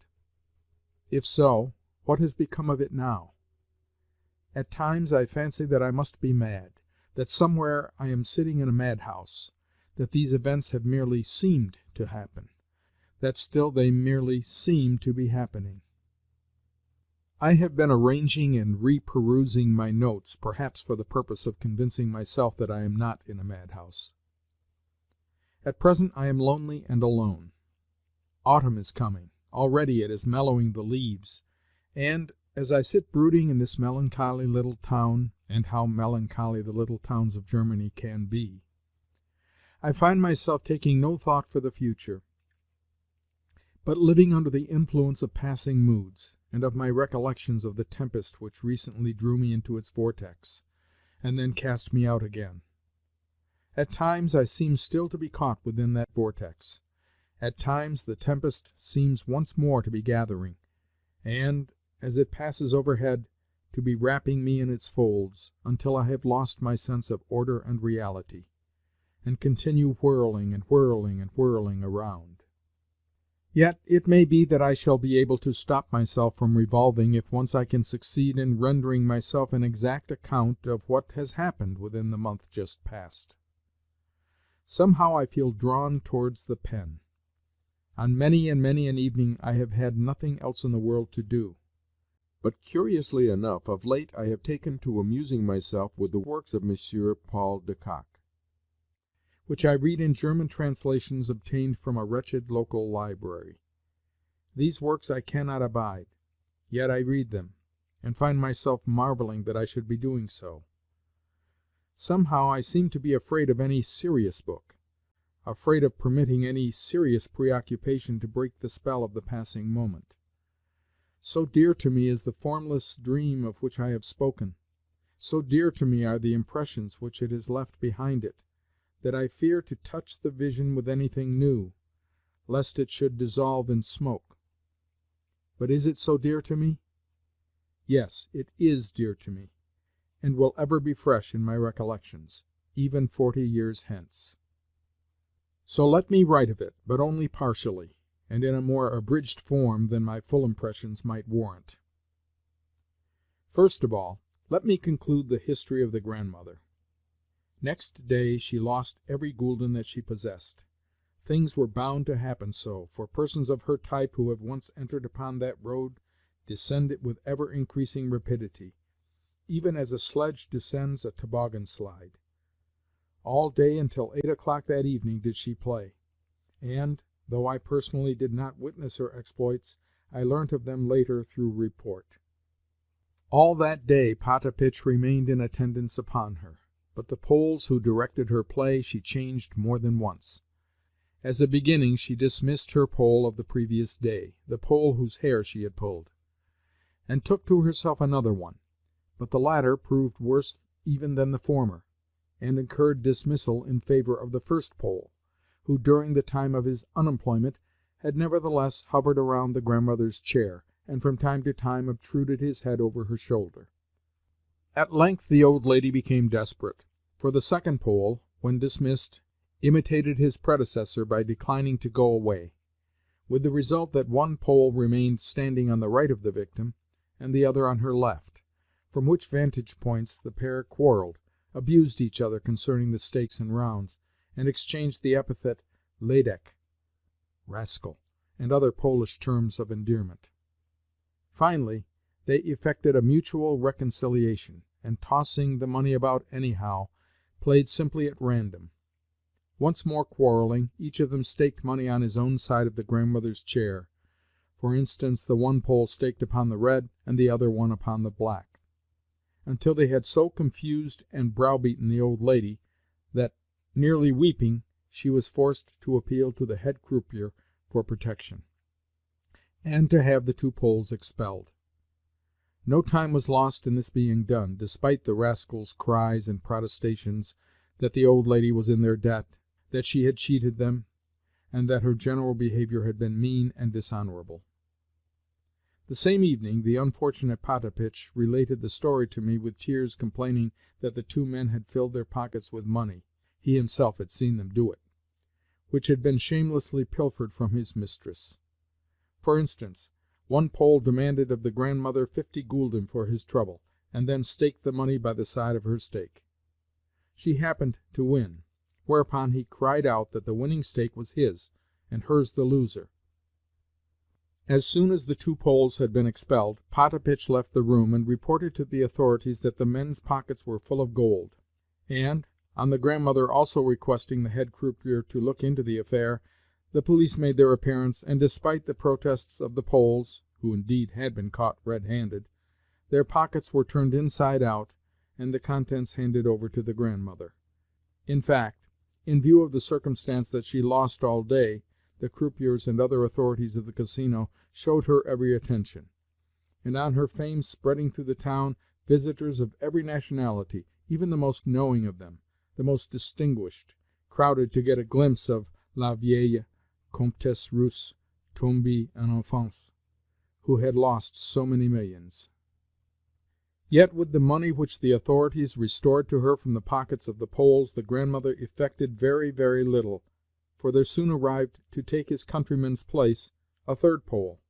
If so, what has become of it now? At times I fancy that I must be mad, that somewhere I am sitting in a madhouse, that these events have merely seemed to happen, that still they merely seem to be happening. I have been arranging and reperusing my notes, perhaps for the purpose of convincing myself that I am not in a madhouse. At present I am lonely and alone. Autumn is coming. Already it is mellowing the leaves, and, as I sit brooding in this melancholy little town, and how melancholy the little towns of Germany can be, I find myself taking no thought for the future, but living under the influence of passing moods, and of my recollections of the tempest which recently drew me into its vortex, and then cast me out again. At times I seem still to be caught within that vortex. At times the tempest seems once more to be gathering, and, as it passes overhead, to be wrapping me in its folds, until I have lost my sense of order and reality, and continue whirling and whirling and whirling around. Yet it may be that I shall be able to stop myself from revolving if once I can succeed in rendering myself an exact account of what has happened within the month just past. Somehow I feel drawn towards the pen. On many and many an evening I have had nothing else in the world to do. But curiously enough, of late I have taken to amusing myself with the works of M. Paul de Kock, which I read in German translations obtained from a wretched local library. These works I cannot abide, yet I read them, and find myself marvelling that I should be doing so. Somehow I seem to be afraid of any serious book, afraid of permitting any serious preoccupation to break the spell of the passing moment. So dear to me is the formless dream of which I have spoken, so dear to me are the impressions which it has left behind it, that I fear to touch the vision with anything new, lest it should dissolve in smoke. But is it so dear to me? Yes, it is dear to me, and will ever be fresh in my recollections, even 40 years hence. So let me write of it, but only partially, and in a more abridged form than my full impressions might warrant. First of all, let me conclude the history of the grandmother. Next day she lost every gulden that she possessed. Things were bound to happen so, for persons of her type who have once entered upon that road descend it with ever-increasing rapidity, even as a sledge descends a toboggan slide. All day until 8 o'clock that evening did she play, and, though I personally did not witness her exploits, I learnt of them later through report. All that day Potapitch remained in attendance upon her, but the Poles who directed her play she changed more than once. As a beginning she dismissed her Pole of the previous day, the Pole whose hair she had pulled, and took to herself another one, but the latter proved worse even than the former, and incurred dismissal in favour of the first Pole, who during the time of his unemployment had nevertheless hovered around the grandmother's chair, and from time to time obtruded his head over her shoulder. At length the old lady became desperate, for the second Pole, when dismissed, imitated his predecessor by declining to go away, with the result that one Pole remained standing on the right of the victim, and the other on her left, from which vantage points the pair quarrelled, abused each other concerning the stakes and rounds, and exchanged the epithet "Ledek" (rascal), and other Polish terms of endearment. Finally, they effected a mutual reconciliation, and tossing the money about anyhow, played simply at random. Once more quarrelling, each of them staked money on his own side of the grandmother's chair. For instance, the one Pole staked upon the red, and the other one upon the black, until they had so confused and browbeaten the old lady that, nearly weeping, she was forced to appeal to the head croupier for protection, and to have the two Poles expelled. No time was lost in this being done, despite the rascals' cries and protestations that the old lady was in their debt, that she had cheated them, and that her general behavior had been mean and dishonorable. The same evening the unfortunate Potapitch related the story to me with tears, complaining that the two men had filled their pockets with money (he himself had seen them do it), which had been shamelessly pilfered from his mistress. For instance, one Pole demanded of the grandmother 50 gulden for his trouble, and then staked the money by the side of her stake. She happened to win, whereupon he cried out that the winning stake was his, and hers the loser. As soon as the two Poles had been expelled, Potapitch left the room and reported to the authorities that the men's pockets were full of gold, and, on the grandmother also requesting the head croupier to look into the affair, the police made their appearance, and despite the protests of the Poles, who indeed had been caught red-handed, their pockets were turned inside out, and the contents handed over to the grandmother. In fact, in view of the circumstance that she lost all day, the croupiers and other authorities of the casino showed her every attention, and on her fame spreading through the town, visitors of every nationality, even the most knowing of them, the most distinguished, crowded to get a glimpse of la vieille Comtesse Russe tombée en enfance, who had lost so many millions. Yet with the money which the authorities restored to her from the pockets of the Poles, the grandmother effected very, very little, for there soon arrived to take his countryman's place a third Pole,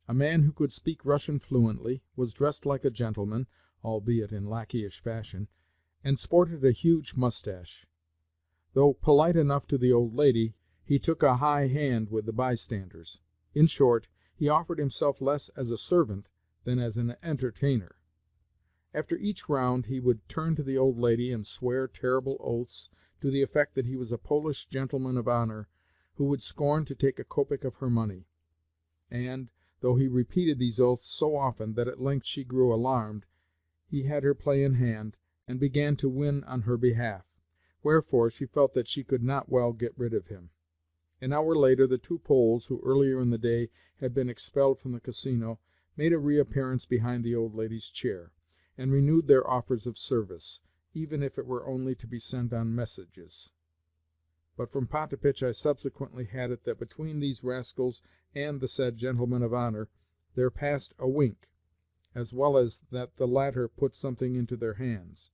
a man who could speak Russian fluently, was dressed like a gentleman, albeit in lackeyish fashion, and sported a huge moustache. Though polite enough to the old lady, he took a high hand with the bystanders. In short, he offered himself less as a servant than as an entertainer. After each round he would turn to the old lady and swear terrible oaths to the effect that he was a Polish gentleman of honour, who would scorn to take a kopeck of her money; and, though he repeated these oaths so often that at length she grew alarmed, he had her play in hand, and began to win on her behalf, wherefore she felt that she could not well get rid of him. An hour later the two Poles, who earlier in the day had been expelled from the casino, made a reappearance behind the old lady's chair, and renewed their offers of service, even if it were only to be sent on messages. But from Potapitch I subsequently had it that between these rascals and the said gentleman of honour there passed a wink, as well as that the latter put something into their hands.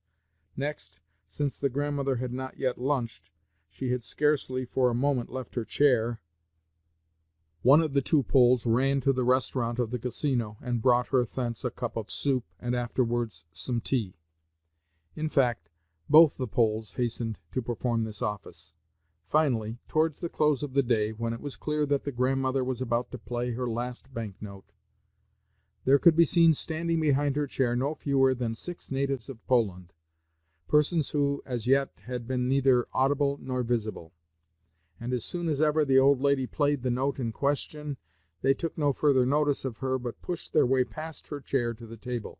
Next, since the grandmother had not yet lunched, she had scarcely for a moment left her chair, one of the two Poles ran to the restaurant of the casino, and brought her thence a cup of soup, and afterwards some tea. In fact, both the Poles hastened to perform this office. Finally, towards the close of the day, when it was clear that the grandmother was about to play her last bank-note, there could be seen standing behind her chair no fewer than 6 natives of Poland, persons who as yet had been neither audible nor visible, and as soon as ever the old lady played the note in question, they took no further notice of her, but pushed their way past her chair to the table,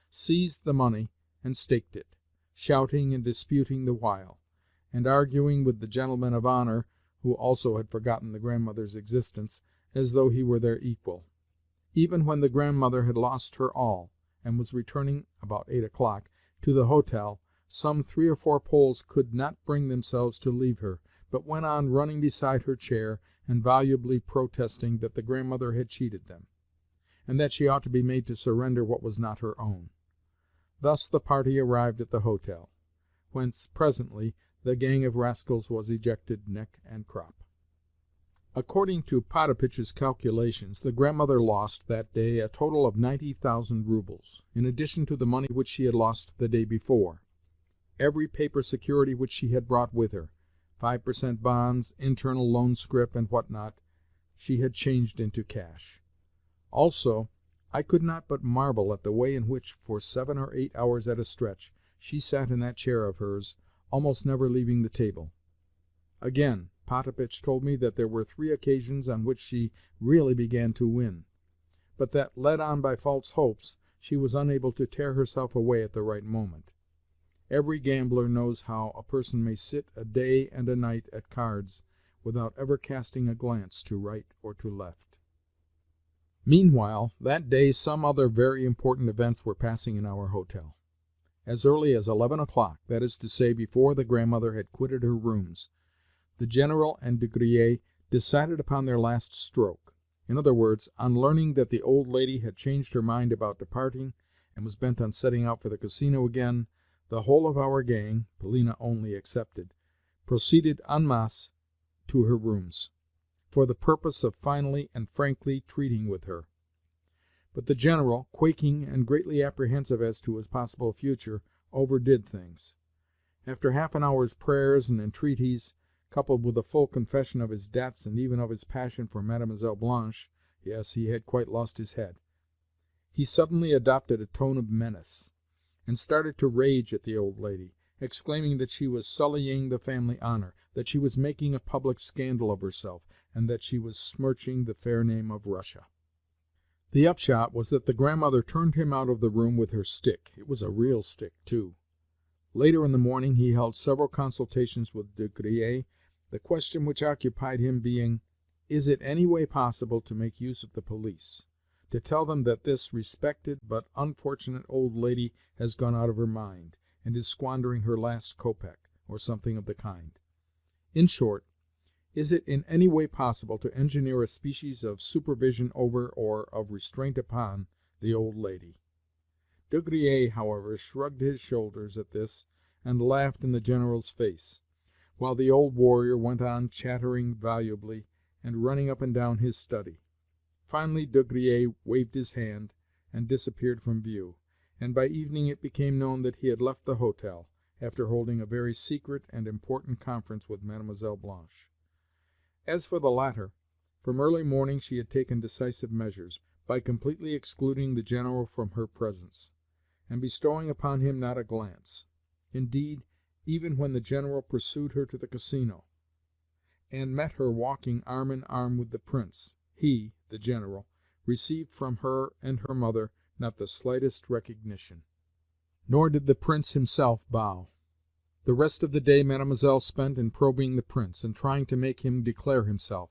seized the money, and staked it, shouting and disputing the while, and arguing with the gentleman of honour, who also had forgotten the grandmother's existence, as though he were their equal. Even when the grandmother had lost her all, and was returning, about 8 o'clock, to the hotel, some 3 or 4 Poles could not bring themselves to leave her, but went on running beside her chair, and volubly protesting that the grandmother had cheated them, and that she ought to be made to surrender what was not her own. Thus the party arrived at the hotel, whence presently the gang of rascals was ejected neck and crop. According to Potapitch's calculations, the grandmother lost that day a total of 90,000 roubles, in addition to the money which she had lost the day before. Every paper security which she had brought with her, 5% bonds, internal loan scrip, and what not, she had changed into cash. Also, I could not but marvel at the way in which, for 7 or 8 hours at a stretch, she sat in that chair of hers, almost never leaving the table. Again, Potapitch told me that there were 3 occasions on which she really began to win, but that, led on by false hopes, she was unable to tear herself away at the right moment. Every gambler knows how a person may sit a day and a night at cards without ever casting a glance to right or to left. Meanwhile, that day some other very important events were passing in our hotel. As early as 11 o'clock, that is to say, before the grandmother had quitted her rooms, the General and De Griers decided upon their last stroke. In other words, on learning that the old lady had changed her mind about departing, and was bent on setting out for the casino again, the whole of our gang, Polina only excepted, proceeded en masse to her rooms, for the purpose of finally and frankly treating with her. But the General, quaking and greatly apprehensive as to his possible future, overdid things. After half an hour's prayers and entreaties, coupled with a full confession of his debts and even of his passion for Mademoiselle Blanche, yes, he had quite lost his head, he suddenly adopted a tone of menace, and started to rage at the old lady, exclaiming that she was sullying the family honor, that she was making a public scandal of herself, and that she was smirching the fair name of Russia. The upshot was that the Grandmother turned him out of the room with her stick. It was a real stick, too. Later in the morning he held several consultations with De Griers, the question which occupied him being, "Is it any way possible to make use of the police, to tell them that this respected but unfortunate old lady has gone out of her mind, and is squandering her last kopeck, or something of the kind? In short, is it in any way possible to engineer a species of supervision over, or of restraint upon, the old lady?" De Griers, however, shrugged his shoulders at this, and laughed in the General's face, while the old warrior went on chattering volubly, and running up and down his study. Finally De Griers waved his hand, and disappeared from view, and by evening it became known that he had left the hotel, after holding a very secret and important conference with Mademoiselle Blanche. As for the latter, from early morning she had taken decisive measures, by completely excluding the General from her presence, and bestowing upon him not a glance. Indeed, even when the General pursued her to the casino, and met her walking arm in arm with the Prince, he, the General, received from her and her mother not the slightest recognition. Nor did the Prince himself bow. The rest of the day Mademoiselle spent in probing the Prince, and trying to make him declare himself.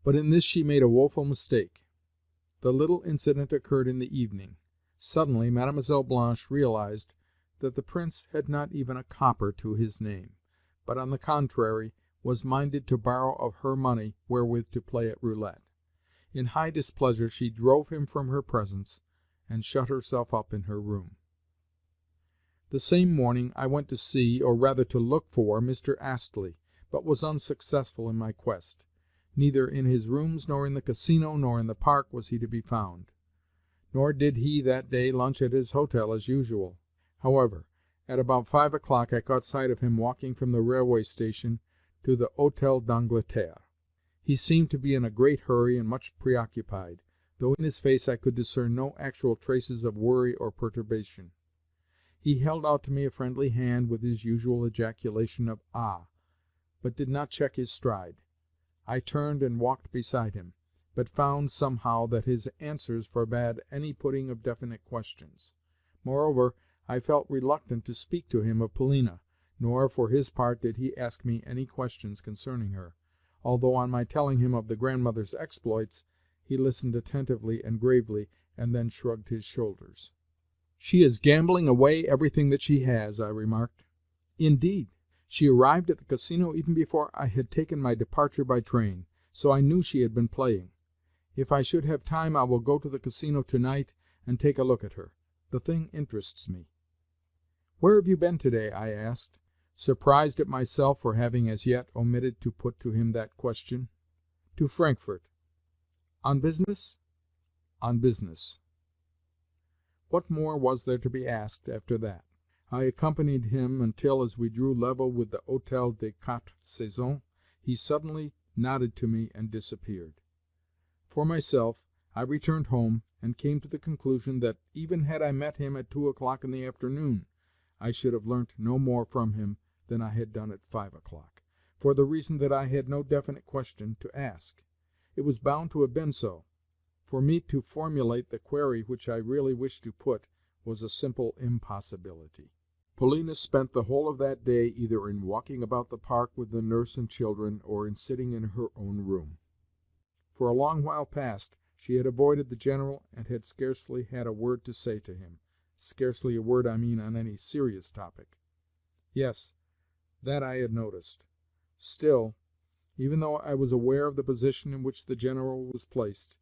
But in this she made a woeful mistake. The little incident occurred in the evening. Suddenly Mademoiselle Blanche realized that the Prince had not even a copper to his name, but, on the contrary, was minded to borrow of her money wherewith to play at roulette. In high displeasure she drove him from her presence, and shut herself up in her room. The same morning I went to see, or rather to look for, Mr. Astley, but was unsuccessful in my quest. Neither in his rooms, nor in the casino, nor in the park was he to be found. Nor did he that day lunch at his hotel as usual. However, at about 5 o'clock I caught sight of him walking from the railway station to the Hôtel d'Angleterre. He seemed to be in a great hurry and much preoccupied, though in his face I could discern no actual traces of worry or perturbation. He held out to me a friendly hand with his usual ejaculation of "Ah!" but did not check his stride. I turned and walked beside him, but found somehow that his answers forbade any putting of definite questions. Moreover, I felt reluctant to speak to him of Polina, nor, for his part, did he ask me any questions concerning her, although on my telling him of the Grandmother's exploits, he listened attentively and gravely, and then shrugged his shoulders. "She is gambling away everything that she has," I remarked. "Indeed! She arrived at the casino even before I had taken my departure by train, so I knew she had been playing. If I should have time I will go to the casino to-night and take a look at her. The thing interests me." "Where have you been to-day?" I asked, surprised at myself for having as yet omitted to put to him that question. "To Frankfurt." "On business?" "On business." What more was there to be asked after that? I accompanied him until, as we drew level with the Hôtel des Quatre Saisons, he suddenly nodded to me and disappeared. For myself, I returned home, and came to the conclusion that, even had I met him at 2 o'clock in the afternoon, I should have learnt no more from him than I had done at 5 o'clock, for the reason that I had no definite question to ask. It was bound to have been so. For me to formulate the query which I really wished to put was a simple impossibility. Polina spent the whole of that day either in walking about the park with the nurse and children, or in sitting in her own room. For a long while past she had avoided the General, and had scarcely had a word to say to him, scarcely a word, I mean, on any serious topic. Yes, that I had noticed. Still, Even though I was aware of the position in which the General was placed,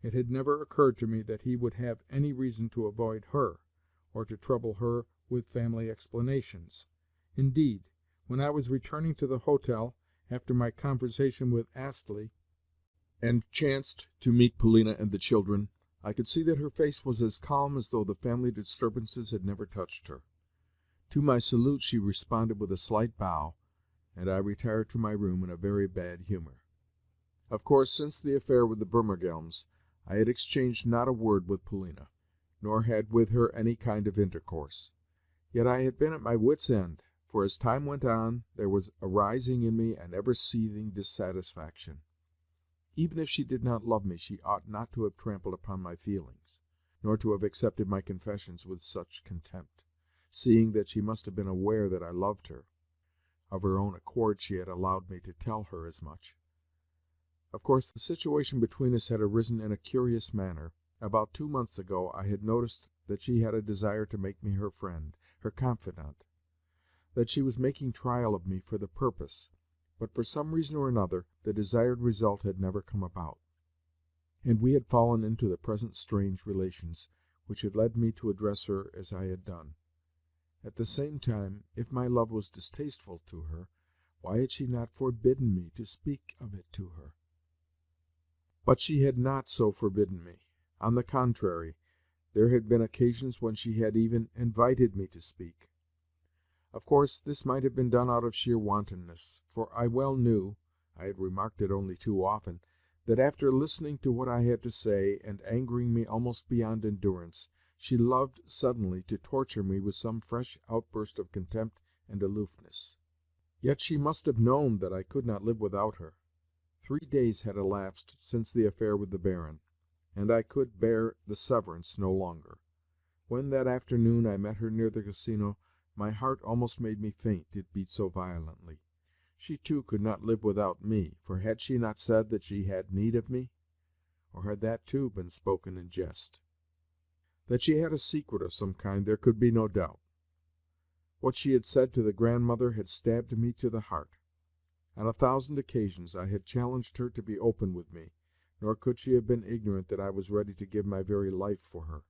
it had never occurred to me that he would have any reason to avoid her, or to trouble her with family explanations. Indeed, when I was returning to the hotel, after my conversation with Astley, and chanced to meet Polina and the children, I could see that her face was as calm as though the family disturbances had never touched her. To my salute she responded with a slight bow, and I retired to my room in a very bad humour. Of course, since the affair with the Burmergelms, I had exchanged not a word with Polina, nor had with her any kind of intercourse. Yet I had been at my wits' end, for as time went on there was arising in me an ever-seething dissatisfaction. Even if she did not love me, she ought not to have trampled upon my feelings, nor to have accepted my confessions with such contempt, seeing that she must have been aware that I loved her. Of her own accord she had allowed me to tell her as much. Of course, the situation between us had arisen in a curious manner. About 2 months ago I had noticed that she had a desire to make me her friend, her confidant, that she was making trial of me for the purpose, but for some reason or another the desired result had never come about, and we had fallen into the present strange relations which had led me to address her as I had done. At the same time, if my love was distasteful to her, why had she not forbidden me to speak of it to her? But she had not so forbidden me. On the contrary, there had been occasions when she had even invited me to speak. Of course, this might have been done out of sheer wantonness, for I well knew (I had remarked it only too often) that after listening to what I had to say, and angering me almost beyond endurance, she loved suddenly to torture me with some fresh outburst of contempt and aloofness. Yet she must have known that I could not live without her. 3 days had elapsed since the affair with the Baron, and I could bear the severance no longer. When that afternoon I met her near the Casino, my heart almost made me faint, it beat so violently. She too could not live without me, for had she not said that she had need of me? Or had that too been spoken in jest? That she had a secret of some kind there could be no doubt. What she had said to the grandmother had stabbed me to the heart. On 1,000 occasions I had challenged her to be open with me, nor could she have been ignorant that I was ready to give my very life for her.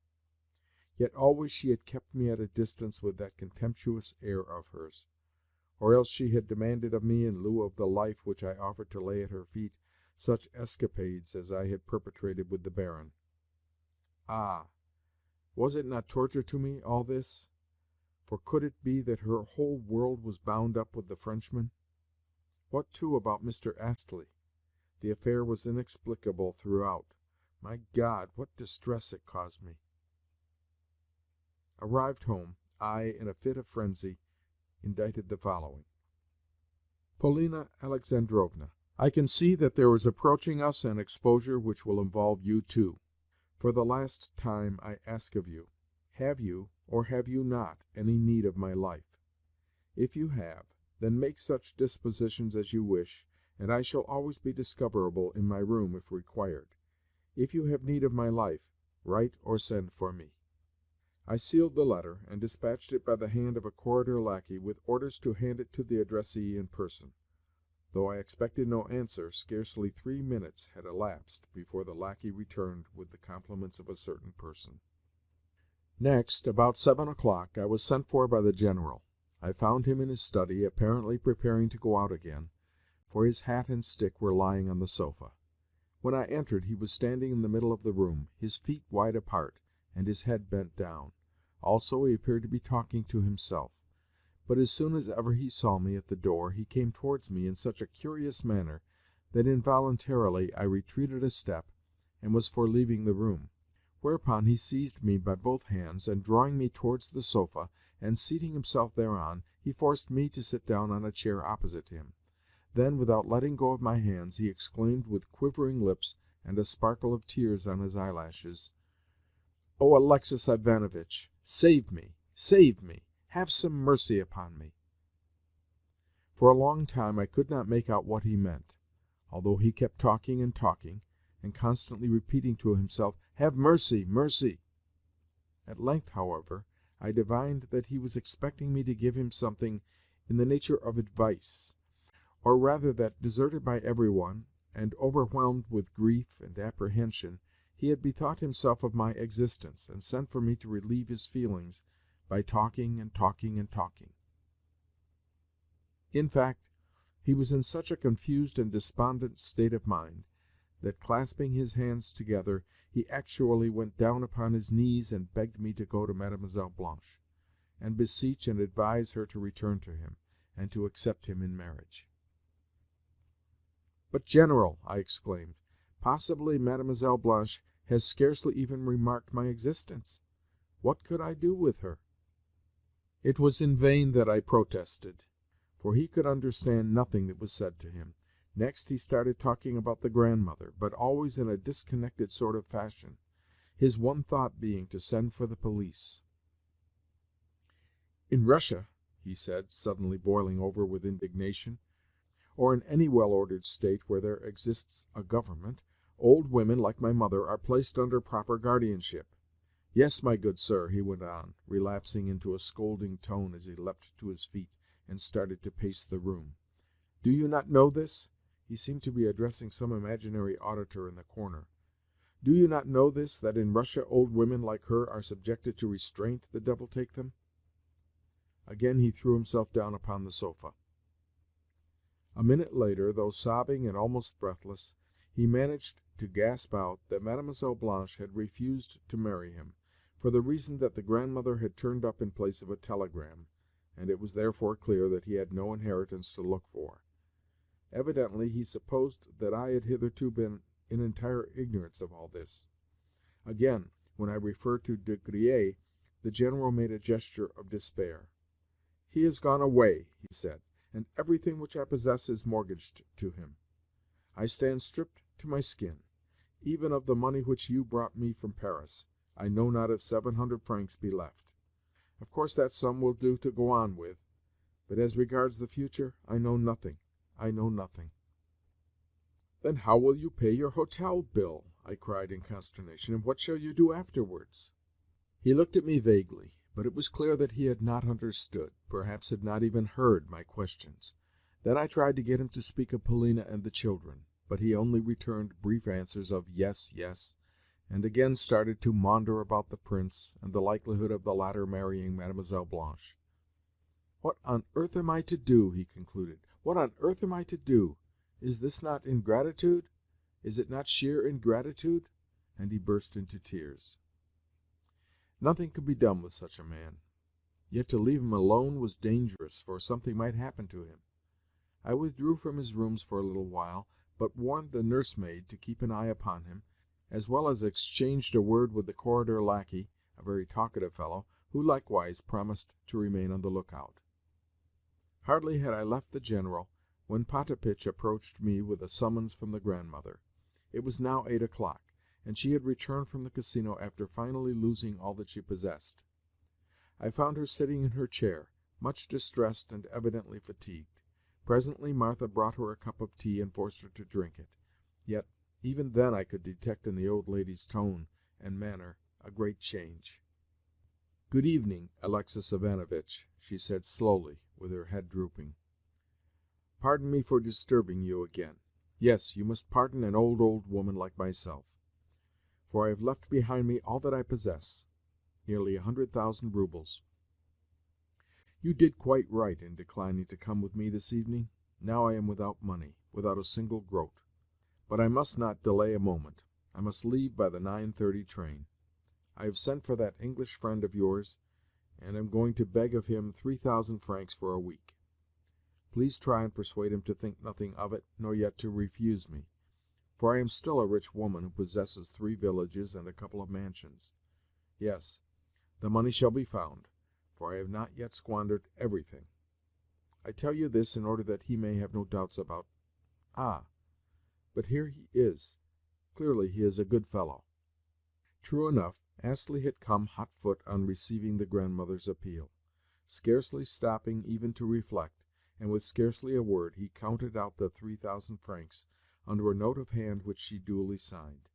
Yet always she had kept me at a distance with that contemptuous air of hers, or else she had demanded of me, in lieu of the life which I offered to lay at her feet, such escapades as I had perpetrated with the Baron. Ah! Was it not torture to me, all this? For could it be that her whole world was bound up with the Frenchman? What, too, about Mr. Astley? The affair was inexplicable throughout. My God, what distress it caused me! Arrived home, I, in a fit of frenzy, indited the following: Polina Alexandrovna, I can see that there is approaching us an exposure which will involve you too. For the last time I ask of you, have you, or have you not, any need of my life? If you have, then make such dispositions as you wish, and I shall always be discoverable in my room if required. If you have need of my life, write or send for me. I sealed the letter, and dispatched it by the hand of a corridor lackey, with orders to hand it to the addressee in person. Though I expected no answer, scarcely 3 minutes had elapsed before the lackey returned with the compliments of a certain person. Next, about 7 o'clock, I was sent for by the General. I found him in his study, apparently preparing to go out again, for his hat and stick were lying on the sofa. When I entered, he was standing in the middle of the room, his feet wide apart, and his head bent down. Also he appeared to be talking to himself. But as soon as ever he saw me at the door, he came towards me in such a curious manner that involuntarily I retreated a step, and was for leaving the room. Whereupon he seized me by both hands, and drawing me towards the sofa, and seating himself thereon, he forced me to sit down on a chair opposite him. Then, without letting go of my hands, he exclaimed with quivering lips and a sparkle of tears on his eyelashes, "O Alexis Ivanovitch, save me! Save me! Have some mercy upon me!" For a long time I could not make out what he meant, although he kept talking and talking, and constantly repeating to himself, "Have mercy! Mercy!" At length, however, I divined that he was expecting me to give him something in the nature of advice, or rather that, deserted by everyone, and overwhelmed with grief and apprehension, he had bethought himself of my existence, and sent for me to relieve his feelings by talking and talking and talking. In fact, he was in such a confused and despondent state of mind that, clasping his hands together, he actually went down upon his knees and begged me to go to Mademoiselle Blanche, and beseech and advise her to return to him, and to accept him in marriage. "But, General," I exclaimed, "possibly Mademoiselle Blanche has scarcely even remarked my existence. What could I do with her?" It was in vain that I protested, for he could understand nothing that was said to him. Next he started talking about the grandmother, but always in a disconnected sort of fashion, his one thought being to send for the police. "In Russia," he said, suddenly boiling over with indignation, "or in any well-ordered state where there exists a government, old women like my mother are placed under proper guardianship. Yes, my good sir," he went on, relapsing into a scolding tone as he leapt to his feet and started to pace the room. "Do you not know this?" He seemed to be addressing some imaginary auditor in the corner. "Do you not know this, that in Russia old women like her are subjected to restraint, the devil take them?" Again he threw himself down upon the sofa. A minute later, though sobbing and almost breathless, he managed to gasp out that Mademoiselle Blanche had refused to marry him, for the reason that the grandmother had turned up in place of a telegram, and it was therefore clear that he had no inheritance to look for. Evidently he supposed that I had hitherto been in entire ignorance of all this. Again, when I referred to De Griers, the General made a gesture of despair. "He has gone away," he said, "and everything which I possess is mortgaged to him. I stand stripped to my skin. Even of the money which you brought me from Paris, I know not if 700 francs be left. Of course that sum will do to go on with, but as regards the future, I know nothing. I know nothing." "Then how will you pay your hotel bill?" I cried in consternation, "and what shall you do afterwards?" He looked at me vaguely, but it was clear that he had not understood, perhaps had not even heard, my questions. Then I tried to get him to speak of Polina and the children, but he only returned brief answers of "yes, yes," and again started to maunder about the Prince and the likelihood of the latter marrying Mademoiselle Blanche. "What on earth am I to do?" he concluded. "What on earth am I to do? Is this not ingratitude? Is it not sheer ingratitude?" And he burst into tears. Nothing could be done with such a man. Yet to leave him alone was dangerous, for something might happen to him. I withdrew from his rooms for a little while, but warned the nursemaid to keep an eye upon him, as well as exchanged a word with the corridor lackey, a very talkative fellow, who likewise promised to remain on the lookout. Hardly had I left the General when Potapitch approached me with a summons from the grandmother. It was now 8 o'clock, and she had returned from the casino after finally losing all that she possessed. I found her sitting in her chair, much distressed and evidently fatigued. Presently Martha brought her a cup of tea and forced her to drink it. Yet even then I could detect in the old lady's tone and manner a great change. "Good evening, Alexis Ivanovitch," she said slowly, with her head drooping. "Pardon me for disturbing you again. Yes, you must pardon an old woman like myself. For I have left behind me all that I possess, nearly 100,000 roubles. You did quite right in declining to come with me this evening. Now I am without money, without a single groat. But I must not delay a moment. I must leave by the 9:30 train. I have sent for that English friend of yours, and am going to beg of him 3,000 francs for a week. Please try and persuade him to think nothing of it, nor yet to refuse me, for I am still a rich woman who possesses 3 villages and a couple of mansions. Yes, the money shall be found, for I have not yet squandered everything. I tell you this in order that he may have no doubts about... Ah, but here he is. Clearly he is a good fellow." True enough, Astley had come hot-foot on receiving the grandmother's appeal. Scarcely stopping even to reflect, and with scarcely a word, he counted out the 3,000 francs under a note of hand which she duly signed.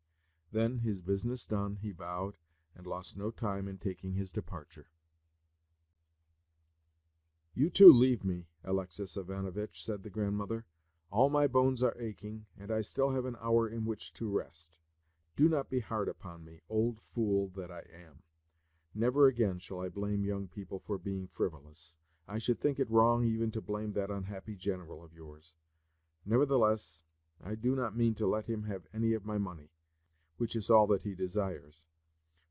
Then, his business done, he bowed, and lost no time in taking his departure. "You too leave me, Alexis Ivanovitch," said the grandmother. All my bones are aching, and I still have an hour in which to rest. Do not be hard upon me, old fool that I am. Never again shall I blame young people for being frivolous. I should think it wrong even to blame that unhappy general of yours. Nevertheless, I do not mean to let him have any of my money, which is all that he desires,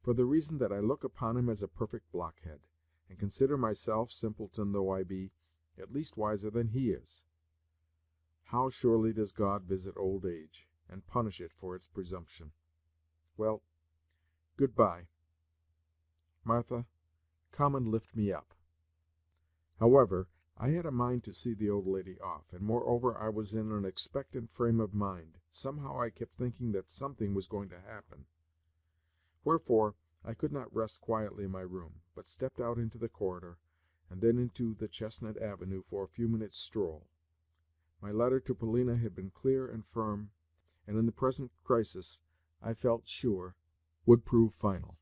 for the reason that I look upon him as a perfect blockhead, and consider myself, simpleton though I be, at least wiser than he is. How surely does God visit old age, and punish it for its presumption. Well, good-bye. Martha, come and lift me up." However, I had a mind to see the old lady off, and moreover I was in an expectant frame of mind. Somehow I kept thinking that something was going to happen. Wherefore I could not rest quietly in my room, but stepped out into the corridor, and then into the Chestnut Avenue for a few minutes' stroll. My letter to Polina had been clear and firm, and in the present crisis, I felt sure, would prove final.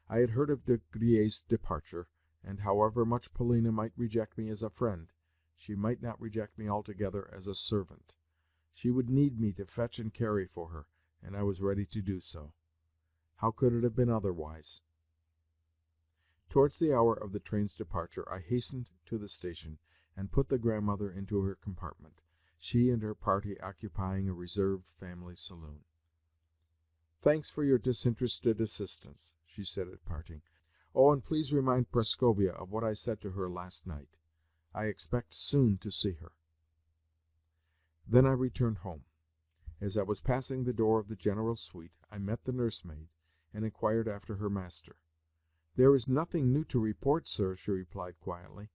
I had heard of De Griers' departure, and however much Polina might reject me as a friend, she might not reject me altogether as a servant. She would need me to fetch and carry for her, and I was ready to do so. How could it have been otherwise? Towards the hour of the train's departure I hastened to the station, and put the grandmother into her compartment, she and her party occupying a reserved family saloon. "Thanks for your disinterested assistance," she said at parting. "Oh, and please remind Prascovia of what I said to her last night. I expect soon to see her." Then I returned home. As I was passing the door of the general's suite, I met the nursemaid, and inquired after her master. "There is nothing new to report, sir," she replied quietly.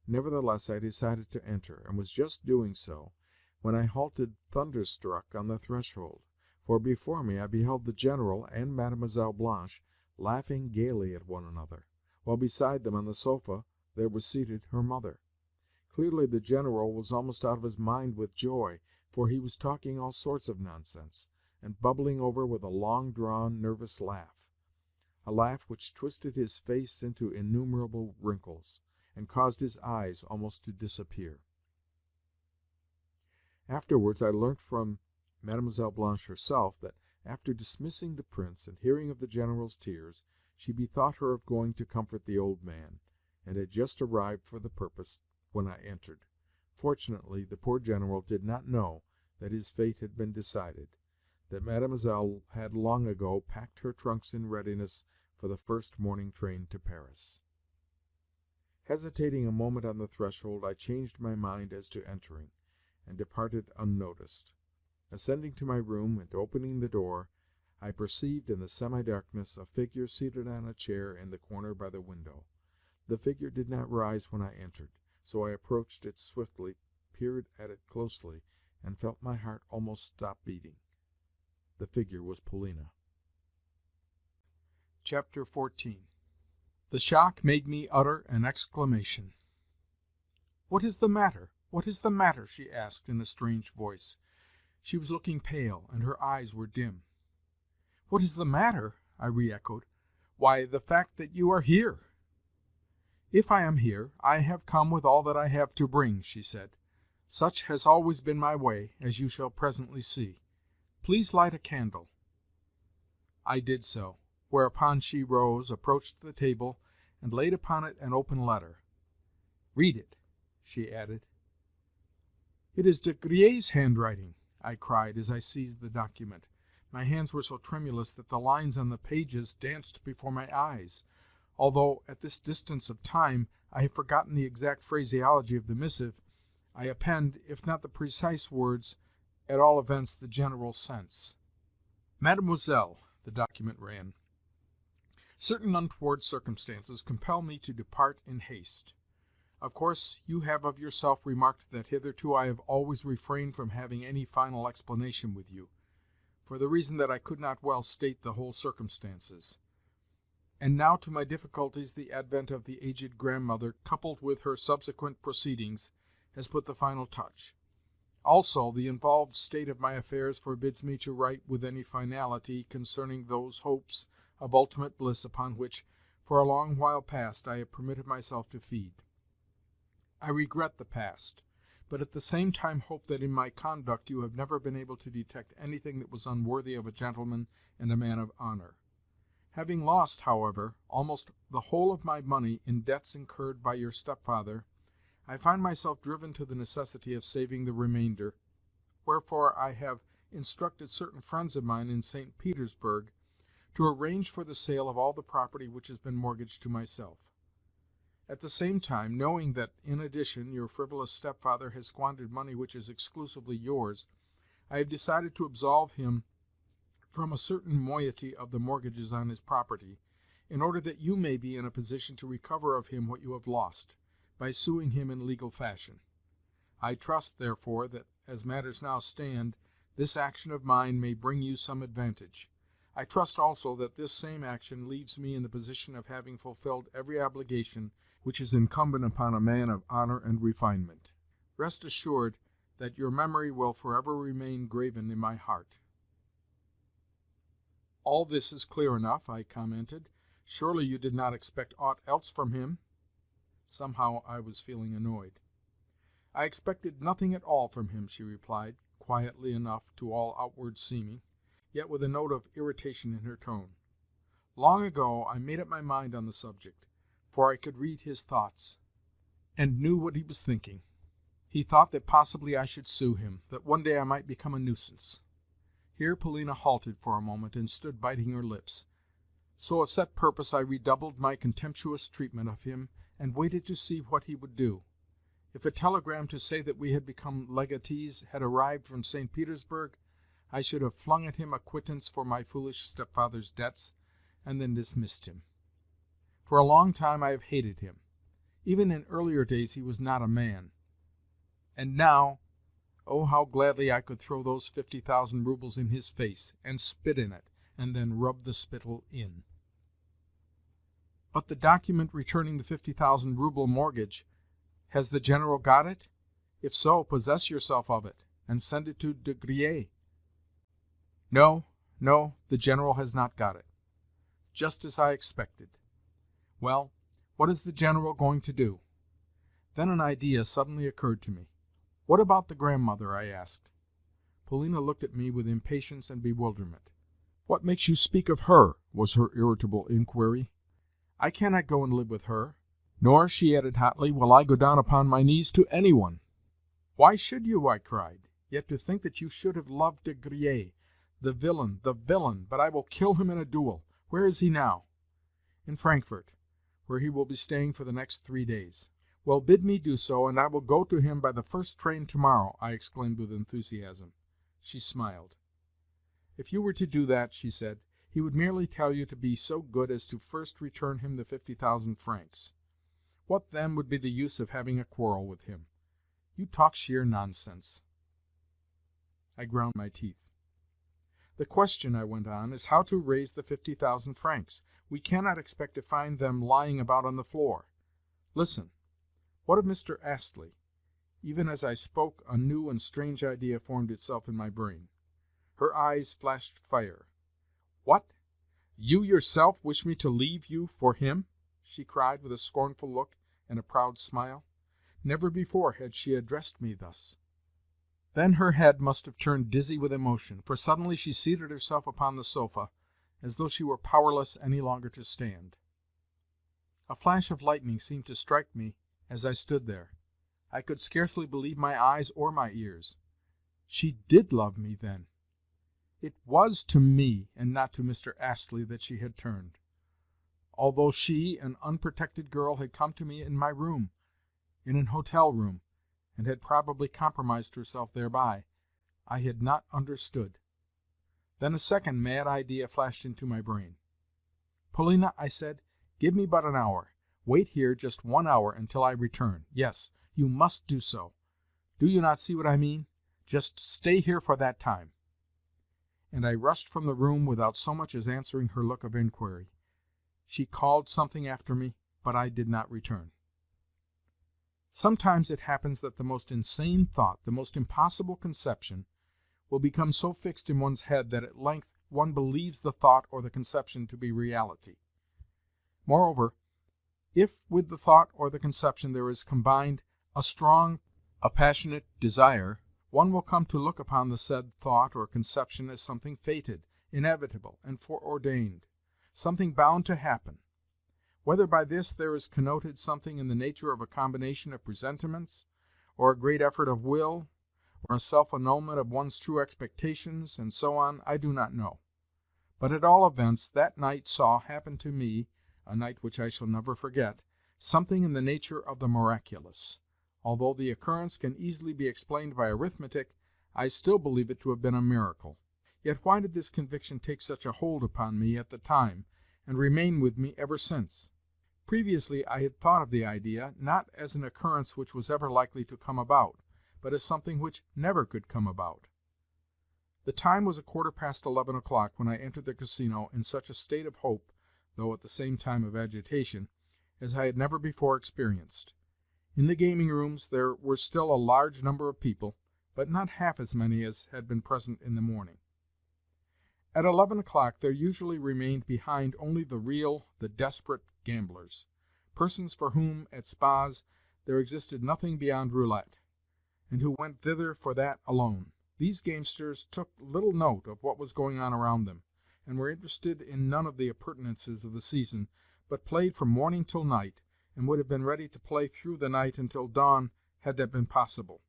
Nevertheless I decided to enter, and was just doing so, when I halted thunderstruck on the threshold, for before me I beheld the general and Mademoiselle Blanche laughing gaily at one another, while beside them on the sofa there was seated her mother. Clearly the general was almost out of his mind with joy, for he was talking all sorts of nonsense, and bubbling over with a long-drawn, nervous laugh, a laugh which twisted his face into innumerable wrinkles, and caused his eyes almost to disappear. Afterwards I learnt from Mademoiselle Blanche herself that, after dismissing the Prince and hearing of the general's tears, she bethought her of going to comfort the old man, and had just arrived for the purpose when I entered. Fortunately the poor general did not know that his fate had been decided, that Mademoiselle had long ago packed her trunks in readiness for the first morning train to Paris. Hesitating a moment on the threshold, I changed my mind as to entering, and departed unnoticed. Ascending to my room, and opening the door, I perceived in the semi-darkness a figure seated on a chair in the corner by the window. The figure did not rise when I entered, so I approached it swiftly, peered at it closely, and felt my heart almost stop beating. The figure was Polina. Chapter 14. The shock made me utter an exclamation. "What is the matter? What is the matter?" she asked in a strange voice. She was looking pale, and her eyes were dim. "What is the matter?" I re-echoed. "Why, the fact that you are here." "If I am here, I have come with all that I have to bring," she said. "Such has always been my way, as you shall presently see. Please light a candle." I did so, whereupon she rose, approached the table, and laid upon it an open letter. "Read it," she added. "It is De Griers' handwriting," I cried as I seized the document. My hands were so tremulous that the lines on the pages danced before my eyes, although, at this distance of time, I have forgotten the exact phraseology of the missive. I append, if not the precise words, at all events the general sense. "Mademoiselle," the document ran, "certain untoward circumstances compel me to depart in haste. Of course, you have of yourself remarked that hitherto I have always refrained from having any final explanation with you, for the reason that I could not well state the whole circumstances. And now to my difficulties the advent of the aged grandmother, coupled with her subsequent proceedings, has put the final touch. Also, the involved state of my affairs forbids me to write with any finality concerning those hopes of ultimate bliss upon which, for a long while past, I have permitted myself to feed. I regret the past, but at the same time hope that in my conduct you have never been able to detect anything that was unworthy of a gentleman and a man of honor. Having lost, however, almost the whole of my money in debts incurred by your stepfather, I find myself driven to the necessity of saving the remainder, wherefore I have instructed certain friends of mine in St. Petersburg to arrange for the sale of all the property which has been mortgaged to myself. At the same time, knowing that, in addition, your frivolous stepfather has squandered money which is exclusively yours, I have decided to absolve him from a certain moiety of the mortgages on his property, in order that you may be in a position to recover of him what you have lost, by suing him in legal fashion. I trust, therefore, that, as matters now stand, this action of mine may bring you some advantage. I trust also that this same action leaves me in the position of having fulfilled every obligation which is incumbent upon a man of honor and refinement. Rest assured that your memory will forever remain graven in my heart." "All this is clear enough," I commented. "Surely you did not expect aught else from him?" Somehow I was feeling annoyed. "I expected nothing at all from him," she replied, quietly enough to all outward seeming, yet with a note of irritation in her tone. "Long ago I made up my mind on the subject, for I could read his thoughts, and knew what he was thinking. He thought that possibly I should sue him, that one day I might become a nuisance." Here Polina halted for a moment and stood biting her lips. So of set purpose I redoubled my contemptuous treatment of him, and waited to see what he would do. If a telegram to say that we had become legatees had arrived from St. Petersburg, I should have flung at him a quittance for my foolish stepfather's debts, and then dismissed him. For a long time I have hated him. Even in earlier days he was not a man. And now, oh, how gladly I could throw those 50,000 rubles in his face, and spit in it, and then rub the spittle in. "But the document returning the 50,000 ruble mortgage, has the General got it? If so, possess yourself of it, and send it to De Griers." No, the General has not got it." "Just as I expected. Well, what is the General going to do?" Then an idea suddenly occurred to me. "What about the grandmother?" I asked. Polina looked at me with impatience and bewilderment. "What makes you speak of her?" was her irritable inquiry. "I cannot go and live with her. Nor," she added hotly, "will I go down upon my knees to any one." "Why should you?" I cried. "Yet to think that you should have loved De Griers! The villain, the villain! But I will kill him in a duel. Where is he now?" "In Frankfort, where he will be staying for the next 3 days." "Well, bid me do so, and I will go to him by the first train tomorrow," I exclaimed with enthusiasm. She smiled. "If you were to do that," she said, "he would merely tell you to be so good as to first return him the 50,000 francs. What, then, would be the use of having a quarrel with him? You talk sheer nonsense." I ground my teeth. "The question," I went on, "is how to raise the 50,000 francs. We cannot expect to find them lying about on the floor. Listen. What of Mr. Astley?" Even as I spoke, a new and strange idea formed itself in my brain. Her eyes flashed fire. "What? You yourself wish me to leave you for him?" she cried, with a scornful look and a proud smile. Never before had she addressed me thus. Then her head must have turned dizzy with emotion, for suddenly she seated herself upon the sofa, as though she were powerless any longer to stand. A flash of lightning seemed to strike me as I stood there. I could scarcely believe my eyes or my ears. She did love me, then! It was to me, and not to Mr. Astley, that she had turned. Although she, an unprotected girl, had come to me in my room, in an hotel room, and had probably compromised herself thereby, I had not understood. Then a second mad idea flashed into my brain. "Polina," I said, "give me but an hour. Wait here just 1 hour until I return. Yes, you must do so. Do you not see what I mean? Just stay here for that time." And I rushed from the room without so much as answering her look of inquiry. She called something after me, but I did not return. Sometimes it happens that the most insane thought, the most impossible conception, will become so fixed in one's head that at length one believes the thought or the conception to be reality. Moreover, if with the thought or the conception there is combined a strong a passionate desire, one will come to look upon the said thought or conception as something fated, inevitable, and foreordained, something bound to happen. Whether by this there is connoted something in the nature of a combination of presentiments, or a great effort of will, or a self-annulment of one's true expectations, and so on, I do not know. But at all events that night saw happen to me, a night which I shall never forget, something in the nature of the miraculous. Although the occurrence can easily be explained by arithmetic, I still believe it to have been a miracle. Yet why did this conviction take such a hold upon me at the time, and remain with me ever since? Previously I had thought of the idea, not as an occurrence which was ever likely to come about, but as something which never could come about. The time was 11:15 o'clock when I entered the casino in such a state of hope, though at the same time of agitation, as I had never before experienced. In the gaming rooms there were still a large number of people, but not half as many as had been present in the morning. At 11 o'clock there usually remained behind only the desperate gamblers, persons for whom, at spas, there existed nothing beyond roulette, and who went thither for that alone. These gamesters took little note of what was going on around them, and were interested in none of the appurtenances of the season, but played from morning till night, and would have been ready to play through the night until dawn had that been possible.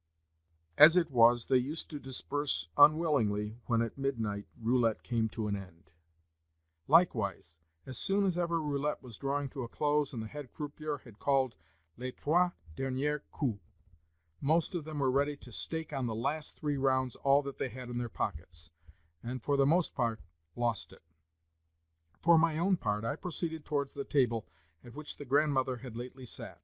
As it was, they used to disperse unwillingly when at midnight roulette came to an end. Likewise, as soon as ever roulette was drawing to a close and the head croupier had called les trois derniers coups, most of them were ready to stake on the last 3 rounds all that they had in their pockets, and for the most part lost it. For my own part, I proceeded towards the table at which the grandmother had lately sat,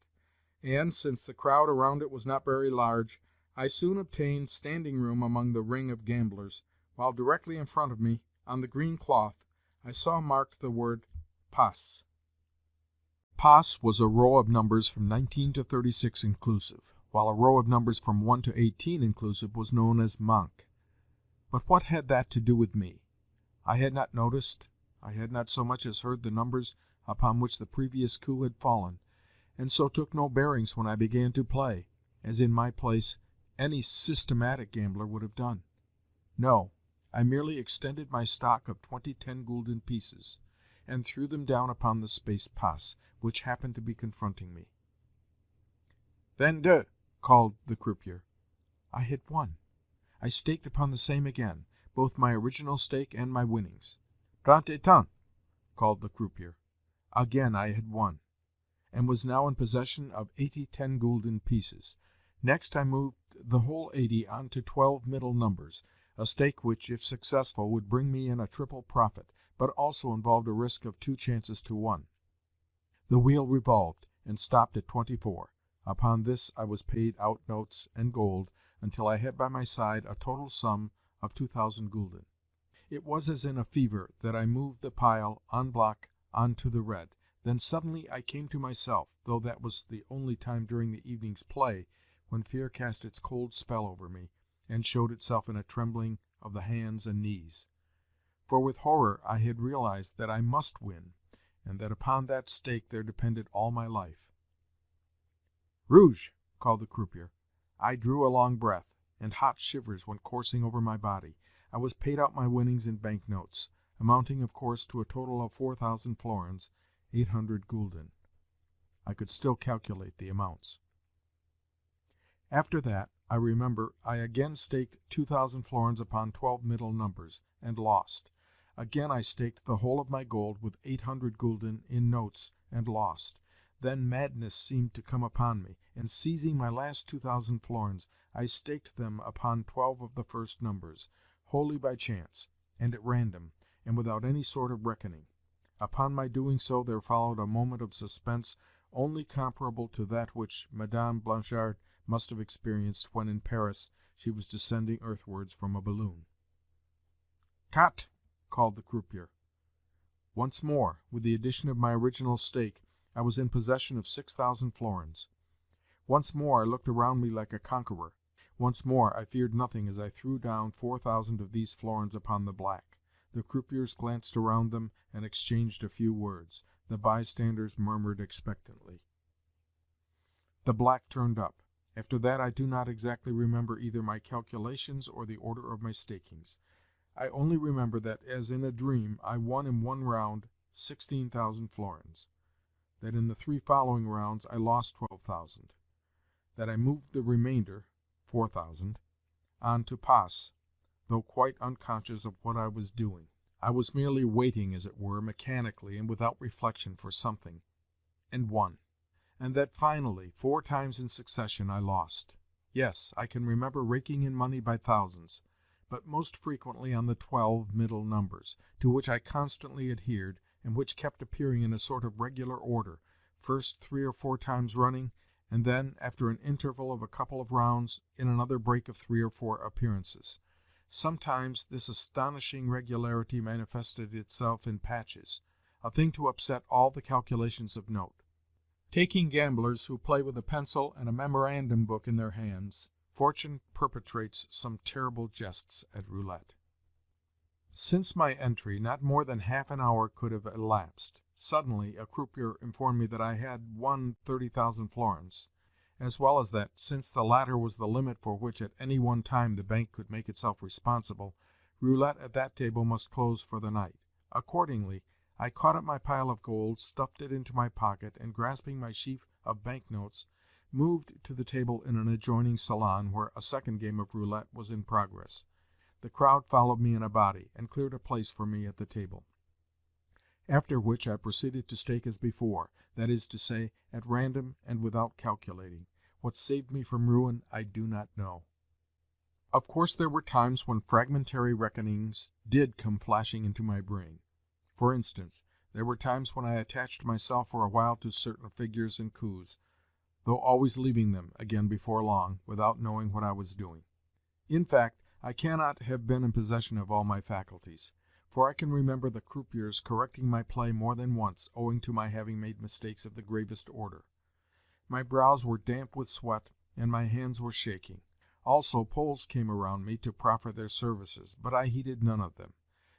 and, since the crowd around it was not very large, I soon obtained standing room among the ring of gamblers, while directly in front of me, on the green cloth, I saw marked the word Passe. Passe was a row of numbers from 19 to 36 inclusive, while a row of numbers from 1 to 18 inclusive was known as manque. But what had that to do with me? I had not noticed, I had not so much as heard the numbers upon which the previous coup had fallen, and so took no bearings when I began to play, as in my place any systematic gambler would have done. No, I merely extended my stock of 20 10-gulden pieces, and threw them down upon the space Passe, which happened to be confronting me. 22, called the croupier. I had won. I staked upon the same again, both my original stake and my winnings. 31, called the croupier. Again I had won, and was now in possession of 80 10-gulden pieces. Next I moved the whole 80 on to 12 middle numbers, a stake which, if successful, would bring me in a triple profit, but also involved a risk of 2 chances to 1. The wheel revolved, and stopped at 24. Upon this I was paid out notes and gold, until I had by my side a total sum of 2,000 gulden. It was as in a fever that I moved the pile en bloc on to the red. Then suddenly I came to myself, though that was the only time during the evening's play when fear cast its cold spell over me, and showed itself in a trembling of the hands and knees. For with horror I had realized that I must win, and that upon that stake there depended all my life. "Rouge!" called the croupier. I drew a long breath, and hot shivers went coursing over my body. I was paid out my winnings in bank notes, amounting of course to a total of 4,000 florins, 800 gulden. I could still calculate the amounts. After that, I remember, I again staked 2,000 florins upon 12 middle numbers, and lost. Again I staked the whole of my gold with 800 gulden in notes, and lost. Then madness seemed to come upon me, and seizing my last 2,000 florins, I staked them upon 12 of the first numbers, wholly by chance, and at random, and without any sort of reckoning. Upon my doing so there followed a moment of suspense only comparable to that which Madame Blanchard must have experienced when in Paris she was descending earthwards from a balloon. "Quatre!" called the croupier. Once more, with the addition of my original stake, I was in possession of 6,000 florins. Once more I looked around me like a conqueror. Once more I feared nothing as I threw down 4,000 of these florins upon the black. The croupiers glanced around them and exchanged a few words. The bystanders murmured expectantly. The black turned up, After that I do not exactly remember either my calculations or the order of my stakings. I only remember that, as in a dream, I won in one round 16,000 florins, that in the 3 following rounds I lost 12,000, that I moved the remainder, 4,000, on to pass, though quite unconscious of what I was doing. I was merely waiting, as it were, mechanically and without reflection for something, and won. And that finally, 4 times in succession, I lost. Yes, I can remember raking in money by thousands, but most frequently on the 12 middle numbers, to which I constantly adhered, and which kept appearing in a sort of regular order, first 3 or 4 times running, and then, after an interval of a couple of rounds, in another break of 3 or 4 appearances. Sometimes this astonishing regularity manifested itself in patches, a thing to upset all the calculations of note. Taking gamblers who play with a pencil and a memorandum book in their hands, fortune perpetrates some terrible jests at roulette. Since my entry, not more than half an hour could have elapsed. Suddenly a croupier informed me that I had won 30,000 florins, as well as that, since the latter was the limit for which at any one time the bank could make itself responsible, roulette at that table must close for the night. Accordingly, I caught up my pile of gold, stuffed it into my pocket, and grasping my sheaf of banknotes, moved to the table in an adjoining salon where a second game of roulette was in progress. The crowd followed me in a body, and cleared a place for me at the table. After which I proceeded to stake as before, that is to say, at random and without calculating. What saved me from ruin I do not know. Of course there were times when fragmentary reckonings did come flashing into my brain. For instance, there were times when I attached myself for a while to certain figures and coups, though always leaving them again before long, without knowing what I was doing. In fact, I cannot have been in possession of all my faculties, for I can remember the croupiers correcting my play more than once, owing to my having made mistakes of the gravest order. My brows were damp with sweat, and my hands were shaking. Also Poles came around me to proffer their services, but I heeded none of them.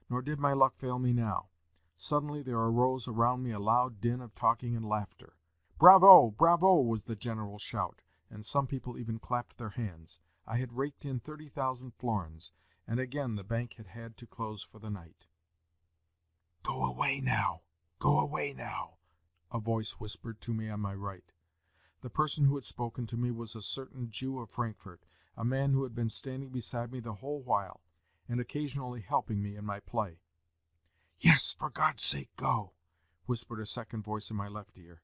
Nor did my luck fail me now. Suddenly there arose around me a loud din of talking and laughter. "Bravo! Bravo!" was the general shout, and some people even clapped their hands. I had raked in 30,000 florins, and again the bank had had to close for the night. "Go away now! Go away now!" a voice whispered to me on my right. The person who had spoken to me was a certain Jew of Frankfurt, a man who had been standing beside me the whole while, and occasionally helping me in my play. "Yes, for God's sake, go!" whispered a second voice in my left ear.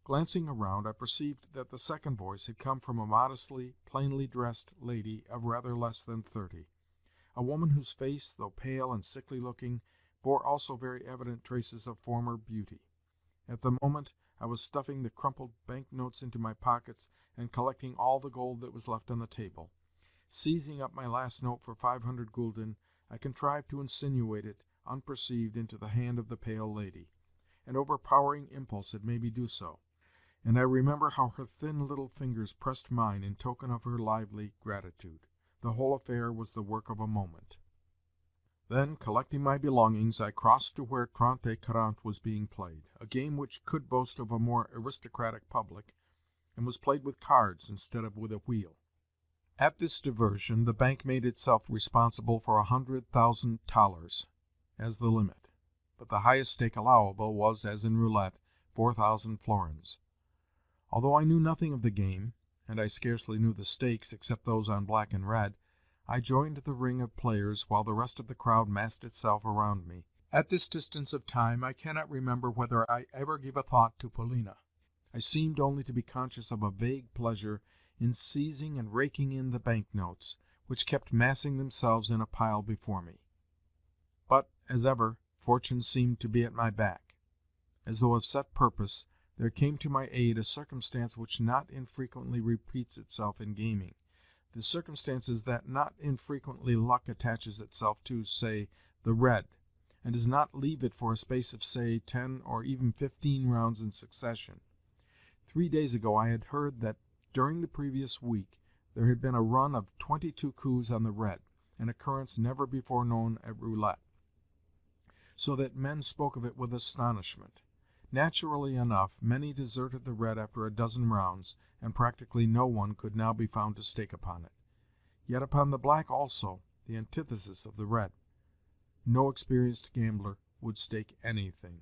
Glancing around, I perceived that the second voice had come from a modestly, plainly dressed lady of rather less than 30, a woman whose face, though pale and sickly-looking, bore also very evident traces of former beauty. At the moment I was stuffing the crumpled bank-notes into my pockets and collecting all the gold that was left on the table. Seizing up my last note for 500 gulden, I contrived to insinuate it, unperceived, into the hand of the pale lady. An overpowering impulse had made me do so, and I remember how her thin little fingers pressed mine in token of her lively gratitude. The whole affair was the work of a moment. Then, collecting my belongings, I crossed to where trente-et-quarante was being played, a game which could boast of a more aristocratic public, and was played with cards instead of with a wheel. At this diversion the bank made itself responsible for 100,000 thalers as the limit, but the highest stake allowable was, as in roulette, 4,000 florins. Although I knew nothing of the game, and I scarcely knew the stakes except those on black and red, I joined the ring of players while the rest of the crowd massed itself around me. At this distance of time I cannot remember whether I ever gave a thought to Polina. I seemed only to be conscious of a vague pleasure in seizing and raking in the bank-notes, which kept massing themselves in a pile before me. But, as ever, fortune seemed to be at my back. As though of set purpose, there came to my aid a circumstance which not infrequently repeats itself in gaming. The circumstance is that not infrequently luck attaches itself to, say, the red, and does not leave it for a space of, say, 10 or even 15 rounds in succession. 3 days ago I had heard that during the previous week there had been a run of 22 coups on the red, an occurrence never before known at roulette, so that men spoke of it with astonishment. Naturally enough, many deserted the red after a dozen rounds, and practically no one could now be found to stake upon it. Yet upon the black also, the antithesis of the red, no experienced gambler would stake anything,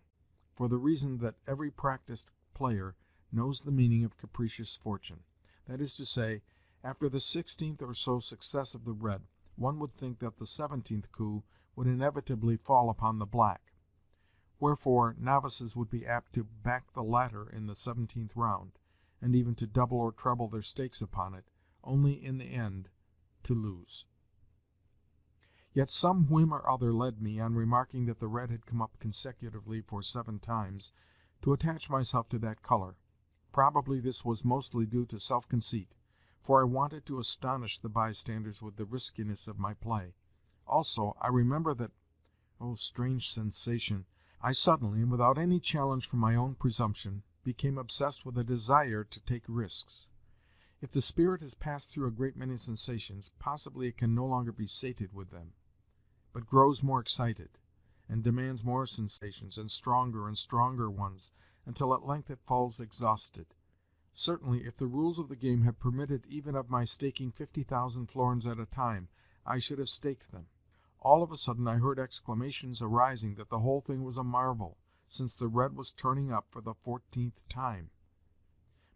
for the reason that every practised player knows the meaning of capricious fortune. That is to say, after the 16th or so success of the red, one would think that the 17th coup would inevitably fall upon the black. Wherefore novices would be apt to back the latter in the 17th round, and even to double or treble their stakes upon it, only in the end to lose. Yet some whim or other led me, on remarking that the red had come up consecutively for 7 times, to attach myself to that color. Probably this was mostly due to self-conceit, for I wanted to astonish the bystanders with the riskiness of my play. Also, I remember that, oh, strange sensation, I suddenly, and without any challenge from my own presumption, became obsessed with a desire to take risks. If the spirit has passed through a great many sensations, possibly it can no longer be sated with them, but grows more excited, and demands more sensations, and stronger ones, until at length it falls exhausted. Certainly, if the rules of the game had permitted even of my staking 50,000 florins at a time, I should have staked them. All of a sudden I heard exclamations arising that the whole thing was a marvel, since the red was turning up for the 14th time.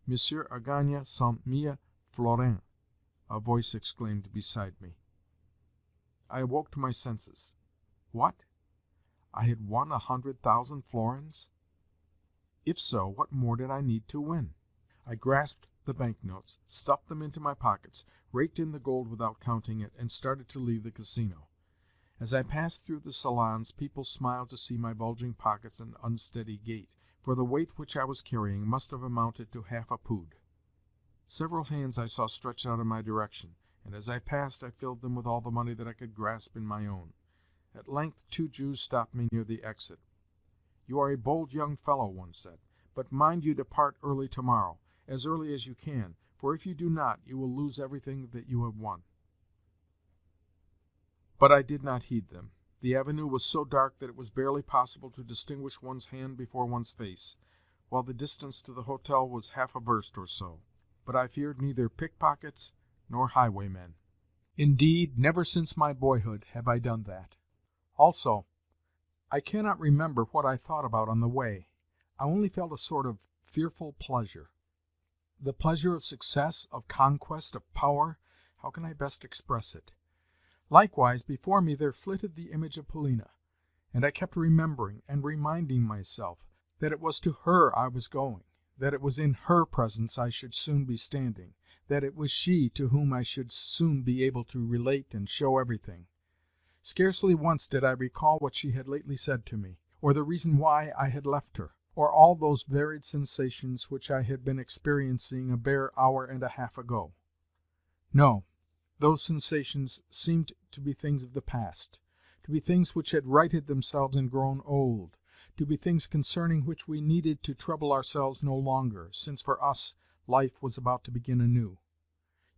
"Monsieur a gagné 100,000 florins," a voice exclaimed beside me. I awoke to my senses. What? I had won 100,000 florins? If so, what more did I need to win? I grasped the banknotes, stuffed them into my pockets, raked in the gold without counting it, and started to leave the casino. As I passed through the salons, people smiled to see my bulging pockets and unsteady gait, for the weight which I was carrying must have amounted to half a pood. Several hands I saw stretched out in my direction, and as I passed I filled them with all the money that I could grasp in my own. At length 2 Jews stopped me near the exit. "You are a bold young fellow," one said, "but mind you depart early tomorrow, as early as you can, for if you do not, you will lose everything that you have won." But I did not heed them. The avenue was so dark that it was barely possible to distinguish one's hand before one's face, while the distance to the hotel was half a verst or so. But I feared neither pickpockets nor highwaymen. Indeed, never since my boyhood have I done that. Also, I cannot remember what I thought about on the way. I only felt a sort of fearful pleasure. The pleasure of success, of conquest, of power. How can I best express it? Likewise, before me there flitted the image of Polina, and I kept remembering and reminding myself that it was to her I was going, that it was in her presence I should soon be standing, that it was she to whom I should soon be able to relate and show everything. Scarcely once did I recall what she had lately said to me, or the reason why I had left her, or all those varied sensations which I had been experiencing a bare hour and a half ago. No, those sensations seemed to be things of the past, to be things which had righted themselves and grown old, to be things concerning which we needed to trouble ourselves no longer, since for us life was about to begin anew.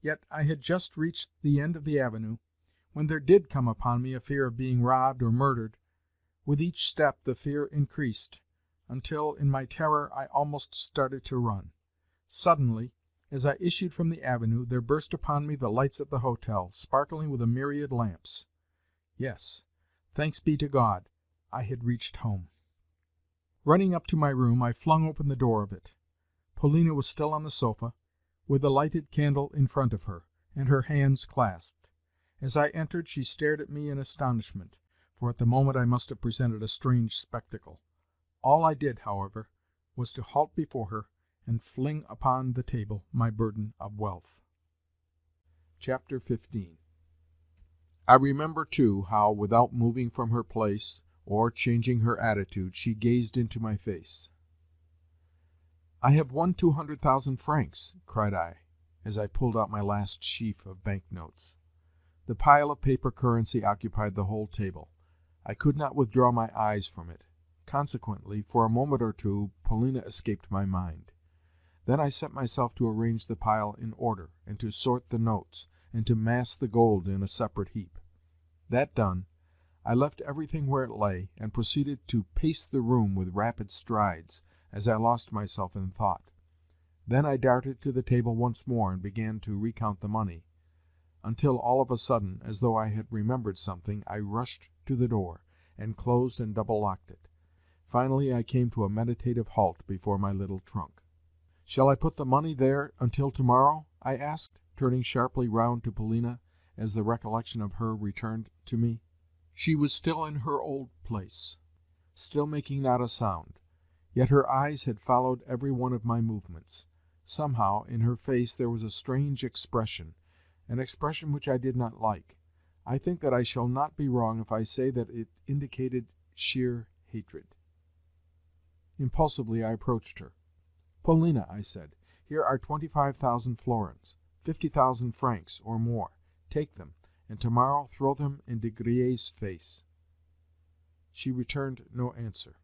Yet I had just reached the end of the avenue, when there did come upon me a fear of being robbed or murdered. With each step the fear increased, until, in my terror, I almost started to run. Suddenly, as I issued from the avenue, there burst upon me the lights of the hotel, sparkling with a myriad lamps. Yes, thanks be to God, I had reached home. Running up to my room, I flung open the door of it. Polina was still on the sofa, with the lighted candle in front of her, and her hands clasped. As I entered, she stared at me in astonishment, for at the moment I must have presented a strange spectacle. All I did, however, was to halt before her and fling upon the table my burden of wealth. Chapter 15. I remember, too, how, without moving from her place or changing her attitude, she gazed into my face. "I have won 200,000 francs," cried I, as I pulled out my last sheaf of banknotes. The pile of paper currency occupied the whole table. I could not withdraw my eyes from it. Consequently, for a moment or two, Polina escaped my mind. Then I set myself to arrange the pile in order, and to sort the notes, and to mass the gold in a separate heap. That done, I left everything where it lay, and proceeded to pace the room with rapid strides, as I lost myself in thought. Then I darted to the table once more and began to recount the money, until all of a sudden, as though I had remembered something, I rushed to the door, and closed and double-locked it. Finally I came to a meditative halt before my little trunk. "Shall I put the money there until to-morrow?" I asked, turning sharply round to Polina as the recollection of her returned to me. She was still in her old place, still making not a sound, yet her eyes had followed every one of my movements. Somehow in her face there was a strange expression, an expression which I did not like. I think that I shall not be wrong if I say that it indicated sheer hatred. Impulsively I approached her. "Polina," I said, "here are 25,000 florins, 50,000 francs, or more. Take them, and to-morrow throw them in De Griers' face." She returned no answer.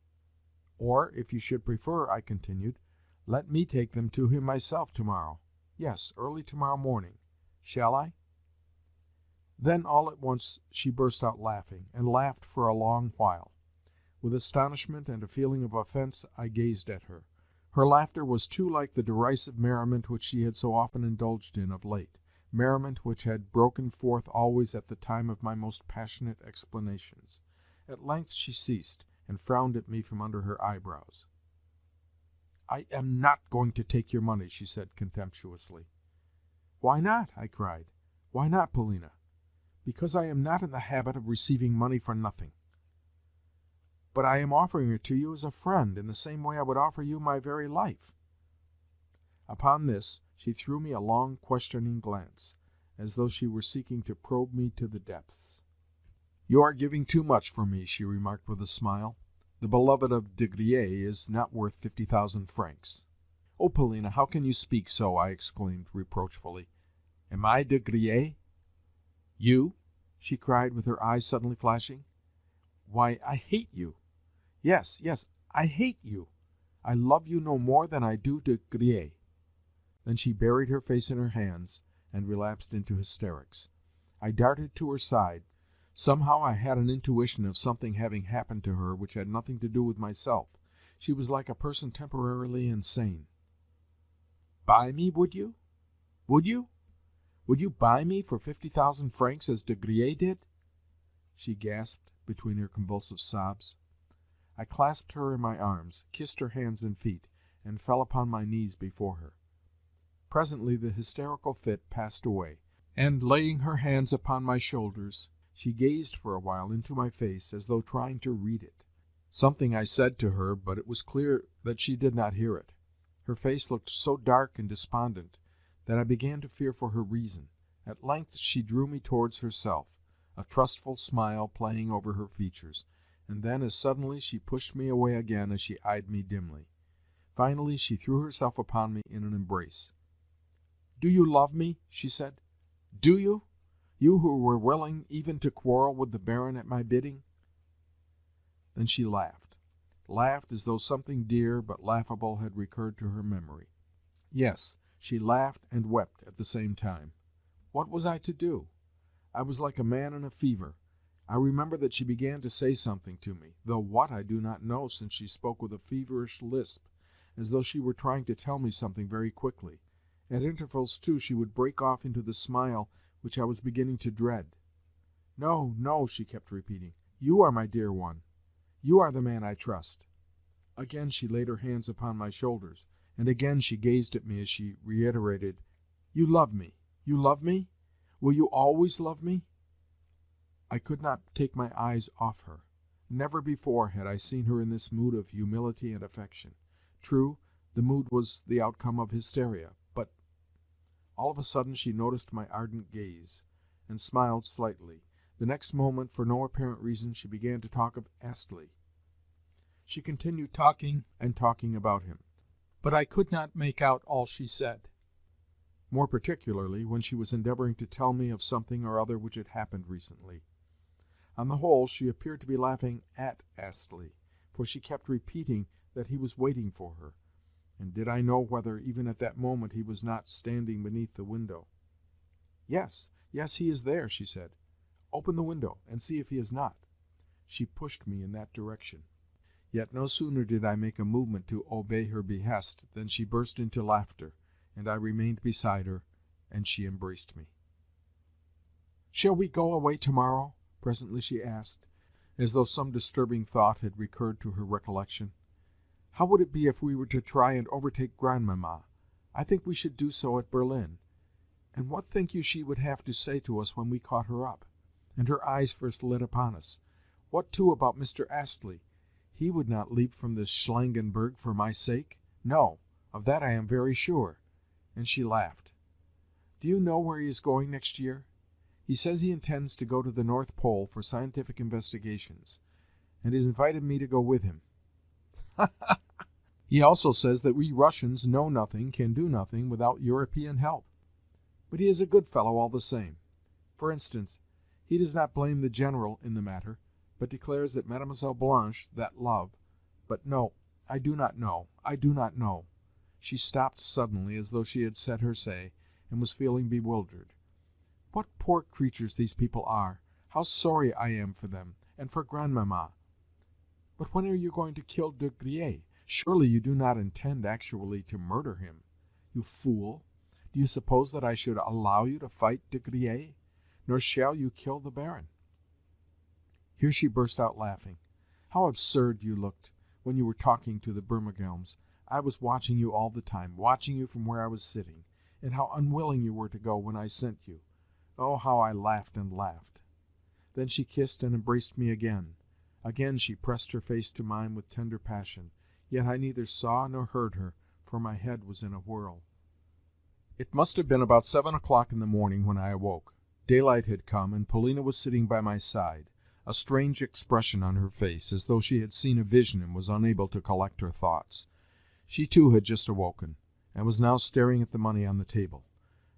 "Or, if you should prefer," I continued, "let me take them to him myself to-morrow. Yes, early to-morrow morning. Shall I?" Then all at once she burst out laughing, and laughed for a long while. With astonishment and a feeling of offence I gazed at her. Her laughter was too like the derisive merriment which she had so often indulged in of late, merriment which had broken forth always at the time of my most passionate explanations. At length she ceased, and frowned at me from under her eyebrows. "I am not going to take your money," she said contemptuously. "Why not?" I cried. "Why not, Polina?" "Because I am not in the habit of receiving money for nothing." "But I am offering it to you as a friend, in the same way I would offer you my very life." Upon this she threw me a long questioning glance, as though she were seeking to probe me to the depths. "You are giving too much for me," she remarked with a smile. "The beloved of De Griers is not worth 50,000 francs." "Oh, Polina, how can you speak so?" I exclaimed reproachfully. "Am I De Griers?" "You?" she cried, with her eyes suddenly flashing. "Why, I hate you. Yes, yes, I hate you. I love you no more than I do De Griers." Then she buried her face in her hands, and relapsed into hysterics. I darted to her side. Somehow I had an intuition of something having happened to her which had nothing to do with myself. She was like a person temporarily insane. "Buy me, would you? Would you? Would you buy me for 50,000 francs as De Griers did?" she gasped between her convulsive sobs. I clasped her in my arms, kissed her hands and feet, and fell upon my knees before her. Presently the hysterical fit passed away, and, laying her hands upon my shoulders, she gazed for a while into my face as though trying to read it. Something I said to her, but it was clear that she did not hear it. Her face looked so dark and despondent that I began to fear for her reason. At length she drew me towards herself, a trustful smile playing over her features, and then as suddenly she pushed me away again as she eyed me dimly. Finally she threw herself upon me in an embrace. "Do you love me?" she said. "Do you? You who were willing even to quarrel with the Baron at my bidding?" Then she laughed as though something dear but laughable had recurred to her memory. Yes, she laughed and wept at the same time. What was I to do? I was like a man in a fever. I remember that she began to say something to me, though what I do not know, since she spoke with a feverish lisp, as though she were trying to tell me something very quickly. At intervals, too, she would break off into the smile which I was beginning to dread. "No, no," she kept repeating. "You are my dear one. You are the man I trust." Again she laid her hands upon my shoulders, and again she gazed at me as she reiterated, "You love me. You love me? Will you always love me?" I could not take my eyes off her. Never before had I seen her in this mood of humility and affection. True, the mood was the outcome of hysteria, but... All of a sudden she noticed my ardent gaze, and smiled slightly. The next moment, for no apparent reason, she began to talk of Astley. She continued talking and talking about him, but I could not make out all she said, more particularly when she was endeavoring to tell me of something or other which had happened recently. On the whole, she appeared to be laughing at Astley, for she kept repeating that he was waiting for her, and did I know whether, even at that moment, he was not standing beneath the window? "Yes, yes, he is there," she said. "Open the window, and see if he is not." She pushed me in that direction. Yet no sooner did I make a movement to obey her behest than she burst into laughter, and I remained beside her, and she embraced me. "Shall we go away tomorrow?" presently she asked, as though some disturbing thought had recurred to her recollection. "How would it be if we were to try and overtake Grandmamma? I think we should do so at Berlin. And what think you she would have to say to us when we caught her up, and her eyes first lit upon us? What, too, about Mr. Astley? He would not leap from the Schlangenberg for my sake. No, of that I am very sure." And she laughed. "Do you know where he is going next year? He says he intends to go to the North Pole for scientific investigations, and has invited me to go with him. He also says that we Russians know nothing, can do nothing, without European help. But he is a good fellow all the same. For instance, he does not blame the General in the matter, but declares that Mademoiselle Blanche, that love— But no, I do not know, I do not know." She stopped suddenly, as though she had said her say, and was feeling bewildered. "What poor creatures these people are! How sorry I am for them, and for Grandmamma! But when are you going to kill De Griers? Surely you do not intend actually to murder him? You fool! Do you suppose that I should allow you to fight De Griers? Nor shall you kill the Baron?" Here she burst out laughing. "How absurd you looked when you were talking to the Burmergelms! I was watching you all the time, watching you from where I was sitting, and how unwilling you were to go when I sent you. Oh, how I laughed and laughed!" Then she kissed and embraced me again. Again she pressed her face to mine with tender passion, yet I neither saw nor heard her, for my head was in a whirl. It must have been about 7 o'clock in the morning when I awoke. Daylight had come, and Polina was sitting by my side, a strange expression on her face, as though she had seen a vision and was unable to collect her thoughts. She too had just awoken, and was now staring at the money on the table.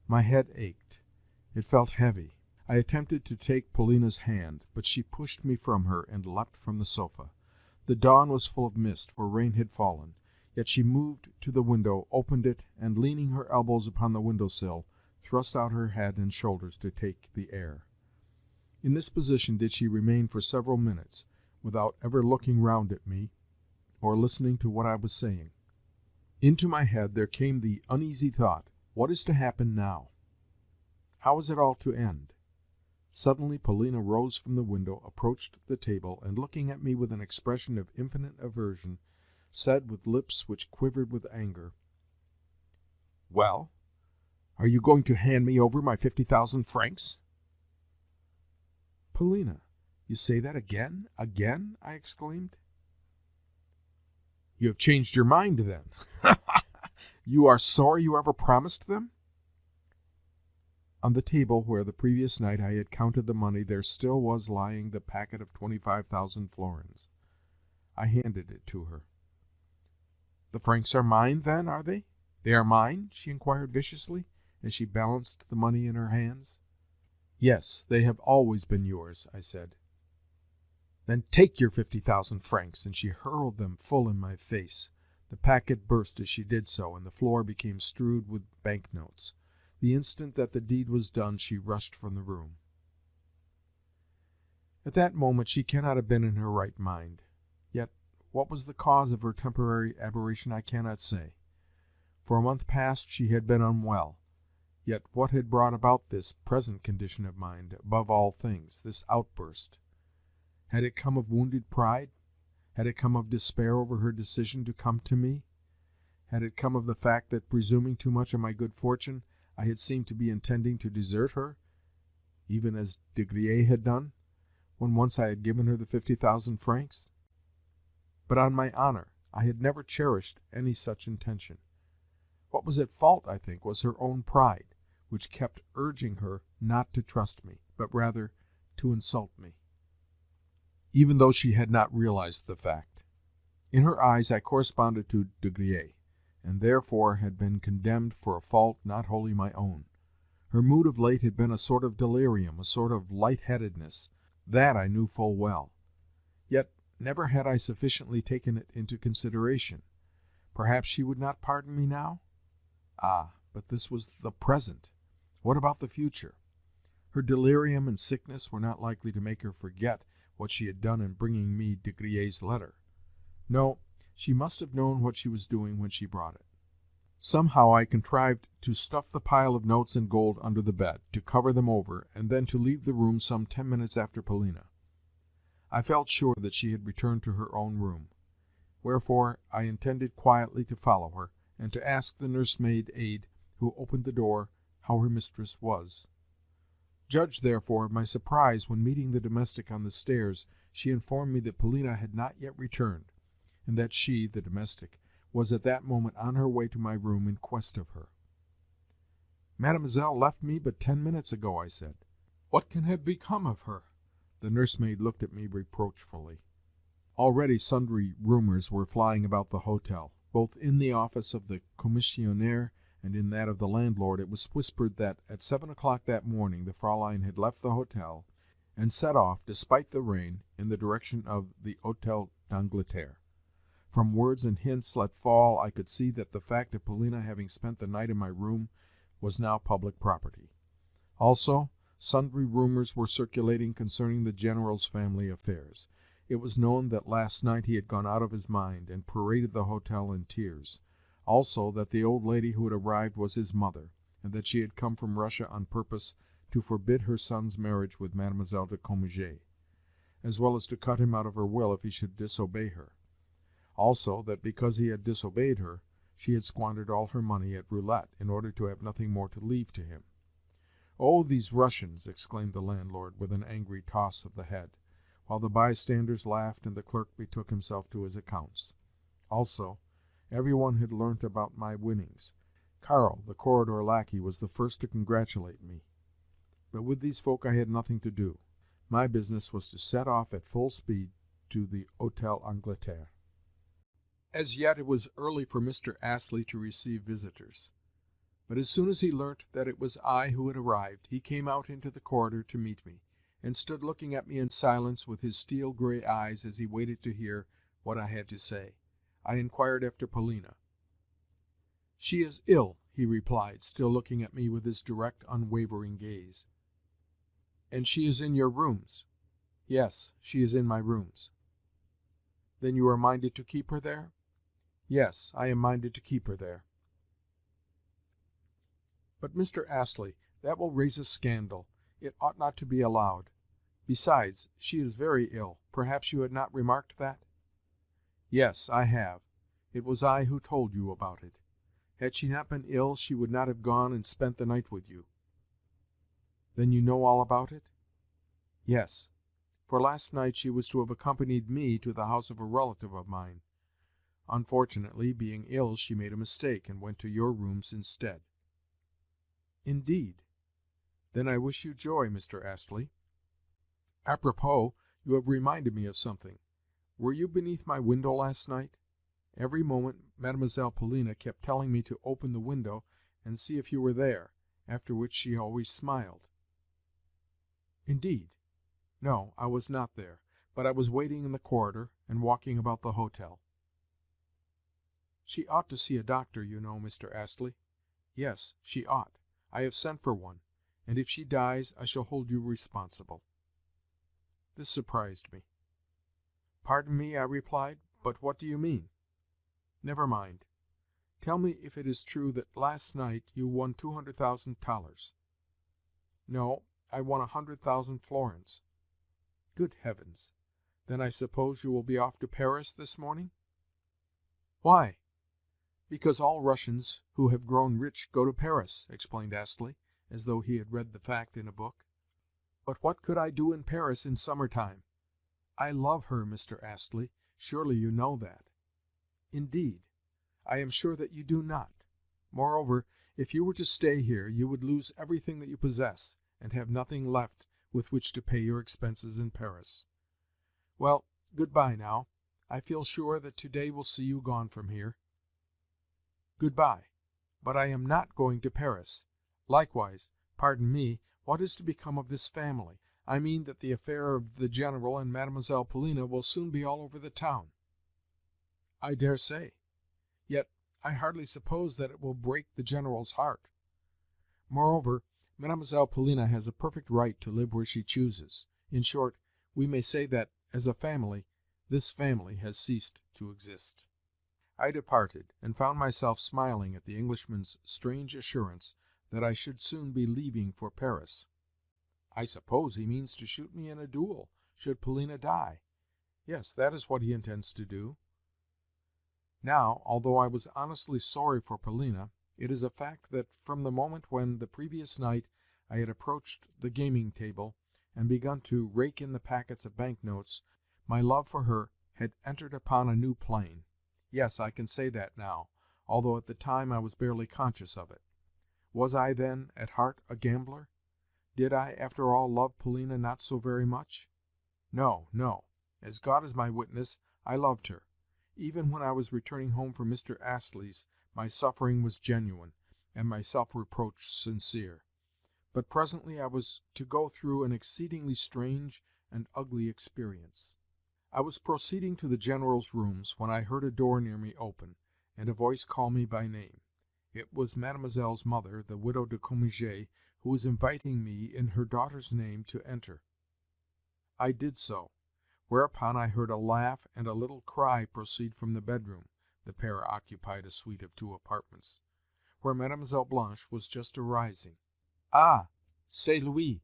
My head ached. It felt heavy. I attempted to take Polina's hand, but she pushed me from her and leapt from the sofa. The dawn was full of mist, for rain had fallen, yet she moved to the window, opened it, and, leaning her elbows upon the window-sill, thrust out her head and shoulders to take the air. In this position did she remain for several minutes, without ever looking round at me or listening to what I was saying. Into my head there came the uneasy thought, what is to happen now? How is it all to end? Suddenly Polina rose from the window, approached the table, and, looking at me with an expression of infinite aversion, said with lips which quivered with anger, "Well, are you going to hand me over my 50,000 francs?" "Polina, you say that again, again?" I exclaimed. "You have changed your mind, then? You are sorry you ever promised them?" On the table where the previous night I had counted the money there still was lying the packet of 25,000 florins. I handed it to her. "The francs are mine, then, are they? They are mine?" she inquired viciously, as she balanced the money in her hands. "Yes, they have always been yours," I said. "Then take your 50,000 francs," and she hurled them full in my face. The packet burst as she did so, and the floor became strewed with banknotes. The instant that the deed was done she rushed from the room. At that moment she cannot have been in her right mind. Yet what was the cause of her temporary aberration I cannot say. For a month past she had been unwell. Yet what had brought about this present condition of mind, above all things, this outburst? Had it come of wounded pride? Had it come of despair over her decision to come to me? Had it come of the fact that, presuming too much on my good fortune, I had seemed to be intending to desert her, even as De Griers had done, when once I had given her the 50,000 francs? But on my honor, I had never cherished any such intention. What was at fault, I think, was her own pride, which kept urging her not to trust me, but rather to insult me, even though she had not realized the fact. In her eyes I corresponded to De Griers, and therefore had been condemned for a fault not wholly my own. Her mood of late had been a sort of delirium, a sort of light-headedness. That I knew full well. Yet never had I sufficiently taken it into consideration. Perhaps she would not pardon me now? Ah, but this was the present. What about the future? Her delirium and sickness were not likely to make her forget what she had done in bringing me De Griers' letter. No, she must have known what she was doing when she brought it. Somehow I contrived to stuff the pile of notes and gold under the bed, to cover them over, and then to leave the room some 10 minutes after Polina. I felt sure that she had returned to her own room. Wherefore I intended quietly to follow her, and to ask the nursemaid aid who opened the door how her mistress was. Judge, therefore, of my surprise when, meeting the domestic on the stairs, she informed me that Polina had not yet returned, and that she, the domestic, was at that moment on her way to my room in quest of her. "Mademoiselle left me but 10 minutes ago," I said. "What can have become of her?" The nursemaid looked at me reproachfully. Already sundry rumours were flying about the hotel. Both in the office of the commissionaire and in that of the landlord it was whispered that at 7 o'clock that morning the Fraulein had left the hotel and set off, despite the rain, in the direction of the Hôtel d'Angleterre. From words and hints let fall I could see that the fact of Polina having spent the night in my room was now public property. Also, sundry rumours were circulating concerning the General's family affairs. It was known that last night he had gone out of his mind, and paraded the hotel in tears; also that the old lady who had arrived was his mother, and that she had come from Russia on purpose to forbid her son's marriage with Mademoiselle de Cominges, as well as to cut him out of her will if he should disobey her; also that because he had disobeyed her, she had squandered all her money at roulette in order to have nothing more to leave to him. "Oh, these Russians!" exclaimed the landlord, with an angry toss of the head, while the bystanders laughed and the clerk betook himself to his accounts. Also, every one had learnt about my winnings. Karl, the corridor lackey, was the first to congratulate me. But with these folk I had nothing to do. My business was to set off at full speed to the Hôtel Angleterre. As yet it was early for Mr. Astley to receive visitors, but as soon as he learnt that it was I who had arrived, he came out into the corridor to meet me, and stood looking at me in silence with his steel-grey eyes as he waited to hear what I had to say. I inquired after Polina. "She is ill," he replied, still looking at me with his direct, unwavering gaze. "And she is in your rooms?" "Yes, she is in my rooms." "Then you are minded to keep her there?" "Yes, I am minded to keep her there." "But, Mr. Astley, that will raise a scandal. It ought not to be allowed. Besides, she is very ill. Perhaps you had not remarked that?" "Yes, I have. It was I who told you about it. Had she not been ill, she would not have gone and spent the night with you." "Then you know all about it?" "Yes, for last night she was to have accompanied me to the house of a relative of mine. Unfortunately, being ill, she made a mistake, and went to your rooms instead." "Indeed? Then I wish you joy, Mr. Astley. Apropos, you have reminded me of something. Were you beneath my window last night? Every moment Mademoiselle Polina kept telling me to open the window and see if you were there, after which she always smiled." "Indeed? No, I was not there, but I was waiting in the corridor, and walking about the hotel." "She ought to see a doctor, you know, Mr. Astley." "Yes, she ought. I have sent for one, and if she dies I shall hold you responsible." This surprised me. "Pardon me," I replied, "but what do you mean?" "Never mind. Tell me if it is true that last night you won 200,000 thalers." "No, I won 100,000 florins." "Good heavens! Then I suppose you will be off to Paris this morning?" "Why?" "Because all Russians who have grown rich go to Paris," explained Astley, as though he had read the fact in a book. "But what could I do in Paris in summer time? I love her, Mr. Astley. Surely you know that." "Indeed, I am sure that you do not. Moreover, if you were to stay here, you would lose everything that you possess, and have nothing left with which to pay your expenses in Paris. Well, good-bye now. I feel sure that to-day will see you gone from here." "Good-bye. But I am not going to Paris. Likewise, pardon me, what is to become of this family? I mean that the affair of the General and Mademoiselle Polina will soon be all over the town." "I dare say. Yet I hardly suppose that it will break the General's heart. Moreover, Mademoiselle Polina has a perfect right to live where she chooses. In short, we may say that, as a family, This family has ceased to exist." I departed, and found myself smiling at the Englishman's strange assurance that I should soon be leaving for Paris. "I suppose he means to shoot me in a duel, should Polina die. Yes, that is what he intends to do." Now, although I was honestly sorry for Polina, it is a fact that from the moment when, the previous night, I had approached the gaming table and begun to rake in the packets of banknotes, my love for her had entered upon a new plane. Yes, I can say that now, although at the time I was barely conscious of it. Was I, then, at heart a gambler? Did I, after all, love Polina not so very much? No, no. As God is my witness, I loved her. Even when I was returning home from Mr. Astley's, my suffering was genuine, and my self-reproach sincere. But presently I was to go through an exceedingly strange and ugly experience. I was proceeding to the General's rooms when I heard a door near me open, and a voice call me by name. It was Mademoiselle's mother, the widow de Cominges, who was inviting me in her daughter's name to enter. I did so, whereupon I heard a laugh and a little cry proceed from the bedroom (the pair occupied a suite of 2 apartments), where Mademoiselle Blanche was just arising. "Ah, c'est lui!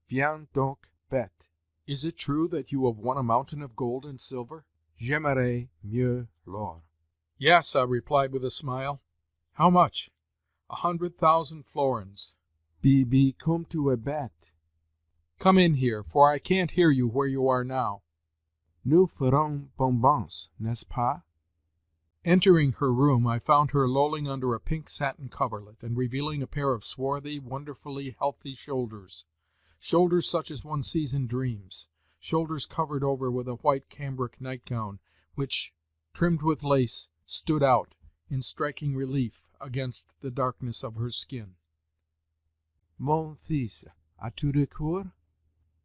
Viens donc, bête! Is it true that you have won a mountain of gold and silver? J'aimerais mieux l'or." "Yes," I replied with a smile. "How much?" 100,000 florins. "Bibi, comme tu es bête!" "Come in here, for I can't hear you where you are now." "Nous ferons bonbons, n'est-ce pas?" Entering her room, I found her lolling under a pink satin coverlet, and revealing a pair of swarthy, wonderfully healthy shoulders such as one sees in dreams, shoulders covered over with a white cambric nightgown, which, trimmed with lace, stood out, in striking relief, against the darkness of her skin. "Mon fils, as-tu de coeur?"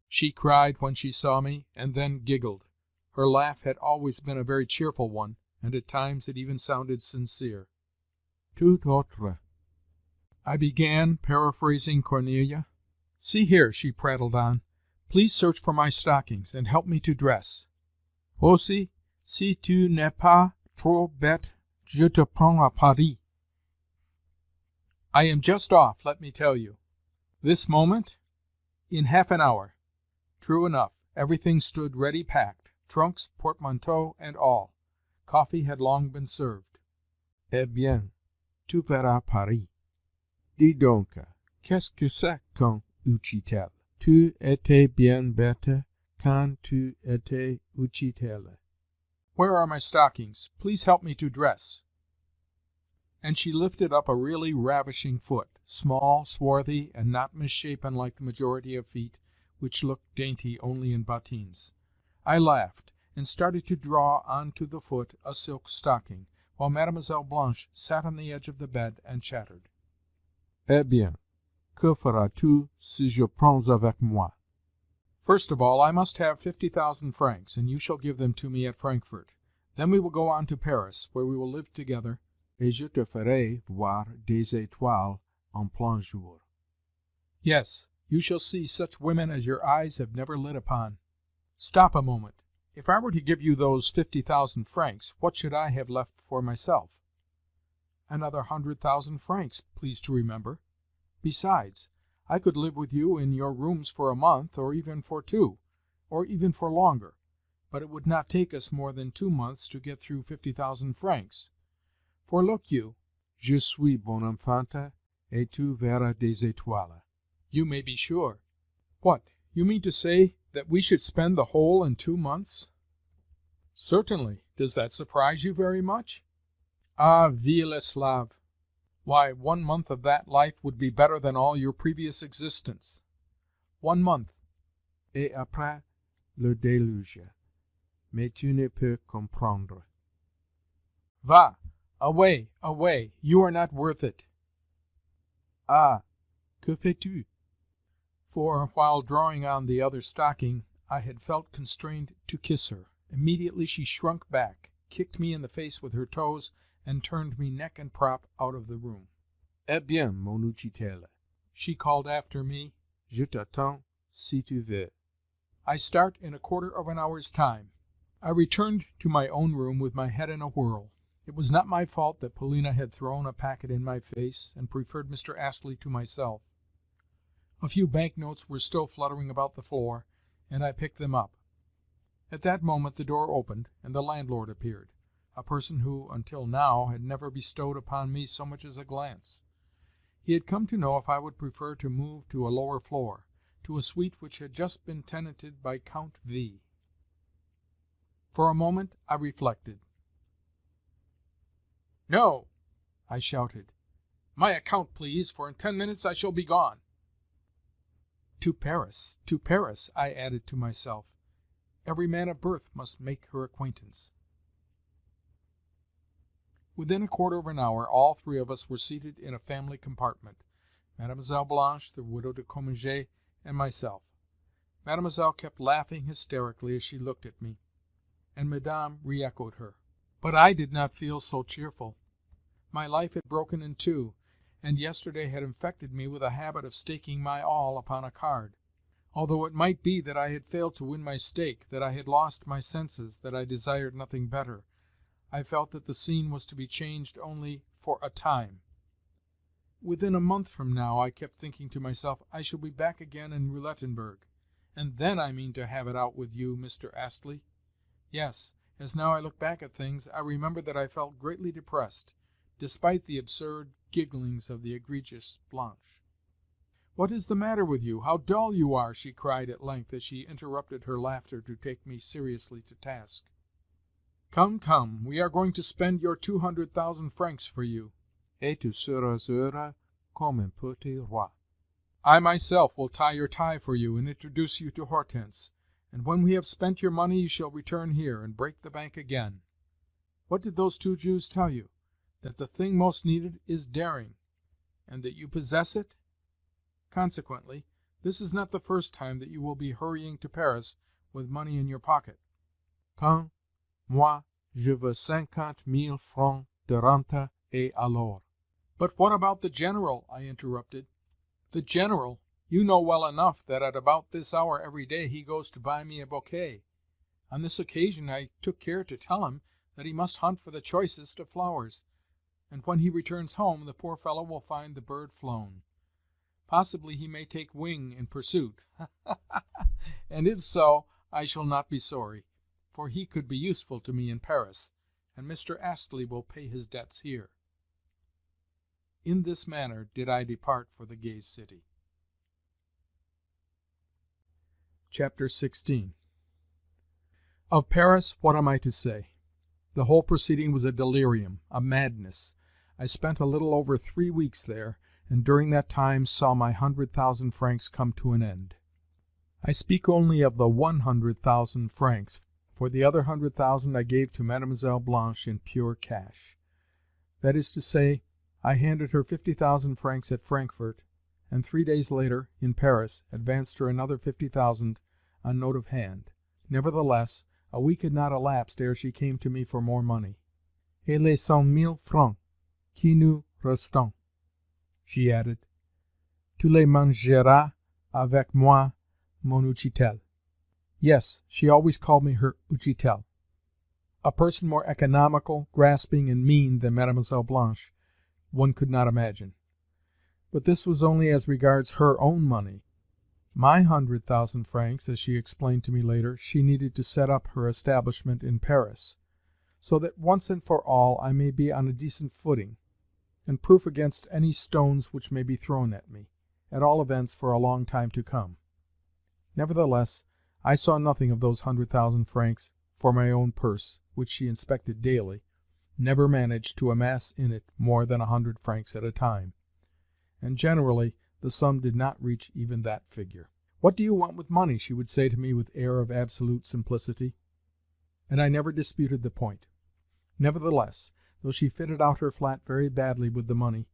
she cried when she saw me, and then giggled. Her laugh had always been a very cheerful one, and at times it even sounded sincere. "Tout autre," I began, paraphrasing Corneille. "See here," she prattled on, "please search for my stockings, and help me to dress. Aussi, si tu n'es pas trop bête, je te prends à Paris. I am just off, let me tell you." "This moment?" "In half an hour." True enough, everything stood ready packed, trunks, portmanteau, and all. Coffee had long been served. "Eh bien, tu verras Paris. Dis donc, qu'est-ce que c'est qu'un utchitel? Tu étais bien bête quand tu étais utchitel." "Where are my stockings? Please help me to dress." And she lifted up a really ravishing foot, small, swarthy, and not misshapen like the majority of feet, which look dainty only in bottines. I laughed, and started to draw on to the foot a silk stocking, while Mademoiselle Blanche sat on the edge of the bed and chattered. "Eh bien, que feras-tu si je prends avec moi?" "First of all, I must have 50,000 francs, and you shall give them to me at Frankfurt. Then we will go on to Paris, where we will live together, et je te ferai voir des étoiles en plein jour." "Yes, you shall see such women as your eyes have never lit upon." "Stop a moment. If I were to give you those 50,000 francs, what should I have left for myself?" "Another 100,000 francs, please to remember. Besides, I could live with you in your rooms for a month, or even for 2, or even for longer, but it would not take us more than 2 months to get through 50,000 francs. For look you, je suis bon enfant, et tu verras des étoiles." "You may be sure." "What, you mean to say that we should spend the whole in 2 months?" "Certainly. Does that surprise you very much?" "Ah, vil esclave! Why, 1 month of that life would be better than all your previous existence. 1 month, et après le déluge. Mais tu ne peux comprendre." "Va! Away, away! You are not worth it." "Ah, que fais-tu?" For, while drawing on the other stocking, I had felt constrained to kiss her. Immediately she shrunk back, kicked me in the face with her toes, and turned me neck and crop out of the room. "Eh bien, mon utchitel," she called after me, "je t'attends si tu veux." "I start in a quarter of an hour's time." I returned to my own room with my head in a whirl. It was not my fault that Polina had thrown a packet in my face and preferred Mr. Astley to myself. A few banknotes were still fluttering about the floor, and I picked them up. At that moment the door opened, and the landlord appeared, a person who, until now, had never bestowed upon me so much as a glance. He had come to know if I would prefer to move to a lower floor, to a suite which had just been tenanted by Count V. For a moment I reflected. "No!" I shouted. "My account, please, for in 10 minutes I shall be gone." To Paris, I added to myself. Every man of birth must make her acquaintance. Within a quarter of an hour all three of us were seated in a family compartment, Mademoiselle Blanche, the widow de Cominges, and myself. Mademoiselle kept laughing hysterically as she looked at me, and Madame re-echoed her. But I did not feel so cheerful. My life had broken in two, and yesterday had infected me with a habit of staking my all upon a card. Although it might be that I had failed to win my stake, that I had lost my senses, that I desired nothing better, I felt that the scene was to be changed only for a time. Within a month from now, I kept thinking to myself, I shall be back again in Roulettenberg, and then I mean to have it out with you, Mr. Astley. Yes, as now I look back at things, I remember that I felt greatly depressed, despite the absurd gigglings of the egregious Blanche. "What is the matter with you? How dull you are!" she cried at length, as she interrupted her laughter to take me seriously to task. "Come, come, we are going to spend your 200,000 francs for you, et tu seras heureux comme un petit roi. I myself will tie your tie for you and introduce you to Hortense, and when we have spent your money you shall return here and break the bank again. What did those two Jews tell you? That the thing most needed is daring, and that you possess it? Consequently, this is not the first time that you will be hurrying to Paris with money in your pocket. Quand moi je veux 50,000 francs de rente et alors." "But what about the General?" I interrupted. "The General? You know well enough that at about this hour every day he goes to buy me a bouquet. On this occasion I took care to tell him that he must hunt for the choicest of flowers, and when he returns home the poor fellow will find the bird flown. Possibly he may take wing in pursuit, and if so, I shall not be sorry, for he could be useful to me in Paris, and Mr. Astley will pay his debts here." In this manner did I depart for the gay city. Chapter 16. Of Paris, what am I to say? The whole proceeding was a delirium, a madness. I spent a little over 3 weeks there, and during that time saw my 100,000 francs come to an end. I speak only of the 100,000 francs, for the other 100,000 I gave to Mademoiselle Blanche in pure cash. That is to say, I handed her 50,000 francs at Frankfurt, and 3 days later, in Paris, advanced her another 50,000 on note of hand. Nevertheless, a week had not elapsed ere she came to me for more money. "Et les 100,000 francs qui nous restent," she added, "tu les mangeras avec moi, mon Utchitel." Yes, she always called me her Utchitel. A person more economical, grasping, and mean than Mademoiselle Blanche one could not imagine. But this was only as regards her own money. My 100,000 francs, as she explained to me later, she needed to set up her establishment in Paris, so that once and for all I may be on a decent footing, and proof against any stones which may be thrown at me, at all events for a long time to come. Nevertheless, I saw nothing of those 100,000 francs, for my own purse, which she inspected daily, never managed to amass in it more than 100 francs at a time, and generally the sum did not reach even that figure. "What do you want with money?" she would say to me with air of absolute simplicity. And I never disputed the point. Nevertheless, though she fitted out her flat very badly with the money,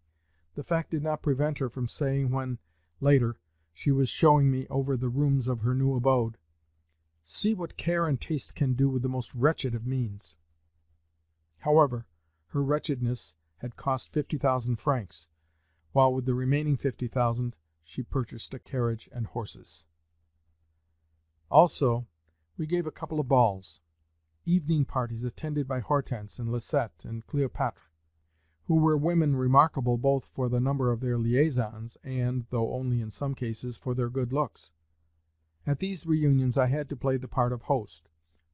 the fact did not prevent her from saying when, later, she was showing me over the rooms of her new abode, "See what care and taste can do with the most wretched of means." However, her wretchedness had cost 50,000 francs, while with the remaining 50,000 she purchased a carriage and horses. Also, we gave a couple of balls. evening parties attended by Hortense and Lisette and Cleopatre, who were women remarkable both for the number of their liaisons and, though only in some cases, for their good looks. At these reunions I had to play the part of host,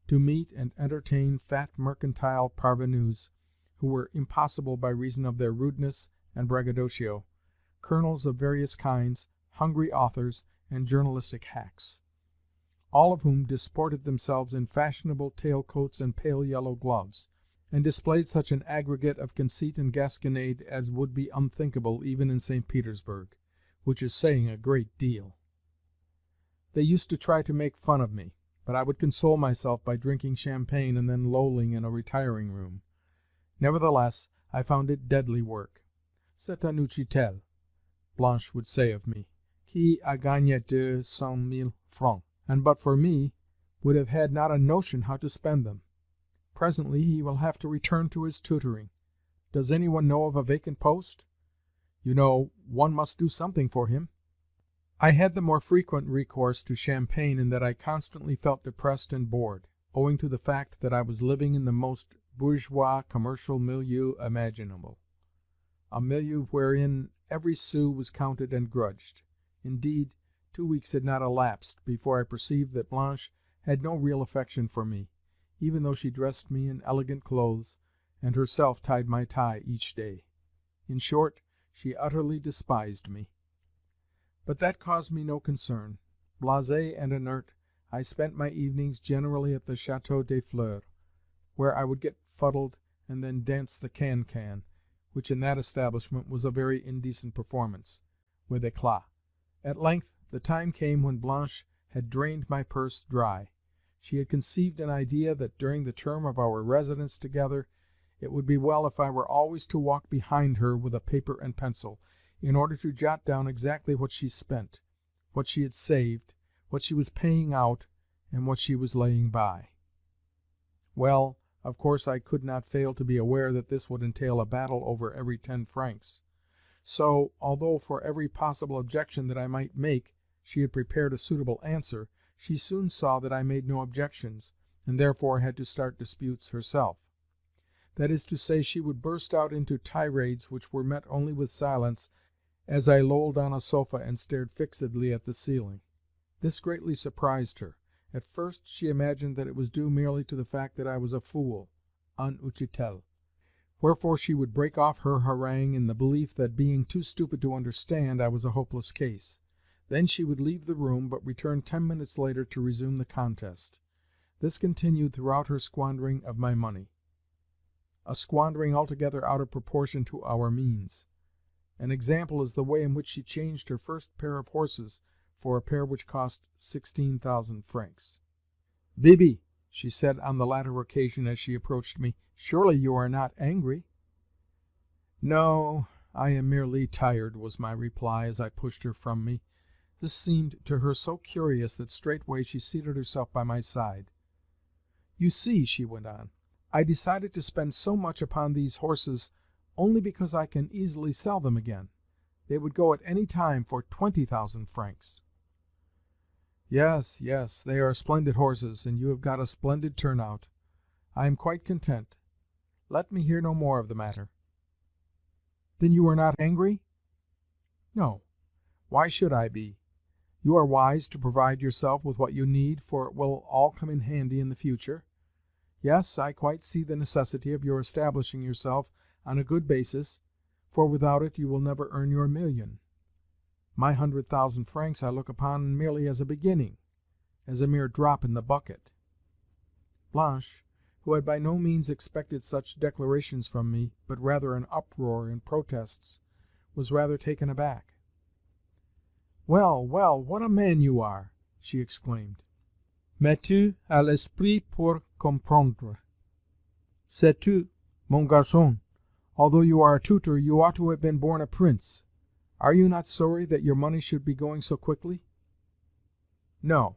to meet and entertain fat mercantile parvenus who were impossible by reason of their rudeness and braggadocio, colonels of various kinds, hungry authors, and journalistic hacks, all of whom disported themselves in fashionable tail-coats and pale yellow gloves, and displayed such an aggregate of conceit and gasconade as would be unthinkable even in St. Petersburg, which is saying a great deal. They used to try to make fun of me, but I would console myself by drinking champagne and then lolling in a retiring room. Nevertheless, I found it deadly work. "C'est un utchitel," Blanche would say of me, "qui a gagné 200,000 francs, and but for me would have had not a notion how to spend them. Presently he will have to return to his tutoring. Does any one know of a vacant post? You know, one must do something for him." I had the more frequent recourse to champagne in that I constantly felt depressed and bored, owing to the fact that I was living in the most bourgeois commercial milieu imaginable, a milieu wherein every sou was counted and grudged. Indeed, 2 weeks had not elapsed before I perceived that Blanche had no real affection for me, even though she dressed me in elegant clothes, and herself tied my tie each day. In short, she utterly despised me. But that caused me no concern. Blasé and inert, I spent my evenings generally at the Château des Fleurs, where I would get fuddled and then dance the can-can, which in that establishment was a very indecent performance, with éclat. At length the time came when Blanche had drained my purse dry. She had conceived an idea that during the term of our residence together it would be well if I were always to walk behind her with a paper and pencil, in order to jot down exactly what she spent, what she had saved, what she was paying out, and what she was laying by. Well, of course I could not fail to be aware that this would entail a battle over every 10 francs. So, although for every possible objection that I might make she had prepared a suitable answer, she soon saw that I made no objections, and therefore had to start disputes herself. That is to say, she would burst out into tirades which were met only with silence, as I lolled on a sofa and stared fixedly at the ceiling. This greatly surprised her. At first she imagined that it was due merely to the fact that I was a fool, un utchitel, wherefore she would break off her harangue in the belief that, being too stupid to understand, I was a hopeless case. Then she would leave the room, but return 10 minutes later to resume the contest. This continued throughout her squandering of my money, a squandering altogether out of proportion to our means. An example is the way in which she changed her first pair of horses for a pair which cost 16,000 francs. "Bibi," she said on the latter occasion as she approached me, "surely you are not angry?" "No, I am merely tired," was my reply as I pushed her from me. This seemed to her so curious that straightway she seated herself by my side. "You see," she went on, "I decided to spend so much upon these horses only because I can easily sell them again. They would go at any time for 20,000 francs." "Yes, yes, they are splendid horses, and you have got a splendid turnout. I am quite content. Let me hear no more of the matter." "Then you are not angry?" "No. Why should I be? You are wise to provide yourself with what you need, for it will all come in handy in the future. Yes, I quite see the necessity of your establishing yourself on a good basis, for without it you will never earn your million. My 100,000 francs I look upon merely as a beginning, as a mere drop in the bucket." Blanche, who had by no means expected such declarations from me, but rather an uproar and protests, was rather taken aback. "Well, well, what a man you are!" she exclaimed. "Mais tu as l'esprit pour comprendre. Sais-tu, mon garçon, although you are a tutor, you ought to have been born a prince. Are you not sorry that your money should be going so quickly?" "No.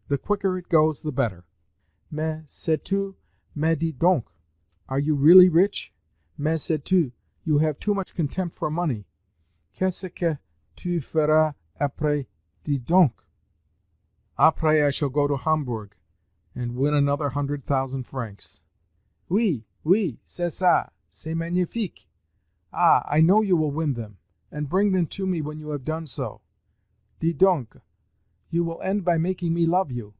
The quicker it goes, the better." "Mais sais-tu, mais dis donc, are you really rich? Mais sais-tu, you have too much contempt for money. Qu'est-ce que tu feras après, dis donc?" "Après I shall go to Hamburg, and win another 100,000 francs. Oui, oui, c'est ça, c'est magnifique. Ah, I know you will win them, and bring them to me when you have done so. Dis donc, you will end by making me love you.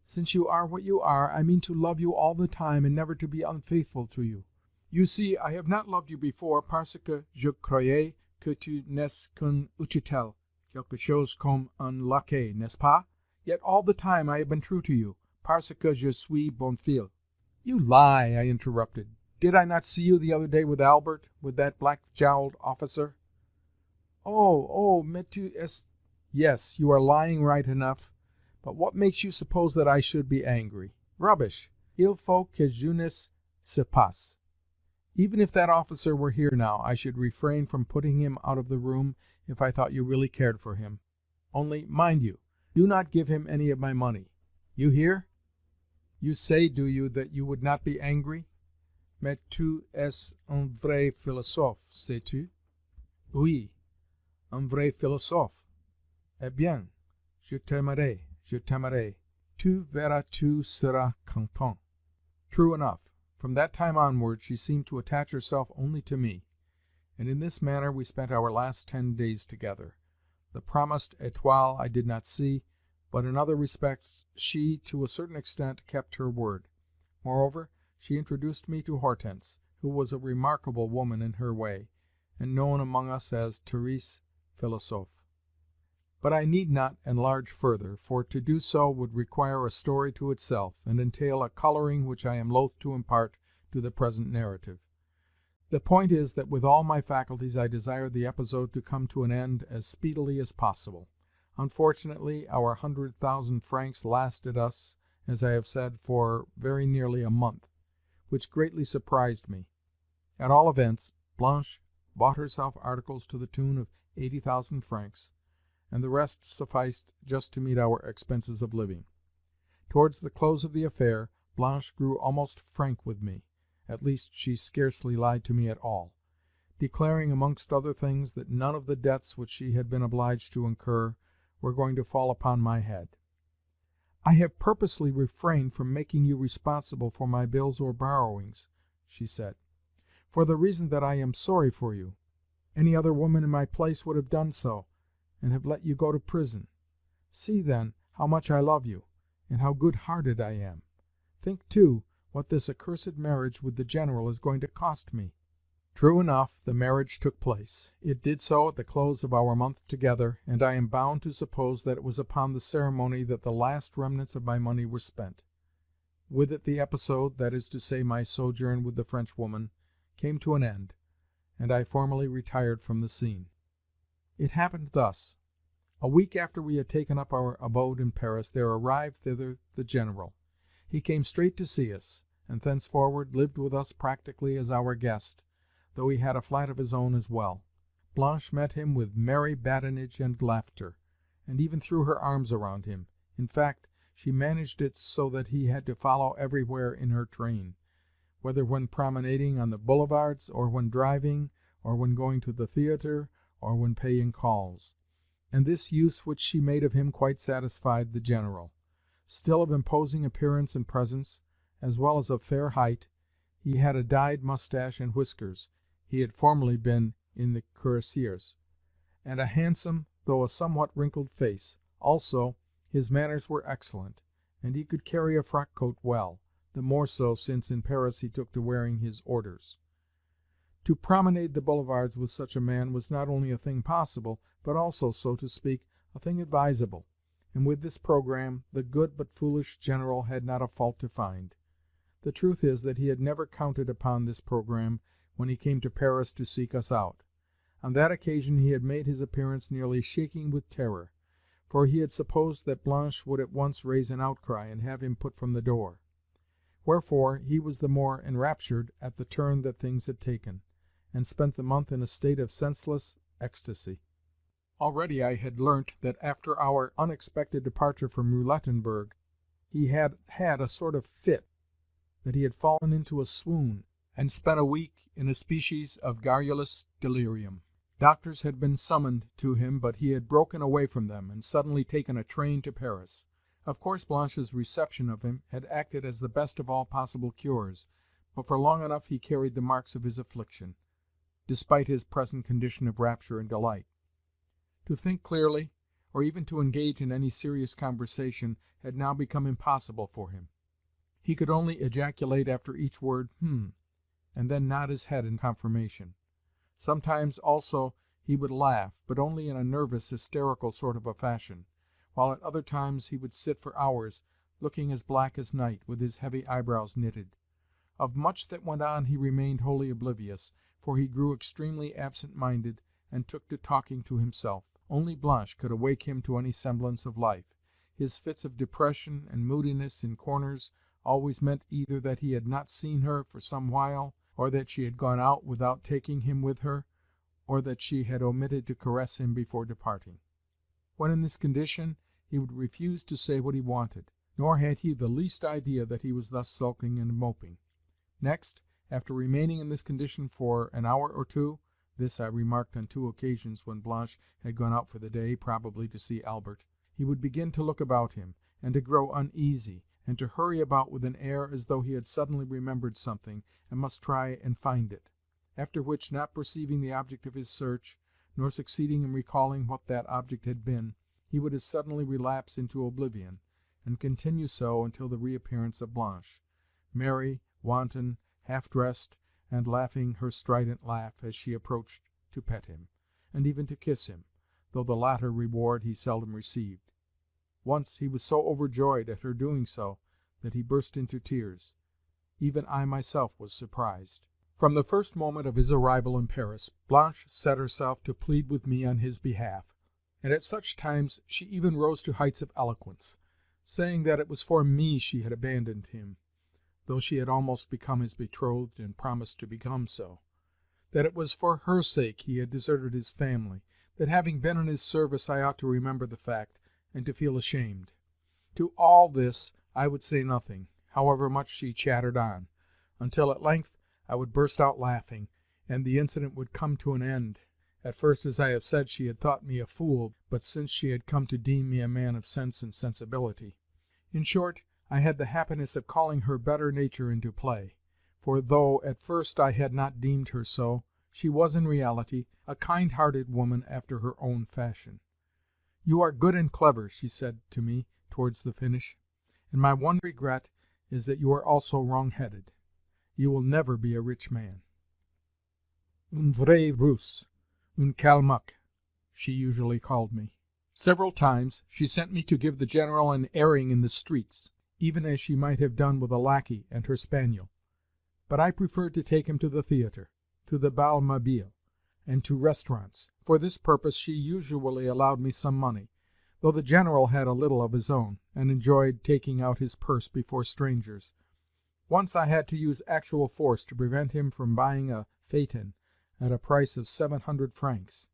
Since you are what you are, I mean to love you all the time and never to be unfaithful to you. You see, I have not loved you before parce que je croyais que tu n'es qu'un utchitel, quelque chose comme un laquais, n'est-ce pas? Yet all the time I have been true to you, parce que je suis bon fils. You lie, I interrupted. Did I not see you the other day with Albert, with that black-jowled officer? Oh, mais tu es... Yes, you are lying right enough. But what makes you suppose that I should be angry? Rubbish. Il faut que jeunesse se passe. Even if that officer were here now, I should refrain from putting him out of the room if I thought you really cared for him. Only, mind you, do not give him any of my money. You hear? You say, do you, that you would not be angry? Mais tu es un vrai philosophe, sais-tu? Oui, un vrai philosophe. Eh bien, je t'aimerai. Je t'aimerai. Tu verras, tu seras content. True enough. From that time onward she seemed to attach herself only to me, and in this manner we spent our last 10 days together. The promised étoile I did not see, but in other respects she, to a certain extent, kept her word. Moreover, she introduced me to Hortense, who was a remarkable woman in her way, and known among us as Thérèse Philosophe. But I need not enlarge further, for to do so would require a story to itself, and entail a colouring which I am loath to impart to the present narrative. The point is that with all my faculties I desired the episode to come to an end as speedily as possible. Unfortunately, our 100,000 francs lasted us, as I have said, for very nearly a month, which greatly surprised me. At all events, Blanche bought herself articles to the tune of 80,000 francs, and the rest sufficed just to meet our expenses of living. Towards the close of the affair, Blanche grew almost frank with me. At least she scarcely lied to me at all, declaring amongst other things that none of the debts which she had been obliged to incur were going to fall upon my head. "I have purposely refrained from making you responsible for my bills or borrowings," she said, "for the reason that I am sorry for you. Any other woman in my place would have done so, and have let you go to prison. See, then, how much I love you, and how good-hearted I am. Think, too, what this accursed marriage with the General is going to cost me." True enough, the marriage took place. It did so at the close of our month together, and I am bound to suppose that it was upon the ceremony that the last remnants of my money were spent. With it the episode, that is to say my sojourn with the Frenchwoman, came to an end, and I formally retired from the scene. It happened thus. A week after we had taken up our abode in Paris, there arrived thither the General. He came straight to see us, and thenceforward lived with us practically as our guest, though he had a flat of his own as well. Blanche met him with merry badinage and laughter, and even threw her arms around him. In fact, she managed it so that he had to follow everywhere in her train, whether when promenading on the boulevards, or when driving, or when going to the theatre, or when paying calls. And this use which she made of him quite satisfied the General. Still of imposing appearance and presence, as well as of fair height, he had a dyed moustache and whiskers (he had formerly been in the cuirassiers), and a handsome, though a somewhat wrinkled face. Also, his manners were excellent, and he could carry a frock-coat well, the more so since in Paris he took to wearing his orders. To promenade the boulevards with such a man was not only a thing possible, but also, so to speak, a thing advisable, and with this programme the good but foolish General had not a fault to find. The truth is that he had never counted upon this programme when he came to Paris to seek us out. On that occasion he had made his appearance nearly shaking with terror, for he had supposed that Blanche would at once raise an outcry and have him put from the door. Wherefore he was the more enraptured at the turn that things had taken, and spent the month in a state of senseless ecstasy. Already I had learnt that after our unexpected departure from Roulettenberg he had had a sort of fit, that he had fallen into a swoon, and spent a week in a species of garrulous delirium. Doctors had been summoned to him, but he had broken away from them, and suddenly taken a train to Paris. Of course Blanche's reception of him had acted as the best of all possible cures, but for long enough he carried the marks of his affliction, despite his present condition of rapture and delight. To think clearly, or even to engage in any serious conversation, had now become impossible for him. He could only ejaculate after each word, and then nod his head in confirmation. Sometimes, also, he would laugh, but only in a nervous, hysterical sort of a fashion, while at other times he would sit for hours, looking as black as night, with his heavy eyebrows knitted. Of much that went on he remained wholly oblivious, for he grew extremely absent-minded, and took to talking to himself. Only Blanche could awake him to any semblance of life. His fits of depression and moodiness in corners always meant either that he had not seen her for some while, or that she had gone out without taking him with her, or that she had omitted to caress him before departing. When in this condition, he would refuse to say what he wanted, nor had he the least idea that he was thus sulking and moping. Next, after remaining in this condition for an hour or two, this I remarked on 2 occasions when Blanche had gone out for the day, probably to see Albert, he would begin to look about him, and to grow uneasy, and to hurry about with an air as though he had suddenly remembered something, and must try and find it; after which, not perceiving the object of his search, nor succeeding in recalling what that object had been, he would as suddenly relapse into oblivion, and continue so until the reappearance of Blanche, merry, wanton, half-dressed, and laughing her strident laugh as she approached to pet him, and even to kiss him, though the latter reward he seldom received. Once he was so overjoyed at her doing so that he burst into tears. Even I myself was surprised. From the first moment of his arrival in Paris, Blanche set herself to plead with me on his behalf, and at such times she even rose to heights of eloquence, saying that it was for me she had abandoned him, though she had almost become his betrothed and promised to become so; that it was for her sake he had deserted his family; that having been in his service I ought to remember the fact, and to feel ashamed. To all this I would say nothing, however much she chattered on, until at length I would burst out laughing, and the incident would come to an end. At first, as I have said, she had thought me a fool, but since she had come to deem me a man of sense and sensibility. In short, I had the happiness of calling her better nature into play, for though at first I had not deemed her so, she was in reality a kind-hearted woman after her own fashion. "You are good and clever," she said to me towards the finish, "and my one regret is that you are also wrong-headed. You will never be a rich man." "Un vrai Russe, un Kalmuk," she usually called me. Several times she sent me to give the General an airing in the streets, even as she might have done with a lackey and her spaniel; but I preferred to take him to the theatre, to the bal mobile, and to restaurants. For this purpose she usually allowed me some money, though the General had a little of his own, and enjoyed taking out his purse before strangers. Once I had to use actual force to prevent him from buying a phaeton at a price of 700 francs,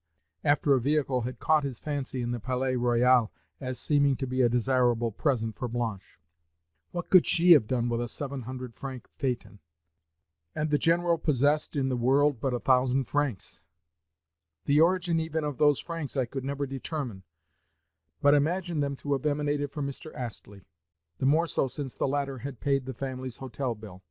after a vehicle had caught his fancy in the Palais Royal as seeming to be a desirable present for Blanche. What could she have done with a 700-franc phaeton? And the General possessed in the world but 1,000 francs. The origin even of those francs I could never determine, but imagined them to have emanated from Mr. Astley, the more so since the latter had paid the family's hotel bill.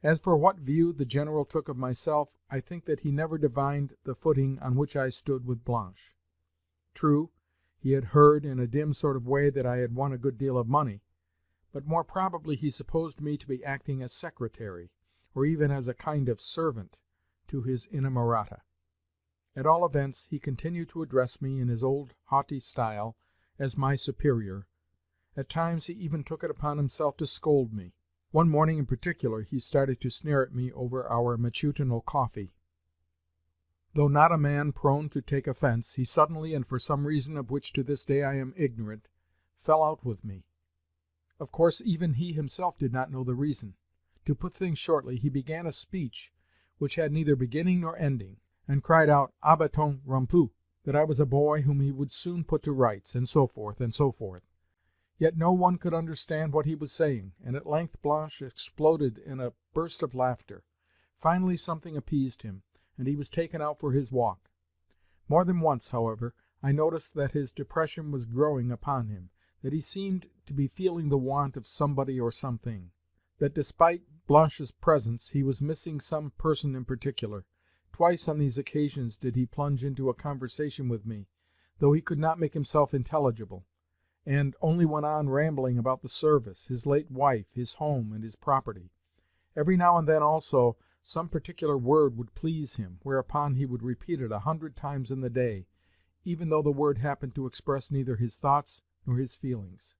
As for what view the General took of myself, I think that he never divined the footing on which I stood with Blanche. True, he had heard in a dim sort of way that I had won a good deal of money, but more probably he supposed me to be acting as secretary, or even as a kind of servant, to his inamorata. At all events, he continued to address me in his old haughty style as my superior. At times he even took it upon himself to scold me. One morning in particular he started to sneer at me over our matutinal coffee. Though not a man prone to take offence, he suddenly, and for some reason of which to this day I am ignorant, fell out with me. Of course even he himself did not know the reason. To put things shortly, he began a speech which had neither beginning nor ending, and cried out à bâton rompu, that I was a boy whom he would soon put to rights, and so forth, and so forth. Yet no one could understand what he was saying, and at length Blanche exploded in a burst of laughter. Finally something appeased him, and he was taken out for his walk. More than once, however, I noticed that his depression was growing upon him, that he seemed to be feeling the want of somebody or something, that despite Blanche's presence he was missing some person in particular. Twice on these occasions did he plunge into a conversation with me, though he could not make himself intelligible, and only went on rambling about the service, his late wife, his home, and his property. Every now and then also some particular word would please him, whereupon he would repeat it 100 times in the day, even though the word happened to express neither his thoughts nor his feelings.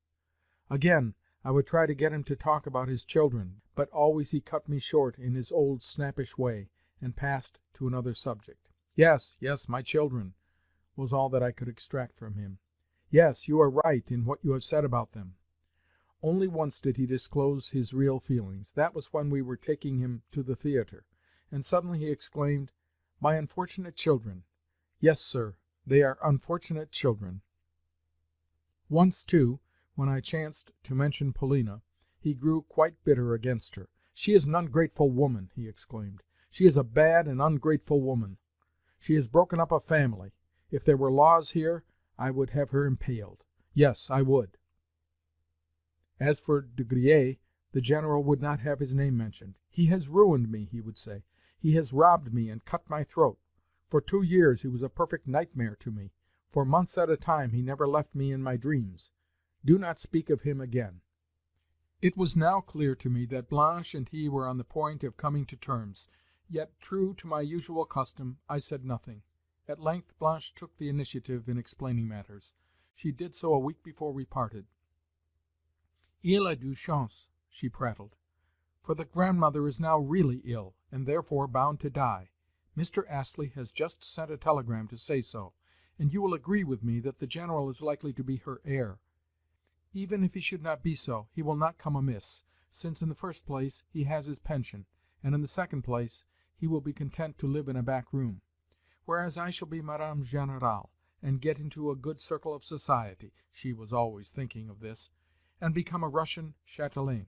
Again, I would try to get him to talk about his children, but always he cut me short in his old snappish way, and passed to another subject. "Yes, yes, my children," was all that I could extract from him. "Yes, you are right in what you have said about them." Only once did he disclose his real feelings. That was when we were taking him to the theatre, and suddenly he exclaimed, "My unfortunate children! Yes, sir, they are unfortunate children." Once, too, when I chanced to mention Polina, he grew quite bitter against her. "She is an ungrateful woman," he exclaimed. "She is a bad and ungrateful woman. She has broken up a family. If there were laws here, I would have her impaled. Yes, I would." As for De Griers, the General would not have his name mentioned. "He has ruined me," he would say. "He has robbed me and cut my throat. For 2 years he was a perfect nightmare to me. For months at a time he never left me in my dreams. Do not speak of him again." It was now clear to me that Blanche and he were on the point of coming to terms, yet, true to my usual custom, I said nothing. At length Blanche took the initiative in explaining matters. She did so a week before we parted. "Il a de chance," she prattled, "for the grandmother is now really ill, and therefore bound to die. Mr. Astley has just sent a telegram to say so, and you will agree with me that the General is likely to be her heir. Even if he should not be so, he will not come amiss, since in the first place he has his pension, and in the second place he will be content to live in a back room, whereas I shall be Madame Générale, and get into a good circle of society," she was always thinking of this, "and become a Russian chatelaine.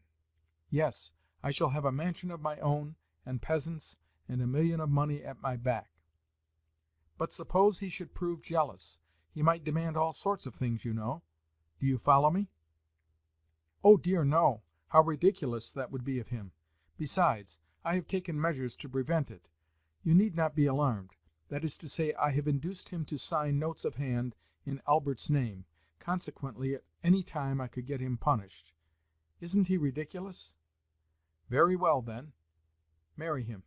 Yes, I shall have a mansion of my own, and peasants, and 1,000,000 of money at my back. But suppose he should prove jealous. He might demand all sorts of things, you know. Do you follow me?" "Oh dear, no! How ridiculous that would be of him! Besides, I have taken measures to prevent it. You need not be alarmed. That is to say, I have induced him to sign notes of hand in Albert's name. Consequently, at any time I could get him punished. Isn't he ridiculous? Very well, then, marry him."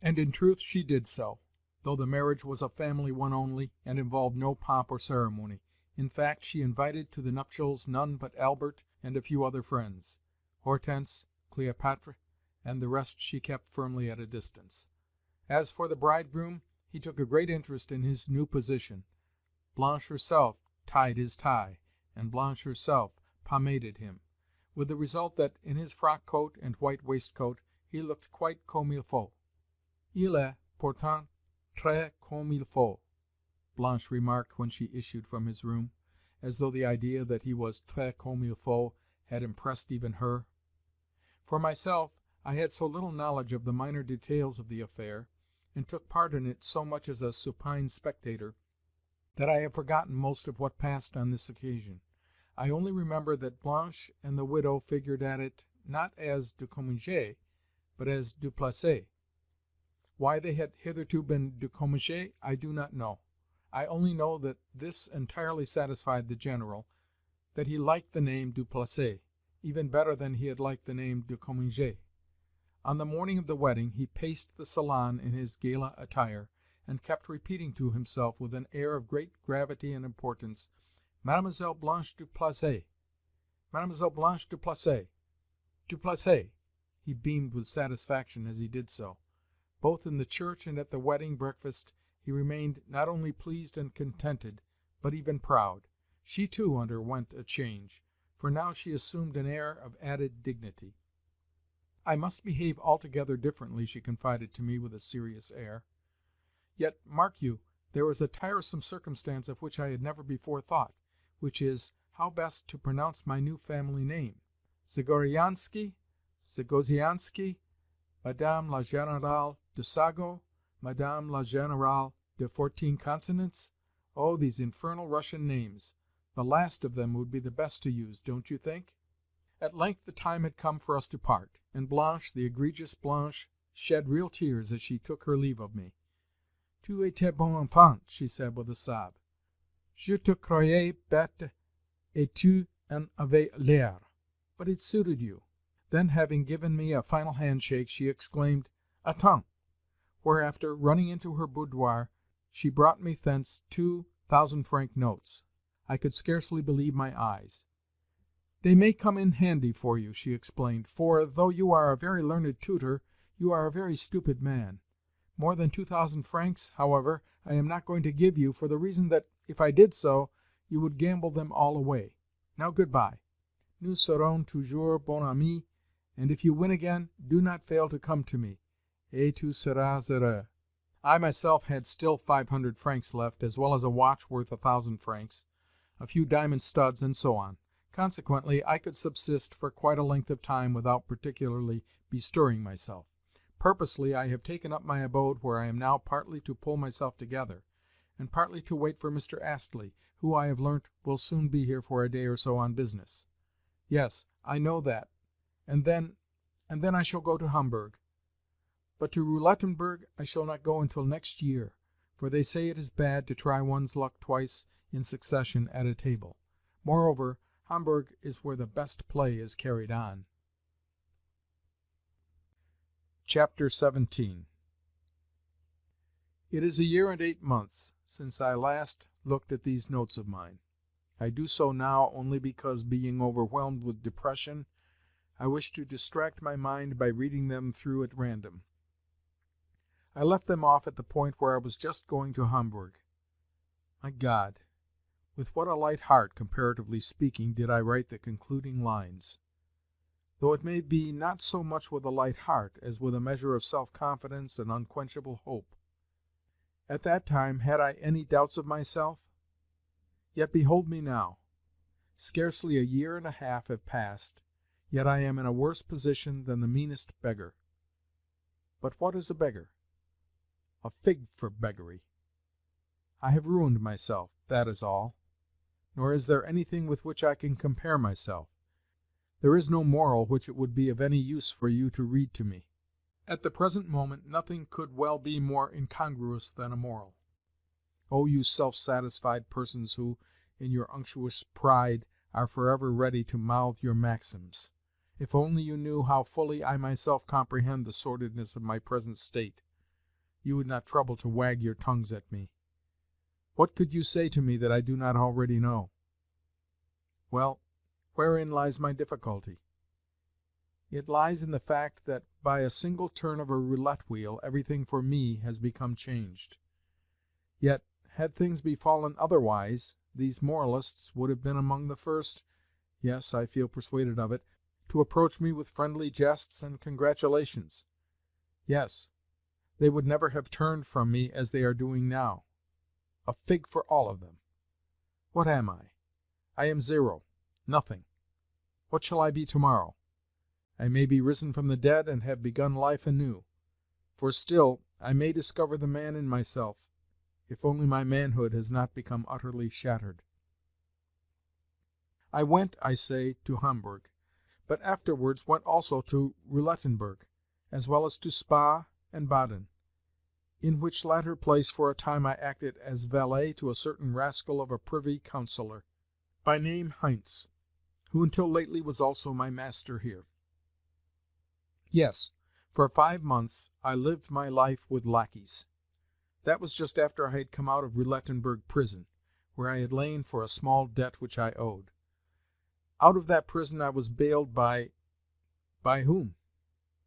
And in truth she did so, though the marriage was a family one only, and involved no pomp or ceremony. In fact, she invited to the nuptials none but Albert and a few other friends. Hortense, Cleopatra, and the rest she kept firmly at a distance. As for the bridegroom, he took a great interest in his new position. Blanche herself tied his tie, and Blanche herself pomaded him, with the result that in his frock coat and white waistcoat he looked quite comme il faut. "Il est pourtant très comme il faut," Blanche remarked when she issued from his room, as though the idea that he was très comme il faut had impressed even her. For myself, I had so little knowledge of the minor details of the affair, and took part in it so much as a supine spectator, that I have forgotten most of what passed on this occasion. I only remember that Blanche and the widow figured at it, not as de Cominges, but as du Placet. Why they had hitherto been de Cominges I do not know. I only know that this entirely satisfied the General, that he liked the name du Placet even better than he had liked the name de Cominges. On the morning of the wedding he paced the salon in his gala attire, and kept repeating to himself with an air of great gravity and importance, "Mademoiselle Blanche du Placet, Mademoiselle Blanche du Placet, du Placet." He beamed with satisfaction as he did so. Both in the church and at the wedding breakfast he remained not only pleased and contented, but even proud. She too underwent a change, for now she assumed an air of added dignity. "I must behave altogether differently," she confided to me with a serious air. "Yet, mark you, there is a tiresome circumstance of which I had never before thought, which is, how best to pronounce my new family name. Zagoriansky, Zagoziansky, Madame la Générale de Sago, Madame la Générale de 14 consonants? Oh, these infernal Russian names! The last of them would be the best to use, don't you think? At length the time had come for us to part, and Blanche, the egregious Blanche, shed real tears as she took her leave of me. "Tu étais bon enfant," she said with a sob. "Je te croyais bête, et tu en avais l'air. But it suited you." Then, having given me a final handshake, she exclaimed, "Attends!" Whereafter, running into her boudoir, she brought me thence 2,000-franc notes. I could scarcely believe my eyes. "They may come in handy for you," she explained, "for, though you are a very learned tutor, you are a very stupid man. More than 2,000 francs, however, I am not going to give you, for the reason that, if I did so, you would gamble them all away. Now good-bye. Nous serons toujours bons amis, and if you win again, do not fail to come to me, et tu seras heureux." I myself had still 500 francs left, as well as a watch worth 1,000 francs, a few diamond studs, and so on. Consequently, I could subsist for quite a length of time without particularly bestirring myself. Purposely I have taken up my abode where I am now partly to pull myself together, and partly to wait for Mr. Astley, who I have learnt will soon be here for a day or so on business. Yes, I know that. And then I shall go to Hamburg. But to Roulettenberg I shall not go until next year, for they say it is bad to try one's luck twice in succession at a table. Moreover, Hamburg is where the best play is carried on. Chapter 17. It is a year and 8 months since I last looked at these notes of mine. I do so now only because, being overwhelmed with depression, I wish to distract my mind by reading them through at random. I left them off at the point where I was just going to Hamburg. My God! With what a light heart, comparatively speaking, did I write the concluding lines! Though it may be not so much with a light heart as with a measure of self-confidence and unquenchable hope. At that time had I any doubts of myself? Yet behold me now. Scarcely a year and a half have passed, yet I am in a worse position than the meanest beggar. But what is a beggar? A fig for beggary. I have ruined myself, that is all. Nor is there anything with which I can compare myself. There is no moral which it would be of any use for you to read to me. At the present moment nothing could well be more incongruous than a moral. O you self-satisfied persons who, in your unctuous pride, are forever ready to mouth your maxims! If only you knew how fully I myself comprehend the sordidness of my present state, you would not trouble to wag your tongues at me. What could you say to me that I do not already know? Well, wherein lies my difficulty? It lies in the fact that by a single turn of a roulette wheel everything for me has become changed. Yet, had things befallen otherwise, these moralists would have been among the first, yes, I feel persuaded of it, to approach me with friendly jests and congratulations. Yes, they would never have turned from me as they are doing now. A fig for all of them! What am I? I am zero, nothing. What shall I be tomorrow? I may be risen from the dead and have begun life anew. For still I may discover the man in myself, if only my manhood has not become utterly shattered. I went, I say, to Hamburg, but afterwards went also to Roulettenberg, as well as to Spa and Baden, in which latter place for a time I acted as valet to a certain rascal of a privy councillor, by name Heinz, who until lately was also my master here. Yes, for 5 months I lived my life with lackeys. That was just after I had come out of Roulettenberg prison, where I had lain for a small debt which I owed. Out of that prison I was bailed by whom?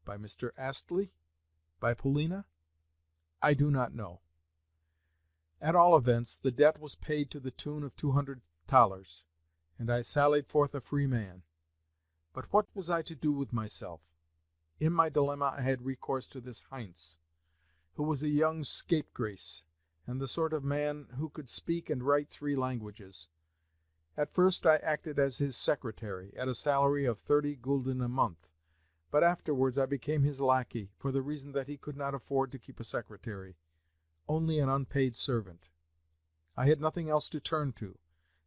By Mr. Astley? By Polina? I do not know. At all events, the debt was paid to the tune of 200 thalers, and I sallied forth a free man. But what was I to do with myself? In my dilemma I had recourse to this Heinz, who was a young scapegrace, and the sort of man who could speak and write 3 languages. At first I acted as his secretary, at a salary of 30 gulden a month, but afterwards I became his lackey, for the reason that he could not afford to keep a secretary, only an unpaid servant. I had nothing else to turn to,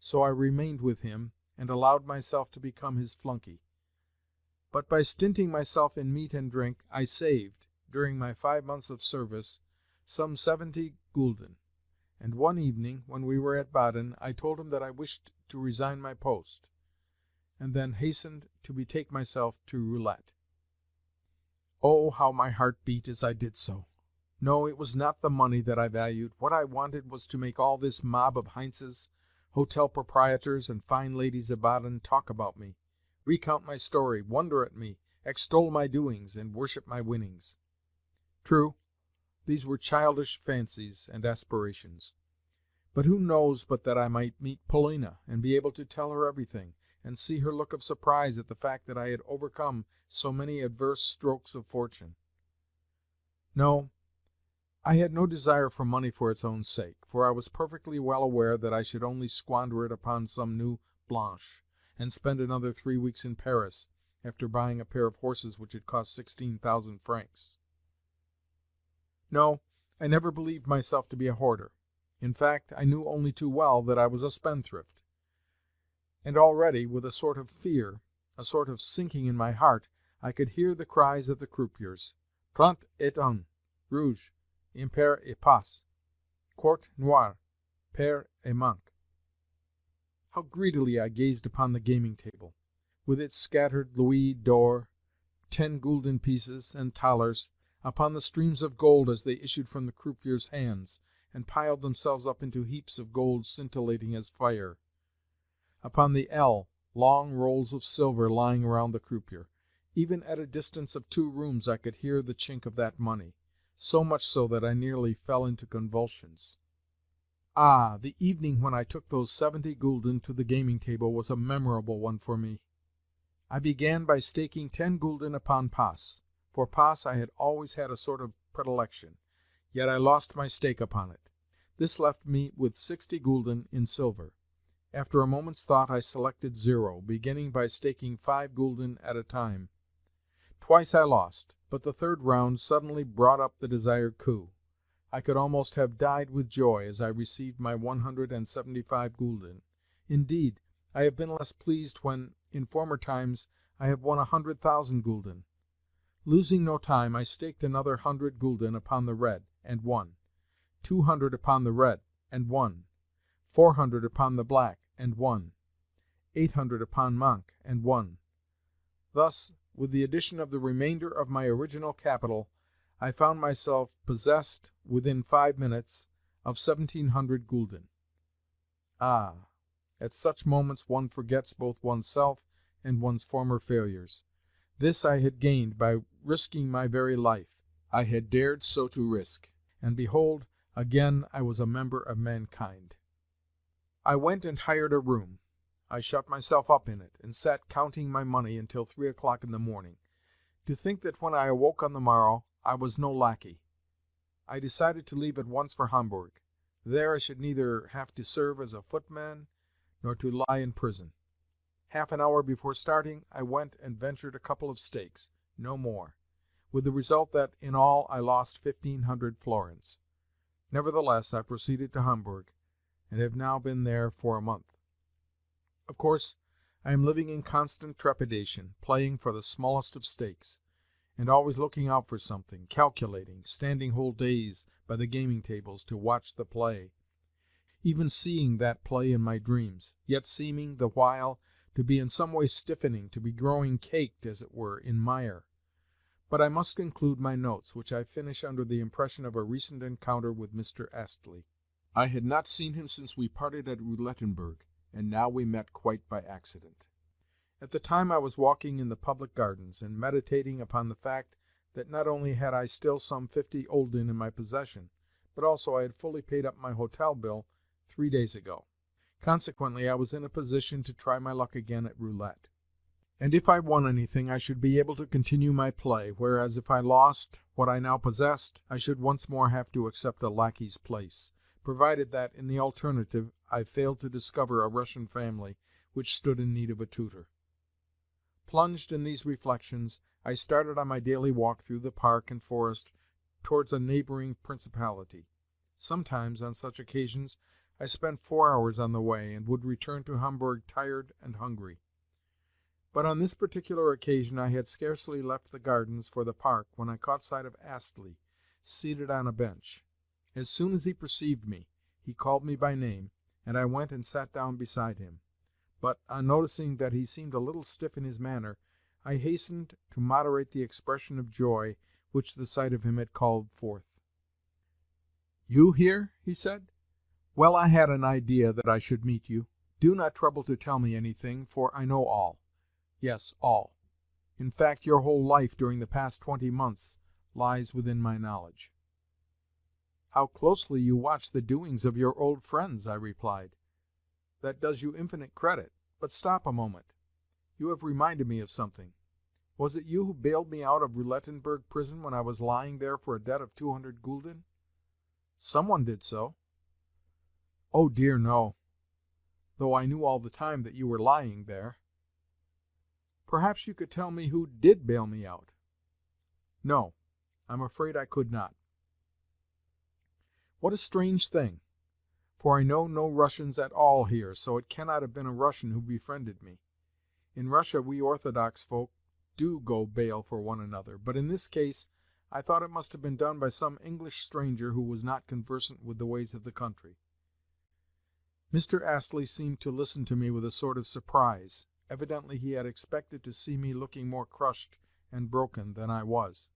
so I remained with him and allowed myself to become his flunkey. But by stinting myself in meat and drink, I saved, during my 5 months of service, some 70 gulden, and one evening, when we were at Baden, I told him that I wished to resign my post, and then hastened to betake myself to roulette. Oh, how my heart beat as I did so! No, it was not the money that I valued. What I wanted was to make all this mob of Heintzes, hotel proprietors, and fine ladies of Baden talk about me, recount my story, wonder at me, extol my doings, and worship my winnings. True, these were childish fancies and aspirations. But who knows but that I might meet Polina, and be able to tell her everything, and see her look of surprise at the fact that I had overcome so many adverse strokes of fortune? No, I had no desire for money for its own sake, for I was perfectly well aware that I should only squander it upon some new Blanche, and spend another 3 weeks in Paris, after buying a pair of horses which had cost 16,000 francs. No, I never believed myself to be a hoarder. In fact, I knew only too well that I was a spendthrift. And already, with a sort of fear, a sort of sinking in my heart, I could hear the cries of the croupiers: "Trente et un, rouge, impair et passe, quart noir, pair et manque." How greedily I gazed upon the gaming table, with its scattered louis d'or, 10 gulden pieces, and thalers, upon the streams of gold as they issued from the croupier's hands, and piled themselves up into heaps of gold scintillating as fire; upon the L, long rolls of silver lying around the croupier. Even at a distance of 2 rooms I could hear the chink of that money, so much so that I nearly fell into convulsions. Ah, the evening when I took those 70 gulden to the gaming table was a memorable one for me. I began by staking 10 gulden upon passe. For passe I had always had a sort of predilection, yet I lost my stake upon it. This left me with 60 gulden in silver. After a moment's thought I selected 0, beginning by staking 5 gulden at a time. Twice I lost, but the third round suddenly brought up the desired coup. I could almost have died with joy as I received my 175 gulden. Indeed, I have been less pleased when, in former times, I have won 100,000 gulden. Losing no time, I staked another 100 gulden upon the red, and won; 200 upon the red, and won; 400 upon the black, and won; 800 upon manque, and won. Thus, with the addition of the remainder of my original capital, I found myself possessed, within 5 minutes, of 1,700 gulden. Ah! At such moments one forgets both oneself and one's former failures. This I had gained by risking my very life. I had dared so to risk, and behold, again I was a member of mankind. I went and hired a room. I shut myself up in it, and sat counting my money until 3 o'clock in the morning. To think that when I awoke on the morrow I was no lackey! I decided to leave at once for Hamburg. There I should neither have to serve as a footman nor to lie in prison. Half an hour before starting I went and ventured a couple of stakes, no more, with the result that in all I lost 1,500 florins. Nevertheless I proceeded to Hamburg, and have now been there for a month. Of course I am living in constant trepidation, playing for the smallest of stakes, and always looking out for something, calculating, standing whole days by the gaming tables to watch the play, even seeing that play in my dreams, yet seeming the while to be in some way stiffening, to be growing caked, as it were, in mire. But I must conclude my notes, which I finish under the impression of a recent encounter with Mr. Astley. I had not seen him since we parted at Roulettenberg, and now we met quite by accident. At the time I was walking in the public gardens, and meditating upon the fact that not only had I still some 50 gulden in my possession, but also I had fully paid up my hotel bill 3 days ago. Consequently I was in a position to try my luck again at roulette. And if I won anything I should be able to continue my play, whereas if I lost what I now possessed I should once more have to accept a lackey's place, provided that, in the alternative, I failed to discover a Russian family which stood in need of a tutor. Plunged in these reflections, I started on my daily walk through the park and forest towards a neighbouring principality. Sometimes, on such occasions, I spent 4 hours on the way, and would return to Hamburg tired and hungry. But on this particular occasion I had scarcely left the gardens for the park when I caught sight of Astley, seated on a bench. As soon as he perceived me, he called me by name, and I went and sat down beside him. But, on noticing that he seemed a little stiff in his manner, I hastened to moderate the expression of joy which the sight of him had called forth. "You here?" he said. "Well, I had an idea that I should meet you. Do not trouble to tell me anything, for I know all. Yes, all. In fact, your whole life during the past 20 months lies within my knowledge." "How closely you watch the doings of your old friends," I replied. "That does you infinite credit. But stop a moment. You have reminded me of something. Was it you who bailed me out of Roulettenberg prison when I was lying there for a debt of 200 gulden? Some one did so." "Oh dear, no, though I knew all the time that you were lying there." "Perhaps you could tell me who did bail me out." "No, I'm afraid I could not." "What a strange thing! For I know no Russians at all here, so it cannot have been a Russian who befriended me. In Russia we Orthodox folk do go bail for one another, but in this case I thought it must have been done by some English stranger who was not conversant with the ways of the country." Mr. Astley seemed to listen to me with a sort of surprise. Evidently he had expected to see me looking more crushed and broken than I was.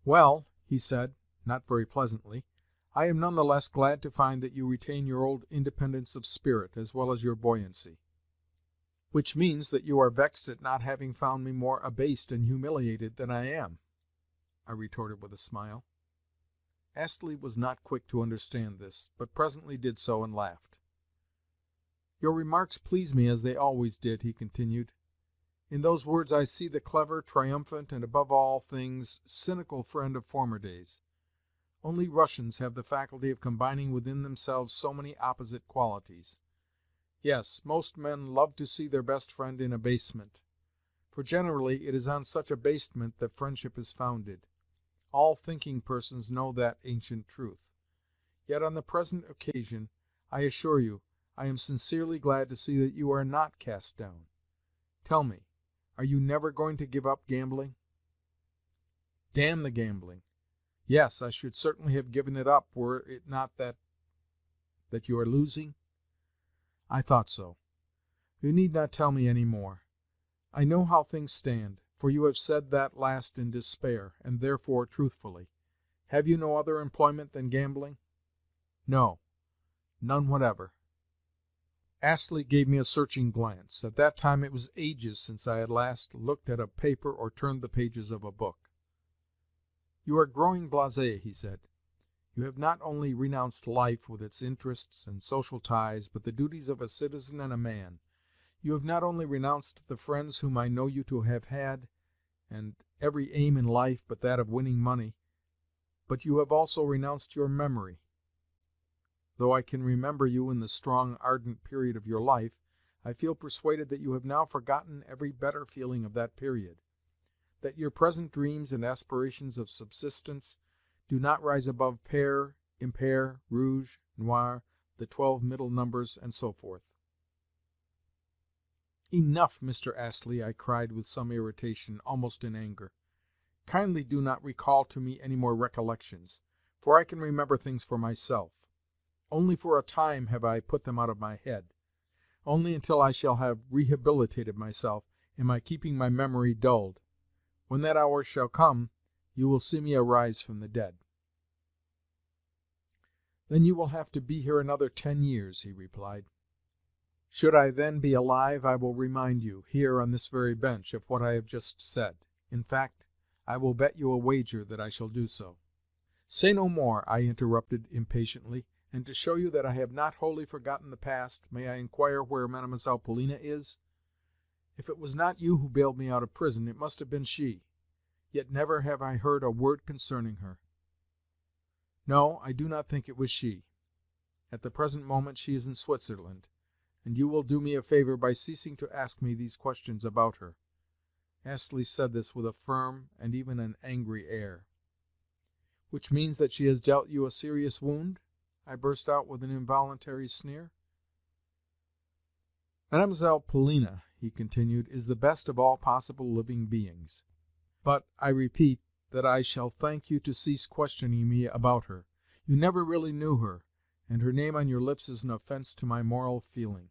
"Well," he said, not very pleasantly, "I am none the less glad to find that you retain your old independence of spirit as well as your buoyancy." "Which means that you are vexed at not having found me more abased and humiliated than I am," I retorted with a smile. Astley was not quick to understand this, but presently did so and laughed. "Your remarks please me as they always did," he continued. "In those words I see the clever, triumphant, and above all things cynical friend of former days. Only Russians have the faculty of combining within themselves so many opposite qualities. Yes, most men love to see their best friend in abasement, for generally it is on such abasement that friendship is founded. All thinking persons know that ancient truth. Yet on the present occasion, I assure you, I am sincerely glad to see that you are not cast down. Tell me, are you never going to give up gambling?" "Damn the gambling! Yes, I should certainly have given it up were it not that—" "That you are losing?" "I thought so. You need not tell me any more. I know how things stand, for you have said that last in despair, and therefore truthfully. Have you no other employment than gambling?" "No, none whatever." Astley gave me a searching glance. At that time it was ages since I had last looked at a paper or turned the pages of a book. "You are growing blasé," he said. "You have not only renounced life with its interests and social ties, but the duties of a citizen and a man. You have not only renounced the friends whom I know you to have had, and every aim in life but that of winning money, but you have also renounced your memory. Though I can remember you in the strong, ardent period of your life, I feel persuaded that you have now forgotten every better feeling of that period, that your present dreams and aspirations of subsistence do not rise above pair, impair, rouge, noir, the 12 middle numbers, and so forth." "Enough, Mr. Astley," I cried with some irritation, almost in anger. "Kindly do not recall to me any more recollections, for I can remember things for myself. Only for a time have I put them out of my head. Only until I shall have rehabilitated myself am I keeping my memory dulled. When that hour shall come, you will see me arise from the dead." "Then you will have to be here another 10 years," he replied. "Should I then be alive, I will remind you, here on this very bench, of what I have just said. In fact, I will bet you a wager that I shall do so." "Say no more," I interrupted impatiently. "And to show you that I have not wholly forgotten the past, may I inquire where Mlle. Polina is? If it was not you who bailed me out of prison, it must have been she. Yet never have I heard a word concerning her." "No, I do not think it was she. At the present moment she is in Switzerland, and you will do me a favor by ceasing to ask me these questions about her." Astley said this with a firm and even an angry air. "Which means that she has dealt you a serious wound?" I burst out with an involuntary sneer. Mademoiselle Polina, he continued, is the best of all possible living beings. But I repeat that I shall thank you to cease questioning me about her. You never really knew her, and her name on your lips is an offence to my moral feeling.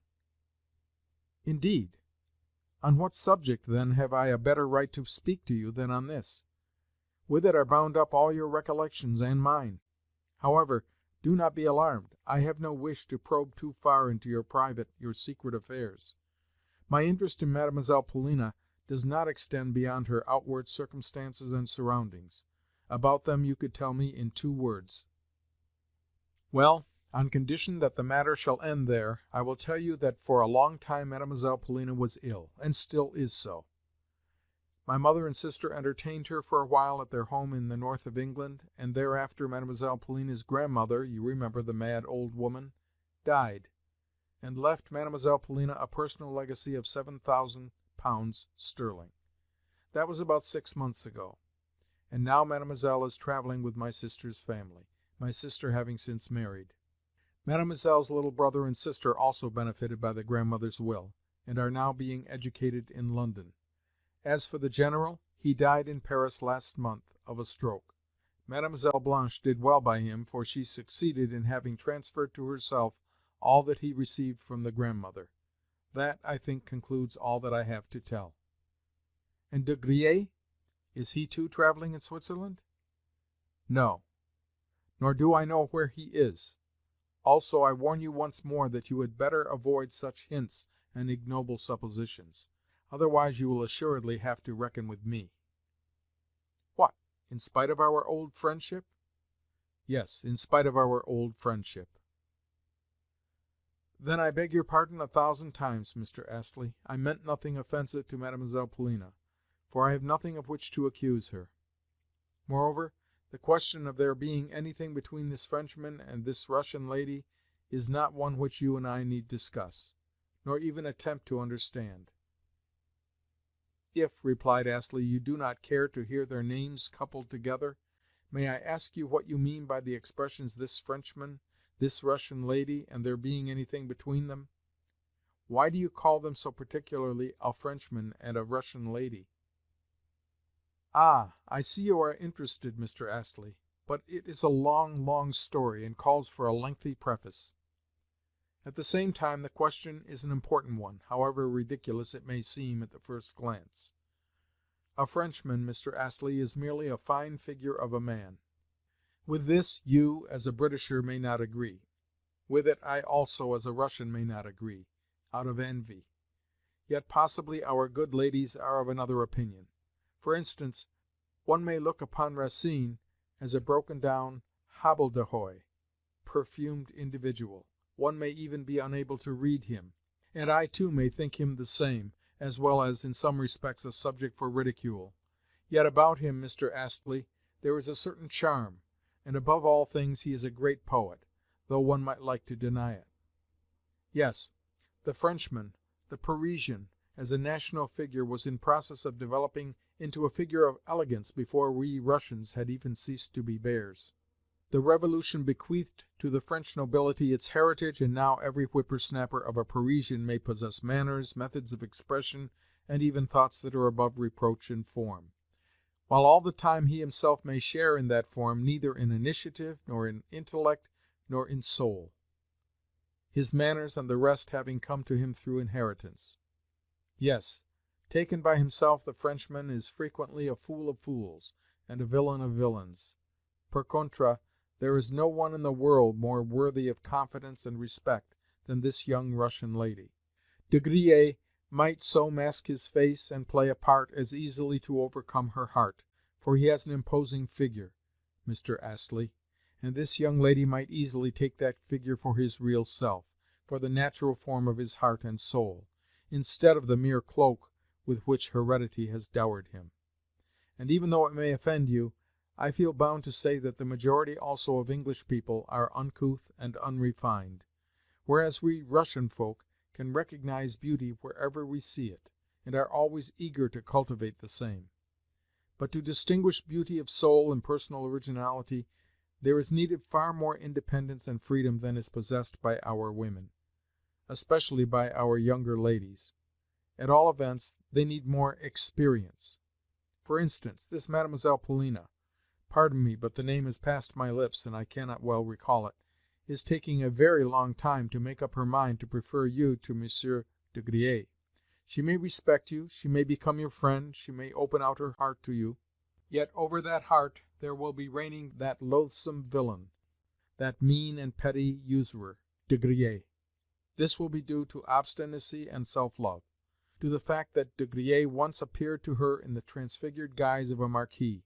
Indeed! On what subject, then, have I a better right to speak to you than on this? With it are bound up all your recollections and mine. However, do not be alarmed. I have no wish to probe too far into your private, your secret affairs. My interest in Mademoiselle Polina does not extend beyond her outward circumstances and surroundings. About them you could tell me in 2 words. Well, on condition that the matter shall end there, I will tell you that for a long time Mademoiselle Polina was ill, and still is so. My mother and sister entertained her for a while at their home in the north of England, and thereafter Mademoiselle Polina's grandmother, you remember the mad old woman, died, and left Mademoiselle Polina a personal legacy of £7,000 sterling. That was about 6 months ago, and now Mademoiselle is travelling with my sister's family, my sister having since married. Mademoiselle's little brother and sister also benefited by the grandmother's will, and are now being educated in London. As for the General, he died in Paris last month of a stroke. Mademoiselle Blanche did well by him, for she succeeded in having transferred to herself all that he received from the grandmother. That, I think, concludes all that I have to tell. And De Griers? Is he too travelling in Switzerland? No, nor do I know where he is. Also, I warn you once more that you had better avoid such hints and ignoble suppositions. Otherwise you will assuredly have to reckon with me. What, in spite of our old friendship? Yes, in spite of our old friendship. Then I beg your pardon 1,000 times, Mr. Astley. I meant nothing offensive to Mademoiselle Polina, for I have nothing of which to accuse her. Moreover, the question of there being anything between this Frenchman and this Russian lady is not one which you and I need discuss, nor even attempt to understand. If, replied Astley, you do not care to hear their names coupled together, may I ask you what you mean by the expressions this Frenchman, this Russian lady, and there being anything between them? Why do you call them so particularly a Frenchman and a Russian lady? Ah, I see you are interested, Mr. Astley, but it is a long, long story, and calls for a lengthy preface. At the same time, the question is an important one, however ridiculous it may seem at the first glance. A Frenchman, Mr. Astley, is merely a fine figure of a man. With this you, as a Britisher, may not agree. With it I also, as a Russian, may not agree, out of envy. Yet possibly our good ladies are of another opinion. For instance, one may look upon Racine as a broken-down hobbledehoy, perfumed individual. One may even be unable to read him, and I too may think him the same, as well as, in some respects, a subject for ridicule. Yet about him, Mr. Astley, there is a certain charm, and above all things he is a great poet, though one might like to deny it. Yes, the Frenchman, the Parisian, as a national figure, was in process of developing into a figure of elegance before we Russians had even ceased to be bears. The Revolution bequeathed to the French nobility its heritage, and now every whipper-snapper of a Parisian may possess manners, methods of expression, and even thoughts that are above reproach in form, while all the time he himself may share in that form neither in initiative, nor in intellect, nor in soul, his manners and the rest having come to him through inheritance. Yes, taken by himself, the Frenchman is frequently a fool of fools, and a villain of villains. Per contra, there is no one in the world more worthy of confidence and respect than this young Russian lady. De Griers might so mask his face and play a part as easily to overcome her heart, for he has an imposing figure, Mr. Astley, and this young lady might easily take that figure for his real self, for the natural form of his heart and soul, instead of the mere cloak with which heredity has dowered him. And even though it may offend you, I feel bound to say that the majority also of English people are uncouth and unrefined, whereas we Russian folk can recognize beauty wherever we see it, and are always eager to cultivate the same. But to distinguish beauty of soul and personal originality, There is needed far more independence and freedom than is possessed by our women, especially by our younger ladies. At all events, they need more experience. For instance, this Mademoiselle Polina, pardon me, but the name has passed my lips and I cannot well recall it, is taking a very long time to make up her mind to prefer you to Monsieur de Griers. She may respect you, she may become your friend, she may open out her heart to you, yet over that heart there will be reigning that loathsome villain, that mean and petty usurer, de Griers. This will be due to obstinacy and self-love, to the fact that de Griers once appeared to her in the transfigured guise of a marquis,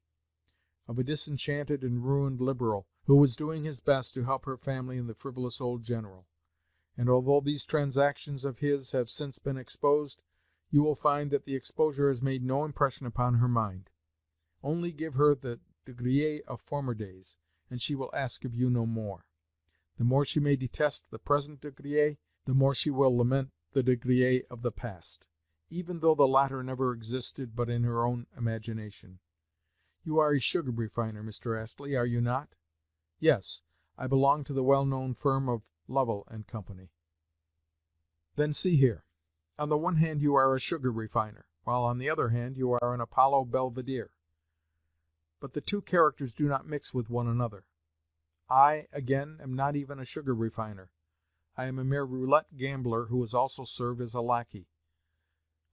of a disenchanted and ruined Liberal, who was doing his best to help her family and the frivolous old General. And although these transactions of his have since been exposed, you will find that the exposure has made no impression upon her mind. Only give her the de Griers of former days, and she will ask of you no more. The more she may detest the present de Griers, the more she will lament the de Griers of the past, even though the latter never existed but in her own imagination. You are a sugar refiner, Mr. Astley, are you not? Yes, I belong to the well-known firm of Lovell and Company. Then see here. On the one hand you are a sugar refiner, while on the other hand you are an Apollo Belvedere. But the two characters do not mix with one another. I, again, am not even a sugar refiner. I am a mere roulette gambler who has also served as a lackey.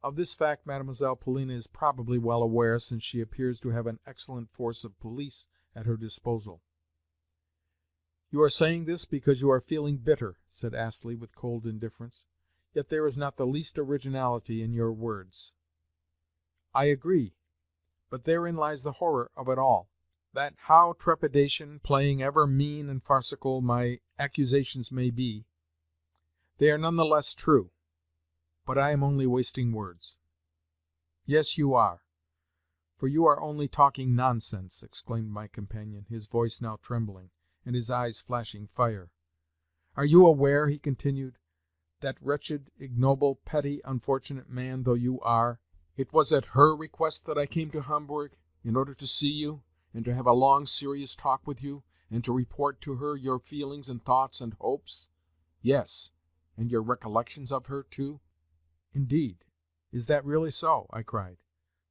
Of this fact Mademoiselle Polina is probably well aware, since she appears to have an excellent force of police at her disposal. "You are saying this because you are feeling bitter," said Astley with cold indifference. "Yet there is not the least originality in your words." "I agree. But therein lies the horror of it all, that how trepidation playing ever mean and farcical my accusations may be, they are none the less true. But I am only wasting words." "Yes, you are, for you are only talking nonsense," exclaimed my companion, his voice now trembling, and his eyes flashing fire. "Are you aware," he continued, "that wretched, ignoble, petty, unfortunate man though you are, it was at her request that I came to Hamburg, in order to see you, and to have a long serious talk with you, and to report to her your feelings and thoughts and hopes? Yes, and your recollections of her too?" "Indeed, is that really so?" I cried,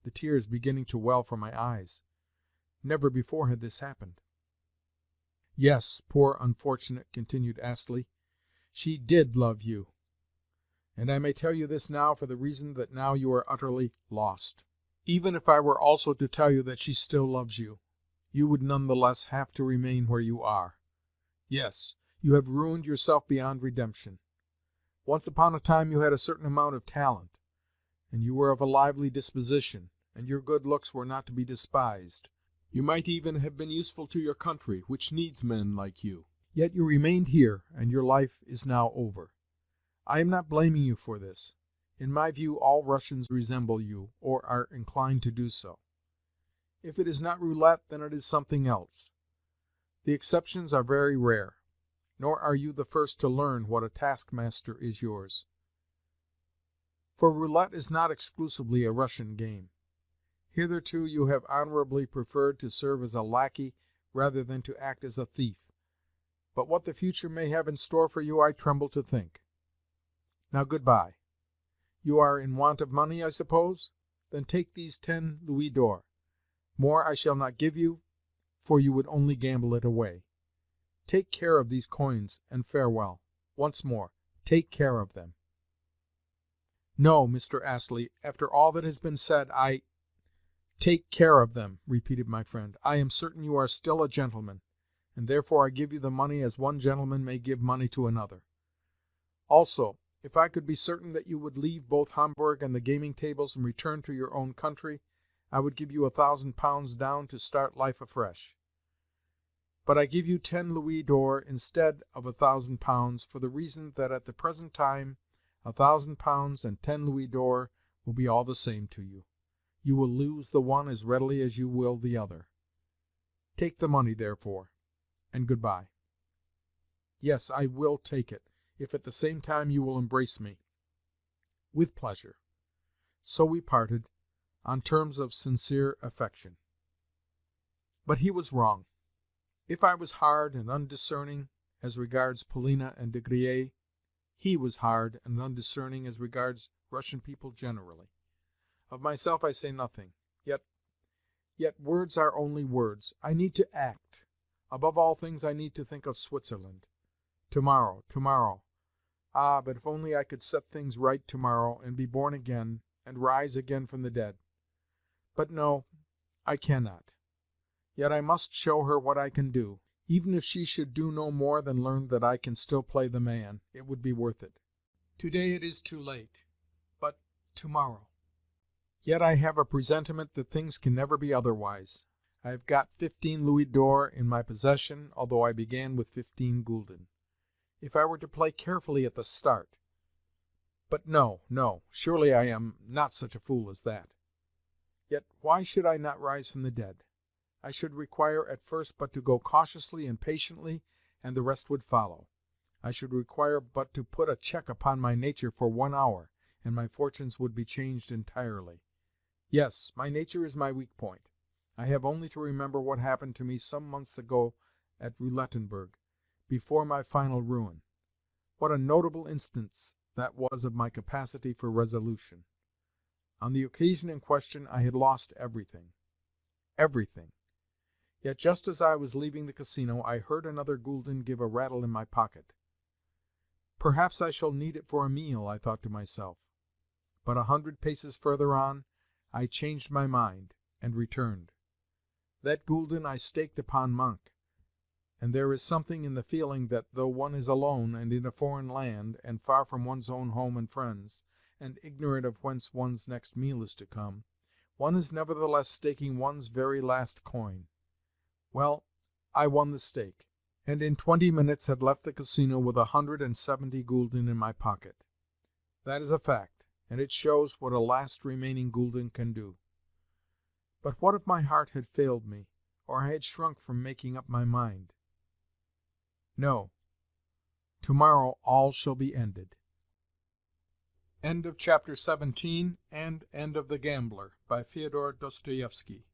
the tears beginning to well from my eyes. Never before had this happened. "Yes, poor unfortunate," continued Astley, "she did love you. And I may tell you this now for the reason that now you are utterly lost. Even if I were also to tell you that she still loves you, you would none the less have to remain where you are. Yes, you have ruined yourself beyond redemption. Once upon a time you had a certain amount of talent, and you were of a lively disposition, and your good looks were not to be despised. You might even have been useful to your country, which needs men like you. Yet you remained here, and your life is now over. I am not blaming you for this. In my view all Russians resemble you, or are inclined to do so. If it is not roulette, then it is something else. The exceptions are very rare, nor are you the first to learn what a taskmaster is yours. For roulette is not exclusively a Russian game. Hitherto you have honorably preferred to serve as a lackey rather than to act as a thief. But what the future may have in store for you I tremble to think. Now good-bye. You are in want of money, I suppose? Then take these 10 louis d'or. More I shall not give you, for you would only gamble it away. Take care of these coins, and farewell. Once more, take care of them." "No, Mr. Astley, after all that has been said, I—" "Take care of them," repeated my friend. "I am certain you are still a gentleman, and therefore I give you the money as one gentleman may give money to another. Also, if I could be certain that you would leave both Hamburg and the gaming tables and return to your own country, I would give you 1,000 pounds down to start life afresh. But I give you 10 louis d'or instead of 1,000 pounds, for the reason that at the present time 1,000 pounds and 10 louis d'or will be all the same to you. You will lose the one as readily as you will the other. Take the money, therefore, and good-bye." "Yes, I will take it, if at the same time you will embrace me." "With pleasure." So we parted, on terms of sincere affection. But he was wrong. If I was hard and undiscerning as regards Polina and De Griers, he was hard and undiscerning as regards Russian people generally. Of myself I say nothing. Yet words are only words. I need to act. Above all things I need to think of Switzerland. Tomorrow, tomorrow. Ah, but if only I could set things right tomorrow, and be born again, and rise again from the dead. But no, I cannot. Yet I must show her what I can do. Even if she should do no more than learn that I can still play the man, it would be worth it. Today it is too late, but tomorrow. Yet I have a presentiment that things can never be otherwise. I have got 15 louis d'or in my possession, although I began with 15 gulden. If I were to play carefully at the start. But no, surely I am not such a fool as that. Yet why should I not rise from the dead? I should require at first but to go cautiously and patiently, and the rest would follow. I should require but to put a check upon my nature for 1 hour, and my fortunes would be changed entirely. Yes, my nature is my weak point. I have only to remember what happened to me some months ago at Roulettenberg, before my final ruin. What a notable instance that was of my capacity for resolution. On the occasion in question I had lost everything. Everything. Yet just as I was leaving the casino I heard another gulden give a rattle in my pocket. Perhaps I shall need it for a meal, I thought to myself. But 100 paces further on, I changed my mind, and returned. That gulden I staked upon Monk, and there is something in the feeling that though one is alone and in a foreign land, and far from one's own home and friends, and ignorant of whence one's next meal is to come, one is nevertheless staking one's very last coin. Well, I won the stake, and in 20 minutes had left the casino with 170 gulden in my pocket. That is a fact, and it shows what a last remaining gulden can do. But what if my heart had failed me, or I had shrunk from making up my mind? No. Tomorrow all shall be ended. End of chapter 17 and end of The Gambler by Fyodor Dostoevsky.